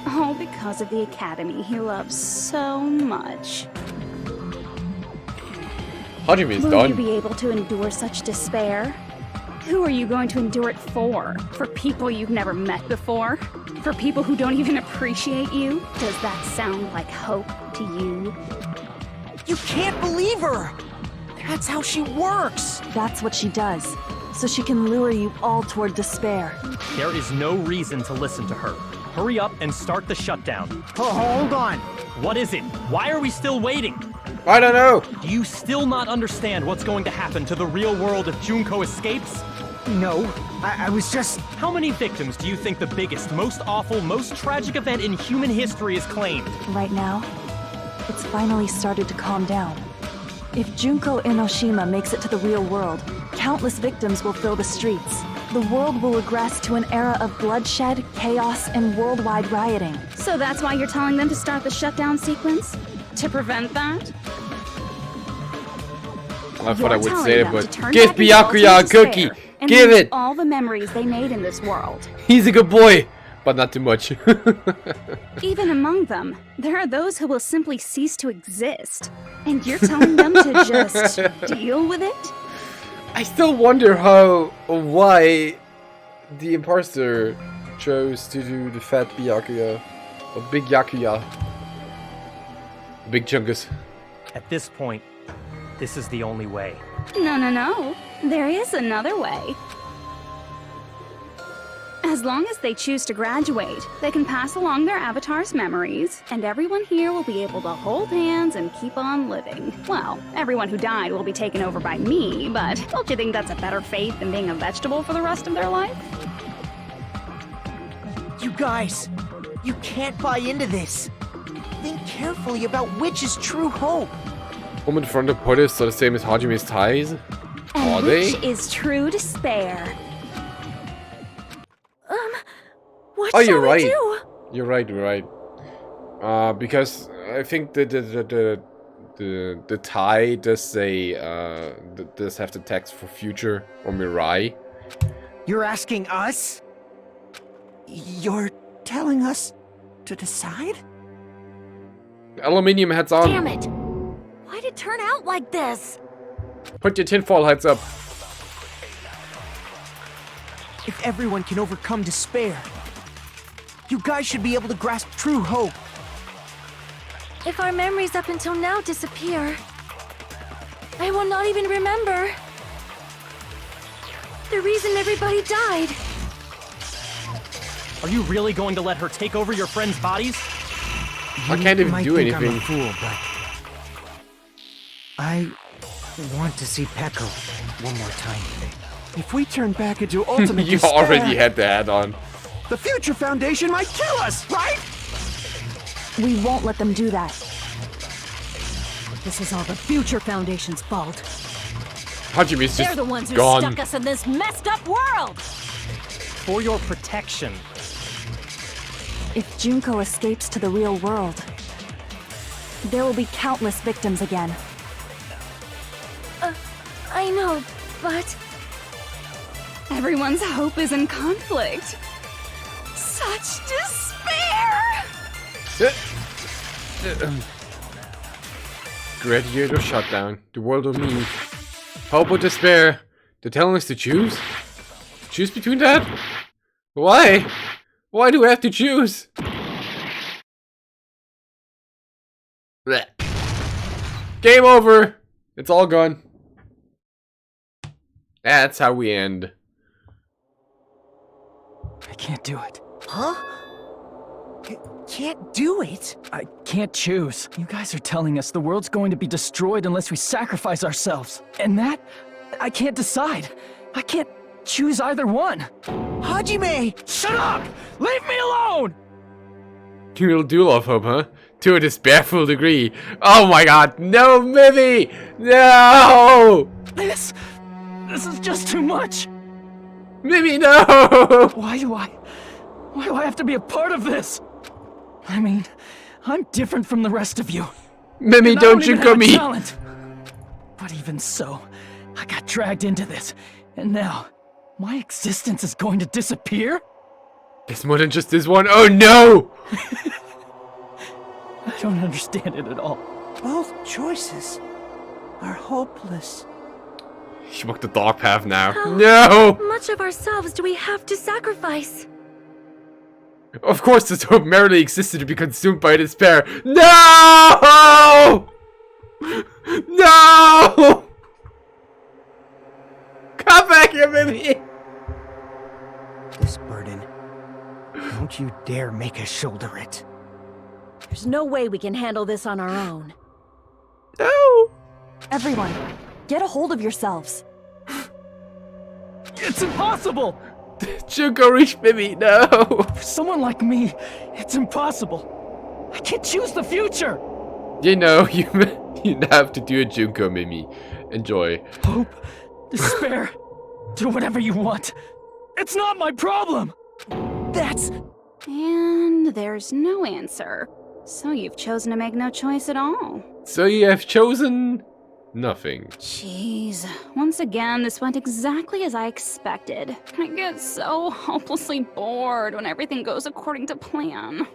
All because of the academy he loves so much. Hajime's Will done. you be able to endure such despair? Who are you going to endure it for? For people you've never met before? For people who don't even appreciate you? Does that sound like hope to you? You can't believe her! That's how she works! That's what she does, so she can lure you all toward despair. There is no reason to listen to her. Hurry up and start the shutdown. Oh, hold on. What is it? Why are we still waiting? I don't know. Do you still not understand what's going to happen to the real world if Junko escapes? No, I was just... How many victims do you think the biggest, most awful, most tragic event in human history has claimed? Right now, it's finally started to calm down. If Junko Enoshima makes it to the real world, countless victims will fill the streets. The world will regress to an era of bloodshed, chaos, and worldwide rioting. So that's why you're telling them to start the shutdown sequence? To prevent that? I thought I would say it, but give give Byakuya a cookie. Give it. All the memories they made in this world. He's a good boy, but not too much. Even among them, there are those who will simply cease to exist. And you're telling them to just deal with it? I still wonder why the imposter chose to do the fat Byakuya, or big Yakuya, big Chungus. At this point, this is the only way. No. There is another way. As long as they choose to graduate, they can pass along their avatar's memories, and everyone here will be able to hold hands and keep on living. Well, everyone who died will be taken over by me, but don't you think that's a better fate than being a vegetable for the rest of their life? You guys, you can't buy into this. Think carefully about which is true hope. Woman front of Portis are the same as Hajime's ties? Are And they? which is true despair. What Oh, shall you're we right. do? You're right. Because I think the tie does say does have the text for future or Mirai. You're asking us? You're telling us to decide? Aluminium hats on. Damn it! Why'd it turn out like this? Put your tinfoil hats up. If everyone can overcome despair, you guys should be able to grasp true hope. If our memories up until now disappear, I will not even remember the reason everybody died. Are you really going to let her take over your friends' bodies? I can't even might do think anything. I'm a fool, but I want to see Peko one more time. If we turn back into ultimate You despair, already had the hat on. the Future Foundation might kill us, right? We won't let them do that. This is all the Future Foundation's fault. Hajime's They're just the ones who gone. stuck us in this messed up world! For your protection. If Junko escapes to the real world, there will be countless victims again. I know, but... Everyone's hope is in conflict. Such despair! Gladiator shutdown. The world of me. Hope or despair. They're telling us to choose? Choose between that? Why? Why do we have to choose? Blech. Game over. It's all gone. That's how we end. I can't do it. Huh? Can't do it? I can't choose. You guys are telling us the world's going to be destroyed unless we sacrifice ourselves. And that, I can't decide. I can't choose either one. Hajime! Shut up! Leave me alone! You do love hope, huh? To a despairful degree. Oh my god, no, Mimi! No! This is just too much. Mimi, no! Why do I have to be a part of this? I mean, I'm different from the rest of you. Mimi, And I don't even Junko have a me. talent. But even so, I got dragged into this, and now my existence is going to disappear? It's more than just this one. Oh no! I don't understand it at all. Both choices are hopeless. She walked the dark path now. No! Much of ourselves do we have to sacrifice? Of course, this hope merely existed to be consumed by despair. No! No! Come back here, Mimi! This burden, don't you dare make us shoulder it. There's no way we can handle this on our own. No! Everyone, get a hold of yourselves. It's impossible! Junko, reach Mimi, no! For someone like me, it's impossible. I can't choose the future! You know, you have to do it, Junko, Mimi. Enjoy. Hope, despair, do whatever you want. It's not my problem! That's... And there's no answer. So you've chosen to make no choice at all. So you have chosen nothing. Jeez. Once again, this went exactly as I expected. I get so hopelessly bored when everything goes according to plan.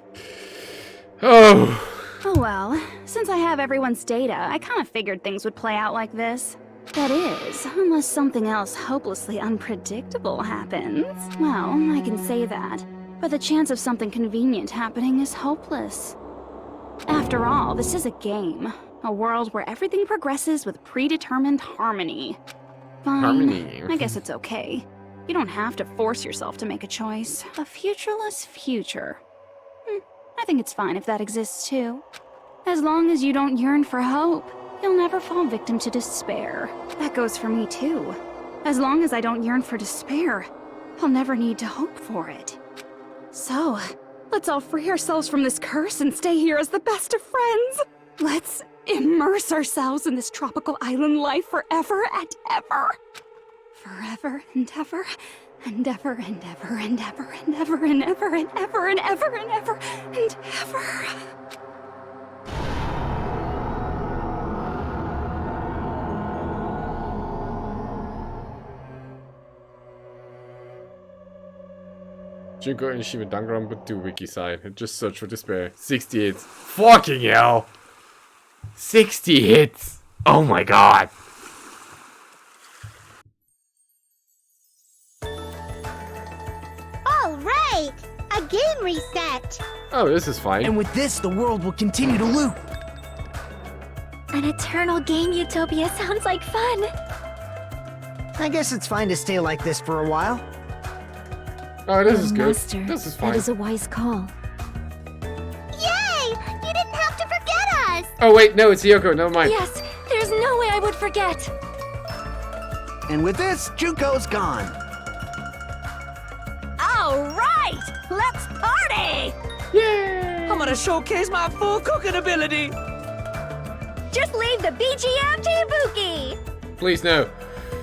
Oh. Oh well, since I have everyone's data, I kind of figured things would play out like this. That is, unless something else hopelessly unpredictable happens. Well, I can say that. But the chance of something convenient happening is hopeless. After all, this is a game. A world where everything progresses with predetermined harmony. Fine. Harmony. I guess it's okay. You don't have to force yourself to make a choice. A futureless future. I think it's fine if that exists too. As long as you don't yearn for hope, you'll never fall victim to despair. That goes for me too. As long as I don't yearn for despair, I'll never need to hope for it. So, let's all free ourselves from this curse and stay here as the best of friends. Let's immerse ourselves in this tropical island life forever and ever. Forever and ever, and ever and ever and ever and ever and ever and ever and ever and ever and ever. Junko and Shima Danganronpa 2 wiki site and just search for despair. 60 hits. Fucking hell! 60 hits! Oh my god! All right, a game reset. Oh, this is fine. And with this, the world will continue to loop. An eternal game utopia sounds like fun. I guess it's fine to stay like this for a while. Oh, this is good. Master, This is fine. that is a wise call. Yay! You didn't have to forget us. Oh wait, no, it's Yoko. Never mind. Yes, there's no way I would forget. And with this, Junko's gone. All right, let's party! I'm gonna showcase my full cooking ability. Just leave the BGM to Ibuki. Please, no.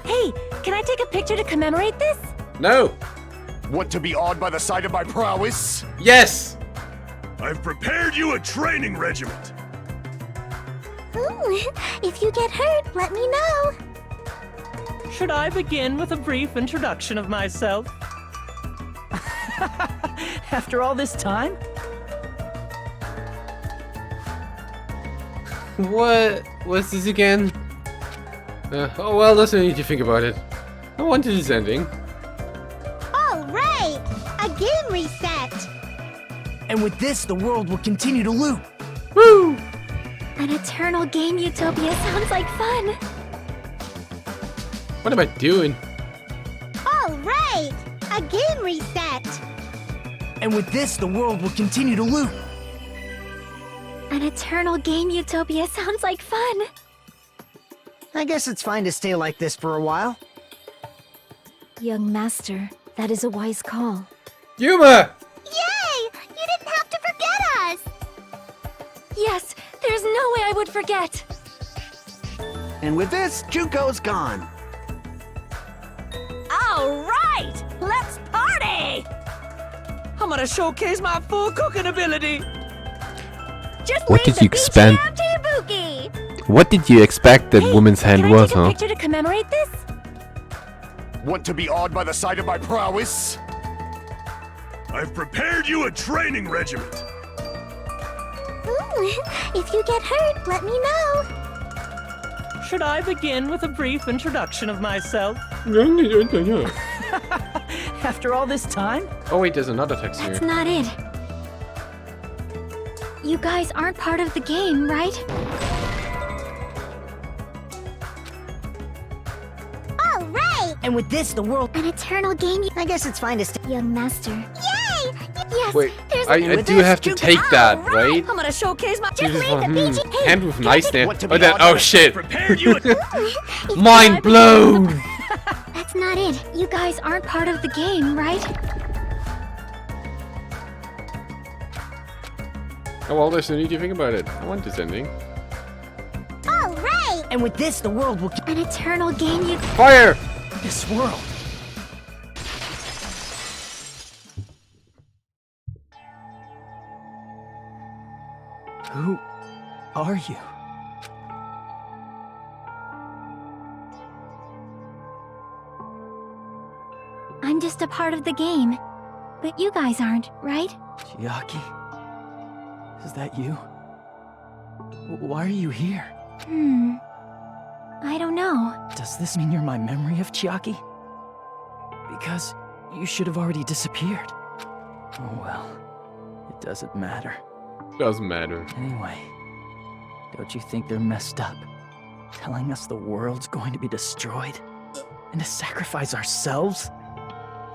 Hey, can I take a picture to commemorate this? No. Want to be awed by the sight of my prowess? Yes. I've prepared you a training regiment. Ooh, if you get hurt, let me know. Should I begin with a brief introduction of myself? After all this time? What was this again? Oh well, let's not need to think about it. I wanted this ending. All right, a game reset. And with this, the world will continue to loop. Woo! An eternal game utopia sounds like fun. What am I doing? All right, a game reset. And with this, the world will continue to loop. An eternal game utopia sounds like fun. I guess it's fine to stay like this for a while. Young master, that is a wise call. Yuma! Yay! You didn't have to forget us. Yes, there's no way I would forget. And with this, Junko's gone. All right, let's party! I'm gonna showcase my full cooking ability. Just What leave did the you expect? BGM to Ibuki. What did you expect that woman's hand Can I was, take a huh? picture to commemorate this? Want to be awed by the sight of my prowess? I've prepared you a training regiment. If you get hurt, let me know. Should I begin with a brief introduction of myself? After all this time? Oh wait, there's another text here. That's not it. You guys aren't part of the game, right? All right. And with this, the world... An eternal game. I guess it's fine to stay. Young master. Yay! Yes. Wait, there's I do have to take that, right? I'm gonna showcase my. You just want, Hey, hand with nice there. Want to Oh, be awed by oh the- shit! Prepared you. Mind blown! That's not it. You guys aren't part of the game, right? Oh well, there's no need to think about it. I want this ending. All right. And with this, the world will... An eternal game. You. Fire! This world. Who are you? I'm just a part of the game, but you guys aren't, right? Chiaki? Is that you? Why are you here? I don't know. Does this mean you're my memory of Chiaki? Because you should have already disappeared. Oh well, it doesn't matter. Doesn't matter. Anyway, don't you think they're messed up? Telling us the world's going to be destroyed? And to sacrifice ourselves?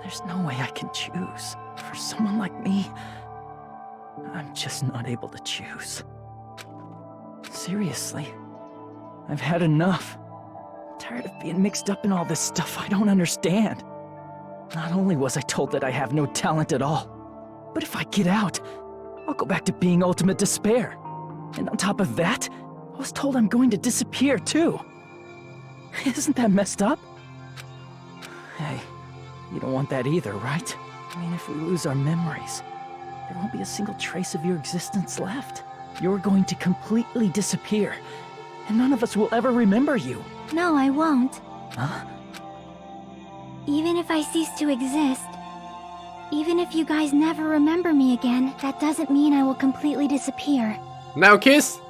There's no way I can choose. For someone like me, I'm just not able to choose. Seriously, I've had enough. I'm tired of being mixed up in all this stuff I don't understand. Not only was I told that I have no talent at all, but if I get out, I'll go back to being ultimate despair. And on top of that, I was told I'm going to disappear too. Isn't that messed up? Hey, you don't want that either, right? I mean, if we lose our memories, there won't be a single trace of your existence left. You're going to completely disappear, and none of us will ever remember you. No, I won't. Huh? Even if I cease to exist, even if you guys never remember me again, that doesn't mean I will completely disappear. Now kiss!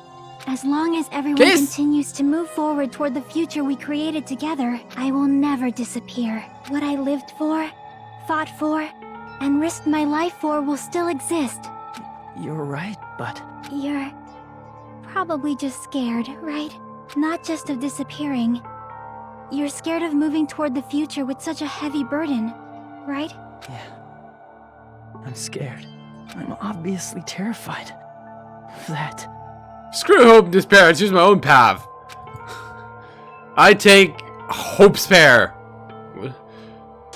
As long as everyone Kiss! continues to move forward toward the future we created together, I will never disappear. What I lived for, fought for, and risked my life for will still exist. You're right, but... You're probably just scared, right? Not just of disappearing. You're scared of moving toward the future with such a heavy burden, right? Yeah. I'm scared. I'm obviously terrified. Of that. Screw hope and despair, I choose my own path. I take hope's pair.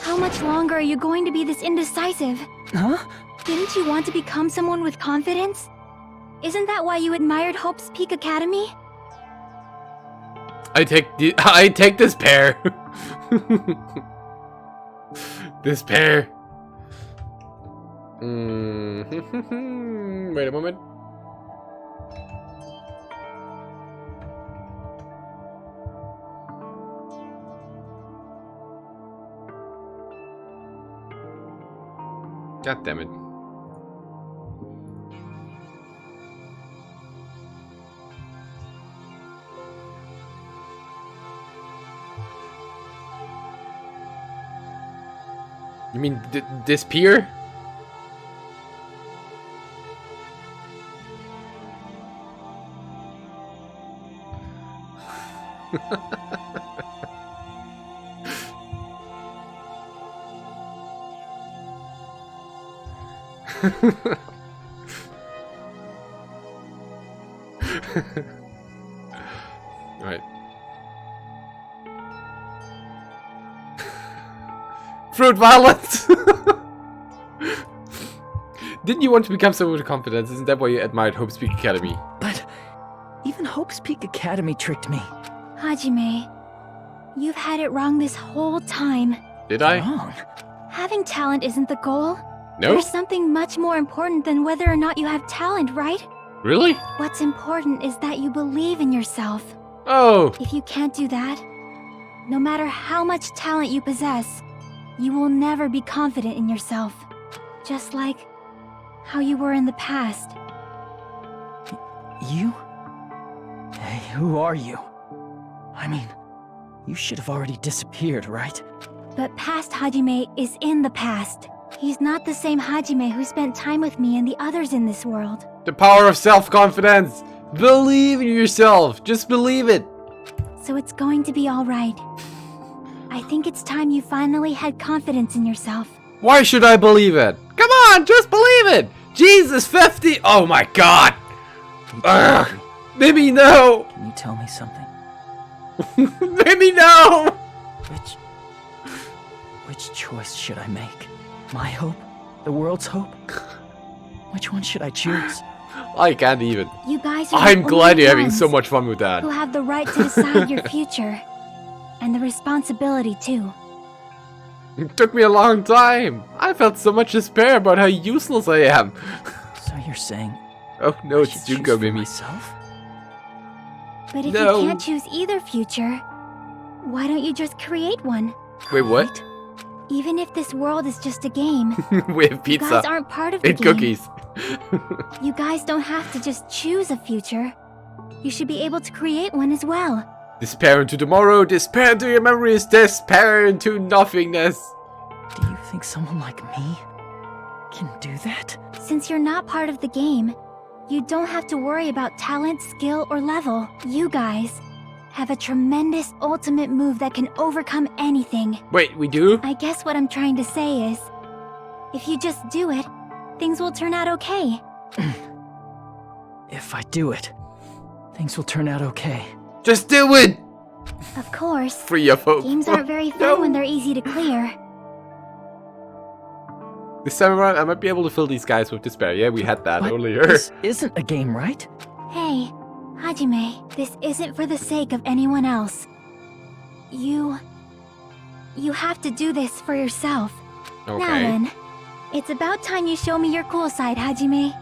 How much longer are you going to be this indecisive? Huh? Didn't you want to become someone with confidence? Isn't that why you admired Hope's Peak Academy? I take this pair. This pair. Wait a moment. God damn it. You mean disappear? Right. Fruit violence. Didn't you want to become someone with confidence? Isn't that why you admired Hope's Peak Academy? But even Hope's Peak Academy tricked me. Hajime, you've had it wrong this whole time. Did I? Wrong? Having talent isn't the goal. No? There's something much more important than whether or not you have talent, right? Really? What's important is that you believe in yourself. Oh. If you can't do that, no matter how much talent you possess, you will never be confident in yourself. Just like how you were in the past. You? Hey, who are you? I mean, you should have already disappeared, right? But past Hajime is in the past. He's not the same Hajime who spent time with me and the others in this world. The power of self-confidence. Believe in yourself. Just believe it. So it's going to be alright. I think it's time you finally had confidence in yourself. Why should I believe it? Come on, just believe it. Jesus, 50. Oh my god. Ugh. Maybe no. Can you tell me something? Maybe no. Which choice should I make? My hope? The world's hope? Which one should I choose? I can't even. You guys are I'm the glad only you're having ones so much fun with that. who have the right to decide your future. And the responsibility too. It took me a long time. I felt so much despair about how useless I am. So you're saying... Oh no, it's Junko, Mimi. Myself? But if No. you can't choose either future, why don't you just create one? Wait, what? Even if this world is just a game, We have pizza. you guys aren't part of the and game. cookies. You guys don't have to just choose a future. You should be able to create one as well. Despair into tomorrow, despair into your memories, despair into nothingness. Do you think someone like me can do that? Since you're not part of the game, you don't have to worry about talent, skill, or level. You guys have a tremendous ultimate move that can overcome anything. Wait, we do? I guess what I'm trying to say is, if you just do it, things will turn out okay. If I do it, things will turn out okay. Just do it! Of course. Free of hope. Games aren't very fun when they're easy to clear. This time around, I might be able to fill these guys with despair. Yeah, we had that But earlier. this isn't a game, right? Hey, Hajime, this isn't for the sake of anyone else. You have to do this for yourself. Okay. Now then, it's about time you show me your cool side, Hajime.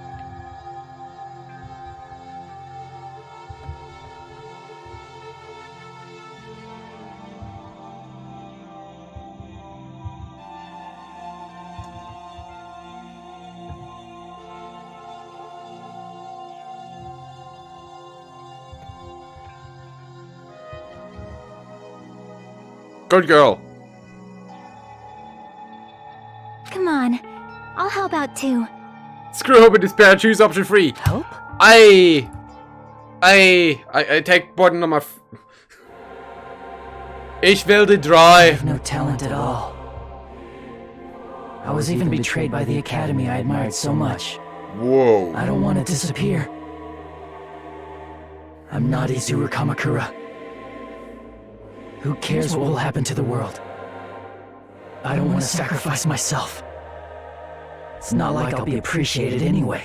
Good girl. Come on, I'll help out too. Screw hope and despair, choose option 3. Help? I take button on my... Ich will die I drei. have no talent at all. I was even betrayed by the academy I admired so much. Whoa. I don't want to disappear. I'm not Izuru Kamakura. Who cares what will happen to the world? I don't want to sacrifice myself. It's not like I'll be appreciated anyway.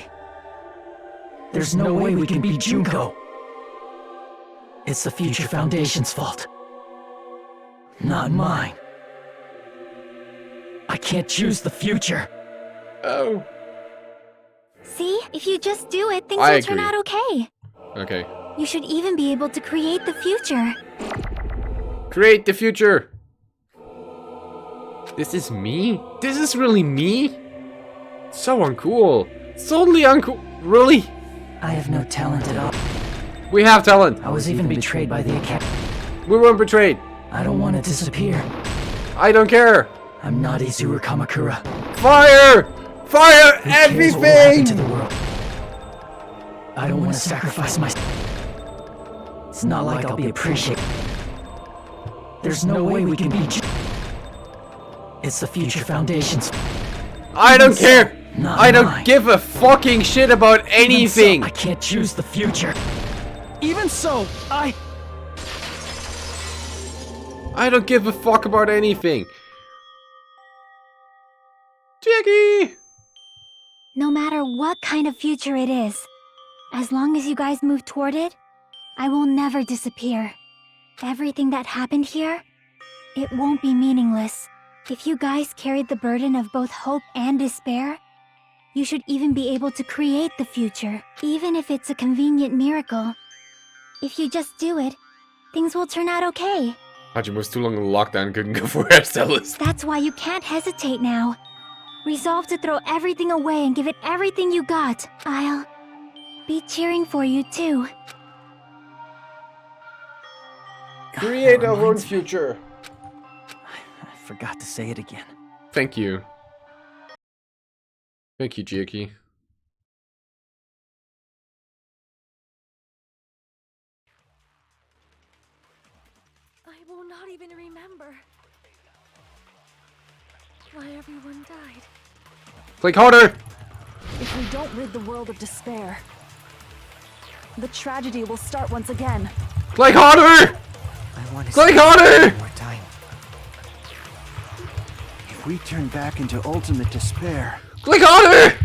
There's no way we can beat Junko. It's the Future Foundation's fault. Not mine. I can't choose the future. Oh. See, if you just do it, things I will turn agree. out okay. Okay. You should even be able to create the future. Create the future. This is me? This is really me? So uncool. Totally uncool. Really? I have no talent at all. We have talent. I was even betrayed by the academy. We weren't betrayed. I don't want to disappear. I don't care. I'm not Izuru Kamakura. Fire! Fire Who cares what will happen to everything! the world? I don't want to sacrifice myself. It's not like I'll be appreciated. There's no way we can beat you. It's the Future Foundation's. I don't care. Not I don't mine. give a fucking shit about anything. I can't choose the future. Even so, I don't give a fuck about anything. Jackie! No matter what kind of future it is, as long as you guys move toward it, I will never disappear. Everything that happened here, it won't be meaningless. If you guys carried the burden of both hope and despair, You should even be able to create the future, even if it's a convenient miracle. If you just do it, things will turn out okay. Hajima's too long in lockdown, couldn't go for hairstylist. That's why you can't hesitate now. Resolve to throw everything away and give it everything you got. I'll be cheering for you too. Create our own future. I forgot to say it again. Thank you. Thank you, Jiki. I will not even remember why everyone died. Click harder! If we don't rid the world of despair, the tragedy will start once again. Click harder! I want to Click see harder! one more time. If we turn back into ultimate despair, Click harder!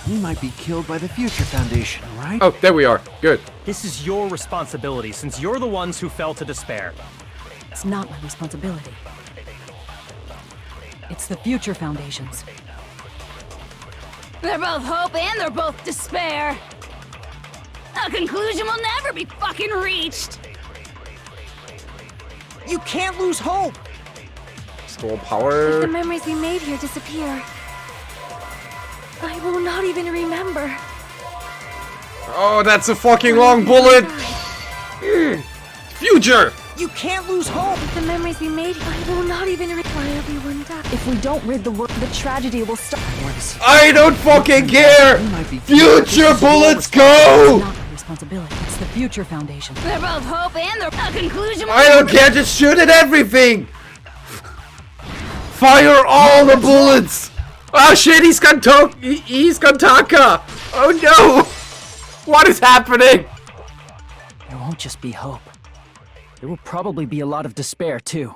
we might be killed by the Future Foundation, right? Oh, there we are. Good. This is your responsibility, since you're the ones who fell to despair. It's not my responsibility. It's the Future Foundation's. They're both hope and they're both despair. A conclusion will never be fucking reached. You can't lose hope! Store If the power. memories we made here disappear, I will not even remember. Oh, that's a fucking long bullet! Future! You can't lose hope! If the memories we made here, I will not even why everyone died. If we don't rid the world, the tragedy will start. I don't fucking care! Future bullets It's go! not my responsibility. It's the Future Foundation. They're both hope and they're a conclusion will I don't never care, just shoot at everything! Fire all the bullets! Oh shit, he's got Taka! Oh no! What is happening? There won't just be hope. There will probably be a lot of despair, too.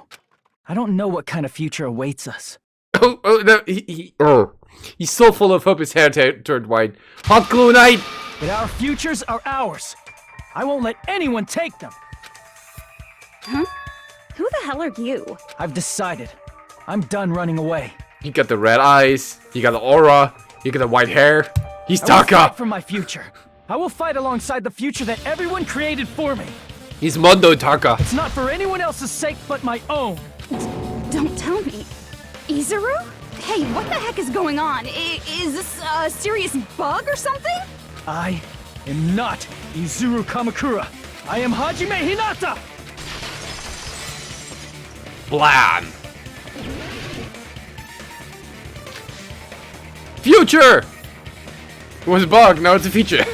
I don't know what kind of future awaits us. Oh no, he's so full of hope his hair turned white. Hot glue night! But our futures are ours. I won't let anyone take them. Huh? Who the hell are you? I've decided. I'm done running away. He got the red eyes, he got the aura, he got the white hair. He's I will Taka! fight for my future. I will fight alongside the future that everyone created for me. He's Mondo Taka. It's not for anyone else's sake but my own. Don't tell me. Izuru? Hey, what the heck is going on? Is this a serious bug or something? I am not Izuru Kamakura. I am Hajime Hinata! Blam! Future! It was a bug, now it's a feature.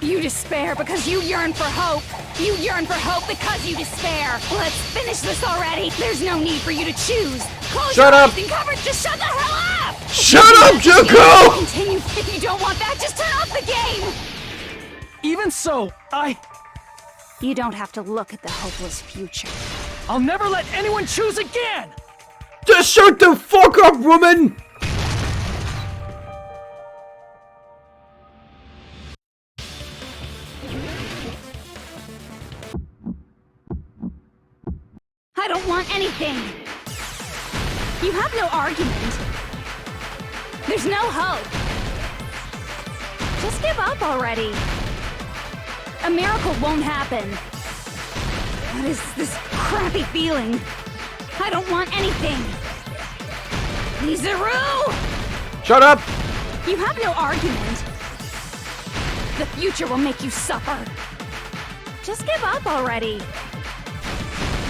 You despair because you yearn for hope. You yearn for hope because you despair. Let's finish this already. There's no need for you to choose. Close Shut your up! eyes and cover. Just shut the hell up! Shut up, Junko! Continue. If you don't want that, just turn off the game. Even so, You don't have to look at the hopeless future. I'll never let anyone choose again! Just shut the fuck up, woman! I don't want anything. You have no argument. There's no hope. Just give up already. A miracle won't happen. What is this crappy feeling? I don't want anything. Izuru! Shut up! You have no argument. The future will make you suffer. Just give up already.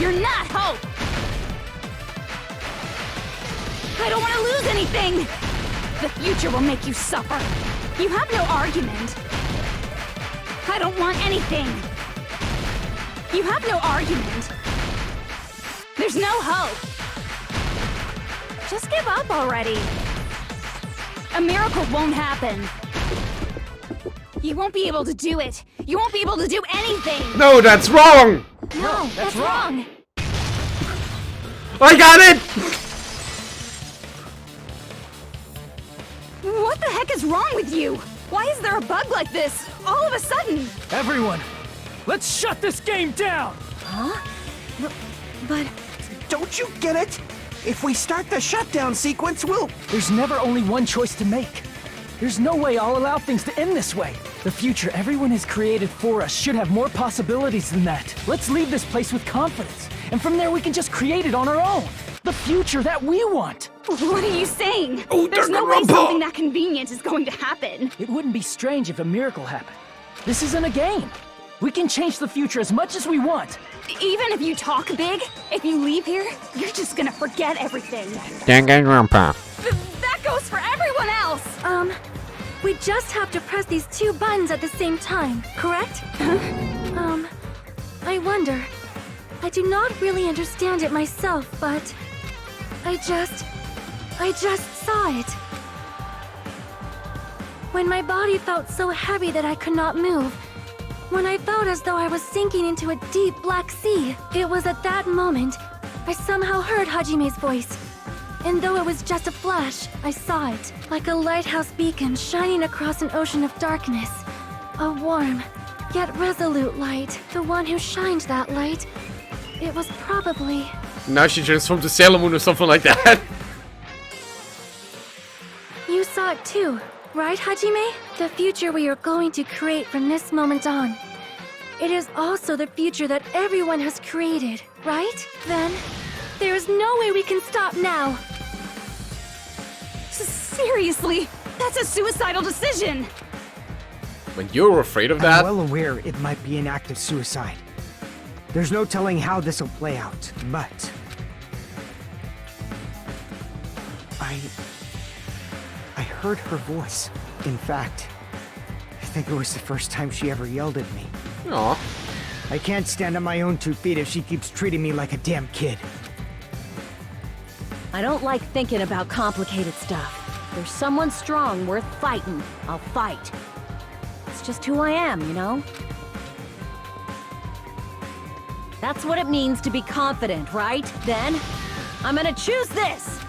You're not hope! I don't want to lose anything! The future will make you suffer. You have no argument. I don't want anything. You have no argument. There's no hope. Just give up already. A miracle won't happen. You won't be able to do it. You won't be able to do anything. No, that's wrong! No, that's wrong. I got it! What the heck is wrong with you? Why is there a bug like this all of a sudden? Everyone, let's shut this game down! Huh? But... Don't you get it? If we start the shutdown sequence, we'll... There's never only one choice to make. There's no way I'll allow things to end this way. The future everyone has created for us should have more possibilities than that. Let's leave this place with confidence, and from there we can just create it on our own. The future that we want. What are you saying? Oh, There's no way something that convenient is going to happen. It wouldn't be strange if a miracle happened. This isn't a game. We can change the future as much as we want. Even if you talk big, if you leave here, you're just gonna forget everything. Danganronpa. That goes for everyone else! We just have to press these 2 buttons at the same time, correct? I wonder. I do not really understand it myself, but I just saw it. When my body felt so heavy that I could not move, when I felt as though I was sinking into a deep black sea, it was at that moment I somehow heard Hajime's voice. And though it was just a flash, I saw it, like a lighthouse beacon shining across an ocean of darkness. A warm, yet resolute light. The one who shined that light, it was probably... Now she transformed to Sailor Moon or something like that. You saw it too, right, Hajime? The future we are going to create from this moment on. It is also the future that everyone has created, right? Then, there is no way we can stop now. Seriously, that's a suicidal decision. When you're afraid of that? I'm well aware it might be an act of suicide. There's no telling how this will play out, but... I heard her voice. In fact, I think it was the first time she ever yelled at me. Aw. I can't stand on my own 2 feet if she keeps treating me like a damn kid. I don't like thinking about complicated stuff. If there's someone strong worth fighting, I'll fight. It's just who I am, you know? That's what it means to be confident, right? Then, I'm gonna choose this!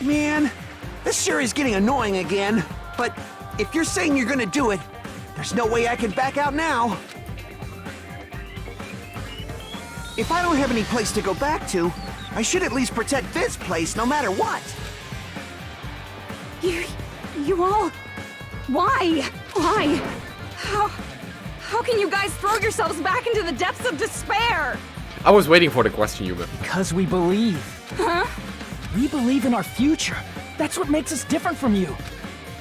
Man, this sure is getting annoying again. But if you're saying you're gonna do it, there's no way I can back out now. If I don't have any place to go back to, I should at least protect this place no matter what. You all... Why? Why? How can you guys throw yourselves back into the depths of despair? I was waiting for the question, Yuma. Because we believe. Huh? We believe in our future. That's what makes us different from you.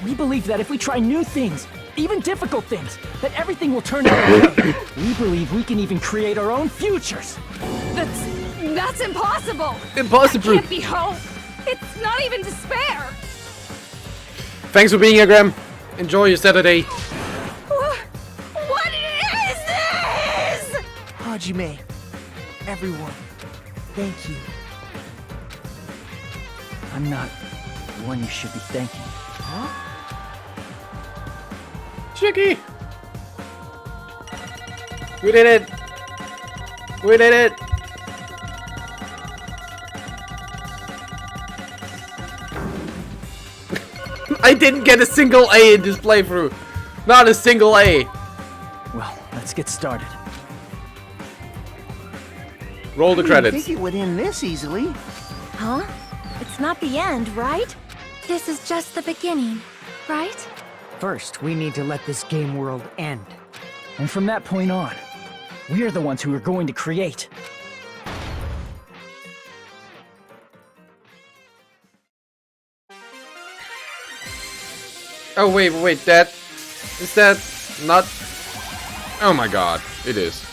We believe that if we try new things, even difficult things, that everything will turn out okay. We believe we can even create our own futures. That's impossible. Impossible. That can't be hope. It's not even despair. Thanks for being here, Graham. Enjoy your Saturday. What is this? Hajime, everyone, thank you. I'm not the one you should be thanking. Huh? Chicky! We did it! We did it! I didn't get a single A in this playthrough. Not a single A. Well, let's get started. Roll the I credits. didn't think it would end this easily. Huh? It's not the end, right? This is just the beginning, right? First, we need to let this game world end. And from that point on, we are the ones who are going to create. Oh, wait, that... Is that not... Oh my god, it is.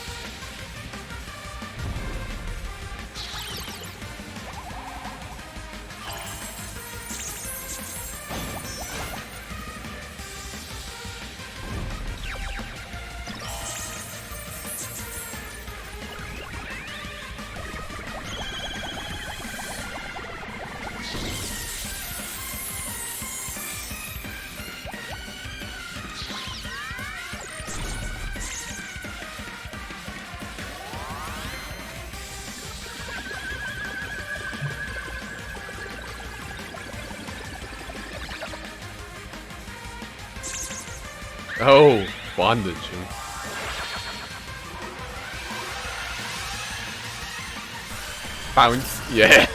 Oh, bondage. Bounce, yeah.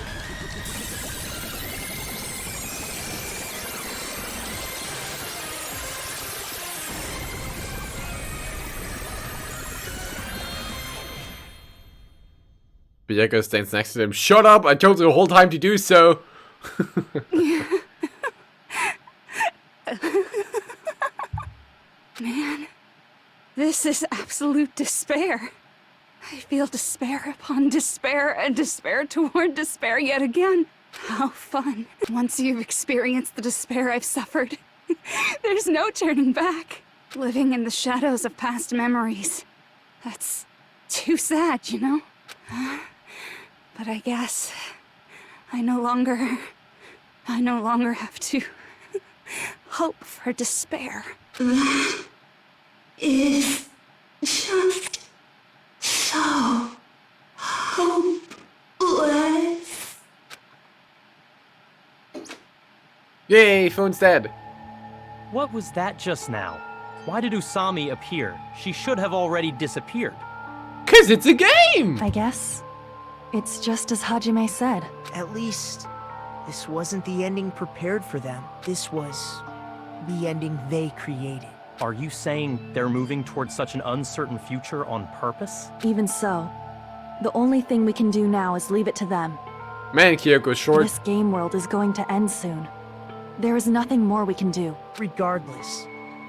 Bieko stands next to him. Shut up! I told you the whole time to do so! Man, this is absolute despair. I feel despair upon despair and despair toward despair yet again. How fun. Once you've experienced the despair I've suffered, there's no turning back. Living in the shadows of past memories. That's too sad, you know? But I guess I no longer have to hope for despair. That is just so hopeless. Yay, phone's dead. What was that just now? Why did Usami appear? She should have already disappeared. 'Cause it's a game! I guess it's just as Hajime said. At least, this wasn't the ending prepared for them. This was the ending they created. Are you saying they're moving towards such an uncertain future on purpose? Even so, the only thing we can do now is leave it to them. Man, Kyoko's short. This game world is going to end soon. There is nothing more we can do. Regardless,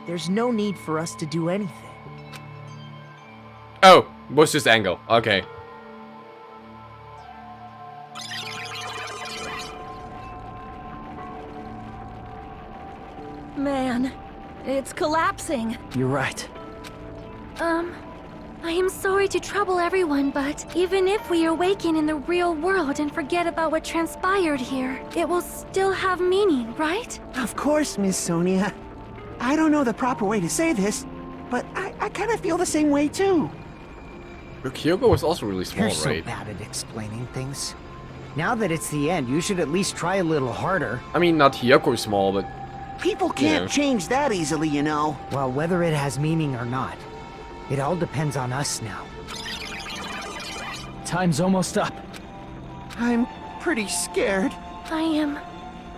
there's no need for us to do anything. Oh, was just angle. Okay. Man, it's collapsing. You're right. I am sorry to trouble everyone, but even if we awaken in the real world and forget about what transpired here, it will still have meaning, right? Of course, Miss Sonia. I don't know the proper way to say this, but I kind of feel the same way too. But Kyoko was also really small, You're so right? bad at explaining things. Now that it's the end, you should at least try a little harder. I mean, not Hyoko small, but... People can't change that easily, you know. Well, whether it has meaning or not, it all depends on us now. Time's almost up. I'm pretty scared. I am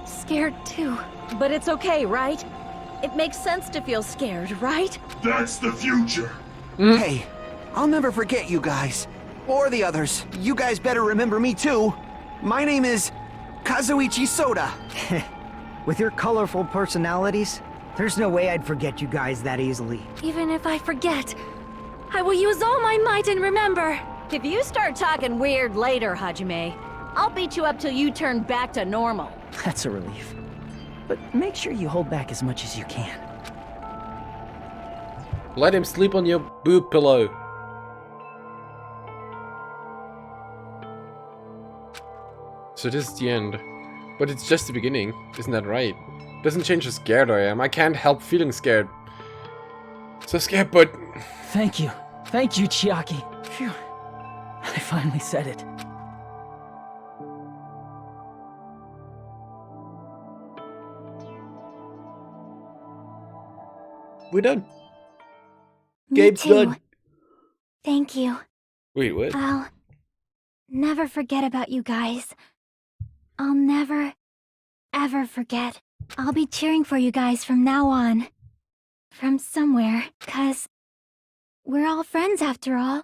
scared too. But it's okay, right? It makes sense to feel scared, right? That's the future. Hey, I'll never forget you guys. Or the others. You guys better remember me too. My name is Kazuichi Soda. With your colorful personalities, there's no way I'd forget you guys that easily. Even if I forget, I will use all my might and remember. If you start talking weird later, Hajime, I'll beat you up till you turn back to normal. That's a relief. But make sure you hold back as much as you can. Let him sleep on your boob pillow. So this is the end. But it's just the beginning, isn't that right? Doesn't change how scared I am. I can't help feeling scared. So scared, but... Thank you. Thank you, Chiaki. Phew. I finally said it. We're done. Me Game's too. done. Thank you. Wait, what? I'll never forget about you guys. I'll never, ever forget. I'll be cheering for you guys from now on. From somewhere, 'cause we're all friends after all.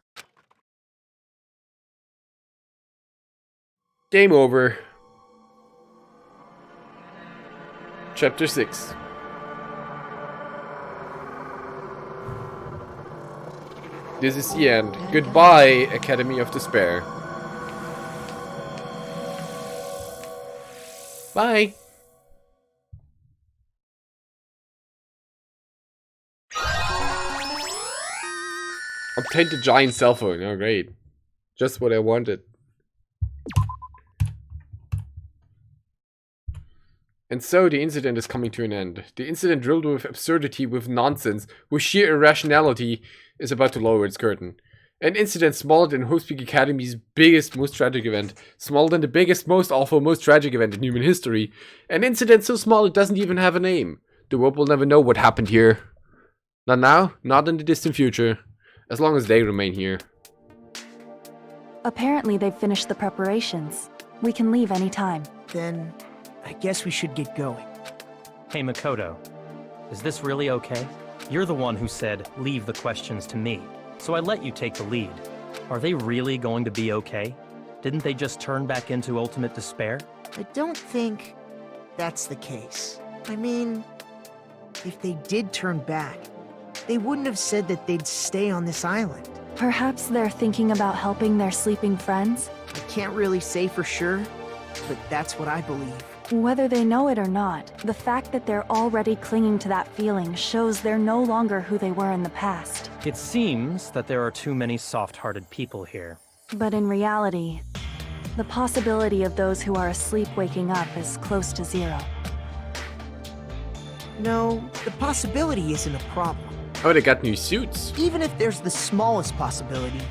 Game over. Chapter 6. This is the end. Goodbye, Academy of Despair. Bye. Obtained a giant cell phone. Oh, great. Just what I wanted. And so the incident is coming to an end. The incident drilled with absurdity, with nonsense, with sheer irrationality is about to lower its curtain. An incident smaller than Hope's Peak Academy's biggest, most tragic event. Smaller than the biggest, most awful, most tragic event in human history. An incident so small it doesn't even have a name. The world will never know what happened here. Not now, not in the distant future. As long as they remain here. Apparently they've finished the preparations. We can leave any time. Then, I guess we should get going. Hey, Makoto. Is this really okay? You're the one who said, leave the questions to me. So I let you take the lead. Are they really going to be okay? Didn't they just turn back into ultimate despair? I don't think that's the case. I mean, if they did turn back, they wouldn't have said that they'd stay on this island. Perhaps they're thinking about helping their sleeping friends? I can't really say for sure, but that's what I believe. Whether they know it or not, the fact that they're already clinging to that feeling shows they're no longer who they were in the past. It seems that there are too many soft-hearted people here. But in reality, the possibility of those who are asleep waking up is close to zero. No, the possibility isn't a problem. Oh, they got new suits. Even if there's the smallest possibility,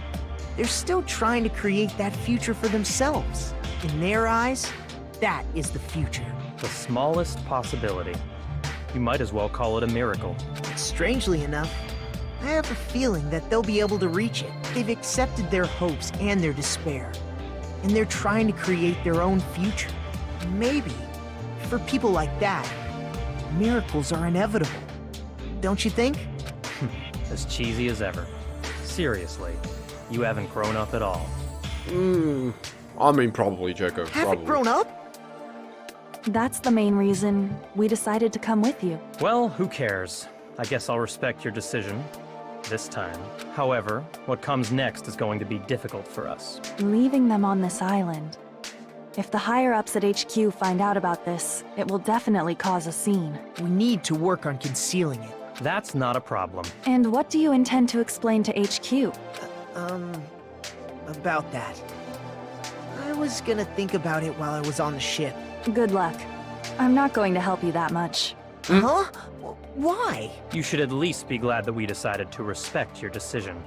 they're still trying to create that future for themselves. In their eyes, that is the future. The smallest possibility. You might as well call it a miracle. Strangely enough, I have a feeling that they'll be able to reach it. They've accepted their hopes and their despair, and they're trying to create their own future. Maybe, for people like that, miracles are inevitable. Don't you think? As cheesy as ever. Seriously, you haven't grown up at all. I mean, probably, Jacob. Haven't grown up? That's the main reason we decided to come with you. Well, who cares? I guess I'll respect your decision. This time. However, what comes next is going to be difficult for us. Leaving them on this island. If the higher-ups at HQ find out about this, it will definitely cause a scene. We need to work on concealing it. That's not a problem. And what do you intend to explain to HQ? About that. I was gonna think about it while I was on the ship. Good luck. I'm not going to help you that much. Huh? Why? You should at least be glad that we decided to respect your decision.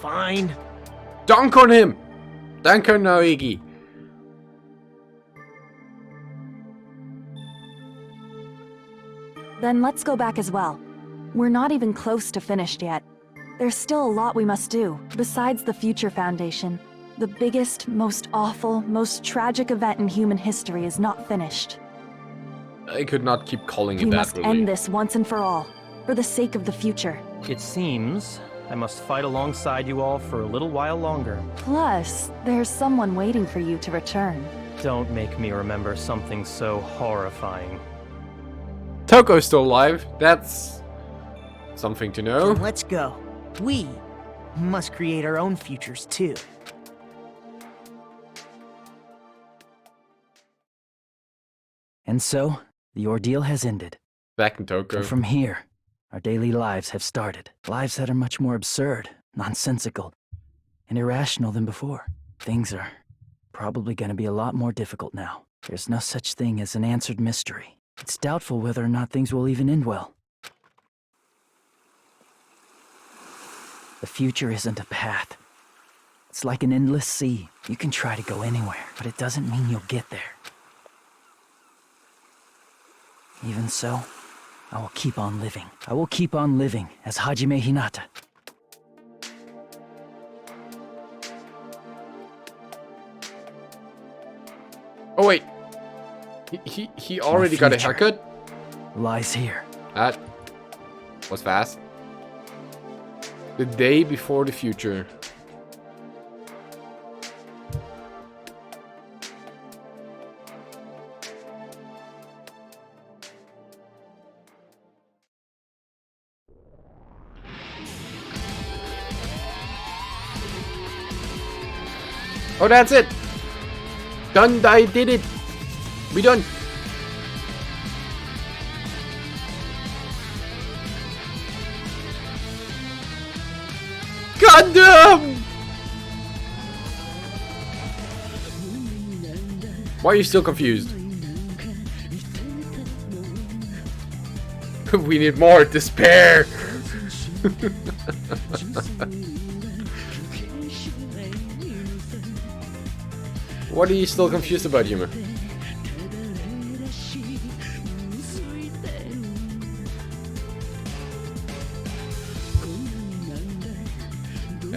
Fine. Dunk on him! Dunk on Naegi. Then let's go back as well. We're not even close to finished yet. There's still a lot we must do. Besides the Future Foundation, the biggest, most awful, most tragic event in human history is not finished. I could not keep calling it We that, must really. end this once and for all, for the sake of the future. It seems I must fight alongside you all for a little while longer. Plus, there's someone waiting for you to return. Don't make me remember something so horrifying. Toko's still alive. That's something to know. Then let's go. We must create our own futures too. And so, the ordeal has ended. Back in Toko. And from here, our daily lives have started. Lives that are much more absurd, nonsensical, and irrational than before. Things are probably going to be a lot more difficult now. There's no such thing as an answered mystery. It's doubtful whether or not things will even end well. The future isn't a path. It's like an endless sea. You can try to go anywhere, but it doesn't mean you'll get there. Even so, I will keep on living. I will keep on living as Hajime Hinata. Oh wait, he already got a haircut? Lies here. That was fast. The day before the future. Oh, that's it! Done, I did it! We done! God damn! Why are you still confused? We need more despair! What are you still confused about, Yuma?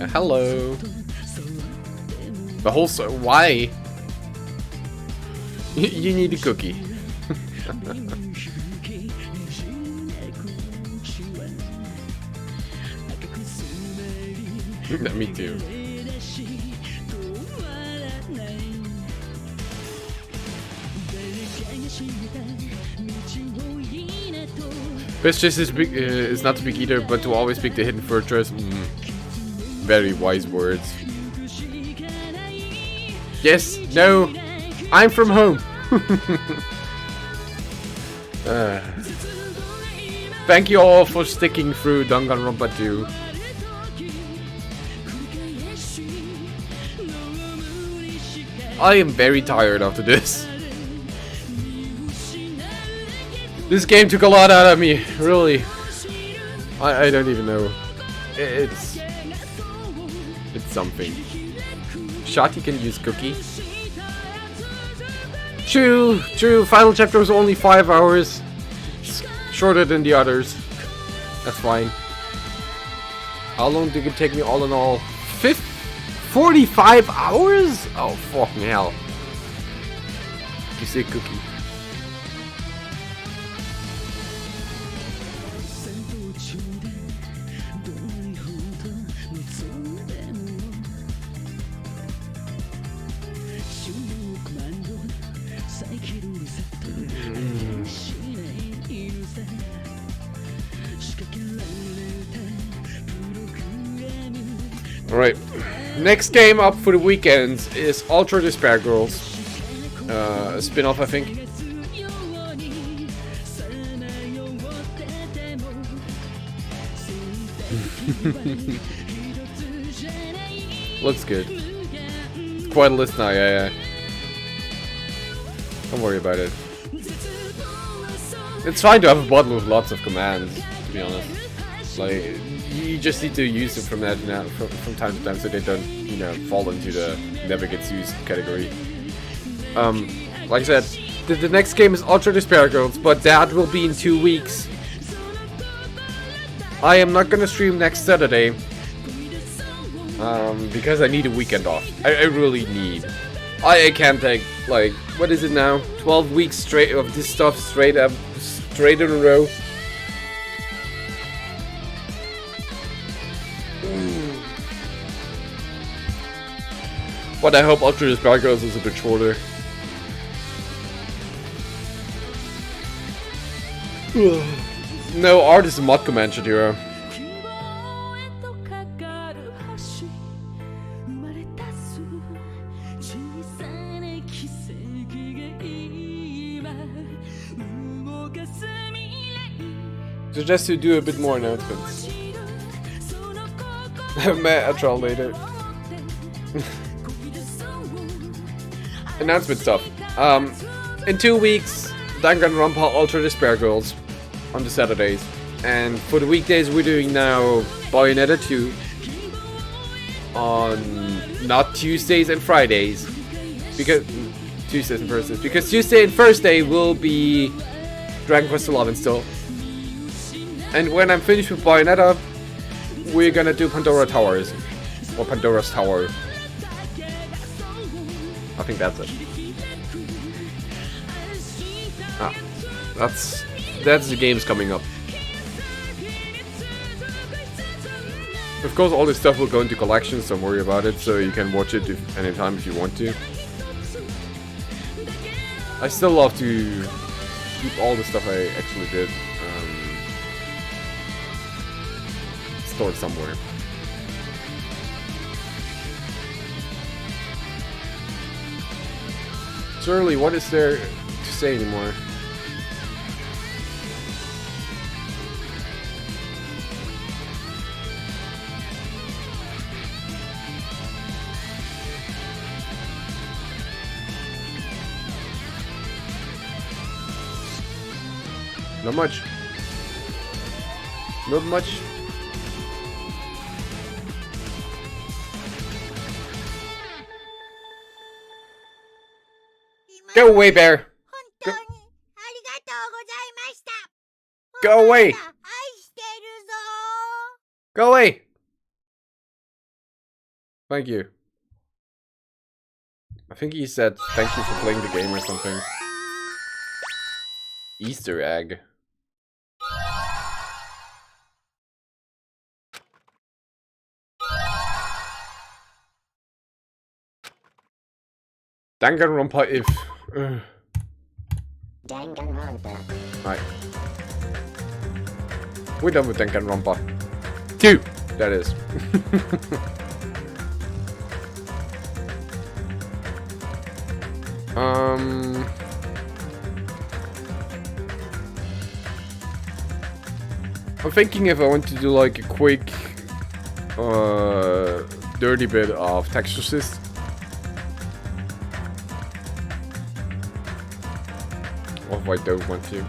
Hello. The whole why? You need a cookie. Me too. Best choice is not to pick either, but to always pick the hidden fortress. Very wise words. Yes, no, I'm from home. Thank you all for sticking through Danganronpa 2. I am very tired after this. This game took a lot out of me, really. I don't even know. It's something. Shotty can use cookie. True. Final chapter was only 5 hours. It's shorter than the others. That's fine. How long did it take me all in all? 45 hours? Oh, fucking hell. You say cookie. Alright, next game up for the weekends is Ultra Despair Girls. A spin-off, I think. Looks good. Quite a list now, yeah. Don't worry about it. It's fine to have a button with lots of commands, to be honest. Like, you just need to use them from time to time so they don't, you know, fall into the never gets used category. Like I said, the next game is Ultra Despair Girls, but that will be in 2 weeks. I am not gonna stream next Saturday. Because I need a weekend off. I really need. I can't take, like, what is it now? 12 weeks straight of this stuff straight in a row. But I hope Ultra Despair Girls is a bit shorter. No, art is a mod command, Shadira. Suggest you do a bit more announcements. Matt, I'll try later. Announcement stuff. In 2 weeks, Danganronpa Ultra Despair Girls on the Saturdays, and for the weekdays we're doing now Bayonetta 2 on not Tuesdays and Fridays, because Tuesdays and Thursdays, because Tuesday and Thursday will be Dragon Quest XI still. And when I'm finished with Bayonetta, we're gonna do Pandora Towers, or Pandora's Tower. I think that's it. Ah, that's the games coming up. Of course, all this stuff will go into collections, don't worry about it, so you can watch it anytime if you want to. I still love to keep all the stuff I actually did stored somewhere. Surely, what is there to say anymore? Not much. Not much. Go away, bear! Go away! Go away! Thank you. I think he said thank you for playing the game or something. Easter egg. Danganronpa if... Danganronpa. Right. We're done with Danganronpa 2, that is. I'm thinking if I want to do like a quick dirty bit of Text Assist. Or if I don't want to.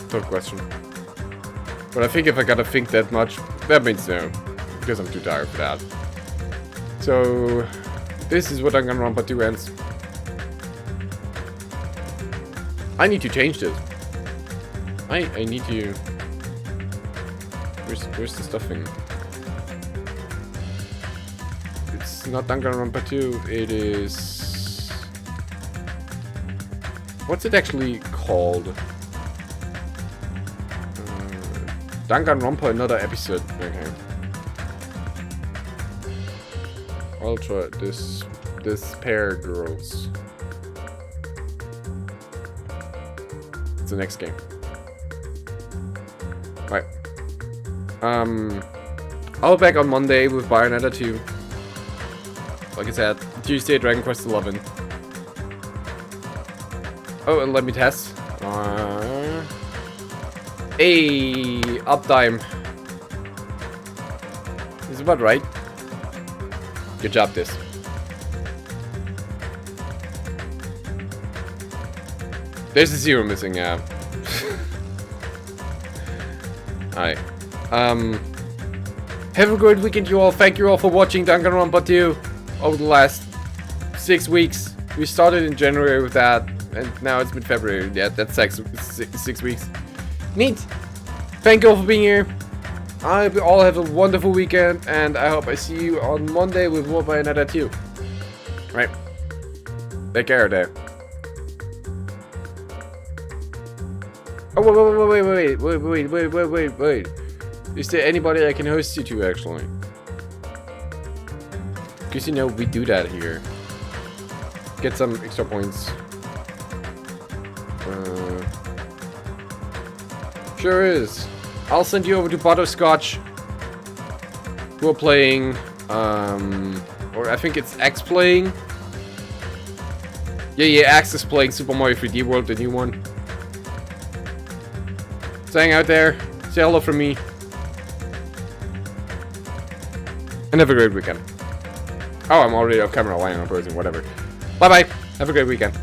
Tough question. But I think if I gotta think that much, that means no. Because I'm too tired for that. So, this is what Danganronpa 2 ends. I need to change this. I need to... Where's the stuffing? It's not Danganronpa 2, it is... What's it actually called? Danganronpa, another episode. Okay. Ultra, this pair girls. It's the next game. Right. I'll be back on Monday with Bayonetta 2. Like I said, Tuesday Dragon Quest 11. Oh, and let me test. Hey, uptime. Is about right. Good job, this. There's a 0 missing, yeah. Alright. Have a great weekend, you all. Thank you all for watching Danganronpa 2 over the last 6 weeks. We started in January with that, and now it's mid-February. Yeah, that's 6 weeks. Neat. Thank you all for being here. I hope you all have a wonderful weekend, and I hope I see you on Monday with more Bayonetta 2. Right. Take care there. Oh, wait. Is there anybody I can host you to, actually? Because, you know, we do that here. Get some extra points. Sure is. I'll send you over to Butterscotch, who are playing, or I think it's X playing. Yeah, X is playing Super Mario 3D World, the new one. So hang out there, say hello from me, and have a great weekend. Oh, I'm already off camera, lying on person, whatever. Bye bye, have a great weekend.